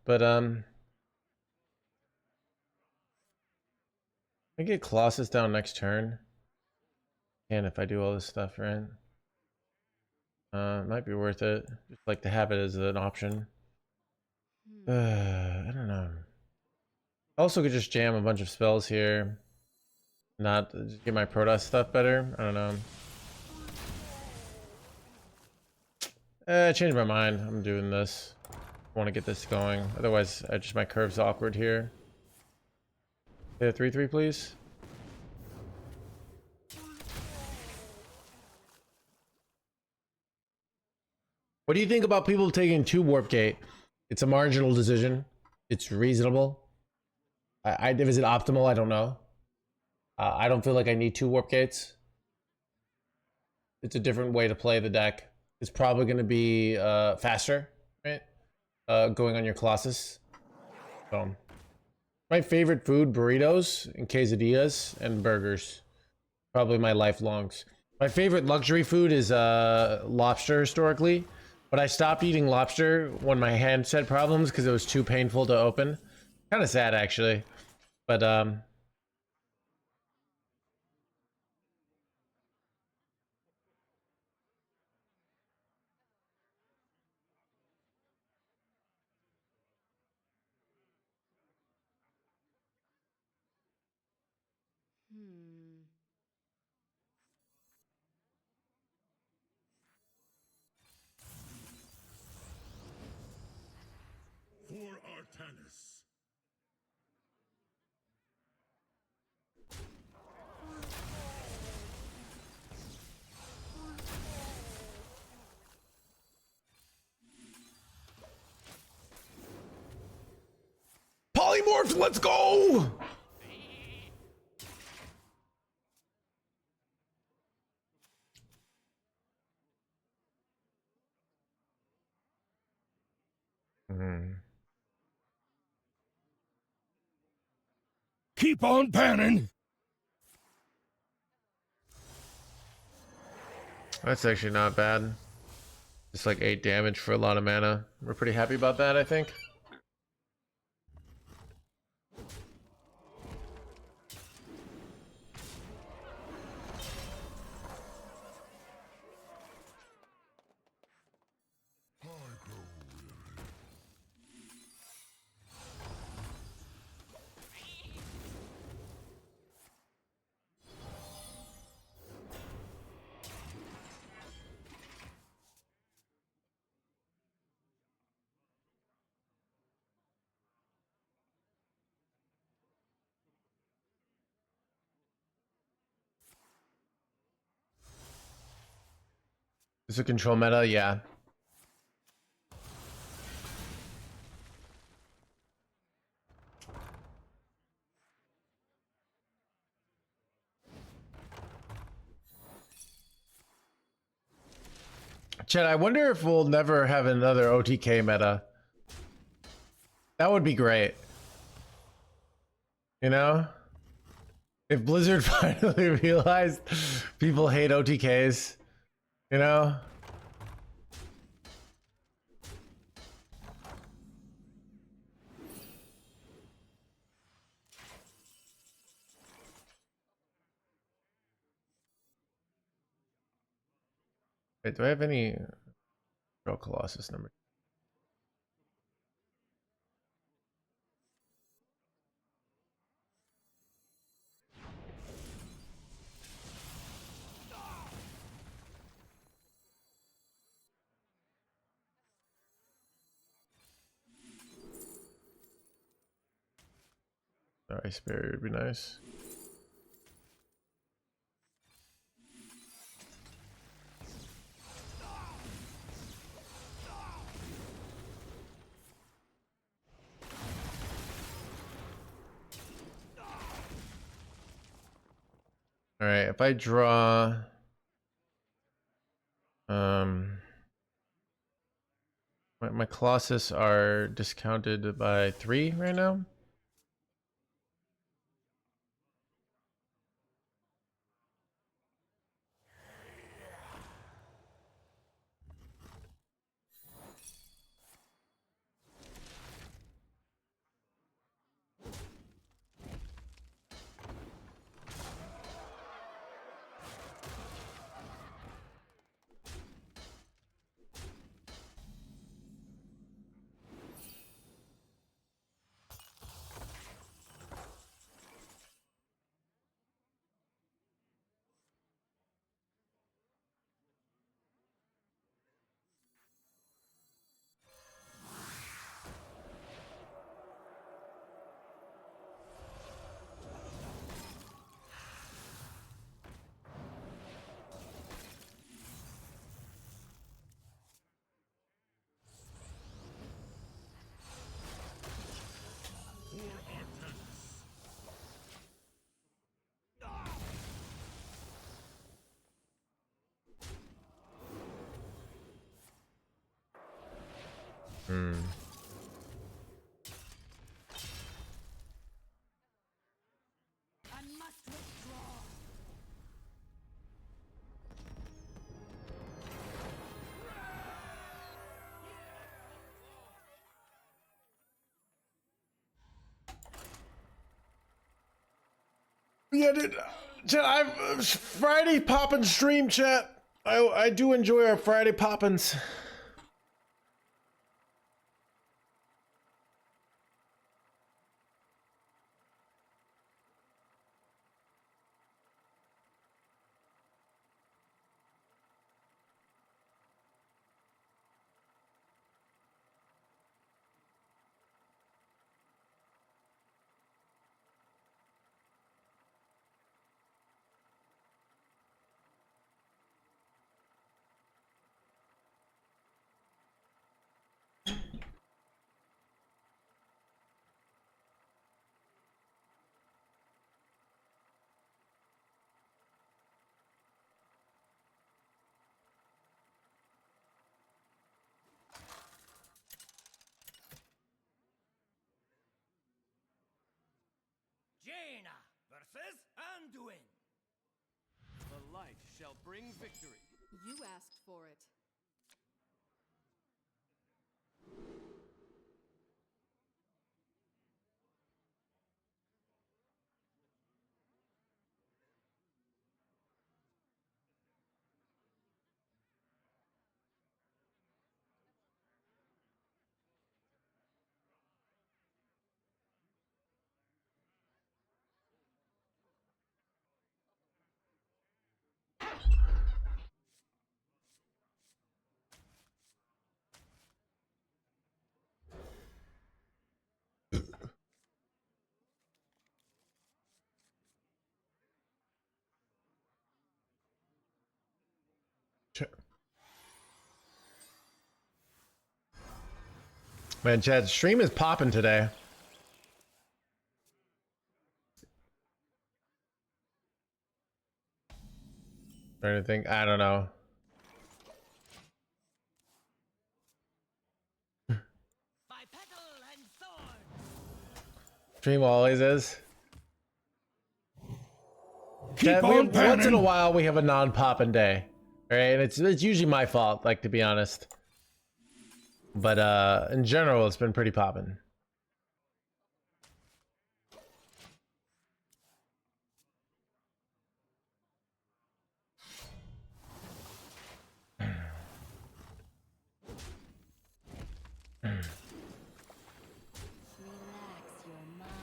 S1: but I get Colossus down next turn. And if I do all this stuff, right? It might be worth it. Just like to have it as an option. I don't know. Also could just jam a bunch of spells here. Not just get my Protoss stuff better. I don't know. I changed my mind. I'm doing this. I want to get this going. Otherwise, my curve's awkward here. Hit a 3/3, please. What do you think about people taking 2 warp gate? It's a marginal decision. It's reasonable. Is it optimal? I don't know. I don't feel like I need 2 warp gates. It's a different way to play the deck. It's probably going to be faster, right? Going on your Colossus. So, my favorite food: burritos and quesadillas and burgers. Probably my lifelongs. My favorite luxury food is lobster historically. But I stopped eating lobster when my hand had problems because it was too painful to open. Kind of sad, actually. But,
S3: For Artanis.
S1: polymorph, let's go!
S3: Keep on panning.
S1: That's actually not bad. Just like 8 damage for a lot of mana. We're pretty happy about that, I think. Is it control meta? Yeah. Chet, I wonder if we'll never have another OTK meta. That would be great. You know? If Blizzard finally realized people hate OTKs, you know? Wait, do I have any Real Colossus number? Ice barrier would be nice. All right, if I draw, my Colossus are discounted by 3 right now.
S4: I must withdraw.
S1: Yeah, dude. Chat, I'm Friday poppin' stream chat. I do enjoy our Friday poppins.
S2: Jaina versus Anduin.
S8: The light shall bring victory.
S6: You asked for it.
S1: Man, chat, stream is popping today. Or anything? I don't know. Stream always is.
S3: Keep
S1: Yeah,
S3: on
S1: once in a
S3: panning.
S1: while we have a non-poppin' day, right? And it's usually my fault, like, to be honest. But in general, it's been pretty poppin'.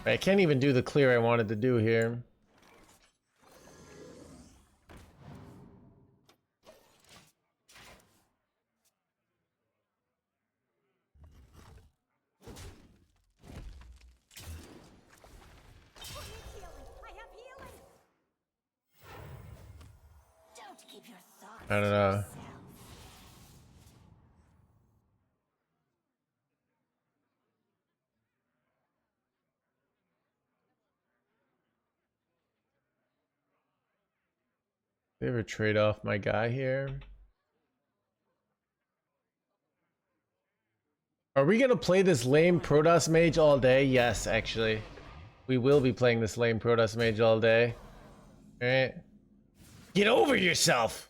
S1: I can't even do the clear I wanted to do here.
S2: Don't keep your thoughts
S1: I don't
S2: to
S1: know.
S2: yourself.
S1: They ever trade off my guy here? Are we gonna play this lame Protoss Mage all day? Yes, actually. We will be playing this lame Protoss Mage all day. Alright. Get over yourself!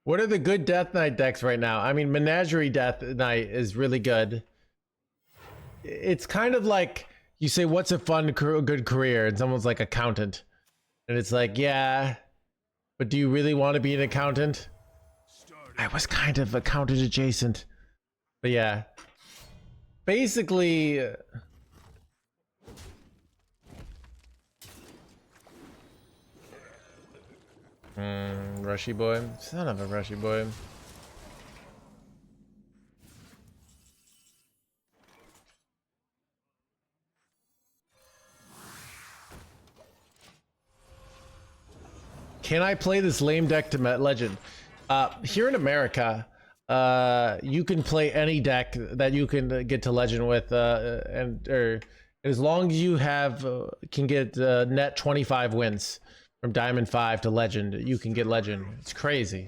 S1: What are the good Death Knight decks right now? I mean, Menagerie Death Knight is really good. It's kind of like you say, what's a fun, good career? And someone's like, accountant. And it's like, yeah, but do you really want to be an accountant? I was kind of accountant adjacent. But yeah. Basically... Rushy boy. Son of a rushy boy. Can I play this lame deck to Legend? Here in America, you can play any deck that you can get to Legend with, or as long as you have can get net 25 wins from Diamond 5 to Legend, you can get Legend. It's crazy.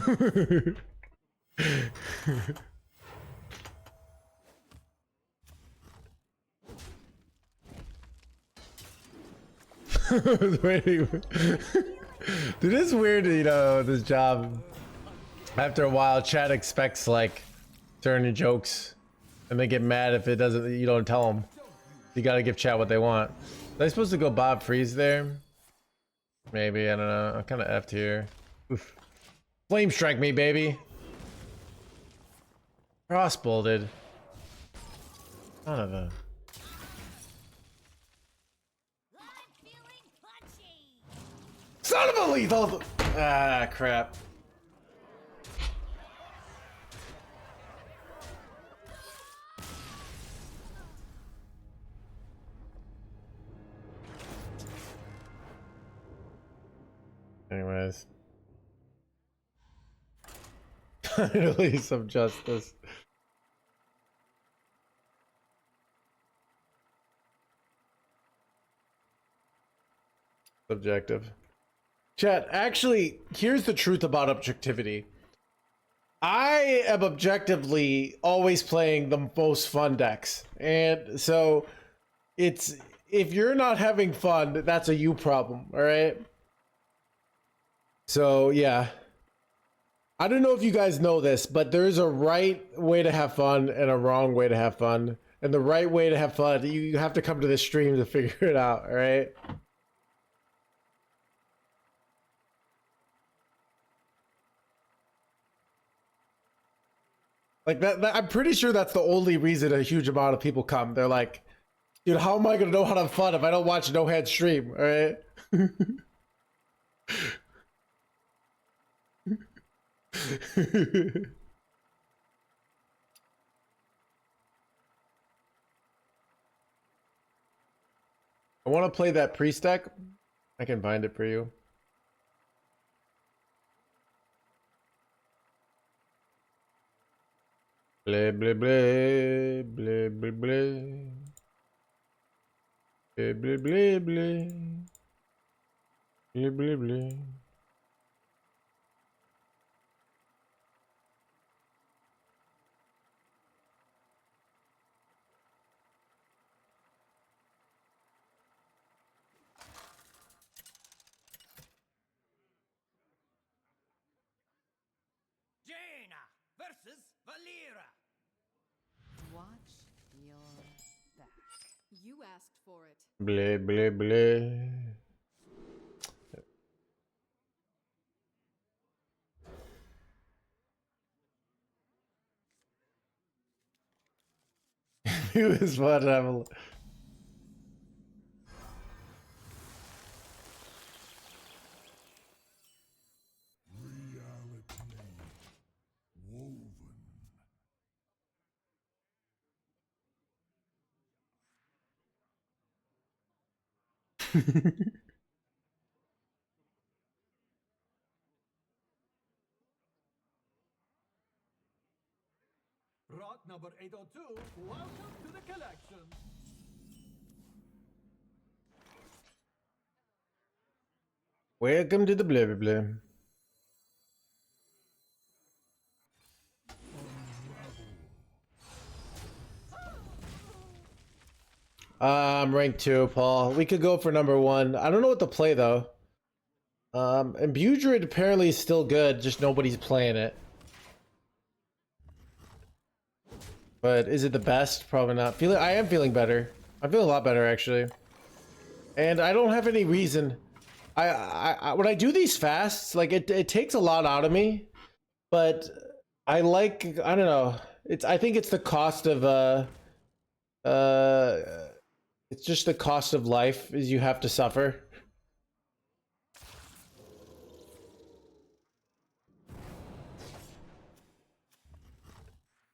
S1: Dude, it's weird, you know, this job. After a while, chat expects like certain jokes, and they get mad if it doesn't. You don't tell them. You gotta give chat what they want. Am I supposed to go Bob Freeze there? Maybe, I don't know. I'm kind of effed here. Oof. Flame strike me, baby. Cross bolted. Son of a. Son of a lethal! Ah, crap. Anyways. Finally, some justice. Subjective. Chat, actually, here's the truth about objectivity. I am objectively always playing the most fun decks. And so it's, if you're not having fun, that's a you problem, all right? So yeah. I don't know if you guys know this, but there's a right way to have fun and a wrong way to have fun. And the right way to have fun, you have to come to this stream to figure it out, all right? Like that, I'm pretty sure that's the only reason a huge amount of people come. They're like, Dude, how am I gonna know how to have fun if I don't watch No Hand stream? All right. I want to play that pre-stack. I can find it for you. Blah blah blah blah blah blah blah blah blah blah blah blah.
S2: Jaina versus Valera.
S6: Watch your back. You asked for it.
S1: Blah blah blah. It was fun to have a
S3: Woven.
S8: Rot number 802, welcome to the collection.
S1: Welcome to the blah blah blah. I'm ranked 2, Paul. We could go for number 1. I don't know what to play though. And Budrid apparently is still good, just nobody's playing it. But is it the best? Probably not. I am feeling better. I'm feeling a lot better actually. And I don't have any reason. When I do these fasts, like it takes a lot out of me. But I don't know. I think it's the cost of it's just the cost of life is you have to suffer.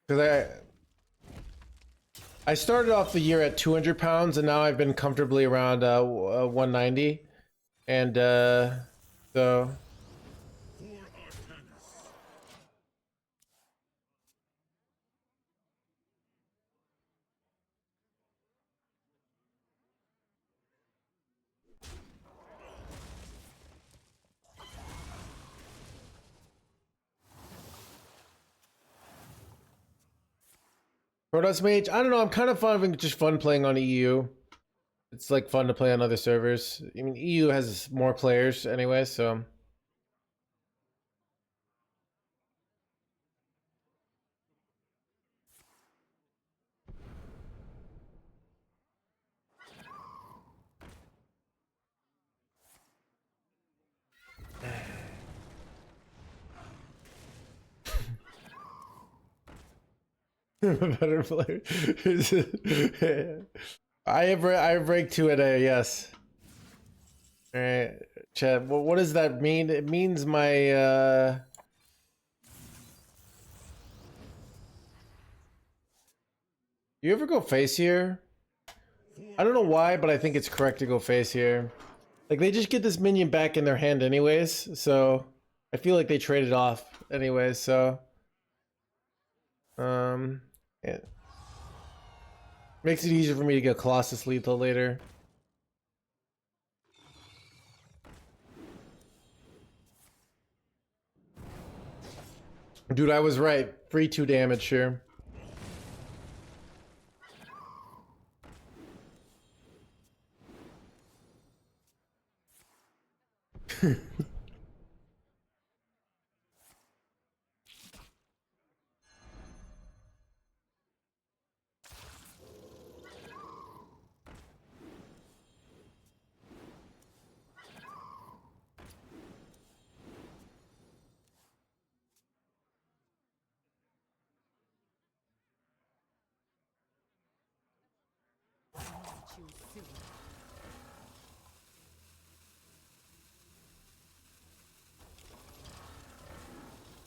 S1: Because I started off the year at 200 pounds and now I've been comfortably around 190. And so Protoss Mage, I don't know, I'm kind of having just fun playing on EU. It's like fun to play on other servers. I mean, EU has more players anyway, so. I'm a better player. I have rank 2 at A, yes. Alright, Chad, what does that mean? It means my you ever go face here? I don't know why, but I think it's correct to go face here. Like they just get this minion back in their hand anyways, so I feel like they traded off anyways, so yeah. Makes it easier for me to get Colossus lethal later. Dude, I was right. Free 2 damage here.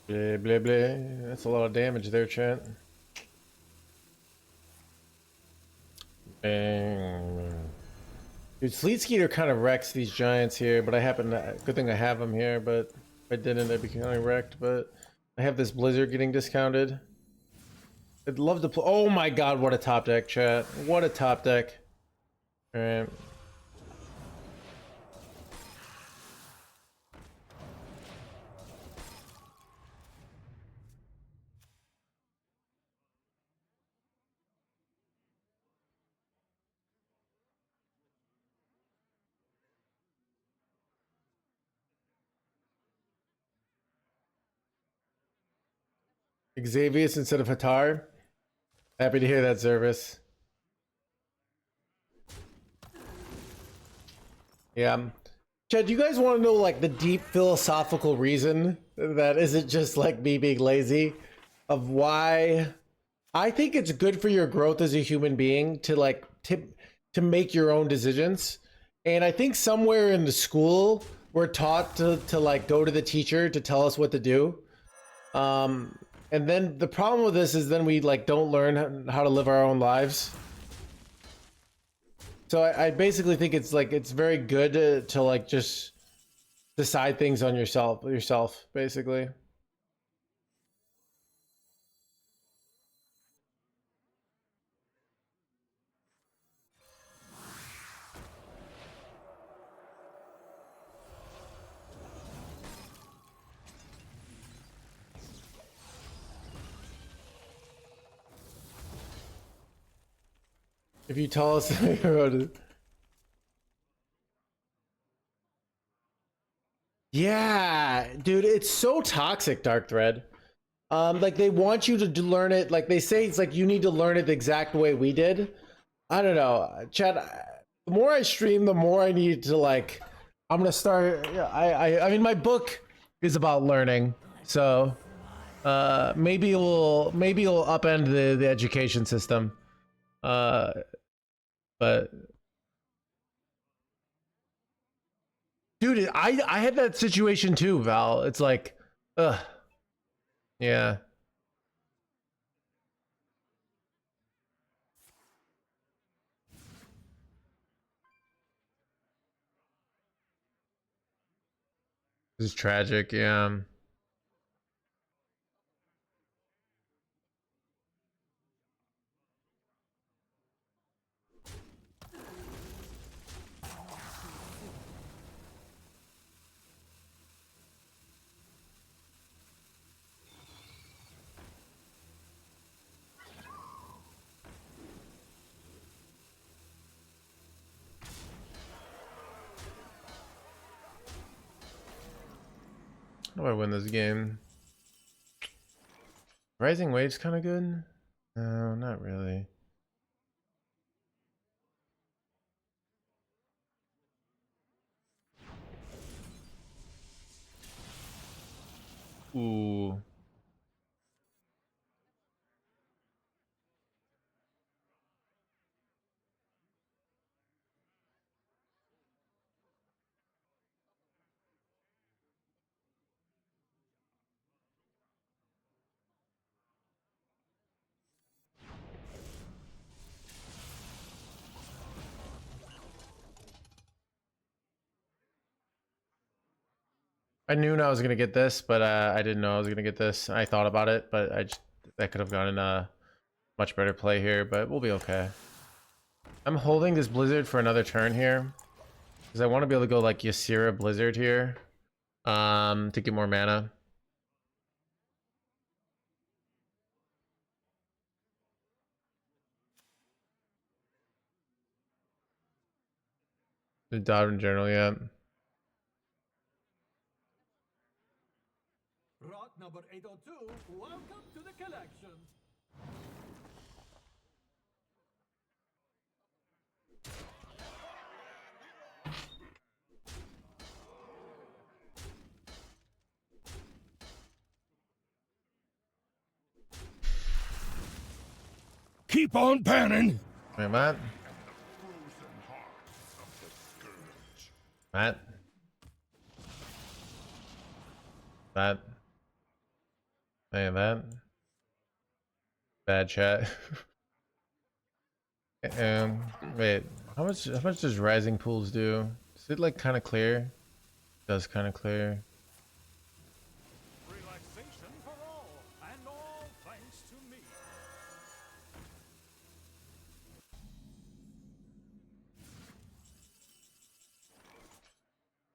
S1: Blah, blah, blah. That's a lot of damage there, chat. Bang. Dude, Sleet Skeeter kind of wrecks these giants here, but I happen to... Good thing I have them here, but if I didn't, I'd be kind of wrecked, but... I have this Blizzard getting discounted. I'd love to play... Oh my god, what a top deck, chat. What a top deck. Alright. Xavius instead of Hatar. Happy to hear that, Service. Yeah. Chad, do you guys want to know like the deep philosophical reason that isn't just like me being lazy of why I think it's good for your growth as a human being to like to make your own decisions. And I think somewhere in the school we're taught to like go to the teacher to tell us what to do. And then the problem with this is then we like don't learn how to live our own lives. So I basically think it's like it's very good to like just decide things on yourself basically. If you tell us about it. Yeah, dude, it's so toxic, Dark Thread. Like they want you to learn it, like they say it's like you need to learn it the exact way we did. I don't know, Chad. The more I stream, the more I need to like. I'm gonna start. I mean, my book is about learning, so maybe it'll upend the education system. But dude, I had that situation too, Val. It's like, ugh, yeah. This is tragic, yeah. How do I win this game? Rising Wave's kind of good. No, not really. Ooh. I knew I was gonna get this, but I didn't know I was gonna get this. I thought about it, but that could have gone in a much better play here, but we'll be okay. I'm holding this Blizzard for another turn here because I want to be able to go like Ysera Blizzard here, to get more mana. The dot in general, yeah.
S3: Rot number 802, welcome to the collection. Keep on panning.
S1: Wait, Matt. Matt. Matt. Hey, that bad chat. Wait, how much does rising pools do? Is it like kind of clear? It does kind of clear.
S3: Relaxation for all, and all thanks to me.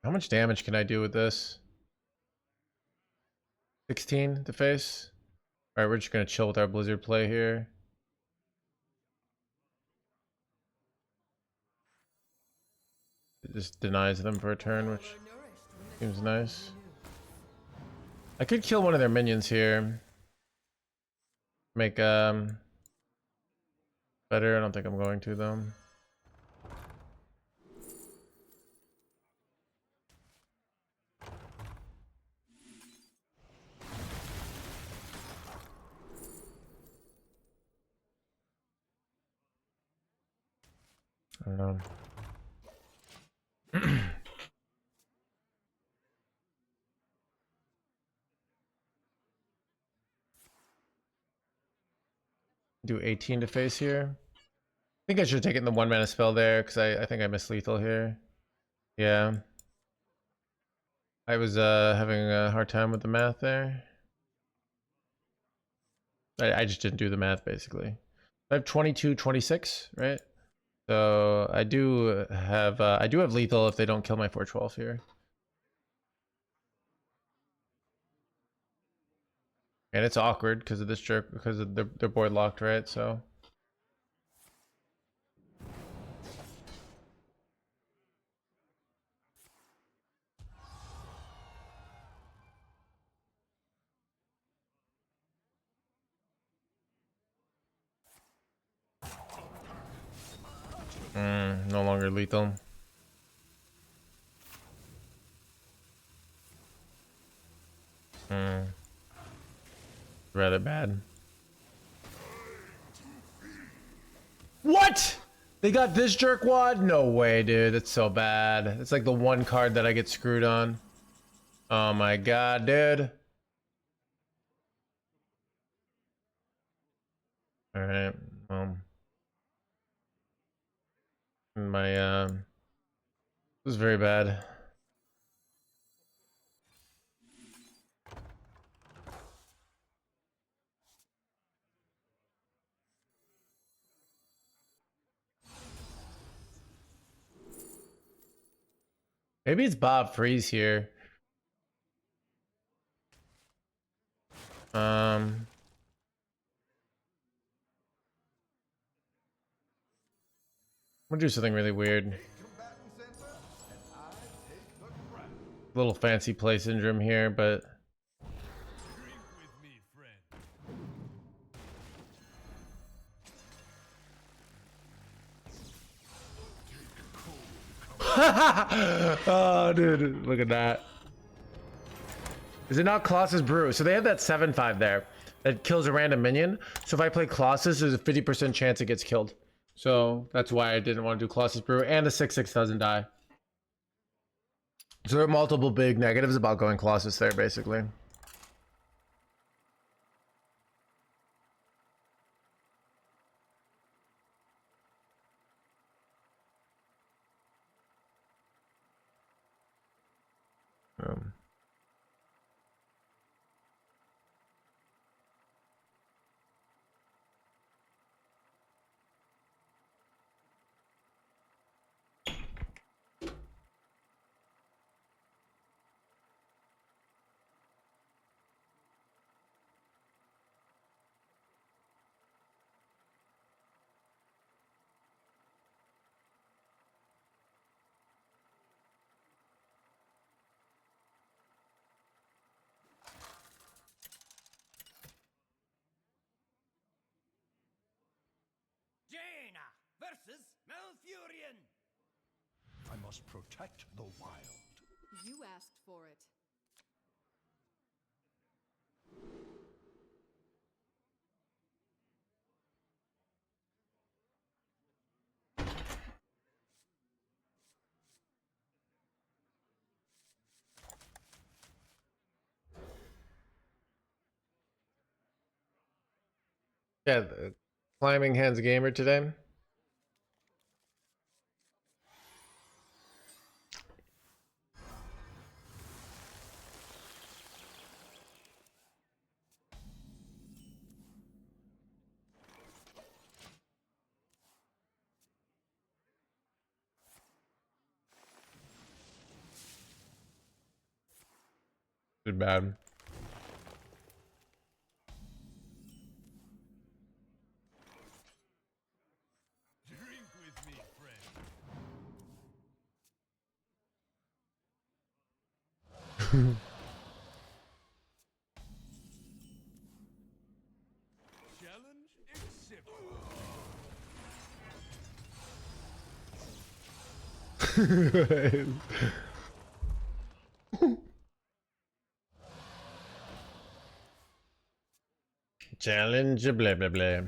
S1: How much damage can I do with this? 16 to face. All right, we're just gonna chill with our blizzard play here. It just denies them for a turn, which seems nice. I could kill one of their minions here. Make better. I don't think I'm going to though. I don't know. Do 18 to face here. I think I should have taken the 1 mana spell there because I think I missed lethal here. Yeah. I was having a hard time with the math there. I just didn't do the math basically. I have 22, 26, right? So I do have lethal if they don't kill my 412 here. And it's awkward because of this jerk, because of they're board locked, right? So no longer lethal. Rather bad. What? They got this jerkwad? No way, dude. It's so bad. It's like the one card that I get screwed on. Oh my god, dude. Alright, my this was very bad. Maybe it's Bob Freeze here. I'm gonna do something really weird.
S8: Combatant center, and I take the crown.
S1: Little fancy play syndrome here, but
S3: Drink with me, friend.
S1: oh, dude, look at that. Is it not Colossus Brew? So they have that 7/5 there that kills a random minion. So if I play Colossus, there's a 50% chance it gets killed. So that's why I didn't want to do Colossus Brew. And the 6/6 doesn't die. So there are multiple big negatives about going Colossus there, basically.
S2: Jaina versus Malfurion.
S3: I must protect the wild.
S6: You asked for it.
S1: Yeah, the climbing hands gamer today. Too bad.
S3: Drink with me, friend. Challenge accepted.
S1: Challenge, blah blah blah.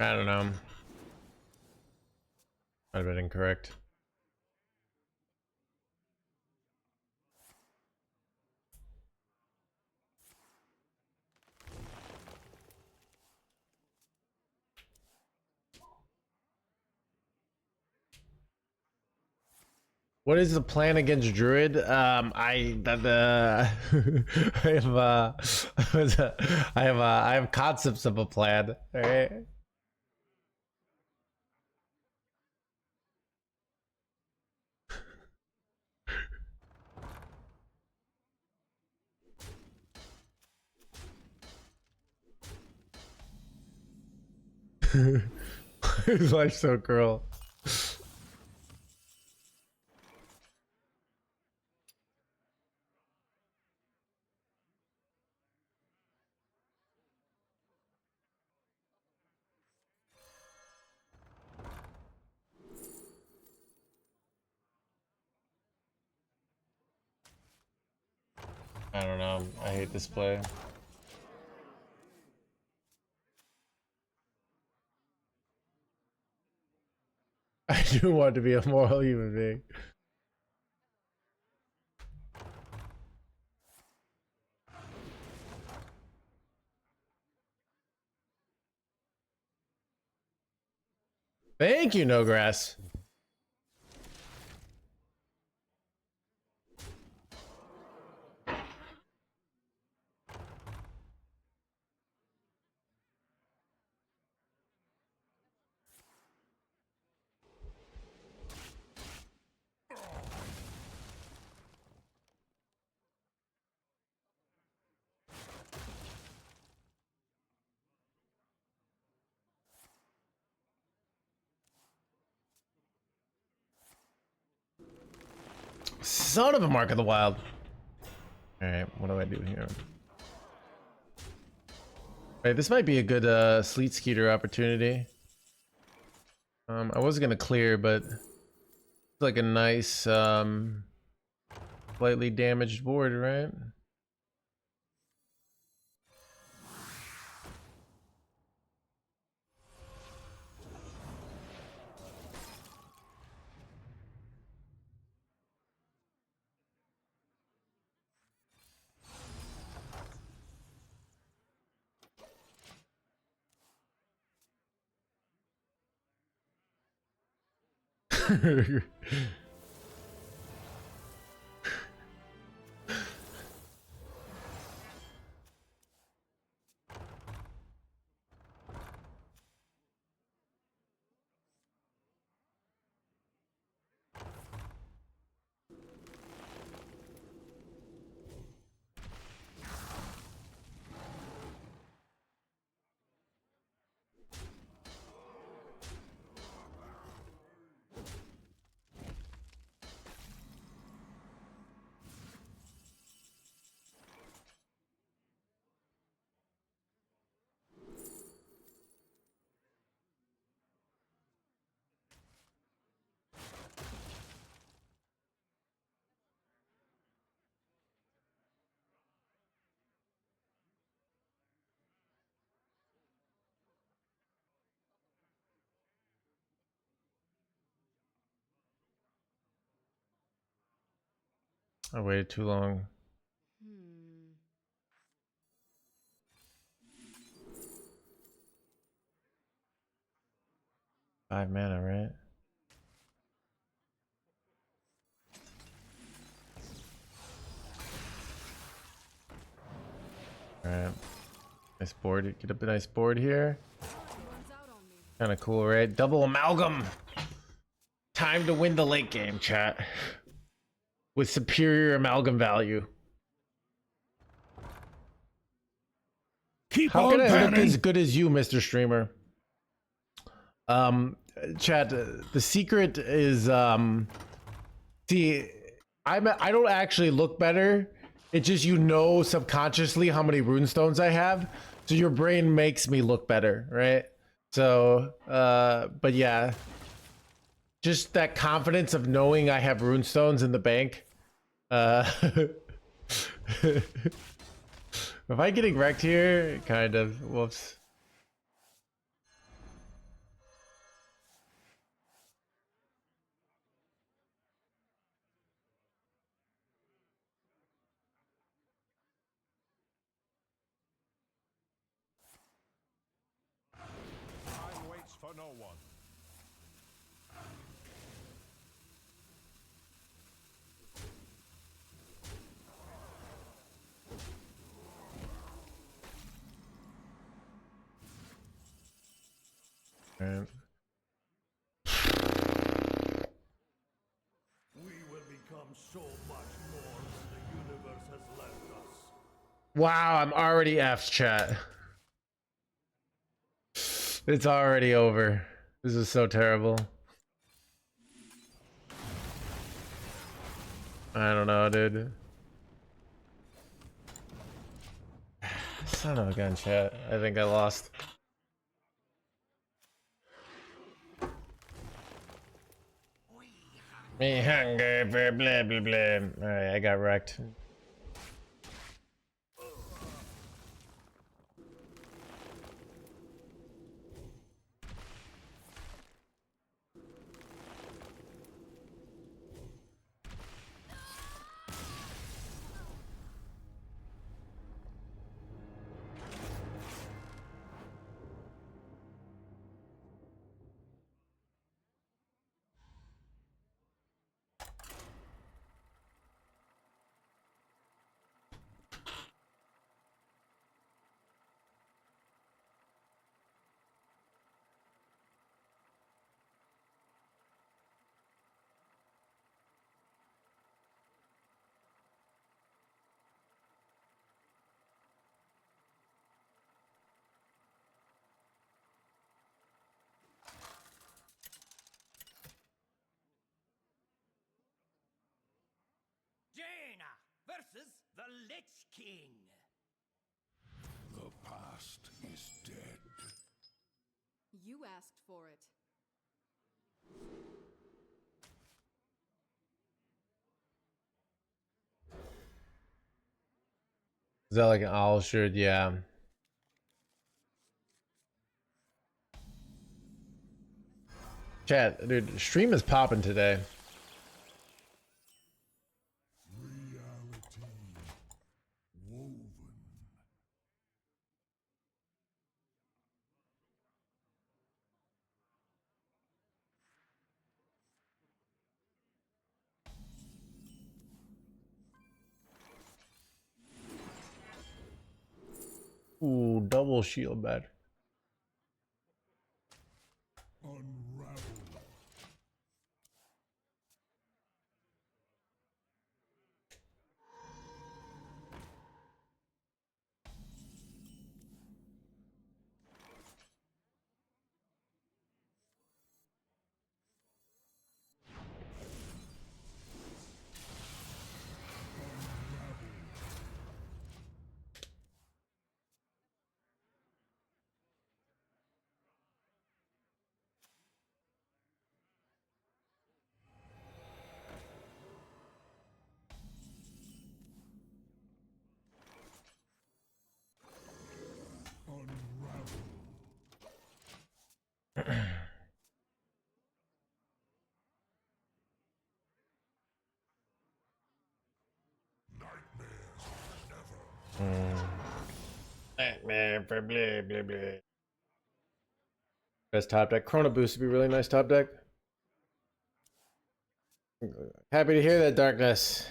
S1: I don't know. Might have been incorrect. What is the plan against Druid? I I have I have concepts of a plan. All right. His life's so cruel. I don't know. I hate this play. I do want to be a moral human being. Thank you, No Grass. Son of a Mark of the Wild. Alright, what do I do here? Alright, this might be a good Sleet Skeeter opportunity. I was gonna clear, but it's like a nice slightly damaged board, right? I waited too long.
S6: Hmm.
S1: 5 mana, right? Alright. Nice board. Get up a nice board here.
S6: Time runs out on me.
S1: Kind of cool, right? Double amalgam. Time to win the late game, chat. With superior amalgam value.
S3: Keep
S1: How
S3: on
S1: can I look
S3: panning.
S1: as good as you, Mr. Streamer? Chat, the secret is see, I don't actually look better. It's just you know subconsciously how many runestones I have, so your brain makes me look better, right? So, but yeah, just that confidence of knowing I have runestones in the bank. Am I getting wrecked here? Kind of. Whoops.
S3: Time waits for no one.
S1: Alright.
S3: We will become so much more when the universe has left us.
S1: Wow, I'm already F's, chat. It's already over. This is so terrible. I don't know, dude. Son of a gun, chat. I think I lost. Me hunger for blah blah blah. Alright, I got wrecked.
S2: Jaina versus the Lich King.
S3: The past is dead.
S6: You asked for it.
S1: Is that like an owl shirt? Yeah. Chat, dude, stream is popping today.
S3: Reality woven.
S1: Ooh, double shield bad.
S3: Unravel.
S1: man for blah blah blah. Best top deck. Chrono Boost would be really nice top deck. Happy to hear that, Darkness.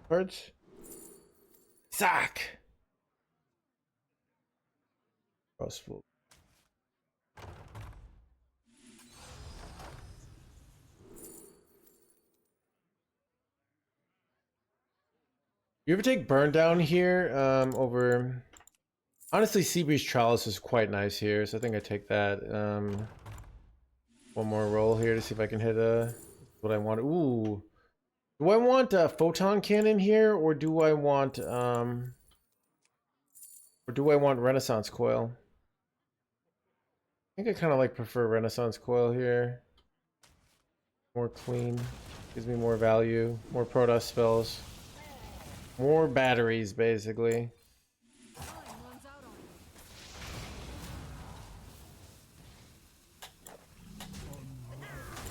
S1: Cards. Sock. Crossful. You ever take burn down here over honestly Seabreeze Chalice is quite nice here, so I think I take that. One more roll here to see if I can hit what I want. Ooh. Do I want a photon cannon here, or do I want Renaissance Coil? I think I kind of prefer Renaissance Coil here. More clean, gives me more value, more Protoss spells, more batteries, basically.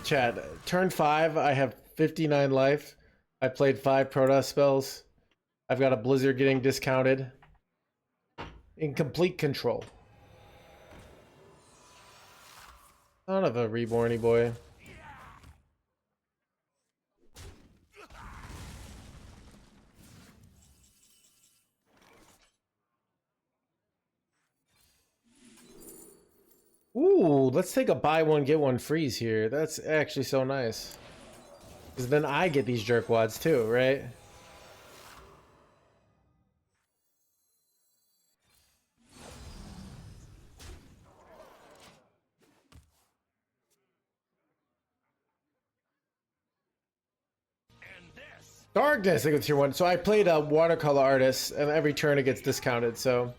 S1: Chat, turn 5, I have 59 life. I played 5 Protoss spells. I've got a Blizzard getting discounted. In complete control. Son of a reborny boy. Ooh, let's take a buy one, get one freeze here. That's actually so nice. Because then I get these jerkwads too, right? Darkness, I go tier 1. So I played a watercolor artist, and every turn it gets discounted, so.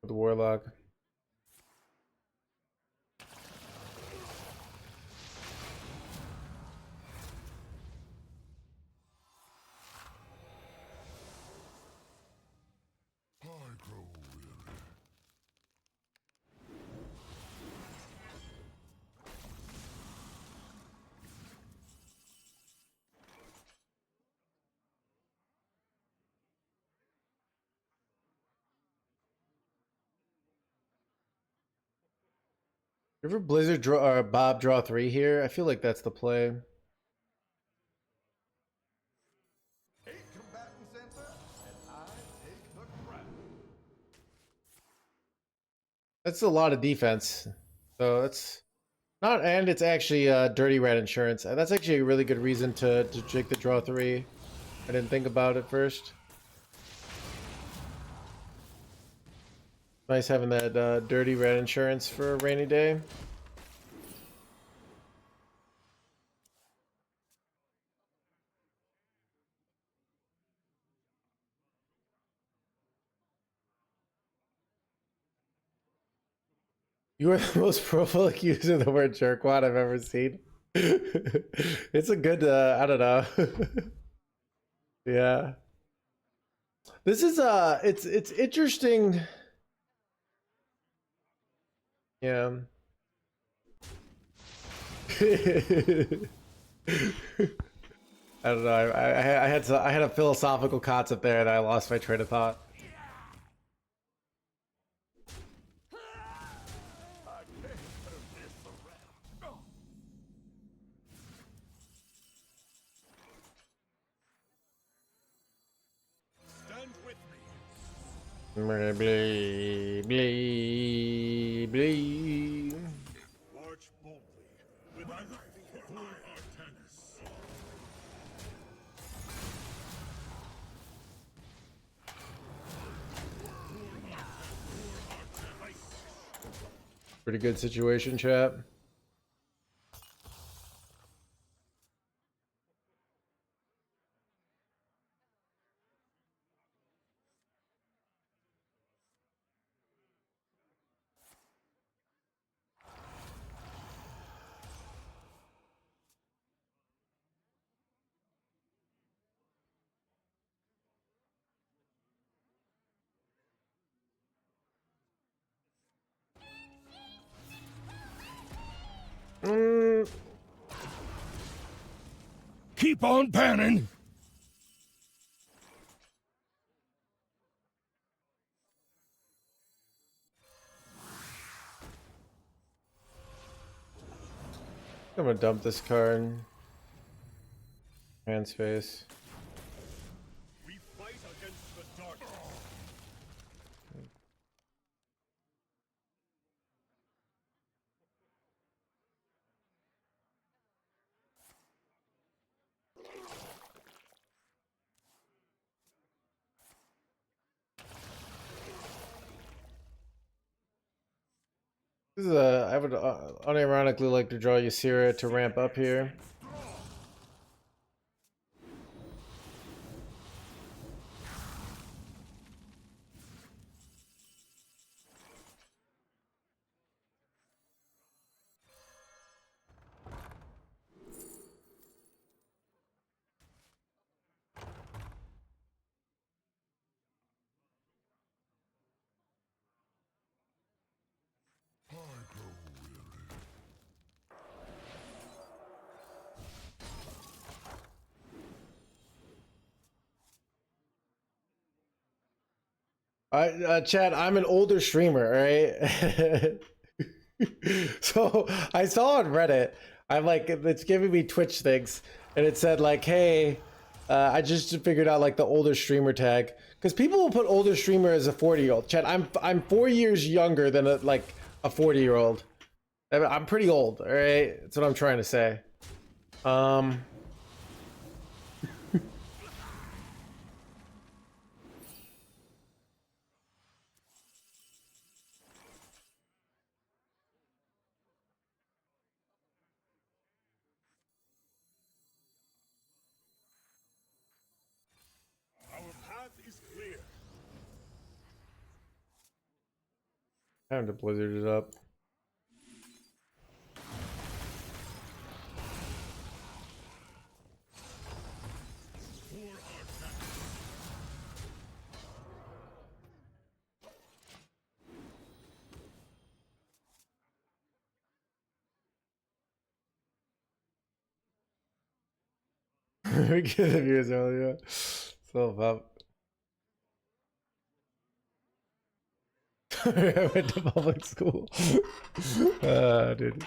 S1: The Warlock. River Blizzard draw or Bob draw 3 here. I feel like that's the play.
S8: 8 combatants enter, and I take the crown.
S1: That's a lot of defense. So that's not, and it's actually dirty red insurance. That's actually a really good reason to take the draw 3. I didn't think about it first. Nice having that dirty red insurance for a rainy day. You are the most prolific user of the word jerkwad I've ever seen. It's a good, I don't know. Yeah. This is, it's interesting. Yeah. I don't know. I had a philosophical concept there, and I lost my train of thought.
S3: Stand with me.
S1: Blee, blee, blee.
S3: March boldly with honor for Artanis.
S1: Pretty good situation, chat.
S3: Keep on panning.
S1: I'm gonna dump this card. Hand space.
S3: We fight against the darkness.
S1: This is a. I would unironically like to draw Ysera to ramp up here. Chad, I'm an older streamer, alright? So I saw on Reddit, I'm like, it's giving me Twitch things, and it said like, hey, I just figured out like the older streamer tag, because people will put older streamer as a 40-year-old. Chad, I'm 4 years younger than a 40-year-old. I'm pretty old, alright? That's what I'm trying to say.
S3: Our path is clear.
S1: Time to blizzard it up. We get the views earlier. So up. I went to public school. Dude.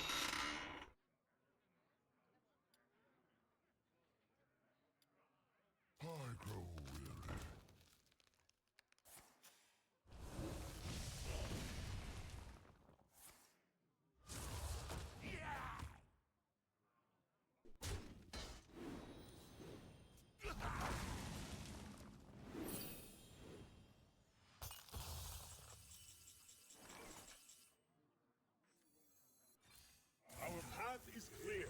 S3: Our path is clear.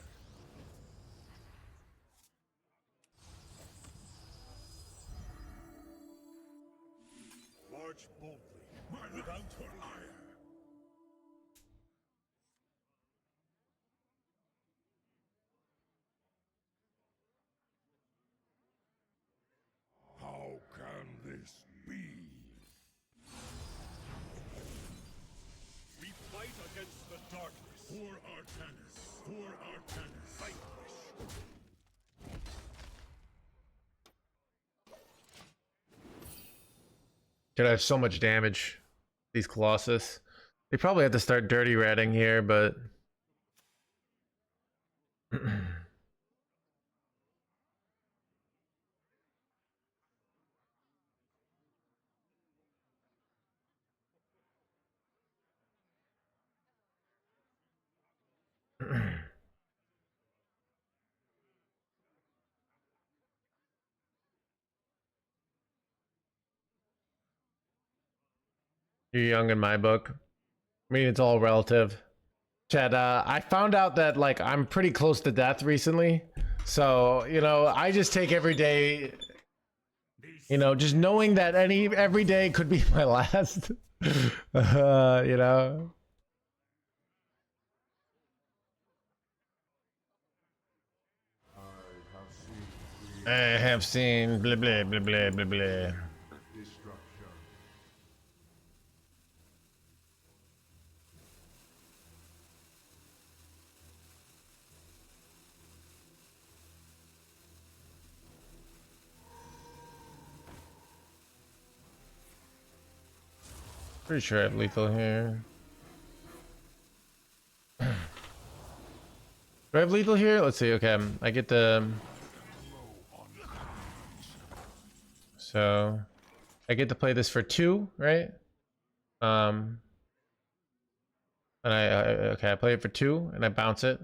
S3: March boldly, without your ire. How can this be? We fight against the darkness. For Artanis. For Artanis. Vanquish.
S1: Dude, I have so much damage. These Colossus. They probably have to start dirty ratting here, but you're young in my book. I mean, it's all relative. Chad, I found out that like I'm pretty close to death recently. So, you know, I just take every day, you know, just knowing that every day could be my last. You know. I have seen blah blah blah blah blah blah. Pretty sure I have lethal here. Do I have lethal here? Let's see. Okay, I get the... So, I get to play this for 2, right? And I play it for 2, and I bounce it.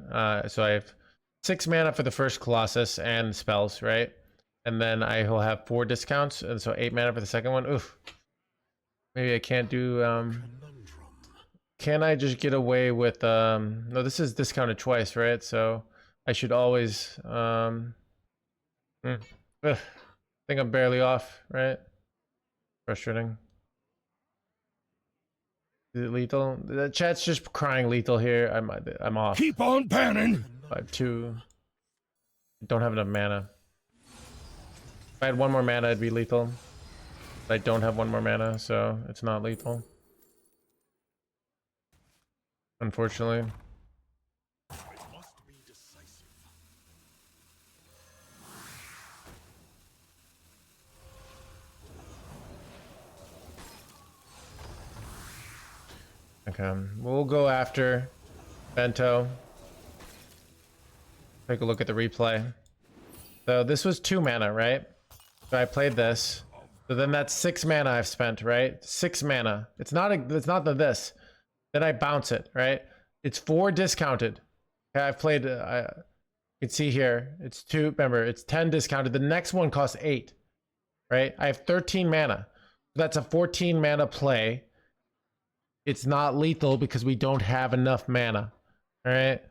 S1: So I have 6 mana for the first Colossus and spells, right? And then I will have 4 discounts, and so 8 mana for the second one. Oof. Maybe I can't do... Can I just get away with... No, this is discounted twice, right? So I should always... Ugh. I think I'm barely off, right? Frustrating. Is it lethal? The chat's just crying lethal here. I'm off.
S3: Keep on banning.
S1: I have 2. Don't have enough mana. If I had 1 more mana, it'd be lethal. But I don't have 1 more mana, so it's not lethal. Unfortunately.
S3: I must be decisive.
S1: Okay, we'll go after Bento. Take a look at the replay. So this was 2 mana, right? So I played this. So then that's 6 mana I've spent, right? 6 mana. It's not this. Then I bounce it, right? It's 4 discounted. Okay, I've played. You can see here. It's 2. Remember, it's 10 discounted. The next one costs 8, right? I have 13 mana. That's a 14 mana play. It's not lethal because we don't have enough mana. All right.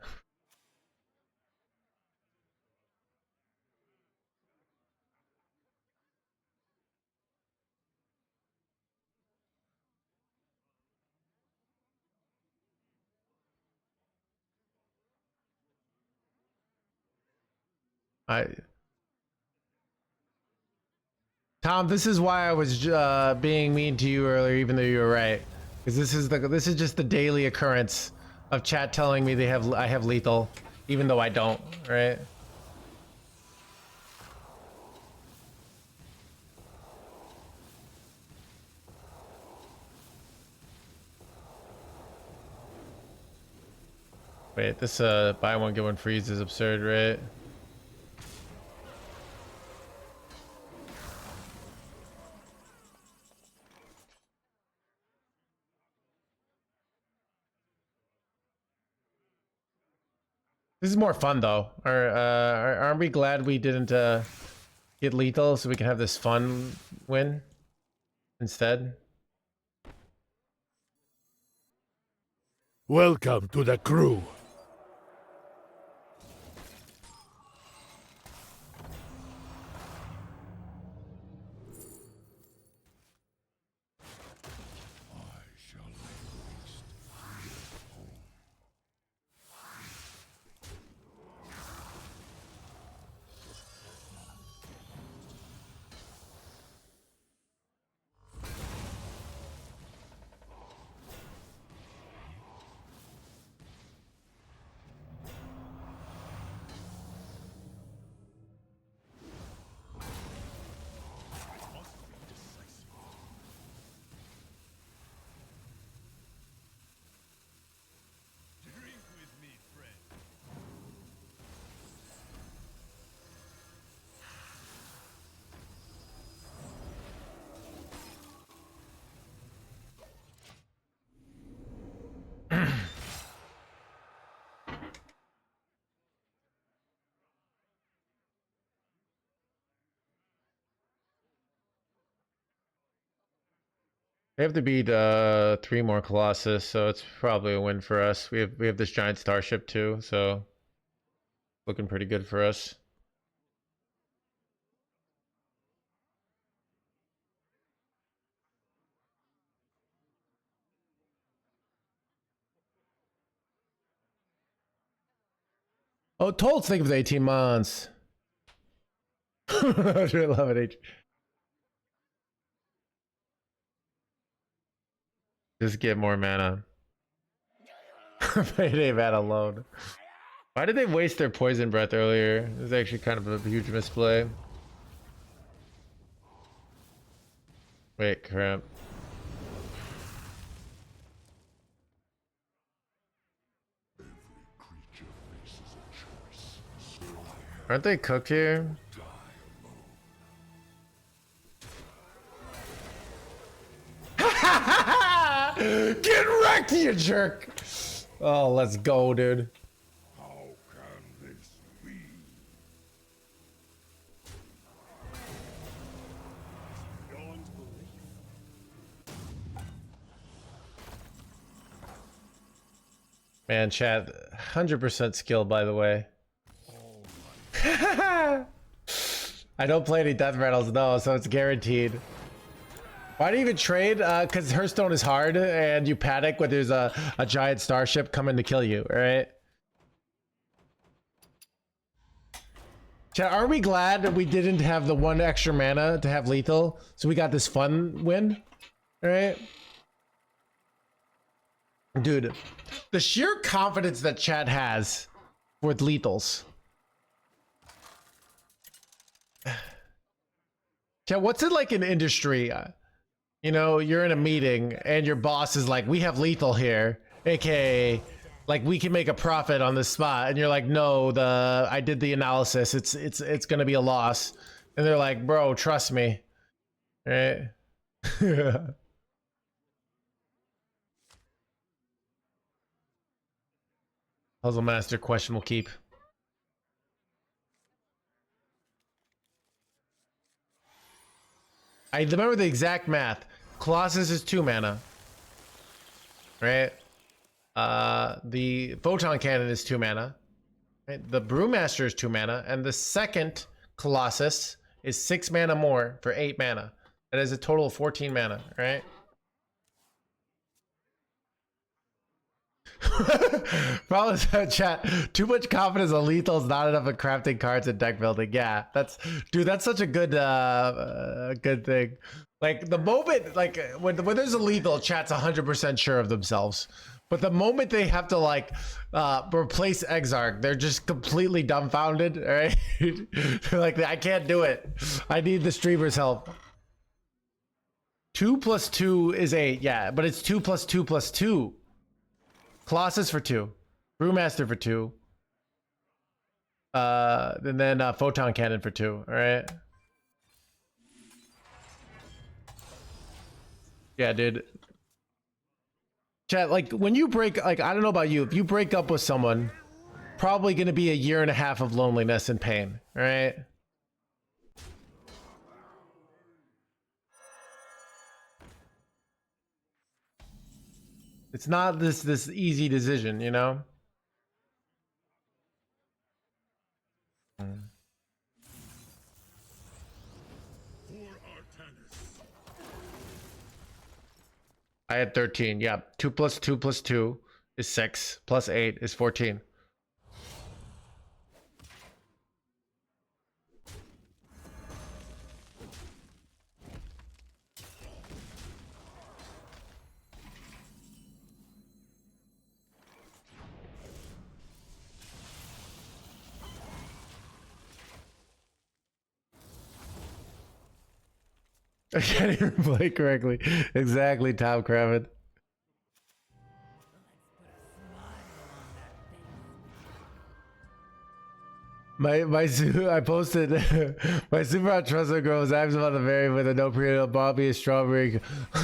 S1: Tom, this is why I was being mean to you earlier, even though you were right, because this is just the daily occurrence of chat telling me I have lethal, even though I don't, right? Wait, this buy one get one freeze is absurd, right? This is more fun though. Aren't we glad we didn't get lethal so we can have this fun win instead?
S3: Welcome to the crew.
S1: We have to beat 3 more Colossus, so it's probably a win for us. We have this giant starship too, so looking pretty good for us. Oh, Told think of the 18 months. I really love it. Just get more mana. Payday mana alone. Why did they waste their poison breath earlier? It was actually kind of a huge misplay. Wait, crap. Aren't they cooked here? Get wrecked, you jerk! Oh, let's go, dude.
S3: How can this be? Beyond belief.
S1: Man, chat, 100% skill, by the way. I don't play any death rattles, no, so it's guaranteed. Why do you even trade? Because Hearthstone is hard, and you panic when there's a giant starship coming to kill you, right? Chat, are we glad we didn't have the 1 extra mana to have lethal? So we got this fun win, right? Dude, the sheer confidence that chat has with lethals. Chat, what's it like in industry? You know, you're in a meeting and your boss is like, we have lethal here, aka like we can make a profit on this spot, and you're like, no, I did the analysis, it's gonna be a loss. And they're like, bro, trust me, right? Puzzle master question will keep. I remember the exact math. Colossus is 2 mana, right? The photon cannon is 2 mana, right? The brewmaster is 2 mana, and the second Colossus is 6 mana more for 8 mana. That is a total of 14 mana, right? Problem is that chat, too much confidence on lethal is not enough in crafting cards and deck building. Yeah, that's such a good good thing. Like the moment, like when there's a lethal, chat's 100% sure of themselves. But the moment they have to like replace Exarch, they're just completely dumbfounded, right? They're like, I can't do it. I need the streamer's help. 2 + 2 is 8, yeah, but it's 2 + 2 + 2. Colossus for 2, Brewmaster for 2, and then Photon Cannon for 2. All right. Yeah, dude. Chat, like when you break, like I don't know about you, if you break up with someone, probably gonna be a 1.5 years of loneliness and pain. All right. It's not this easy decision, you know. I had 13. Yeah, 2 + 2 + 2 is 6, + 8 is 14. I can't even play correctly. Exactly, Tom Kravitz. I posted my super hot trust girls. I was about to marry with a no period Bobby a strawberry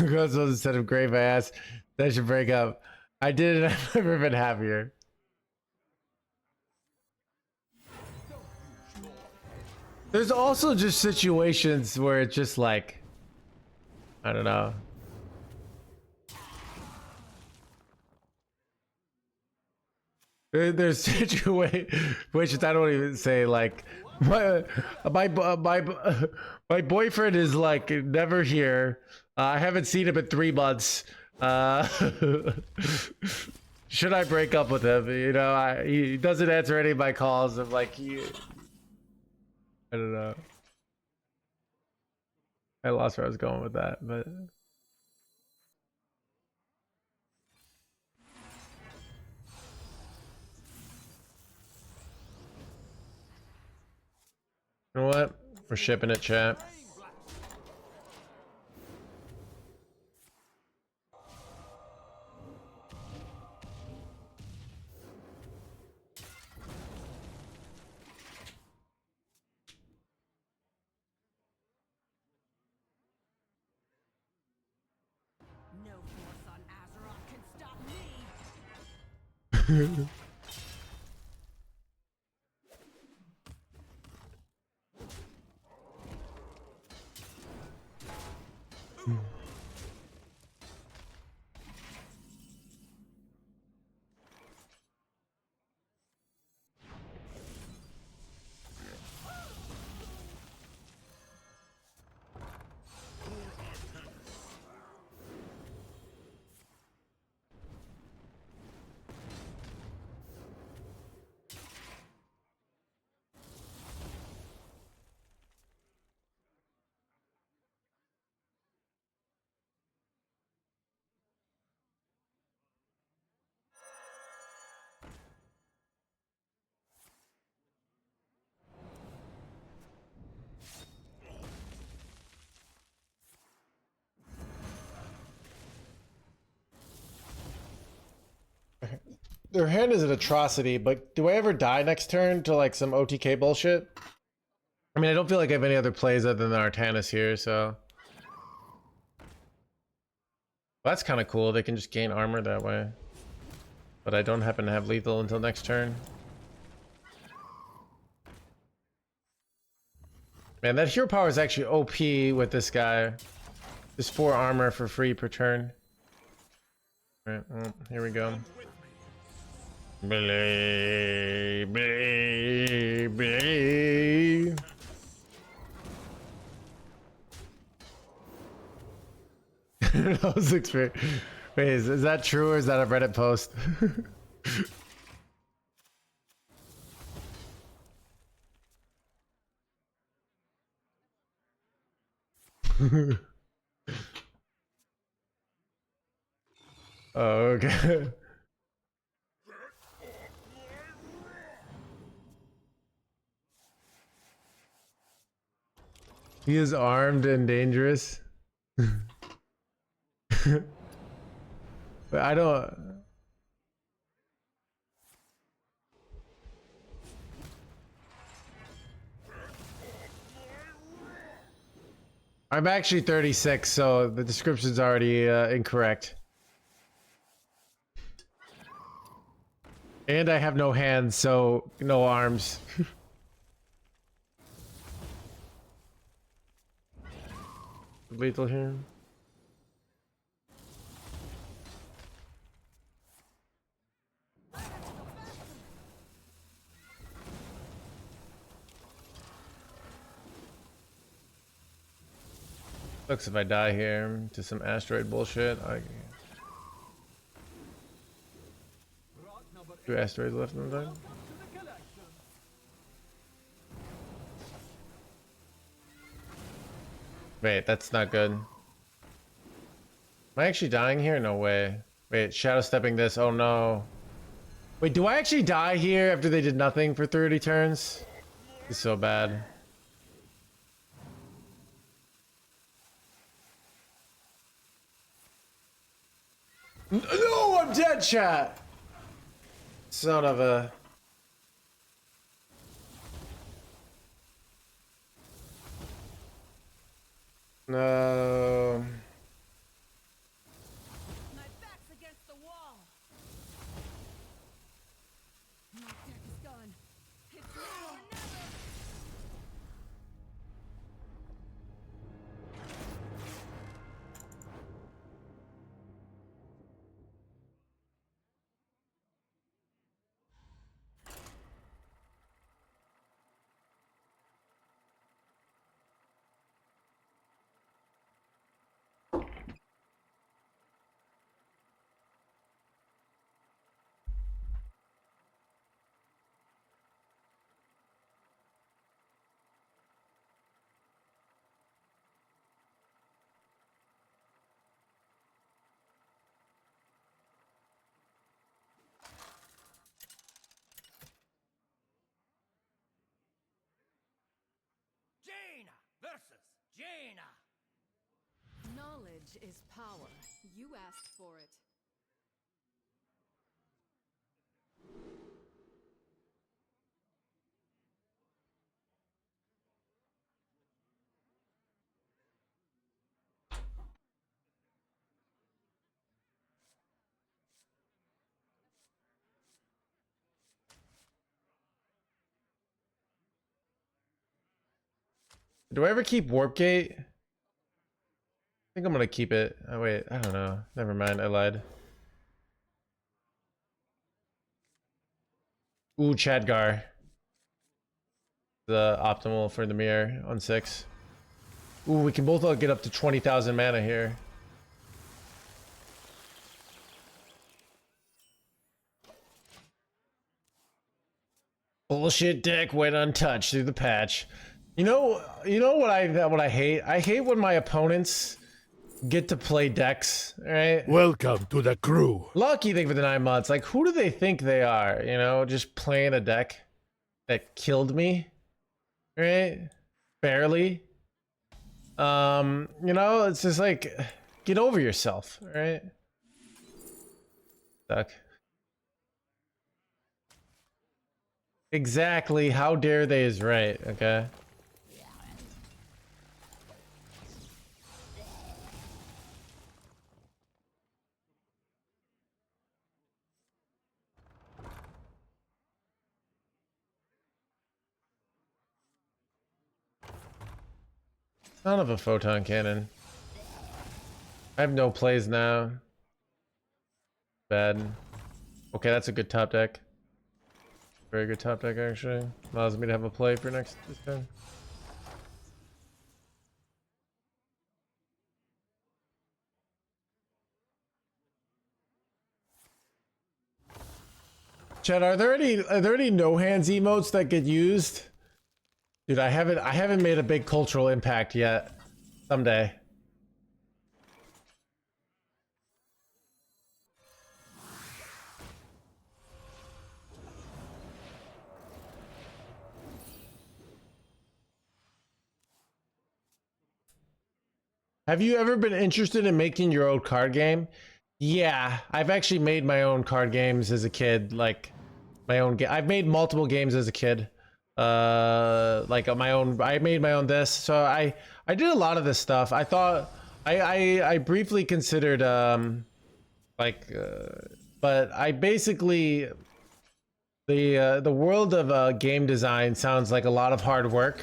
S1: girls instead of grape. I asked that should break up. I did it. I've never been happier. There's also just situations where it's just like, I don't know. There's situations I don't even say like my boyfriend is like never here. I haven't seen him in 3 months. Should I break up with him? You know, he doesn't answer any of my calls. I'm like, I don't know. I lost where I was going with that, but. You know what? We're shipping it, chat. Their hand is an atrocity, but do I ever die next turn to like some OTK bullshit? I mean, I don't feel like I have any other plays other than Artanis here, so. That's kind of cool. They can just gain armor that way. But I don't happen to have lethal until next turn. Man, that hero power is actually OP with this guy. Just 4 armor for free per turn. Alright, well, here we go. Blay, blay, blay. That was experience. Wait, is that true or is that a Reddit post? Oh, okay. He is armed and dangerous. But I don't. I'm actually 36, so the description's already incorrect. And I have no hands, so no arms. Lethal here. Looks if I die here to some asteroid bullshit. Two asteroids left in the time. Wait, that's not good. Am I actually dying here? No way. Wait, shadow stepping this. Oh no. Wait, do I actually die here after they did nothing for 30 turns? It's so bad. No, I'm dead, chat. Son of a. No.
S4: My back's against the wall. My deck is gone. It's now or never.
S2: Jaina versus Jaina.
S6: Knowledge is power. You asked for it.
S1: Do I ever keep Warp Gate? I think I'm gonna keep it. Oh wait, I don't know. Never mind, I lied. Ooh, Chadgar. The optimal for the mirror on 6. Ooh, we can both get up to 20,000 mana here. Bullshit deck went untouched through the patch. You know what I hate? I hate when my opponents get to play decks, right?
S3: Welcome to the crew.
S1: Lucky thing for the 9 months. Like, who do they think they are? You know, just playing a deck that killed me, right? Barely. You know, it's just like, get over yourself, right? Suck. Exactly. How dare they is right. Okay. Son of a photon cannon. I have no plays now. Bad. Okay, that's a good top deck. Very good top deck, actually. Allows me to have a play for this turn. Chad, are there any no hands emotes that get used? Dude, I haven't made a big cultural impact yet. Someday. Have you ever been interested in making your own card game? Yeah, I've actually made my own card games as a kid, like my own game. I've made multiple games as a kid. Like my own, I made my own this. So I did a lot of this stuff. I thought I briefly considered but I basically the world of game design sounds like a lot of hard work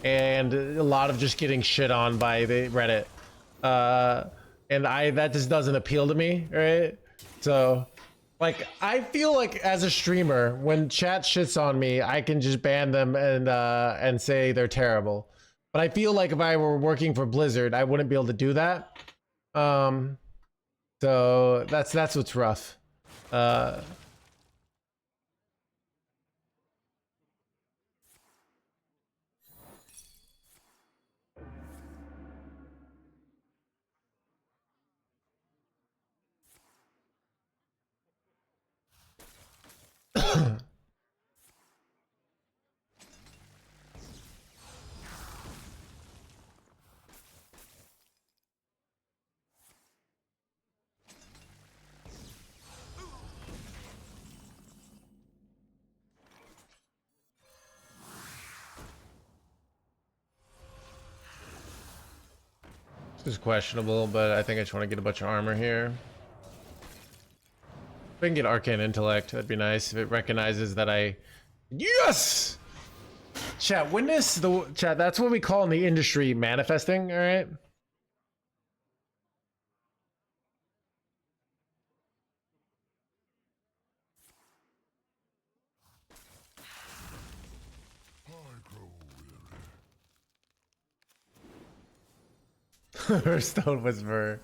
S1: and a lot of just getting shit on by the Reddit. And that just doesn't appeal to me, right? So like I feel like as a streamer, when chat shits on me, I can just ban them and say they're terrible. But I feel like if I were working for Blizzard, I wouldn't be able to do that. So that's what's rough. This is questionable, but I think I just want to get a bunch of armor here. If I can get Arcane Intellect, that'd be nice. If it recognizes that I... Yes! Chat, witness the... Chat, that's what we call in the industry manifesting, alright? Hearthstone Whisperer.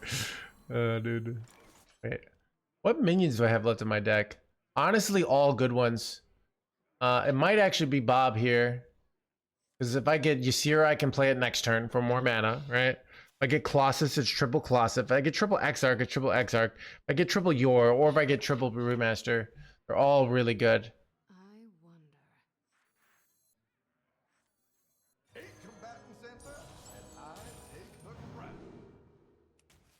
S1: Dude. Wait. What minions do I have left in my deck? Honestly, all good ones. It might actually be Bob here. Because if I get Ysira, I can play it next turn for more mana, right? If I get Colossus, it's triple Colossus. If I get triple Exarch, it's triple Exarch. If I get triple Yor, or if I get triple Brewmaster, they're all really good.
S6: I wonder.
S8: 8 combatant center, and I take the crown.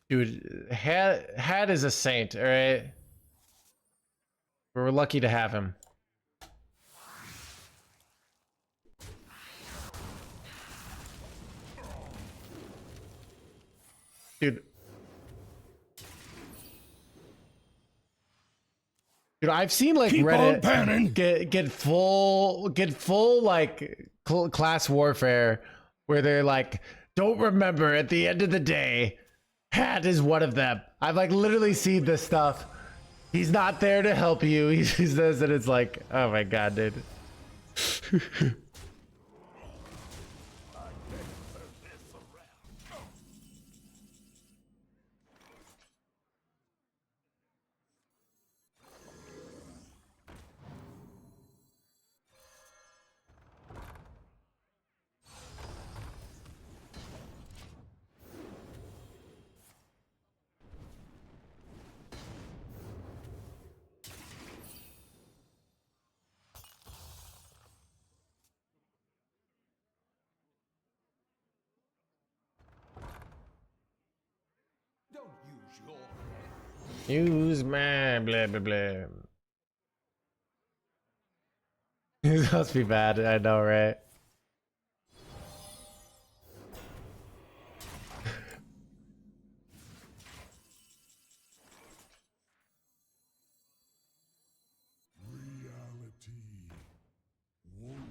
S1: Dude, Had is a saint, alright? We're lucky to have him. Dude, I've seen like
S3: Keep on
S1: Reddit
S3: panning.
S1: get full like class warfare where they're like, don't remember at the end of the day, Hat is one of them. I've like literally seen this stuff. He's not there to help you. He says that it's like, oh my god, dude.
S8: Don't use your
S1: Use my blah blah blah. This must be bad, I know, right?
S3: Reality. Woven.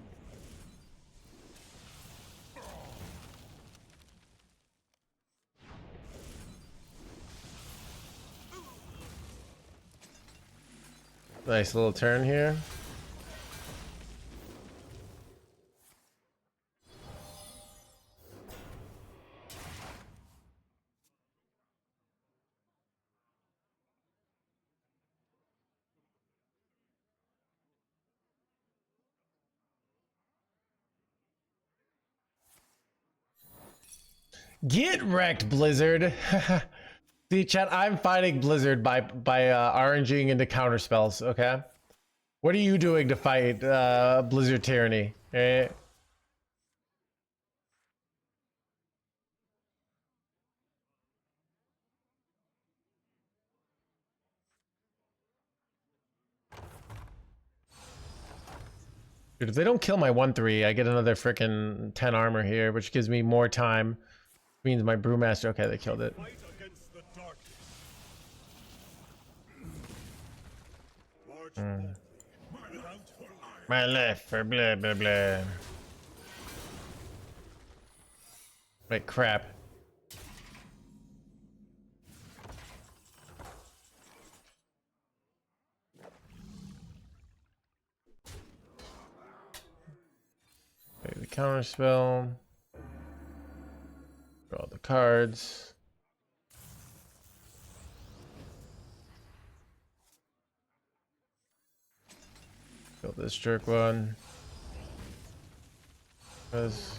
S1: Nice little turn here. Get wrecked, Blizzard. See, chat, I'm fighting Blizzard by RNGing into counter spells, okay? What are you doing to fight Blizzard tyranny? Eh? Dude, if they don't kill my 1-3, I get another freaking 10 armor here, which gives me more time. Means my Brewmaster... Okay, they killed it.
S3: Fight against the darkness. March boldly, without for iron.
S1: My life for blah blah blah. Wait, crap. Okay, the counter spell. Draw the cards. Kill this jerk one. Because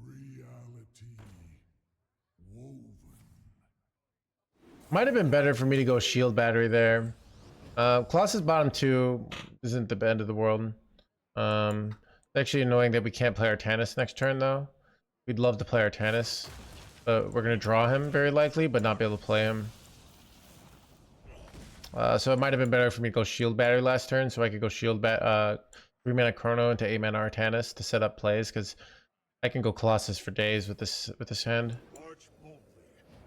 S3: Reality. Woven.
S1: might have been better for me to go shield battery there. Colossus bottom 2 isn't the end of the world. It's actually annoying that we can't play Artanis next turn though. We'd love to play Artanis, but we're gonna draw him very likely, but not be able to play him. So it might have been better for me to go shield battery last turn, so I could go shield 3-mana Chrono into 8-mana Artanis to set up plays, because I can go Colossus for days with this hand.
S3: March boldly,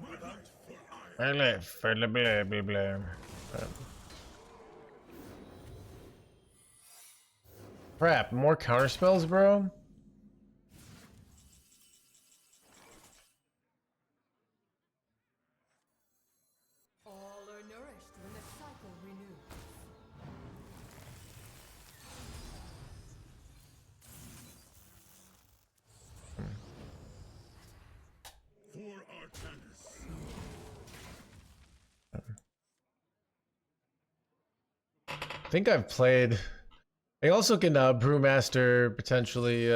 S3: without for iron.
S1: I live for the blah blah blah. Crap, more counter spells, bro.
S6: All are nourished when the cycle renews.
S3: For Artanis.
S1: I think I've played. I also can Brewmaster potentially.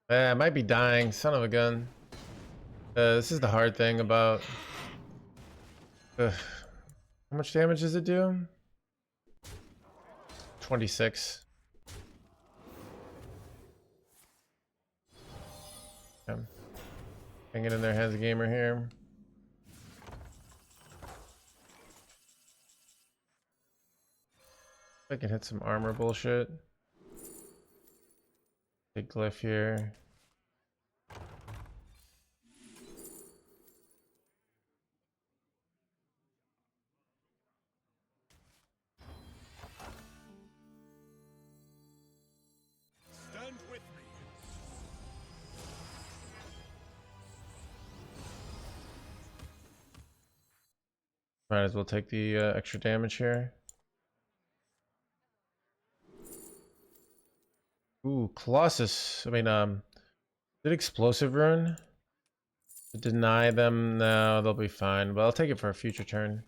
S1: I might be dying. Son of a gun. This is the hard thing about. How much damage does it do? 26. Okay. Hang it in there, has a gamer here. I can hit some armor bullshit. Big glyph here.
S3: Stand with me.
S1: Might as well take the extra damage here. Ooh, Colossus. I mean, did explosive rune? Deny them? No, they'll be fine. But I'll take it for a future turn.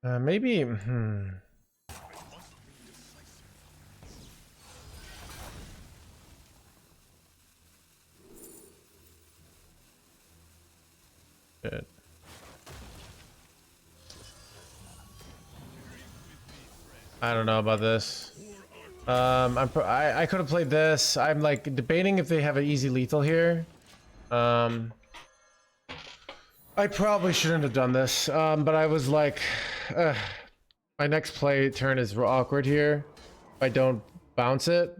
S1: Maybe. Shit. I don't know about this. I could have played this. I'm like debating if they have an easy lethal here. I probably shouldn't have done this. But I was like, my next play turn is awkward here. If I don't bounce it,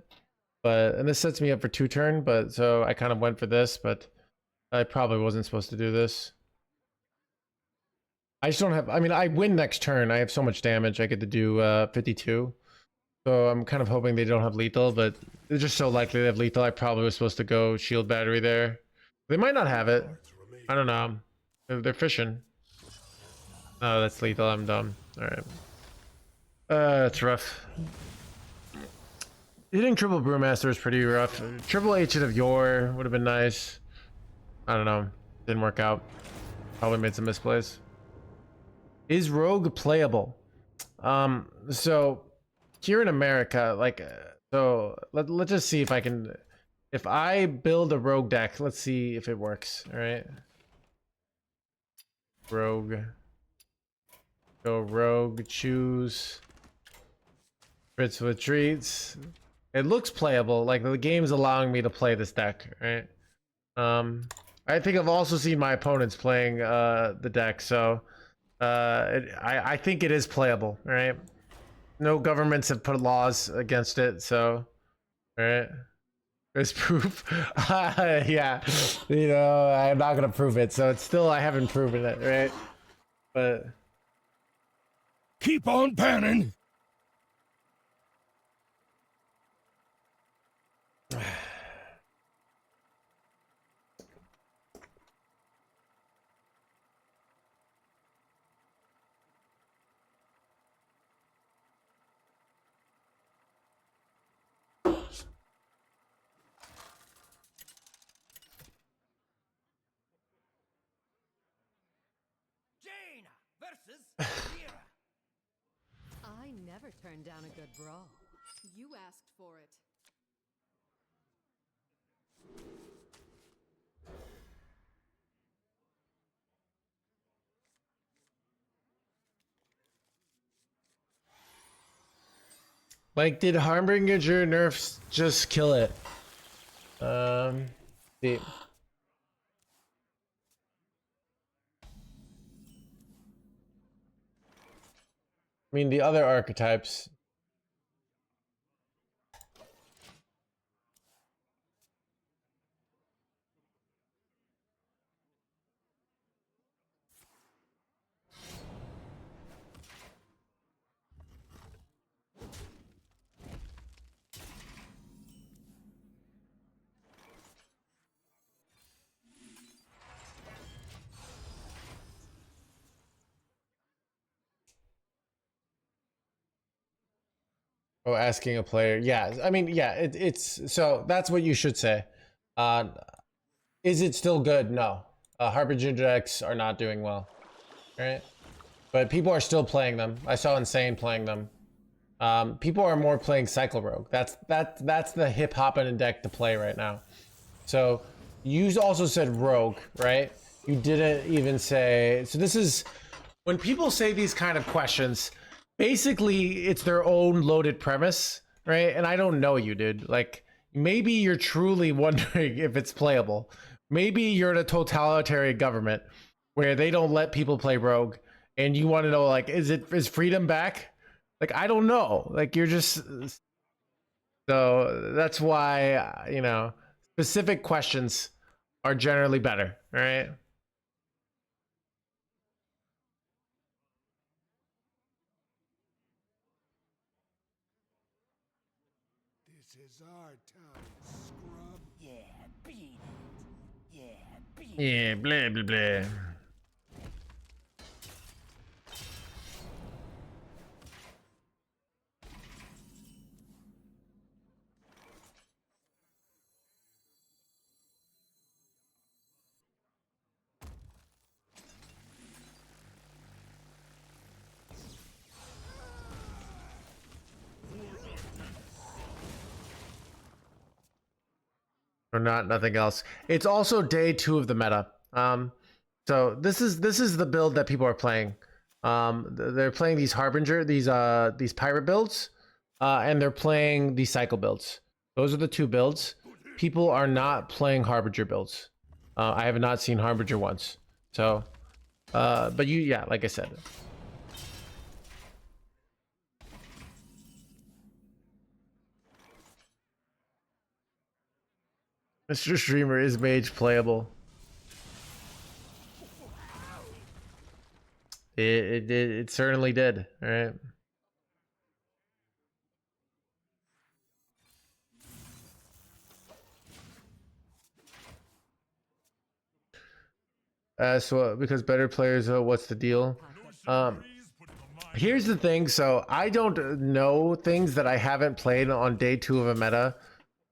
S1: and this sets me up for 2 turn. But so I kind of went for this, but I probably wasn't supposed to do this. I just don't have, I mean, I win next turn. I have so much damage. I get to do 52. So I'm kind of hoping they don't have lethal, but they're just so likely they have lethal. I probably was supposed to go shield battery there. They might not have it. I don't know. They're fishing. Oh, that's lethal. I'm dumb. All right. It's rough. Hitting triple brewmaster is pretty rough. Triple H of yore would have been nice. I don't know. Didn't work out. Probably made some misplays. Is rogue playable? So here in America, like, so let's just see if I can, if I build a rogue deck, let's see if it works. All right. Rogue. Go rogue, choose. Fritz with treats. It looks playable. Like the game's allowing me to play this deck, right? I think I've also seen my opponents playing the deck, so I think it is playable, right? No governments have put laws against it, so right. There's proof. Yeah, you know, I'm not gonna prove it, so it's still, I haven't proven it, right? But
S3: Keep on panning.
S2: Jaina versus Vera.
S4: I never turn down a good brawl.
S6: You asked for it.
S1: like, did Harbinger nerfs just kill it? See. I mean, the other archetypes. Oh, asking a player. Yeah, I mean, yeah, it's so that's what you should say. Is it still good? No. Harbinger decks are not doing well, right? But people are still playing them. I saw Insane playing them. People are more playing Cycle Rogue. That's the hip hop in a deck to play right now. So you also said Rogue, right? You didn't even say. So this is when people say these kind of questions. Basically, it's their own loaded premise, right? And I don't know you, dude. Like, maybe you're truly wondering if it's playable, Maybe you're in a totalitarian government where they don't let people play rogue, and you want to know, like, is freedom back? Like, I don't know. Like, you're just so that's why you know, specific questions are generally better. All right.
S3: This is our time, scrub.
S2: Yeah, beat it. Yeah, beat it.
S1: Yeah. Blah blah blah. Or not, nothing else. It's also day 2 of the meta. So this is the build that people are playing. They're playing these harbinger, these pirate builds, and they're playing these cycle builds. Those are the 2 builds. People are not playing harbinger builds. I have not seen harbinger once. So, but yeah, like I said. Mr. Streamer, is Mage playable? It certainly did. All right. So because better players, what's the deal? Here's the thing. So I don't know things that I haven't played on day 2 of a meta.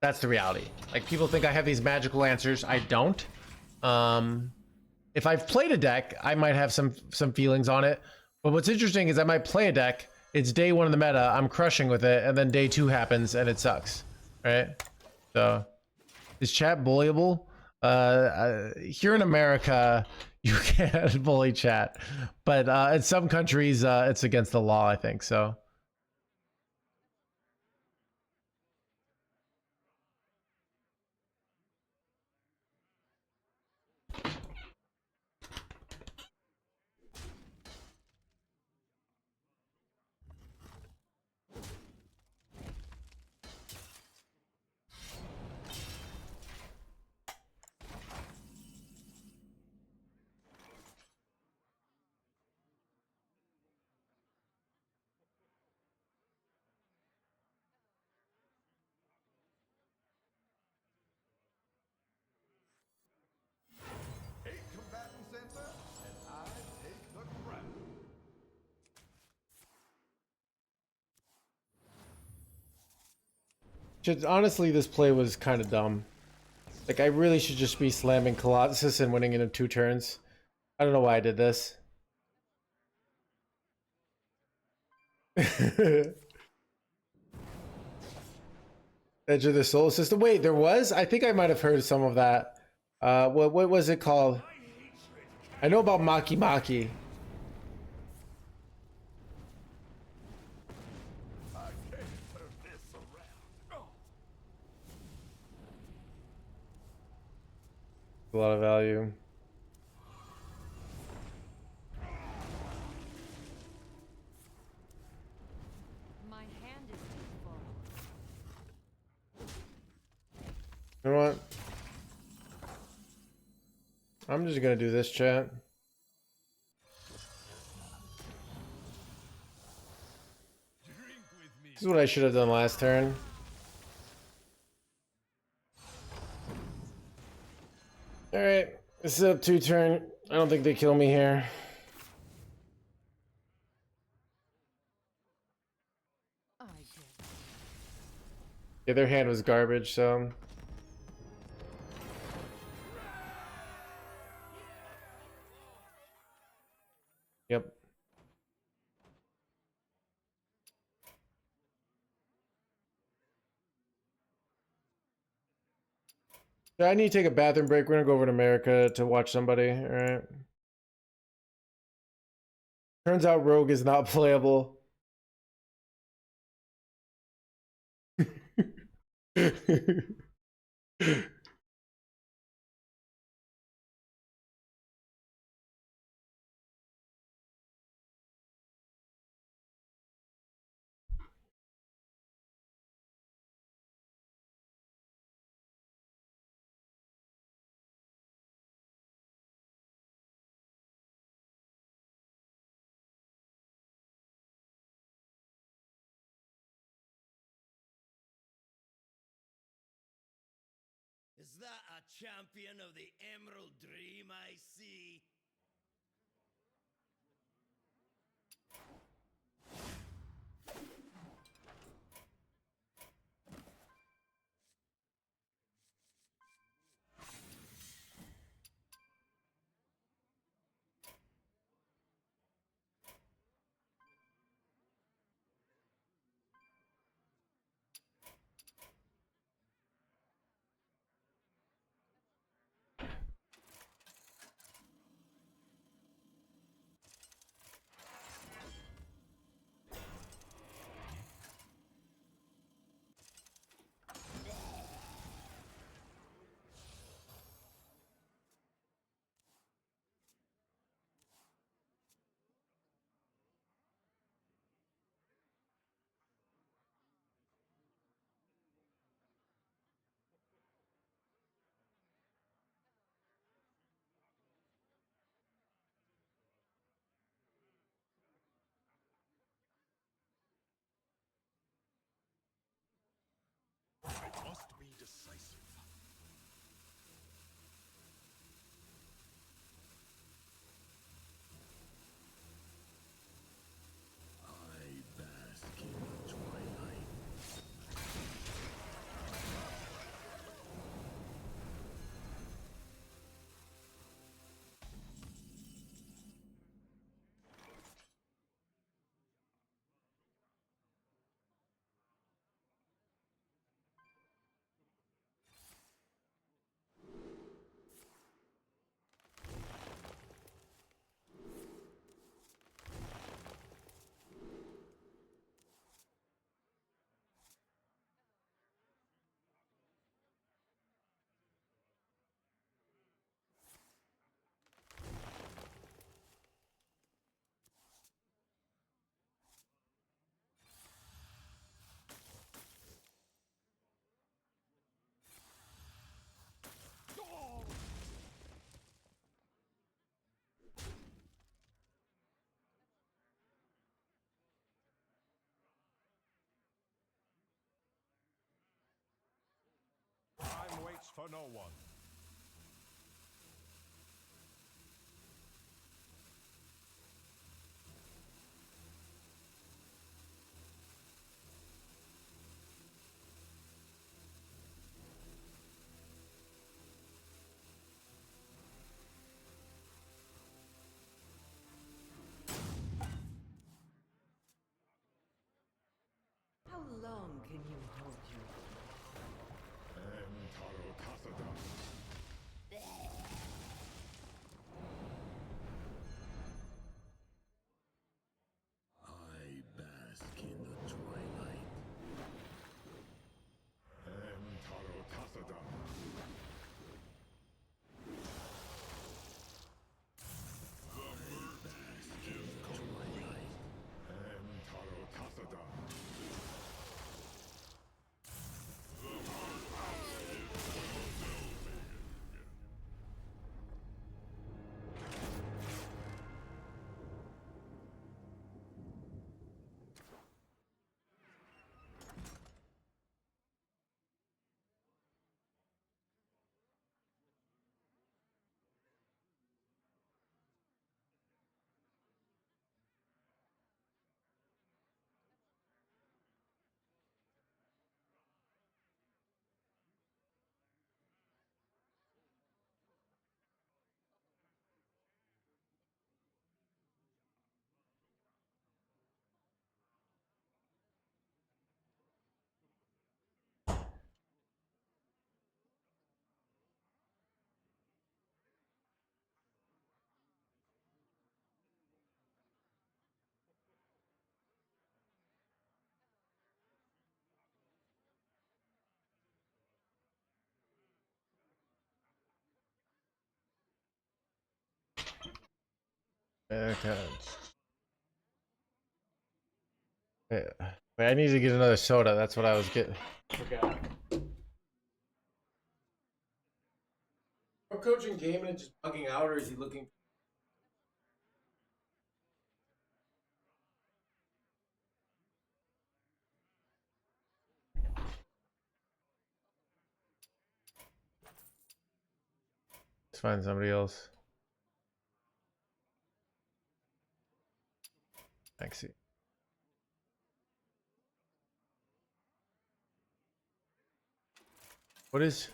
S1: That's the reality. Like, people think I have these magical answers. I don't. If I've played a deck, I might have some feelings on it. But what's interesting is I might play a deck. It's day 1 of the meta. I'm crushing with it, and then day 2 happens and it sucks. Right? So, is chat bullyable? Here in America, you can't bully chat, but in some countries, it's against the law, I think. So.
S8: Eight combatant center, and I take the crown.
S1: Honestly, this play was kind of dumb. Like, I really should just be slamming Colossus and winning in 2 turns. I don't know why I did this. Edge of the Solar System. Wait, there was? I think I might have heard some of that. What was it called? I know about Maki Maki.
S8: I can't turn this around. Oh.
S1: A lot of value.
S4: My hand is too full.
S1: You know what? I'm just gonna do this, chat. This is what I should have done last turn. Alright, this is up 2 turn. I don't think they kill me here.
S4: I did.
S1: Yeah, their hand was garbage, so. Yep. Yeah, I need to take a bathroom break. We're gonna go over to America to watch somebody. All right. Turns out Rogue is not playable.
S2: Is that a champion of the Emerald Dream I see?
S3: I must be decisive.
S2: I bask in the twilight.
S3: Time waits for no one.
S9: How long can you hold your
S2: I bask in the twilight.
S1: Okay. Yeah. Wait, I need to get another soda. That's what I was getting. Forgot. Our coaching game and just bugging out, or is he looking? find somebody else. Maxi. What is?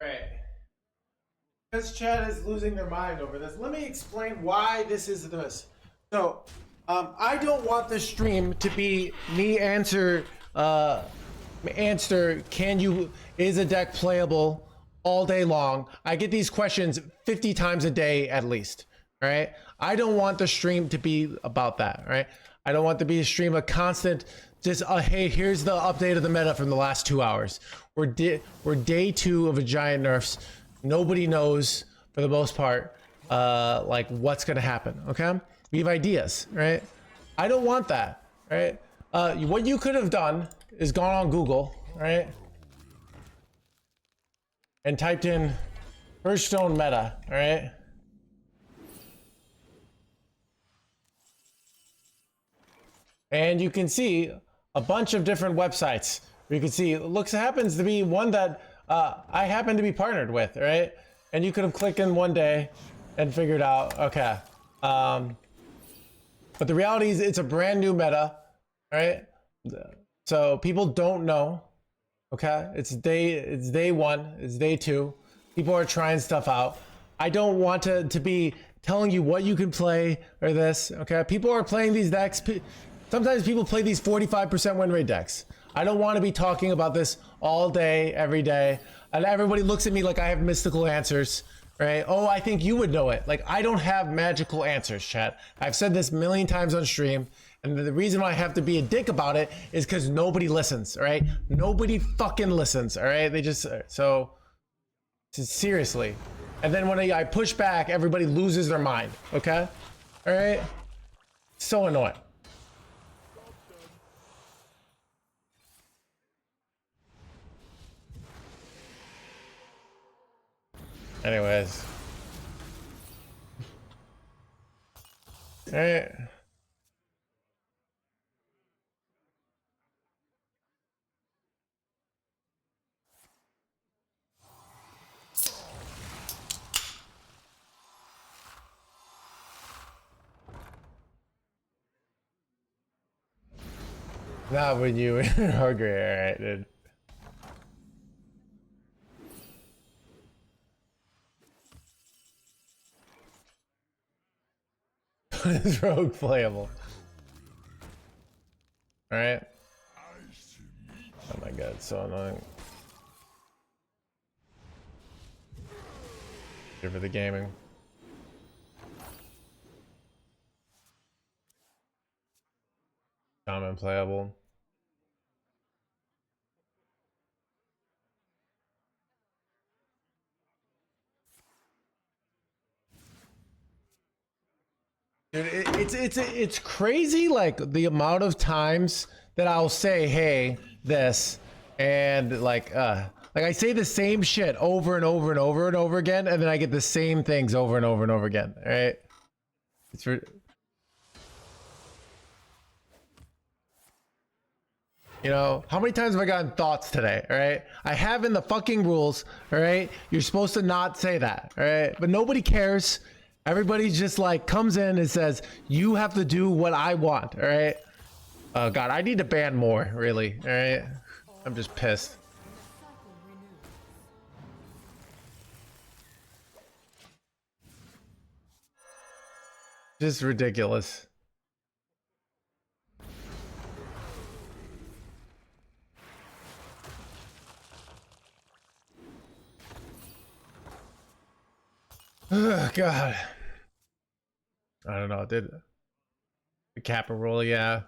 S1: Right. Because chat is losing their mind over this. Let me explain why this is this. So, I don't want the stream to be me answer, is a deck playable all day long? I get these questions 50 times a day at least, right? I don't want the stream to be about that, right? I don't want to be a stream of constant, just, hey, here's the update of the meta from the last 2 hours. We're day 2 of a giant nerfs. Nobody knows, for the most part, like what's gonna happen, okay? We have ideas, right? I don't want that, right? What you could have done is gone on Google, right? And typed in Hearthstone meta, right? And you can see a bunch of different websites. You can see, happens to be one that I happen to be partnered with, right? And you could have clicked in one day and figured out, okay. But the reality is it's a brand new meta, right? So people don't know, okay? It's day 1, it's day 2. People are trying stuff out. I don't want to be telling you what you can play or this, okay? People are playing these decks. Sometimes people play these 45% win rate decks. I don't want to be talking about this all day, every day. And everybody looks at me like I have mystical answers, right? Oh, I think you would know it. Like, I don't have magical answers, chat. I've said this a million times on stream. And the reason why I have to be a dick about it is because nobody listens, all right? Nobody fucking listens, all right? They just, so seriously. And then when I push back, everybody loses their mind, okay? All right? So annoying. Anyways. All right. Not when you were hungry, alright, dude. Is rogue playable? Alright. Oh my god, so annoying. Here for the gaming. Common playable. Dude, it's crazy, like the amount of times that I'll say, hey, this, and like I say the same shit over and over and over and over again, and then I get the same things over and over and over again. All right, it's you know, how many times have I gotten thoughts today? All right, I have in the fucking rules. All right, you're supposed to not say that. All right, but nobody cares. Everybody just like comes in and says, you have to do what I want, all right? Oh God, I need to ban more, really, all right? I'm just pissed. Just ridiculous. Oh, God. I don't know, did the Kappa rule, yeah.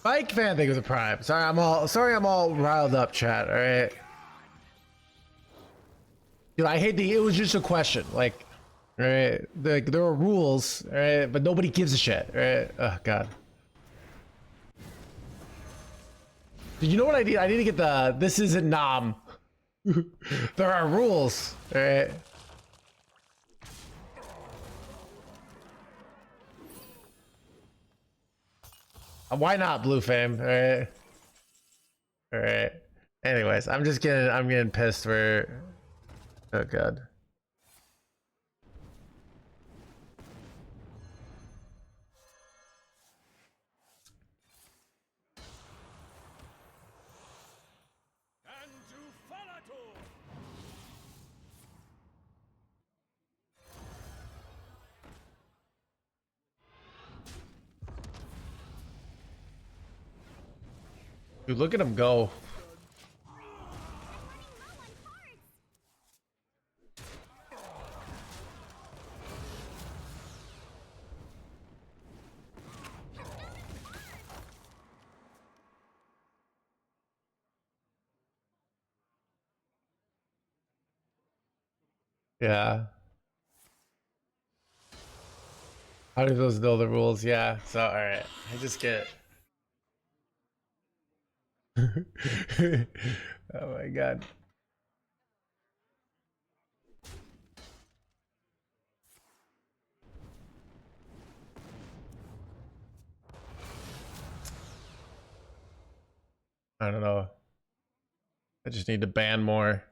S1: Mike fan think it was a prime. Sorry, I'm all riled up, chat, alright? You know, I hate the it was just a question. Like, right? Like there are rules, right? But nobody gives a shit, right? Oh god. You know what I need? I need to get the this isn't Nam. There are rules, right? Why not blue fame? All right. All right. Anyways, I'm getting pissed for oh god.
S3: And to Falator!
S1: Dude, look at him go. Yeah. How do those know the rules? Yeah. So all right. I just get oh my god. I don't know. I just need to ban more.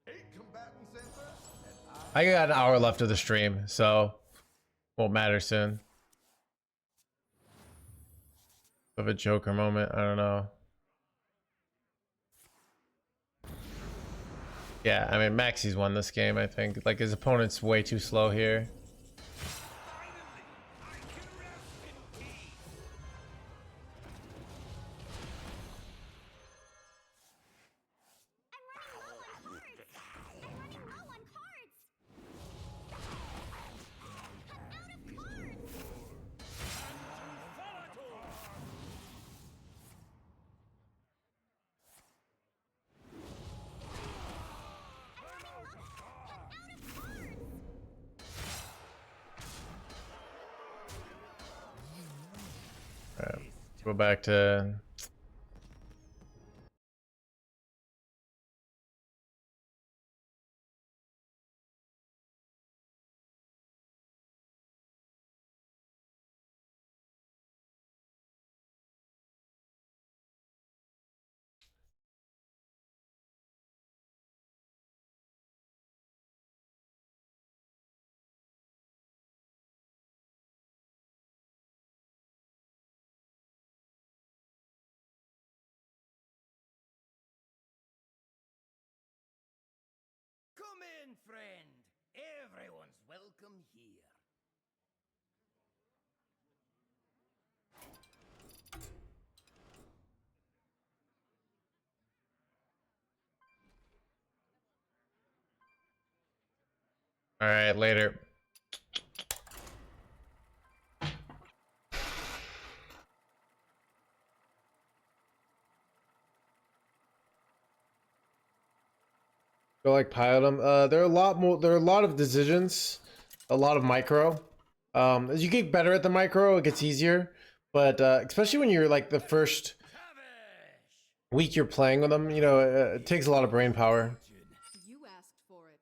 S8: 8 combatant sensor, and
S1: I got an hour left of the stream, so won't matter soon. Of a Joker moment, I don't know. Yeah, I mean Maxi's won this game, I think. Like his opponent's way too slow here. Alright, go back to
S2: Come in, friend. Everyone's welcome here.
S1: alright, later. Go like pilot them. There are a lot more. There are a lot of decisions, a lot of micro. As you get better at the micro, it gets easier. But especially when you're like the first week you're playing with them, you know, it takes a lot of brain power.
S6: You asked for it.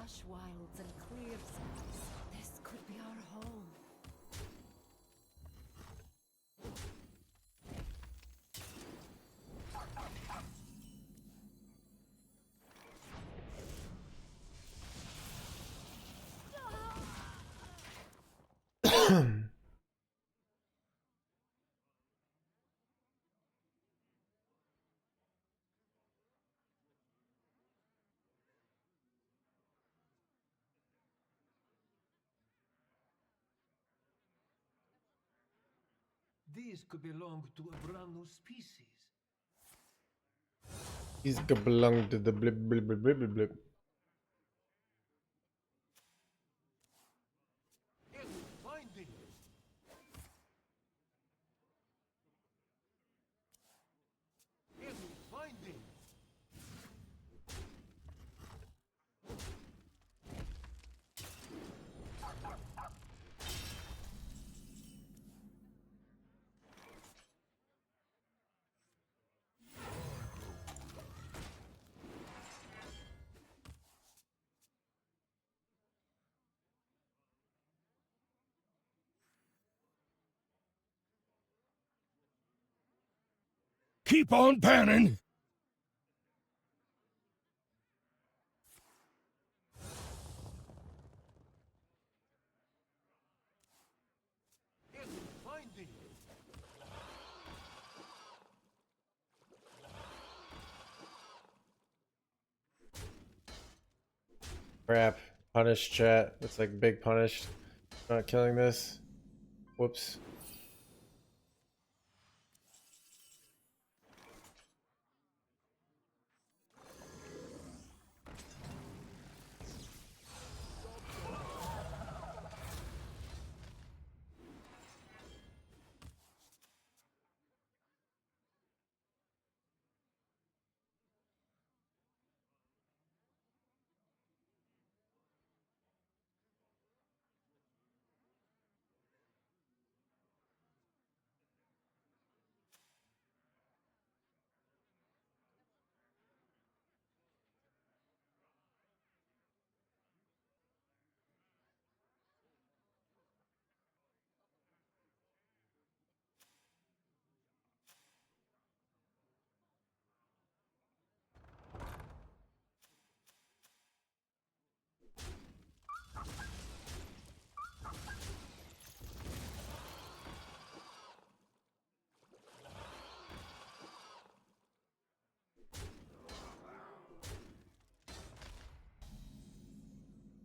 S4: lush wilds and clear skies. This could be our home.
S10: These could belong to a brand new species.
S1: These could belong to the blip blip blip blip blip blip.
S10: Enemy finding! Enemy finding!
S3: Keep on panning!
S10: Enemy finding!
S1: Crap. Punish chat. It's like big punish. Not killing this. Whoops.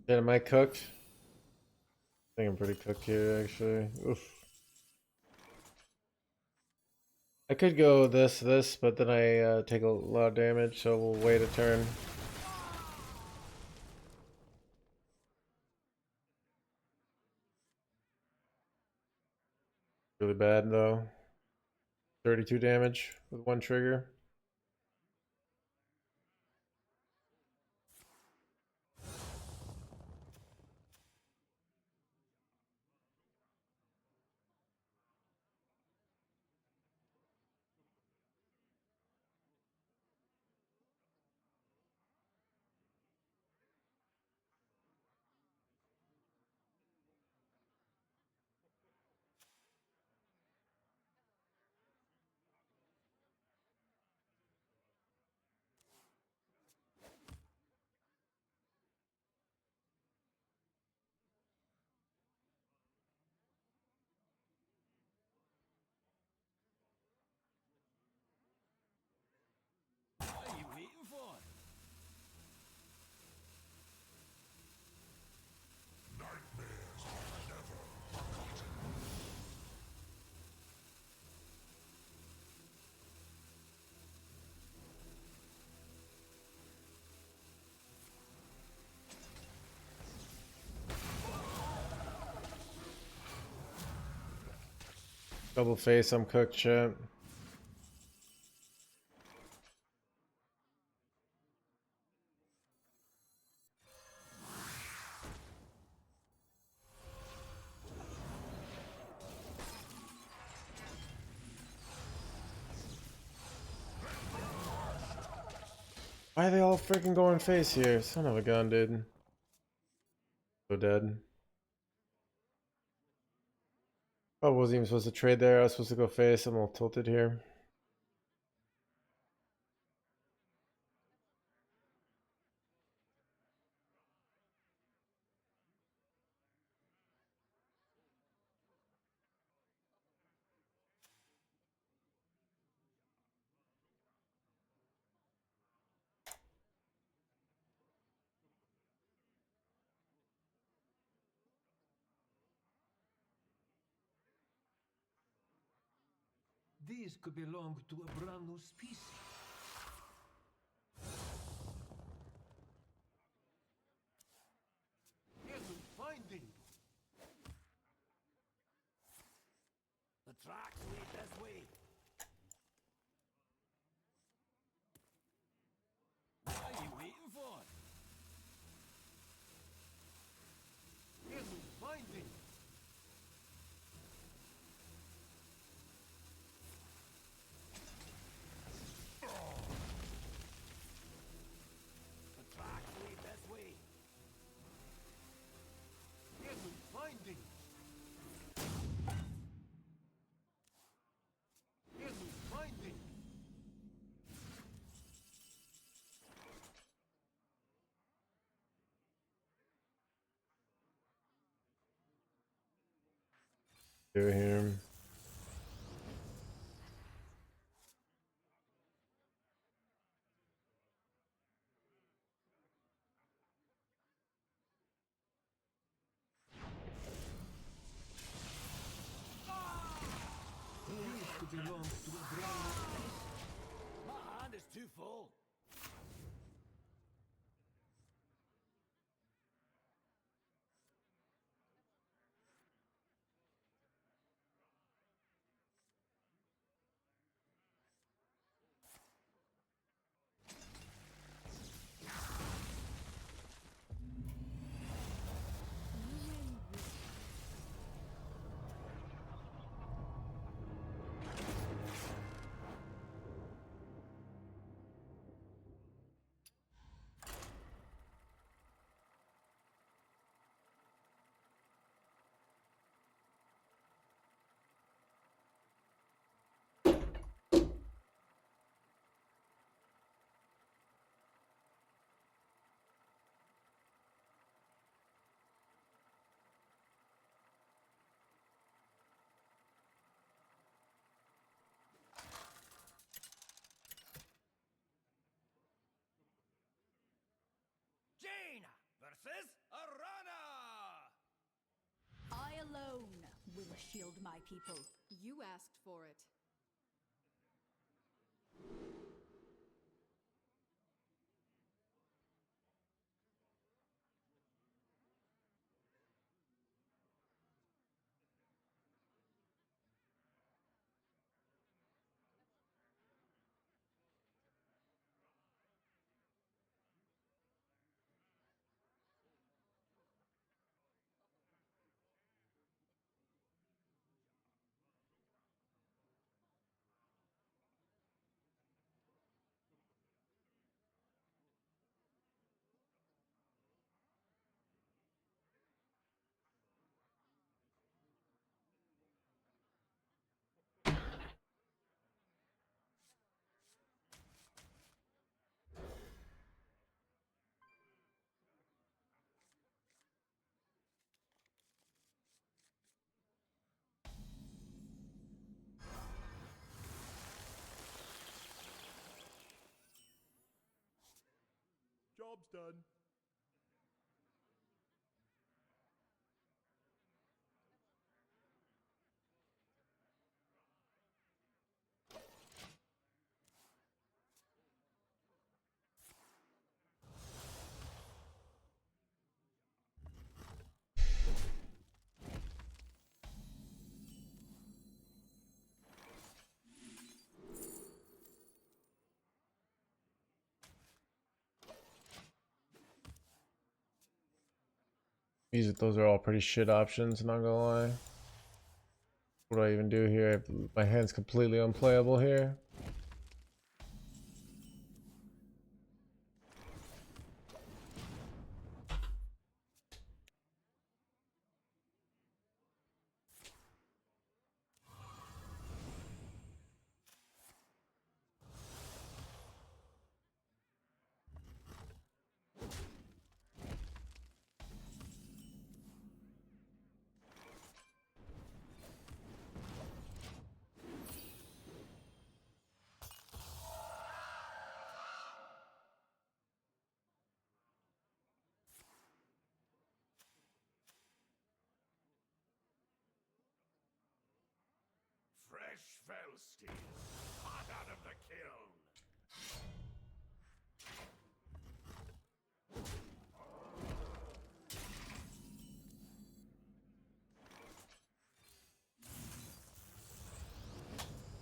S1: Yeah, am I cooked? I think I'm pretty cooked here, actually. Oof. I could go this, but then I take a lot of damage, so we'll wait a turn. Really bad, though. 32 damage with one trigger.
S10: What are you waiting for?
S1: Double face, I'm cooked, chat. Why are they all freaking going face here? Son of a gun, dude. So dead. I wasn't even supposed to trade there. I was supposed to go face. I'm all tilted here.
S10: These could belong to a brand new species. Enemy finding.
S2: The tracks lead this way. What are you waiting for?
S10: Enemy finding.
S2: The tracks lead this way.
S10: Enemy finding. Enemy finding.
S1: Do here.
S10: These could belong to a brand new species.
S2: My hand is too full. Jaina versus Arana!
S4: I alone will shield my people.
S6: You asked for it.
S3: Job's done.
S1: Those are all pretty shit options, not gonna lie. What do I even do here? My hand's completely unplayable here.
S3: steel, hot out of the kiln.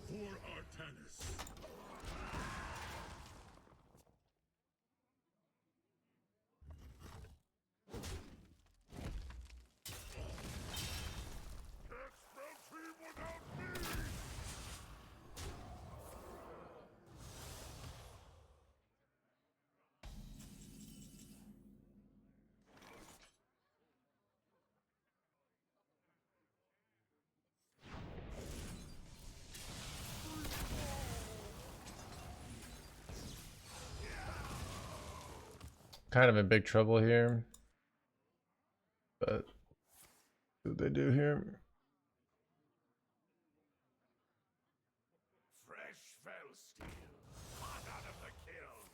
S3: For Artanis. Can't spell team without me!
S1: Kind of in big trouble here. But what do they do here?
S3: Fresh fell steel, hot out of the kiln.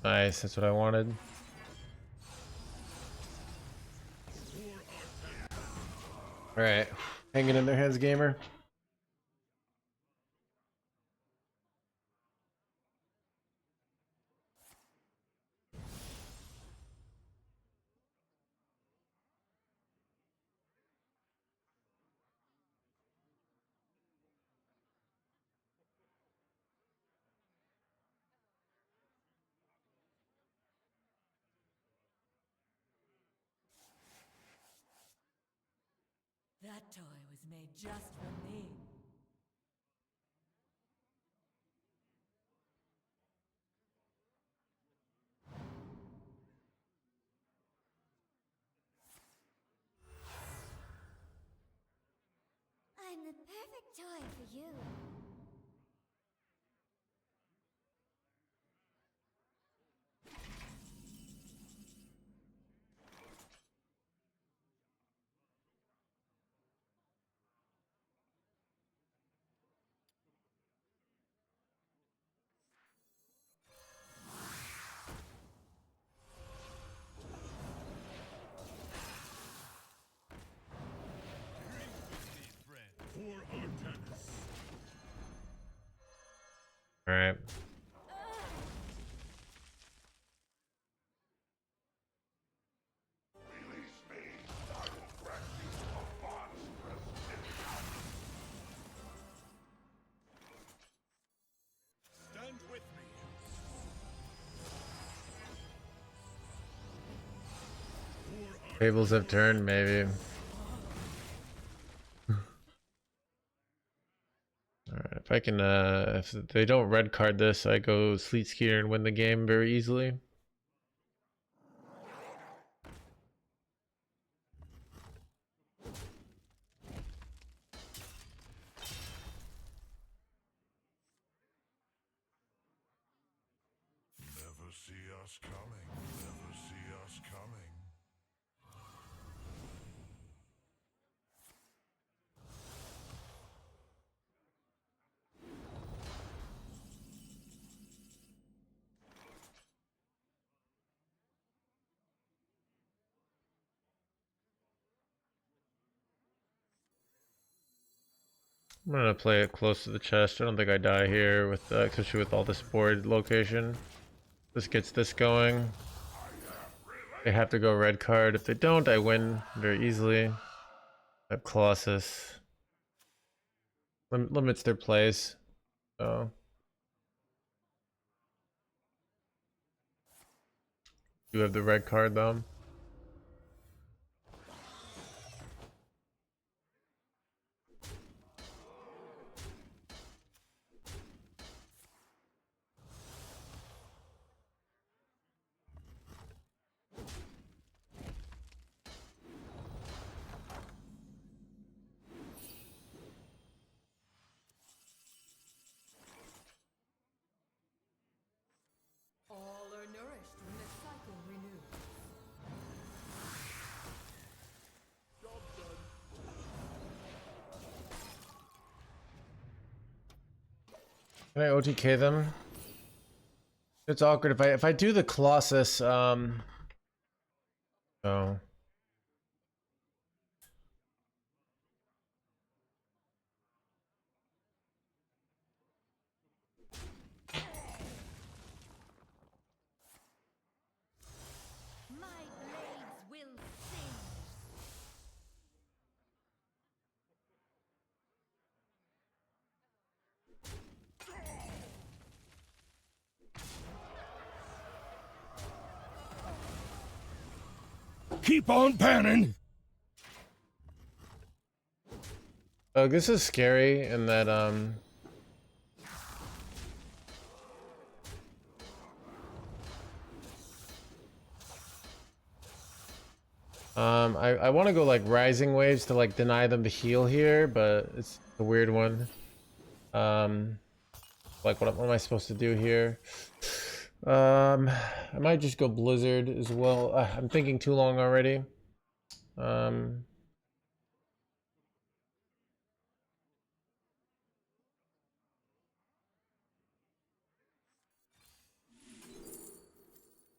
S1: Nice, that's what I wanted. Alright, hanging in their hands, gamer.
S9: That toy was made just for me.
S4: I'm the perfect toy for you.
S3: For Artanis.
S1: Alright.
S3: Release me. I will grant you a monstrous discount. Stand with me.
S1: Tables have turned, maybe. Alright, if I can, if they don't red card this, I go Sleet Skier and win the game very easily.
S3: Never see us coming. Never see us coming.
S1: I'm gonna play it close to the chest. I don't think I die here with, especially with all this board location. This gets this going. They have to go red card. If they don't, I win very easily. I have Colossus. Limits their plays. So you have the red card though.
S9: All are nourished.
S1: Can I OTK them? It's awkward if I do the Colossus. Oh.
S4: My blades will sing.
S3: Keep on panning!
S1: Oh, this is scary in that I want to go like rising waves to like deny them the heal here, but it's a weird one. Like what am I supposed to do here? I might just go Blizzard as well. I'm thinking too long already. Oh,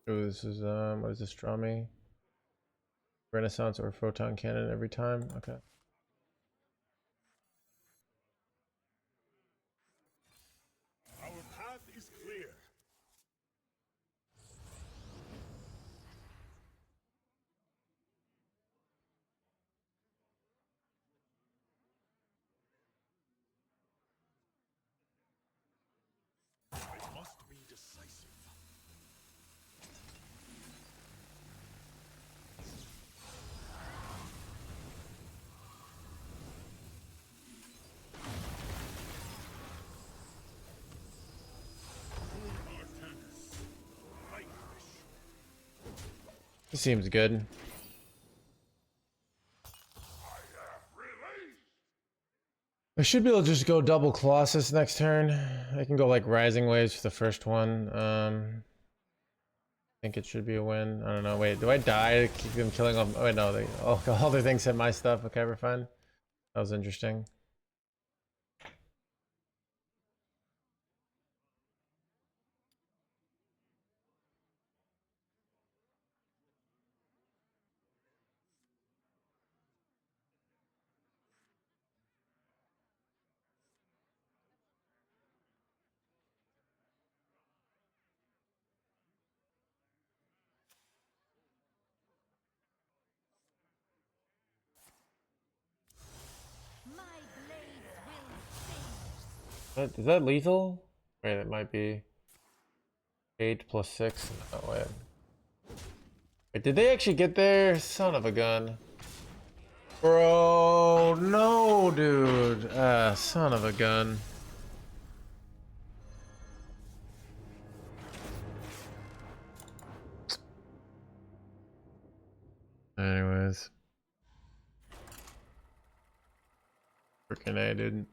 S1: this is what does this draw me? Renaissance or photon cannon every time. Okay.
S3: Our path is clear. I must be decisive.
S1: This seems good. I should be able to just go double Colossus next turn. I can go like Rising Waves for the first one. I think it should be a win. I don't know. Wait, do I die to keep them killing them? Oh, wait, no. All their things hit my stuff. Okay, we're fine. That was interesting.
S4: My blades will sing.
S1: Is that lethal? Wait, it might be 8 plus 6. Oh, wait. Wait, did they actually get there? Son of a gun. Bro, no, dude. Son of a gun. Anyways. Freaking A, dude.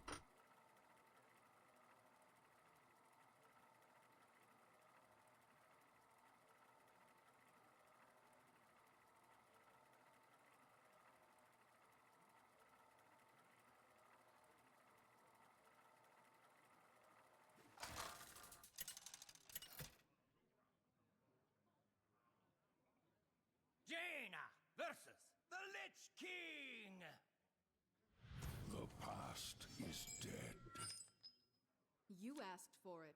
S2: Jaina versus the Lich King.
S3: The past is dead.
S6: You asked for it.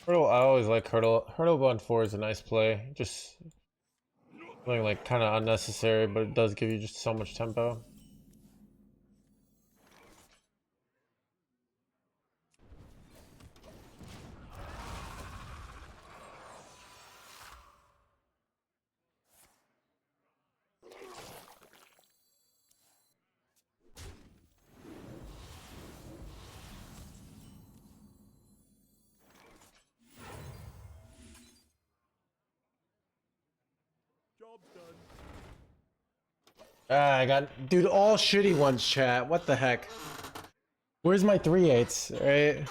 S1: Hurdle, I always like Hurdle. Hurdle on 4 is a nice play. Just Like kind of unnecessary, but it does give you just so much tempo.
S3: Job's done.
S1: Ah, I got, dude, all shitty ones, chat. What the heck? Where's my 3/8s, right?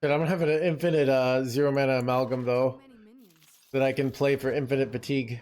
S1: Dude, I'm having an infinite zero mana amalgam though,
S6: Many minions.
S1: that I can play for infinite fatigue.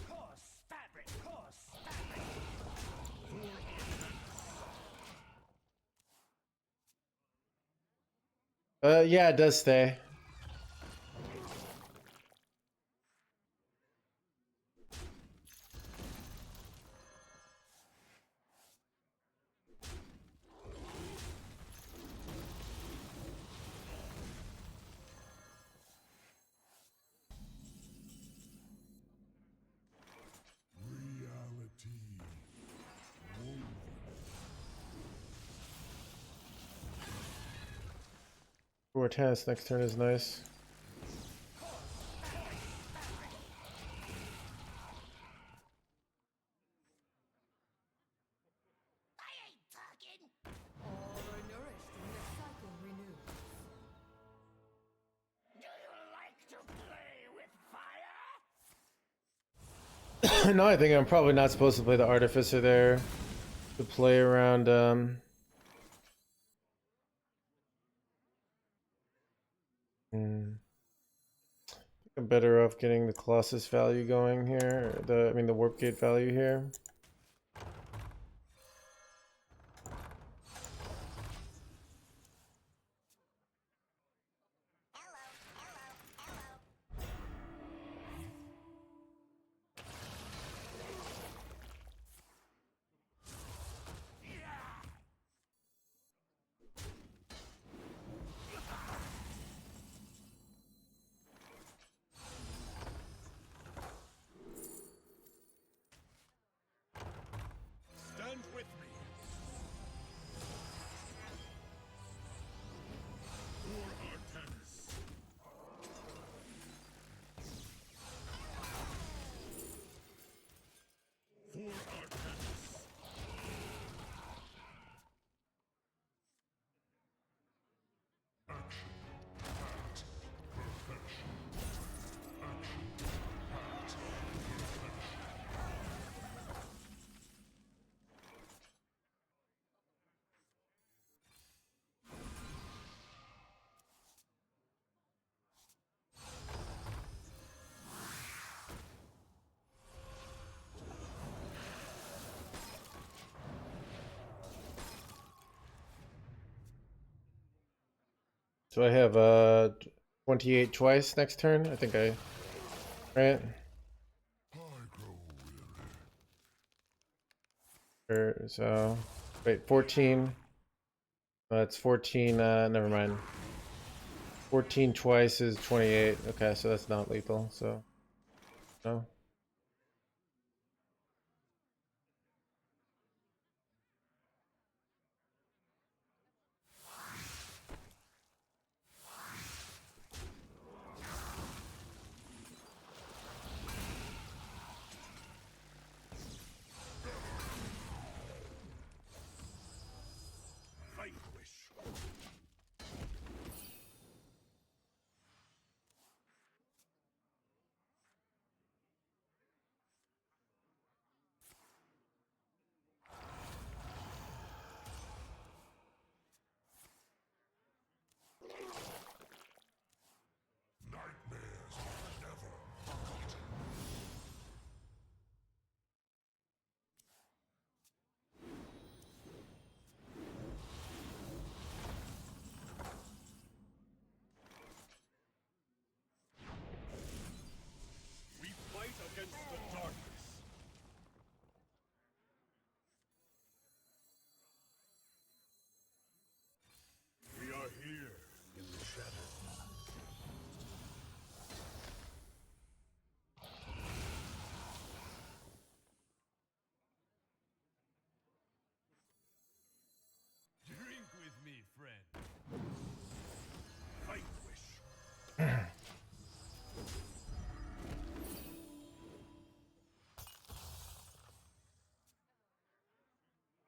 S2: Coarse fabric, coarse fabric.
S1: Yeah, it does stay.
S3: Reality.
S1: Four tennis next turn is nice.
S2: I ain't talking.
S6: All are nourished when the cycle renews.
S2: Do you like to play with fire?
S1: No, I think I'm probably not supposed to play the Artificer there. To play around, I'm better off getting the Colossus value going here. I mean the Warp Gate value here.
S3: Stand with me. For Artanis. For Artanis. Action. Act. Perfection. Action. Act. Perfection.
S1: So I have 28 twice next turn. I think I right.
S3: I grow weary.
S1: So wait, 14. That's 14. Never mind. 14 twice is 28. Okay, so that's not lethal. So no.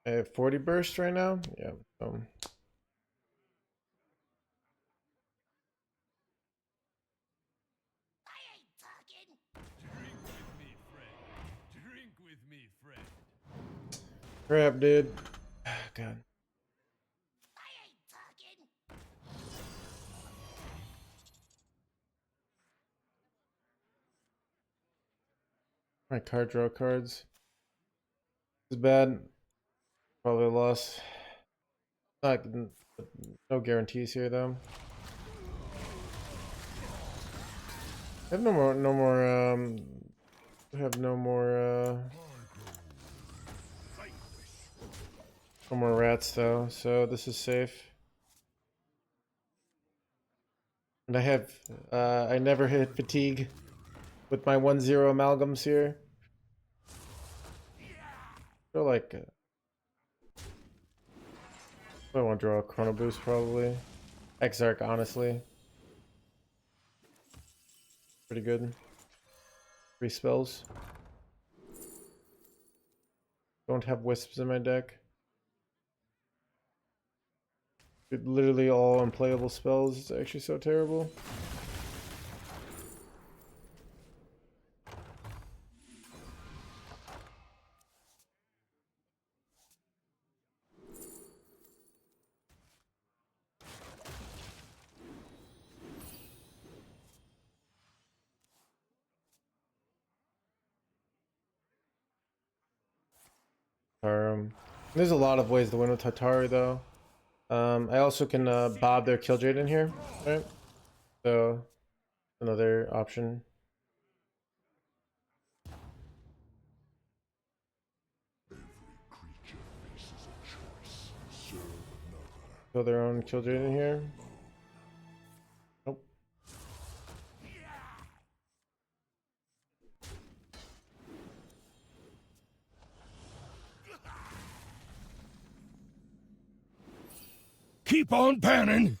S1: I have 40 burst right now. Yeah.
S2: I ain't talking.
S3: Drink with me, friend. Drink with me, friend.
S1: Crap, dude. God.
S2: I ain't talking.
S1: My card draw cards. It's bad. Probably a loss. Not no guarantees here though. I have no more I have no more no more rats though, so this is safe. And I have I never hit fatigue with my 1-0 amalgams here. I feel like I want to draw a chrono boost probably. Exarch honestly. Pretty good. 3 spells. Don't have wisps in my deck. Literally all unplayable spells. It's actually so terrible. There's a lot of ways to win with Tatari though. I also can bob their Killjoy in here, right? So another option. Kill their own Killjoy in here. Nope.
S3: Keep on panning.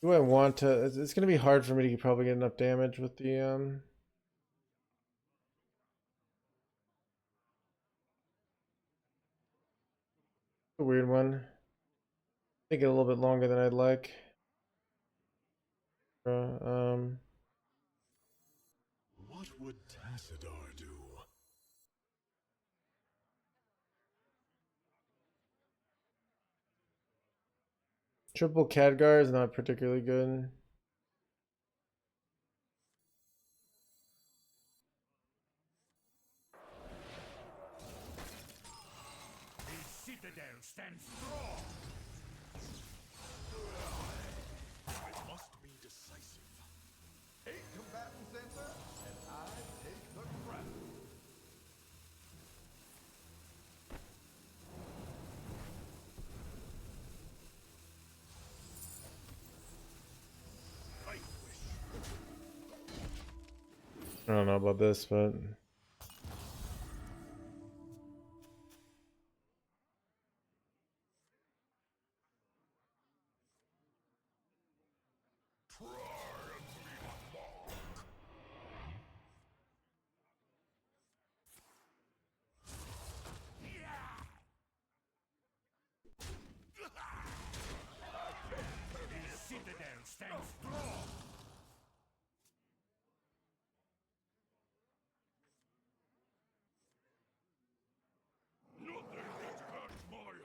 S1: Do I want to? It's gonna be hard for me to probably get enough damage with the a weird one. Take it a little bit longer than I'd like.
S3: What would Tassadar do?
S1: Triple Khadgar is not particularly good.
S3: His citadel stands strong. I must be decisive.
S8: 8 combatant center, and I take the crown.
S1: I don't know about this, but
S3: His citadel stands strong. Nothing gets past my hounds.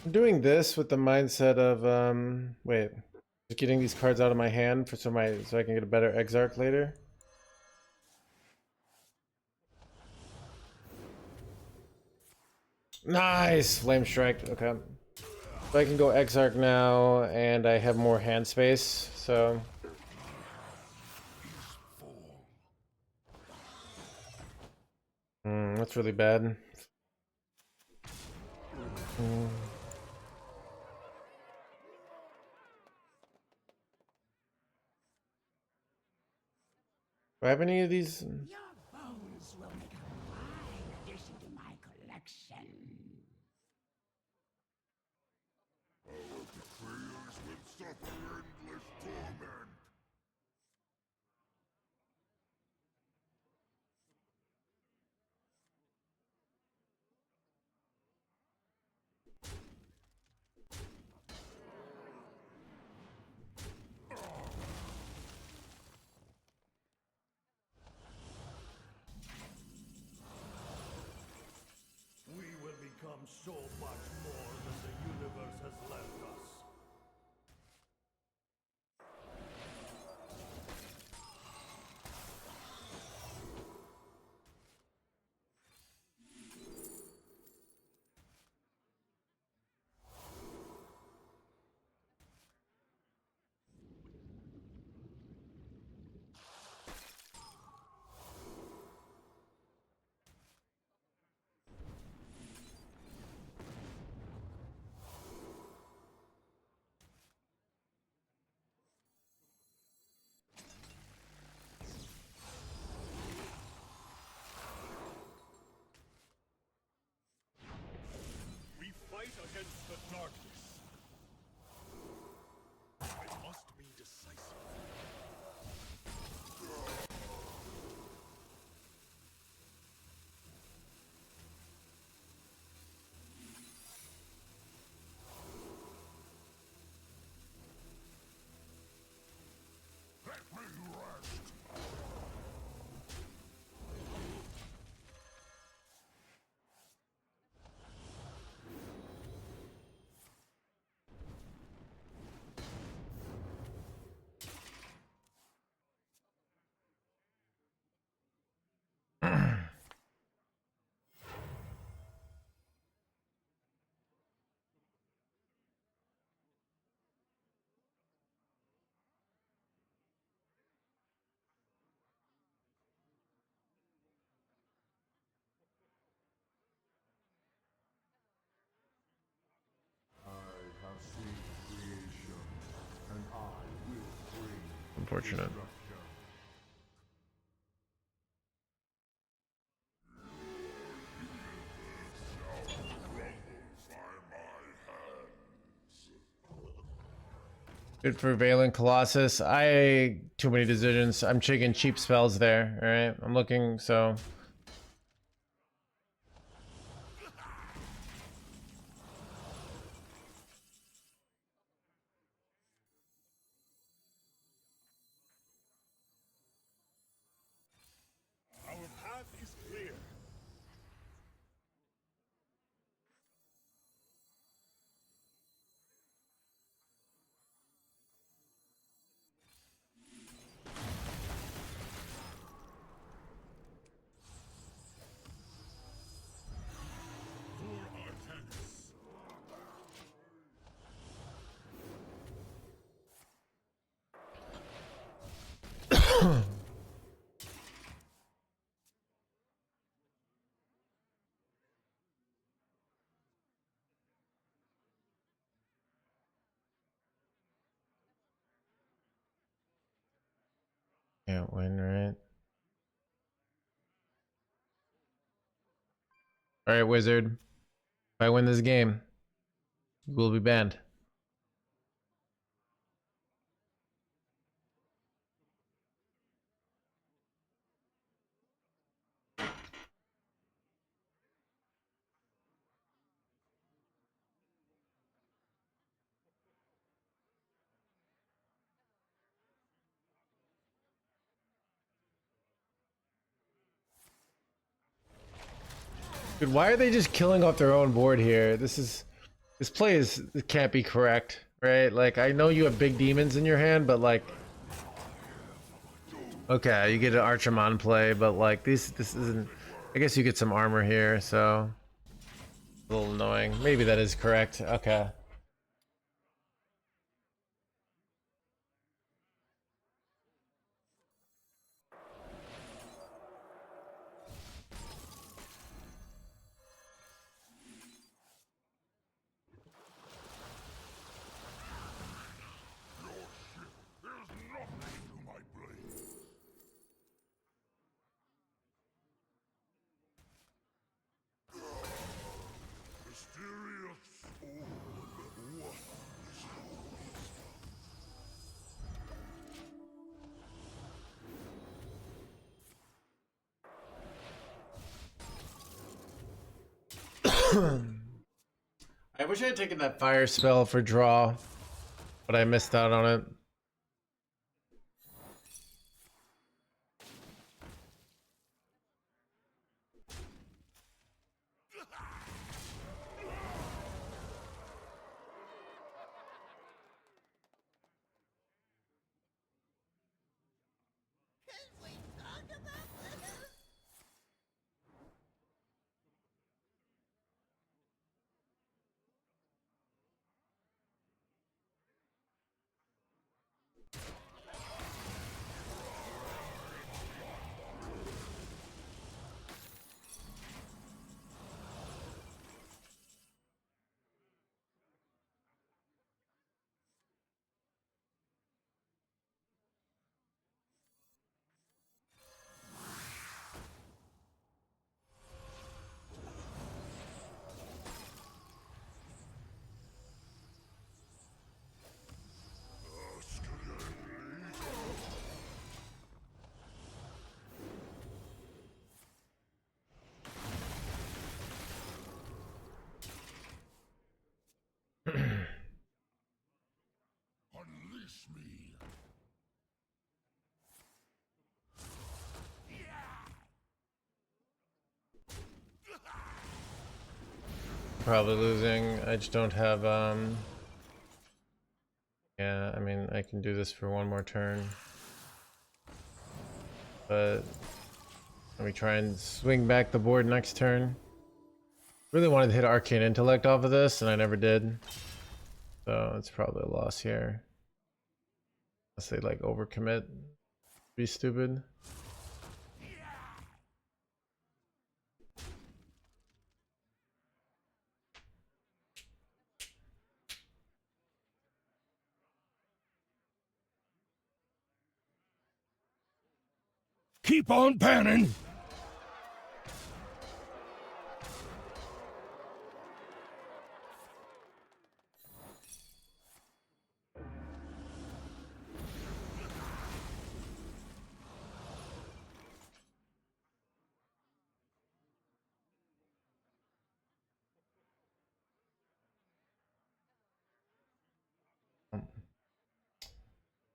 S1: I'm doing this with the mindset of wait, just getting these cards out of my hand for so I can get a better Exarch later. Nice! Flame Strike, okay. So I can go Exarch now, and I have more hand space, so... that's really bad. Do I have any of these?
S2: Your bones will make a fine addition to my collection.
S3: Our betrayers will suffer endless torment.
S10: We will become so much more than the universe has left us.
S3: We fight against the darkness. I must be decisive. Let me rest. I have seen creation, and I will bring
S1: Unfortunate.
S3: destruction.
S1: Good for Valen Colossus. I too many decisions. I'm chicken cheap spells there. All right, I'm looking. So
S3: Our path is clear. For Artanis.
S1: can't win, right? All right, Wizard. If I win this game, you will be banned. Dude, why are they just killing off their own board here? This play it can't be correct, right? Like, I know you have big demons in your hand, but like, okay, you get an Archimon play, but like this isn't. I guess you get some armor here, so a little annoying. Maybe that is correct. Okay.
S3: There's nothing to my blade.
S1: I wish I had taken that fire spell for draw, but I missed out on it.
S3: Unleash me.
S1: Probably losing. I just don't have yeah, I mean I can do this for one more turn. But let me try and swing back the board next turn. Really wanted to hit Arcane Intellect off of this, and I never did. So it's probably a loss here. Unless they like overcommit. Be stupid.
S3: Keep on panning.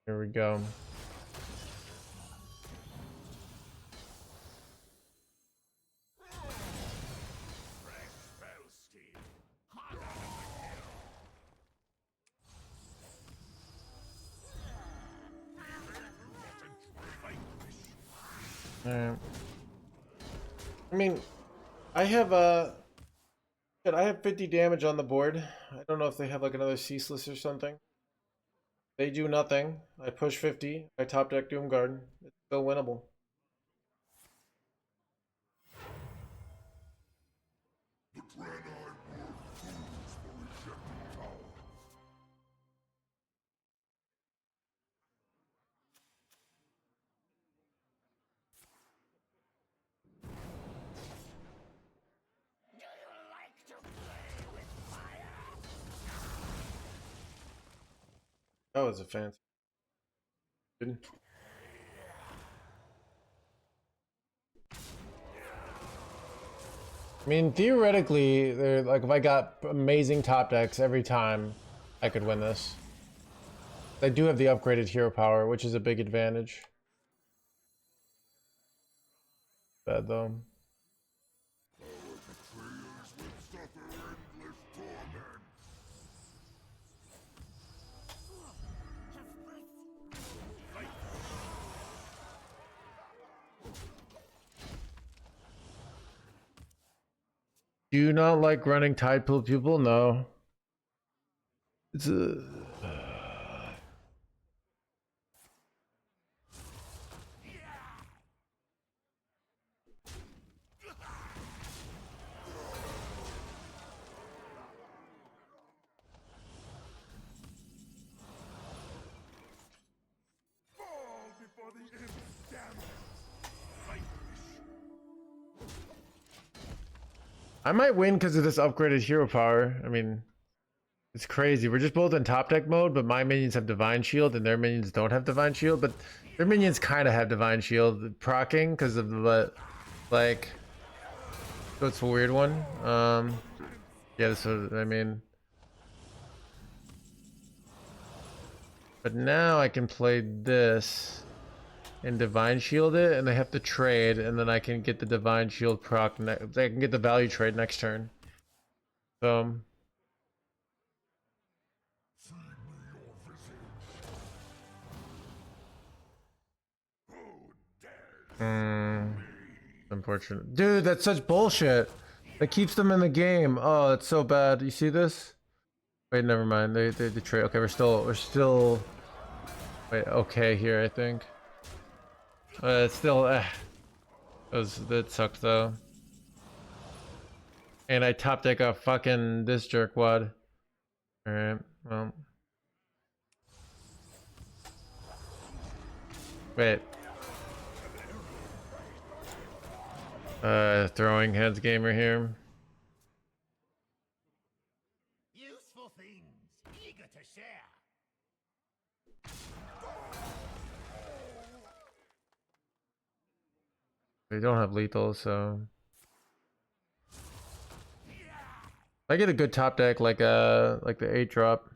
S1: Here we go. Alright. I mean, I have shit, I have 50 damage on the board. I don't know if they have like another ceaseless or something. They do nothing. I push 50. I top deck Doomguard. It's still winnable.
S3: The Dread-Eye Ward fools for rejecting power.
S2: Do you like to play with fire?
S1: That was a fancy. Good. I mean, theoretically, they're like if I got amazing top decks every time, I could win this. They do have the upgraded hero power, which is a big advantage. Bad though.
S3: Betrayers will suffer endless torment.
S1: Do you not like running Tide Pool people? No. It's a...
S3: Fall before the imp's damage.
S1: I might win because of this upgraded hero power. I mean, it's crazy. We're just both in top deck mode, but my minions have Divine Shield and their minions don't have Divine Shield, but their minions kind of have Divine Shield procking because of the, like, so it's a weird one. Yeah, this was, I mean. But now I can play this and Divine Shield it, and I have to trade, and then I can get the Divine Shield proc. I can get the value trade next turn. So. Unfortunate. Dude, that's such bullshit. That keeps them in the game. Oh, that's so bad. You see this? Wait, never mind. They trade. Okay, we're still. Wait, okay here, I think. It's still. That sucked though. And I top deck a fucking this jerkwad. Alright, well. Wait. Throwing hands gamer here.
S2: Useful things, eager to share.
S1: They don't have lethal, so. I get a good top deck like the 8-drop.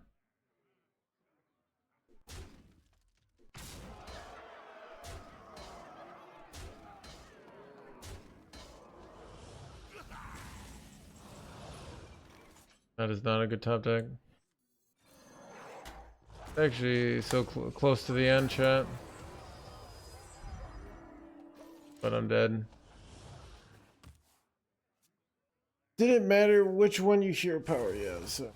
S1: That is not a good top deck. Actually, so close to the end, chat. But I'm dead. Didn't matter which one you hero power, yeah, so.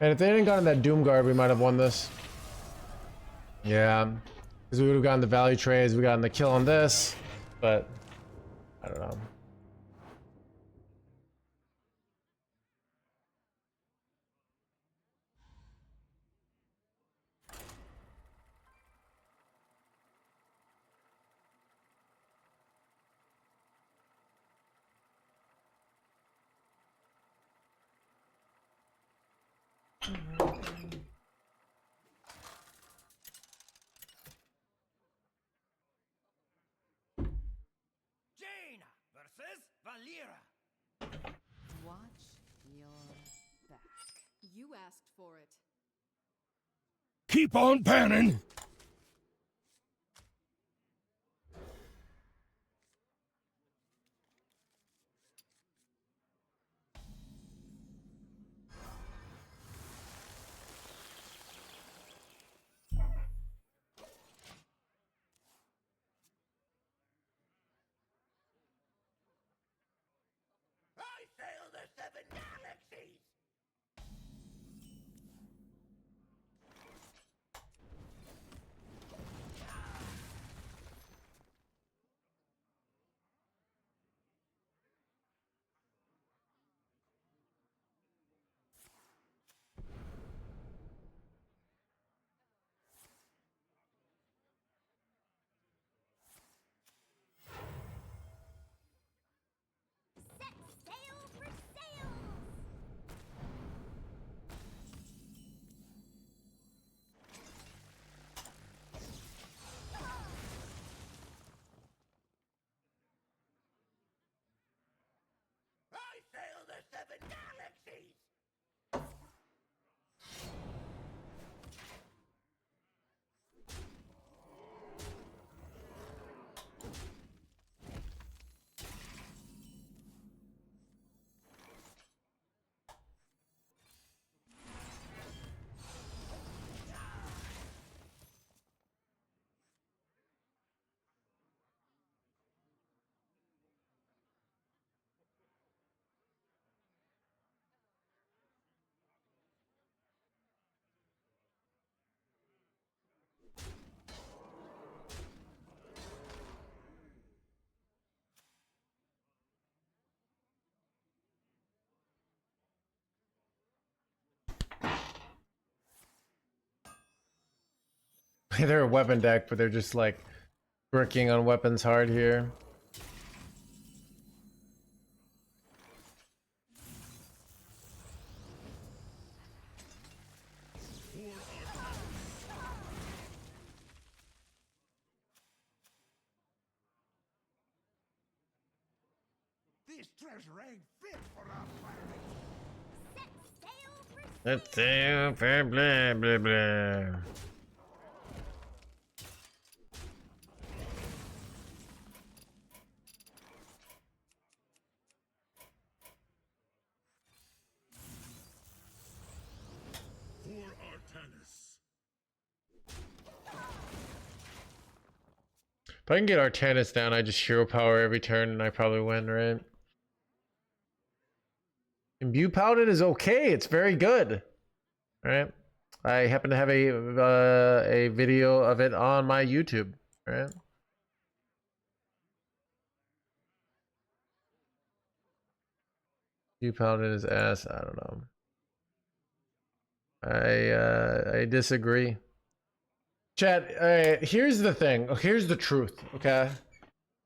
S1: And if they hadn't gotten that Doom Guard, we might have won this. Yeah. Because we would have gotten the value trades, we gotten the kill on this. But, I don't know.
S2: Jaina versus Valera.
S6: Watch your back. You asked for it.
S3: Keep on panning!
S2: I sail the 7 galaxies.
S4: Set sail for sails!
S2: I sail the 7 galaxies.
S1: They're a weapon deck, but they're just like working on weapons hard here.
S2: This treasure ain't fit for our planet.
S4: Set sail for
S1: Let's say for blah blah blah.
S3: For Artanis.
S1: If I can get Artanis down, I just hero power every turn and I probably win, right? Imbue Paladin is okay. It's very good. Right? I happen to have a video of it on my YouTube. Right? Imbue Paladin is ass. I don't know. I disagree. Chat, here's the thing. Here's the truth, okay?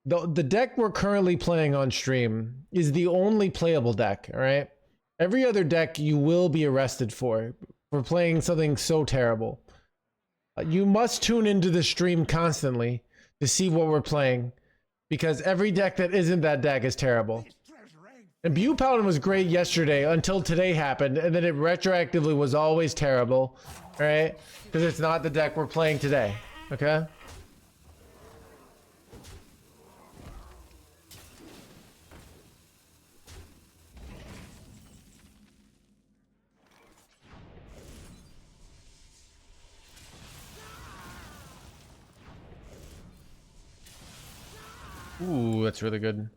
S1: The deck we're currently playing on stream is the only playable deck, all right? Every other deck you will be arrested for playing something so terrible. You must tune into the stream constantly to see what we're playing, because every deck that isn't that deck is terrible. And Imbue Paladin was great yesterday until today happened, and then it retroactively was always terrible, right? Because it's not the deck we're playing today, okay? Ooh, that's really good.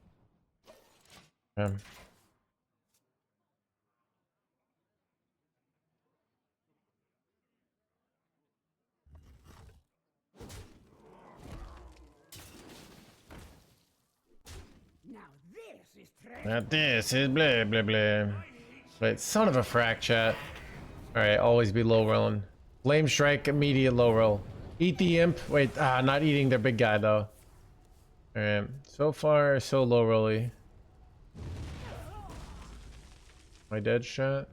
S1: Now this is blah blah blah. Wait, son of a frack, chat. Alright, always be low rolling. Flame strike, immediate low roll. Eat the imp. Wait, not eating their big guy though. Alright, so far so low rolly. Am I dead, chat?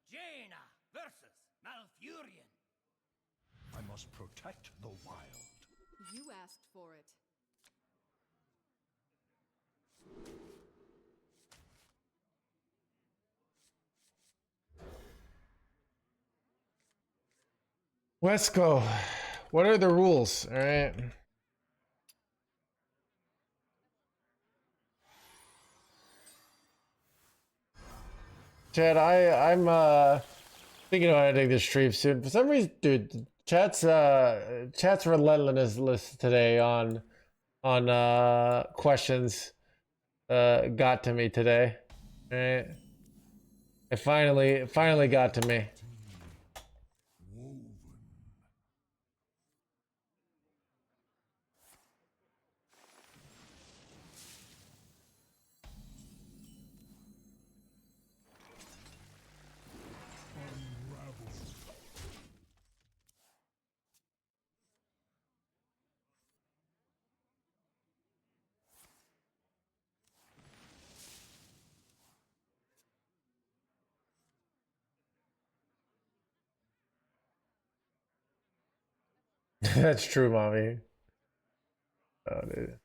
S2: Jaina versus Malfurion.
S8: I must protect the wild.
S6: You asked for it.
S1: Wesco, what are the rules? All right. Chad, I'm thinking about ending this stream soon. For some reason, dude, chat's relentless today on questions got to me today. All right. It finally got to me. That's true, mommy. Oh, dude.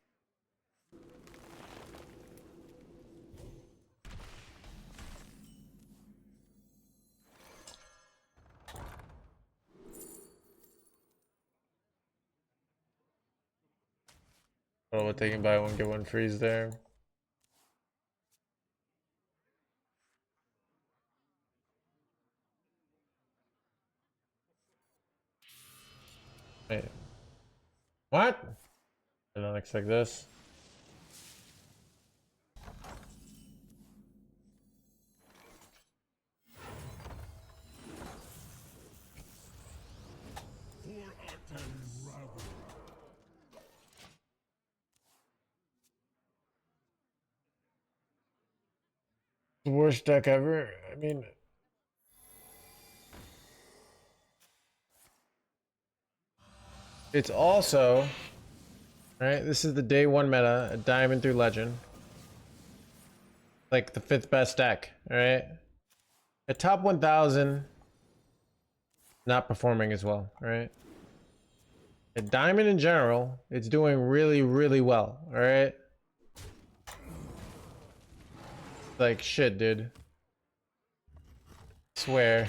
S1: Oh, we're taking buy one get one freeze there. Wait. What? Did not expect this. The worst deck ever. I mean, it's also right. This is the day one meta, a diamond through legend, like the 5th best deck. All right, at top 1,000, not performing as well. All right, at diamond in general, it's doing really, really well. All right, like shit, dude. Swear.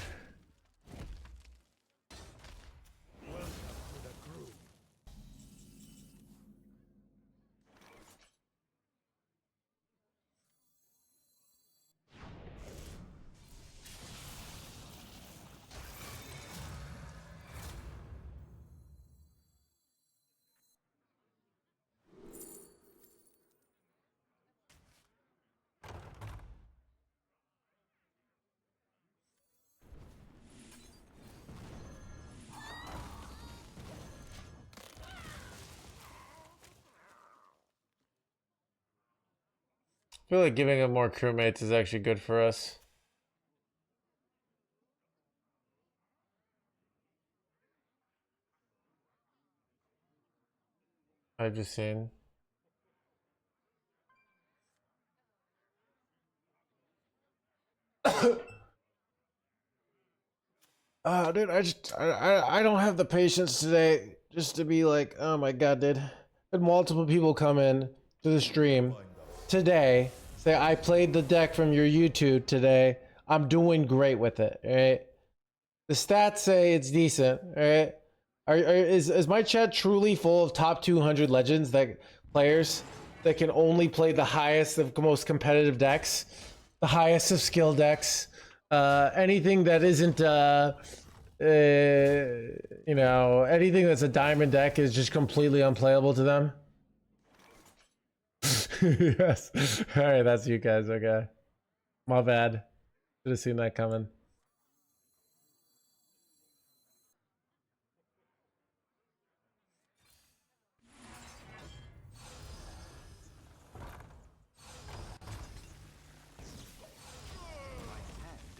S1: I feel like giving him more crewmates is actually good for us. I've just seen. Dude, I don't have the patience today just to be like, oh my god, dude. Had multiple people come in to the stream today, say I played the deck from your YouTube today. I'm doing great with it, right? The stats say it's decent, right? Is my chat truly full of top 200 legends that players that can only play the highest of most competitive decks, the highest of skill decks? Anything that isn't, you know, anything that's a diamond deck is just completely unplayable to them. Yes. All right, that's you guys. Okay, my bad. Should have seen that coming.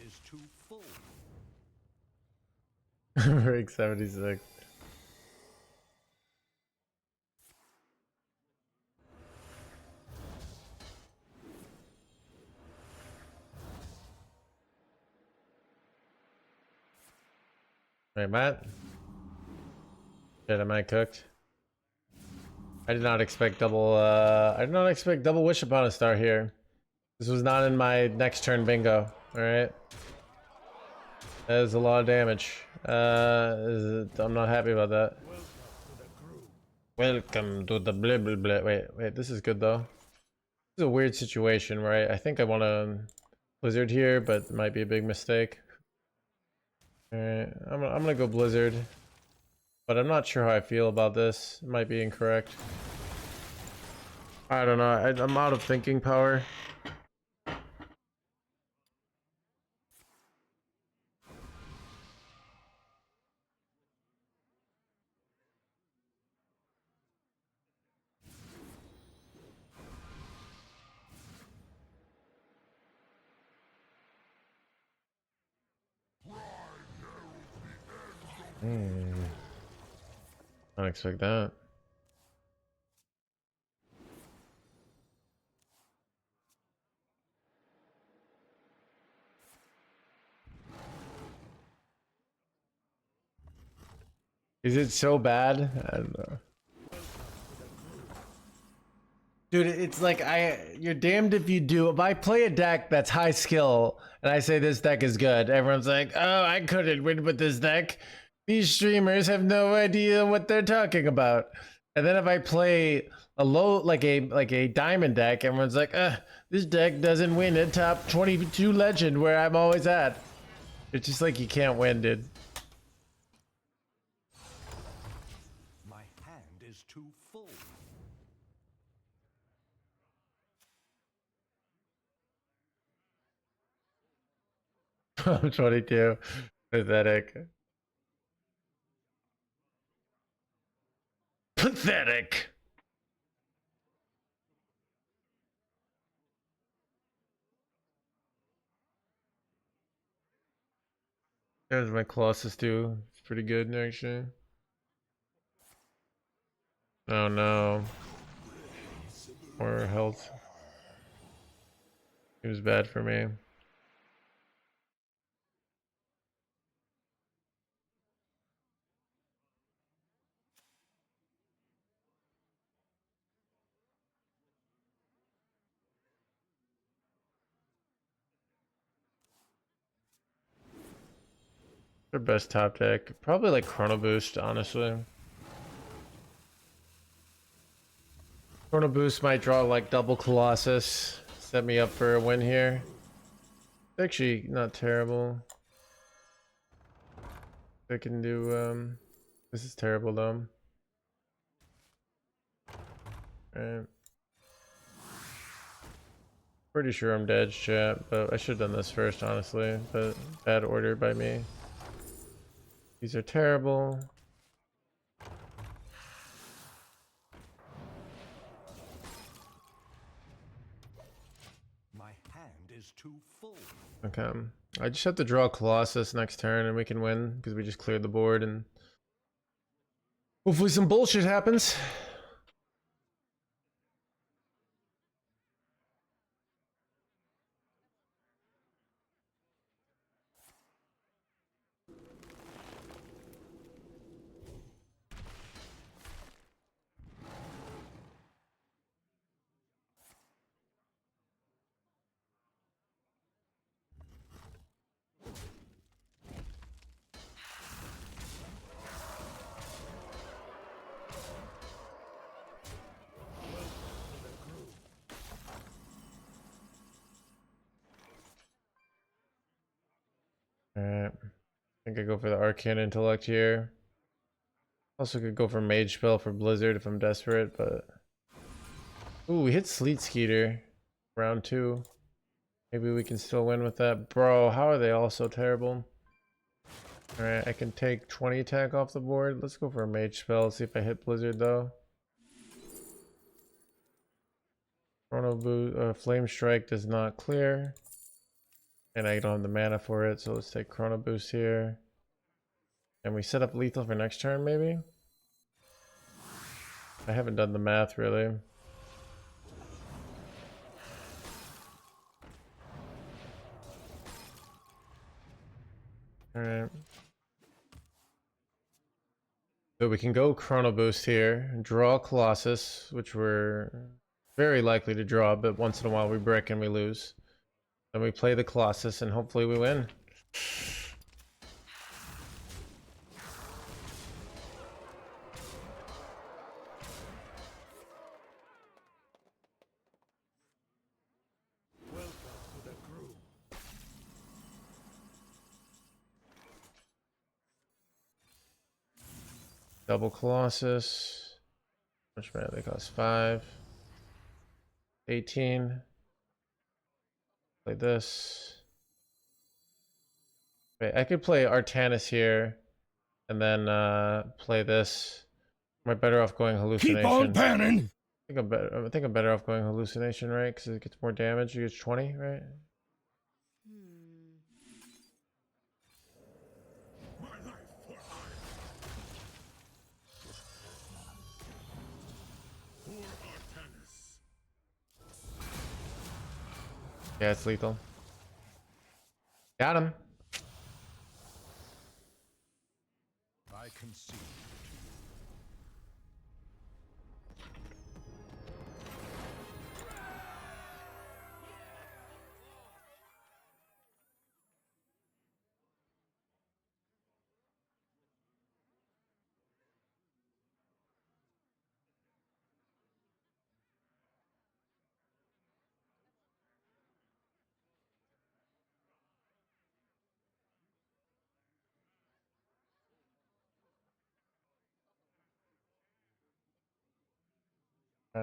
S10: Is too full.
S1: Rig 76. Wait, Matt? Shit, am I cooked? I did not expect double, I did not expect double Wish Upon a Star here. This was not in my next turn bingo, alright? That is a lot of damage. I'm not happy about that. Welcome to the blah blah blah. Wait, this is good though. This is a weird situation, right? I think I want to Blizzard here, but it might be a big mistake. Alright, I'm gonna go Blizzard. But I'm not sure how I feel about this. It might be incorrect. I don't know. I'm out of thinking power. I don't expect that. Is it so bad? I don't know. Dude, it's like you're damned if you do. If I play a deck that's high skill and I say this deck is good, everyone's like, oh, I couldn't win with this deck. These streamers have no idea what they're talking about. And then if I play a low, like a diamond deck, everyone's like, this deck doesn't win at top 22 legend where I'm always at. It's just like you can't win, dude.
S10: My hand is too full.
S1: I'm 22. Pathetic. Pathetic. There's my Colossus too. It's pretty good actually. Oh no. More health. It was bad for me. Their best top deck. Probably like Chrono Boost, honestly. Chrono Boost might draw like double Colossus. Set me up for a win here. It's actually not terrible. I can do this is terrible though. Alright. Pretty sure I'm dead, chat, but I should have done this first, honestly. But bad order by me. These are terrible.
S10: My hand is too full.
S1: Okay. I just have to draw Colossus next turn and we can win because we just cleared the board and hopefully some bullshit happens. Alright. I think I go for the Arcane Intellect here. Also could go for Mage Spell for Blizzard if I'm desperate, but... Ooh, we hit Sleet Skeeter. Round 2. Maybe we can still win with that. Bro, how are they all so terrible? Alright, I can take 20 attack off the board. Let's go for a Mage Spell, see if I hit Blizzard though. Chrono Boost, Flame Strike does not clear. And I don't have the mana for it, so let's take Chrono Boost here. And we set up lethal for next turn, maybe? I haven't done the math, really. Alright. So we can go Chrono Boost here, draw Colossus, which we're very likely to draw, but once in a while we brick and we lose. Then we play the Colossus and hopefully we win.
S10: Welcome to the crew.
S1: Double Colossus. How much mana they cost? 5. 18. Play this. Wait, I could play Artanis here and then play this. Am I better off going Hallucination?
S3: Keep on panning!
S1: I think I'm better off going Hallucination, right? Because it gets more damage. It gets 20, right?
S3: My life for hire. For Artanis.
S1: Yeah, it's lethal. Got him.
S3: I concede.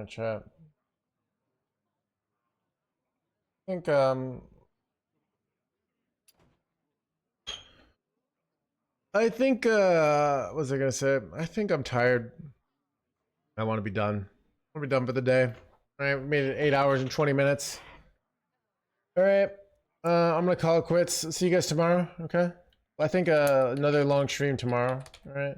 S1: Chat. I think what was I gonna say? I think I'm tired. I want to be done. I want to be done for the day. All right, we made it 8 hours and 20 minutes. All right, I'm gonna call it quits. See you guys tomorrow. Okay. I think another long stream tomorrow, right?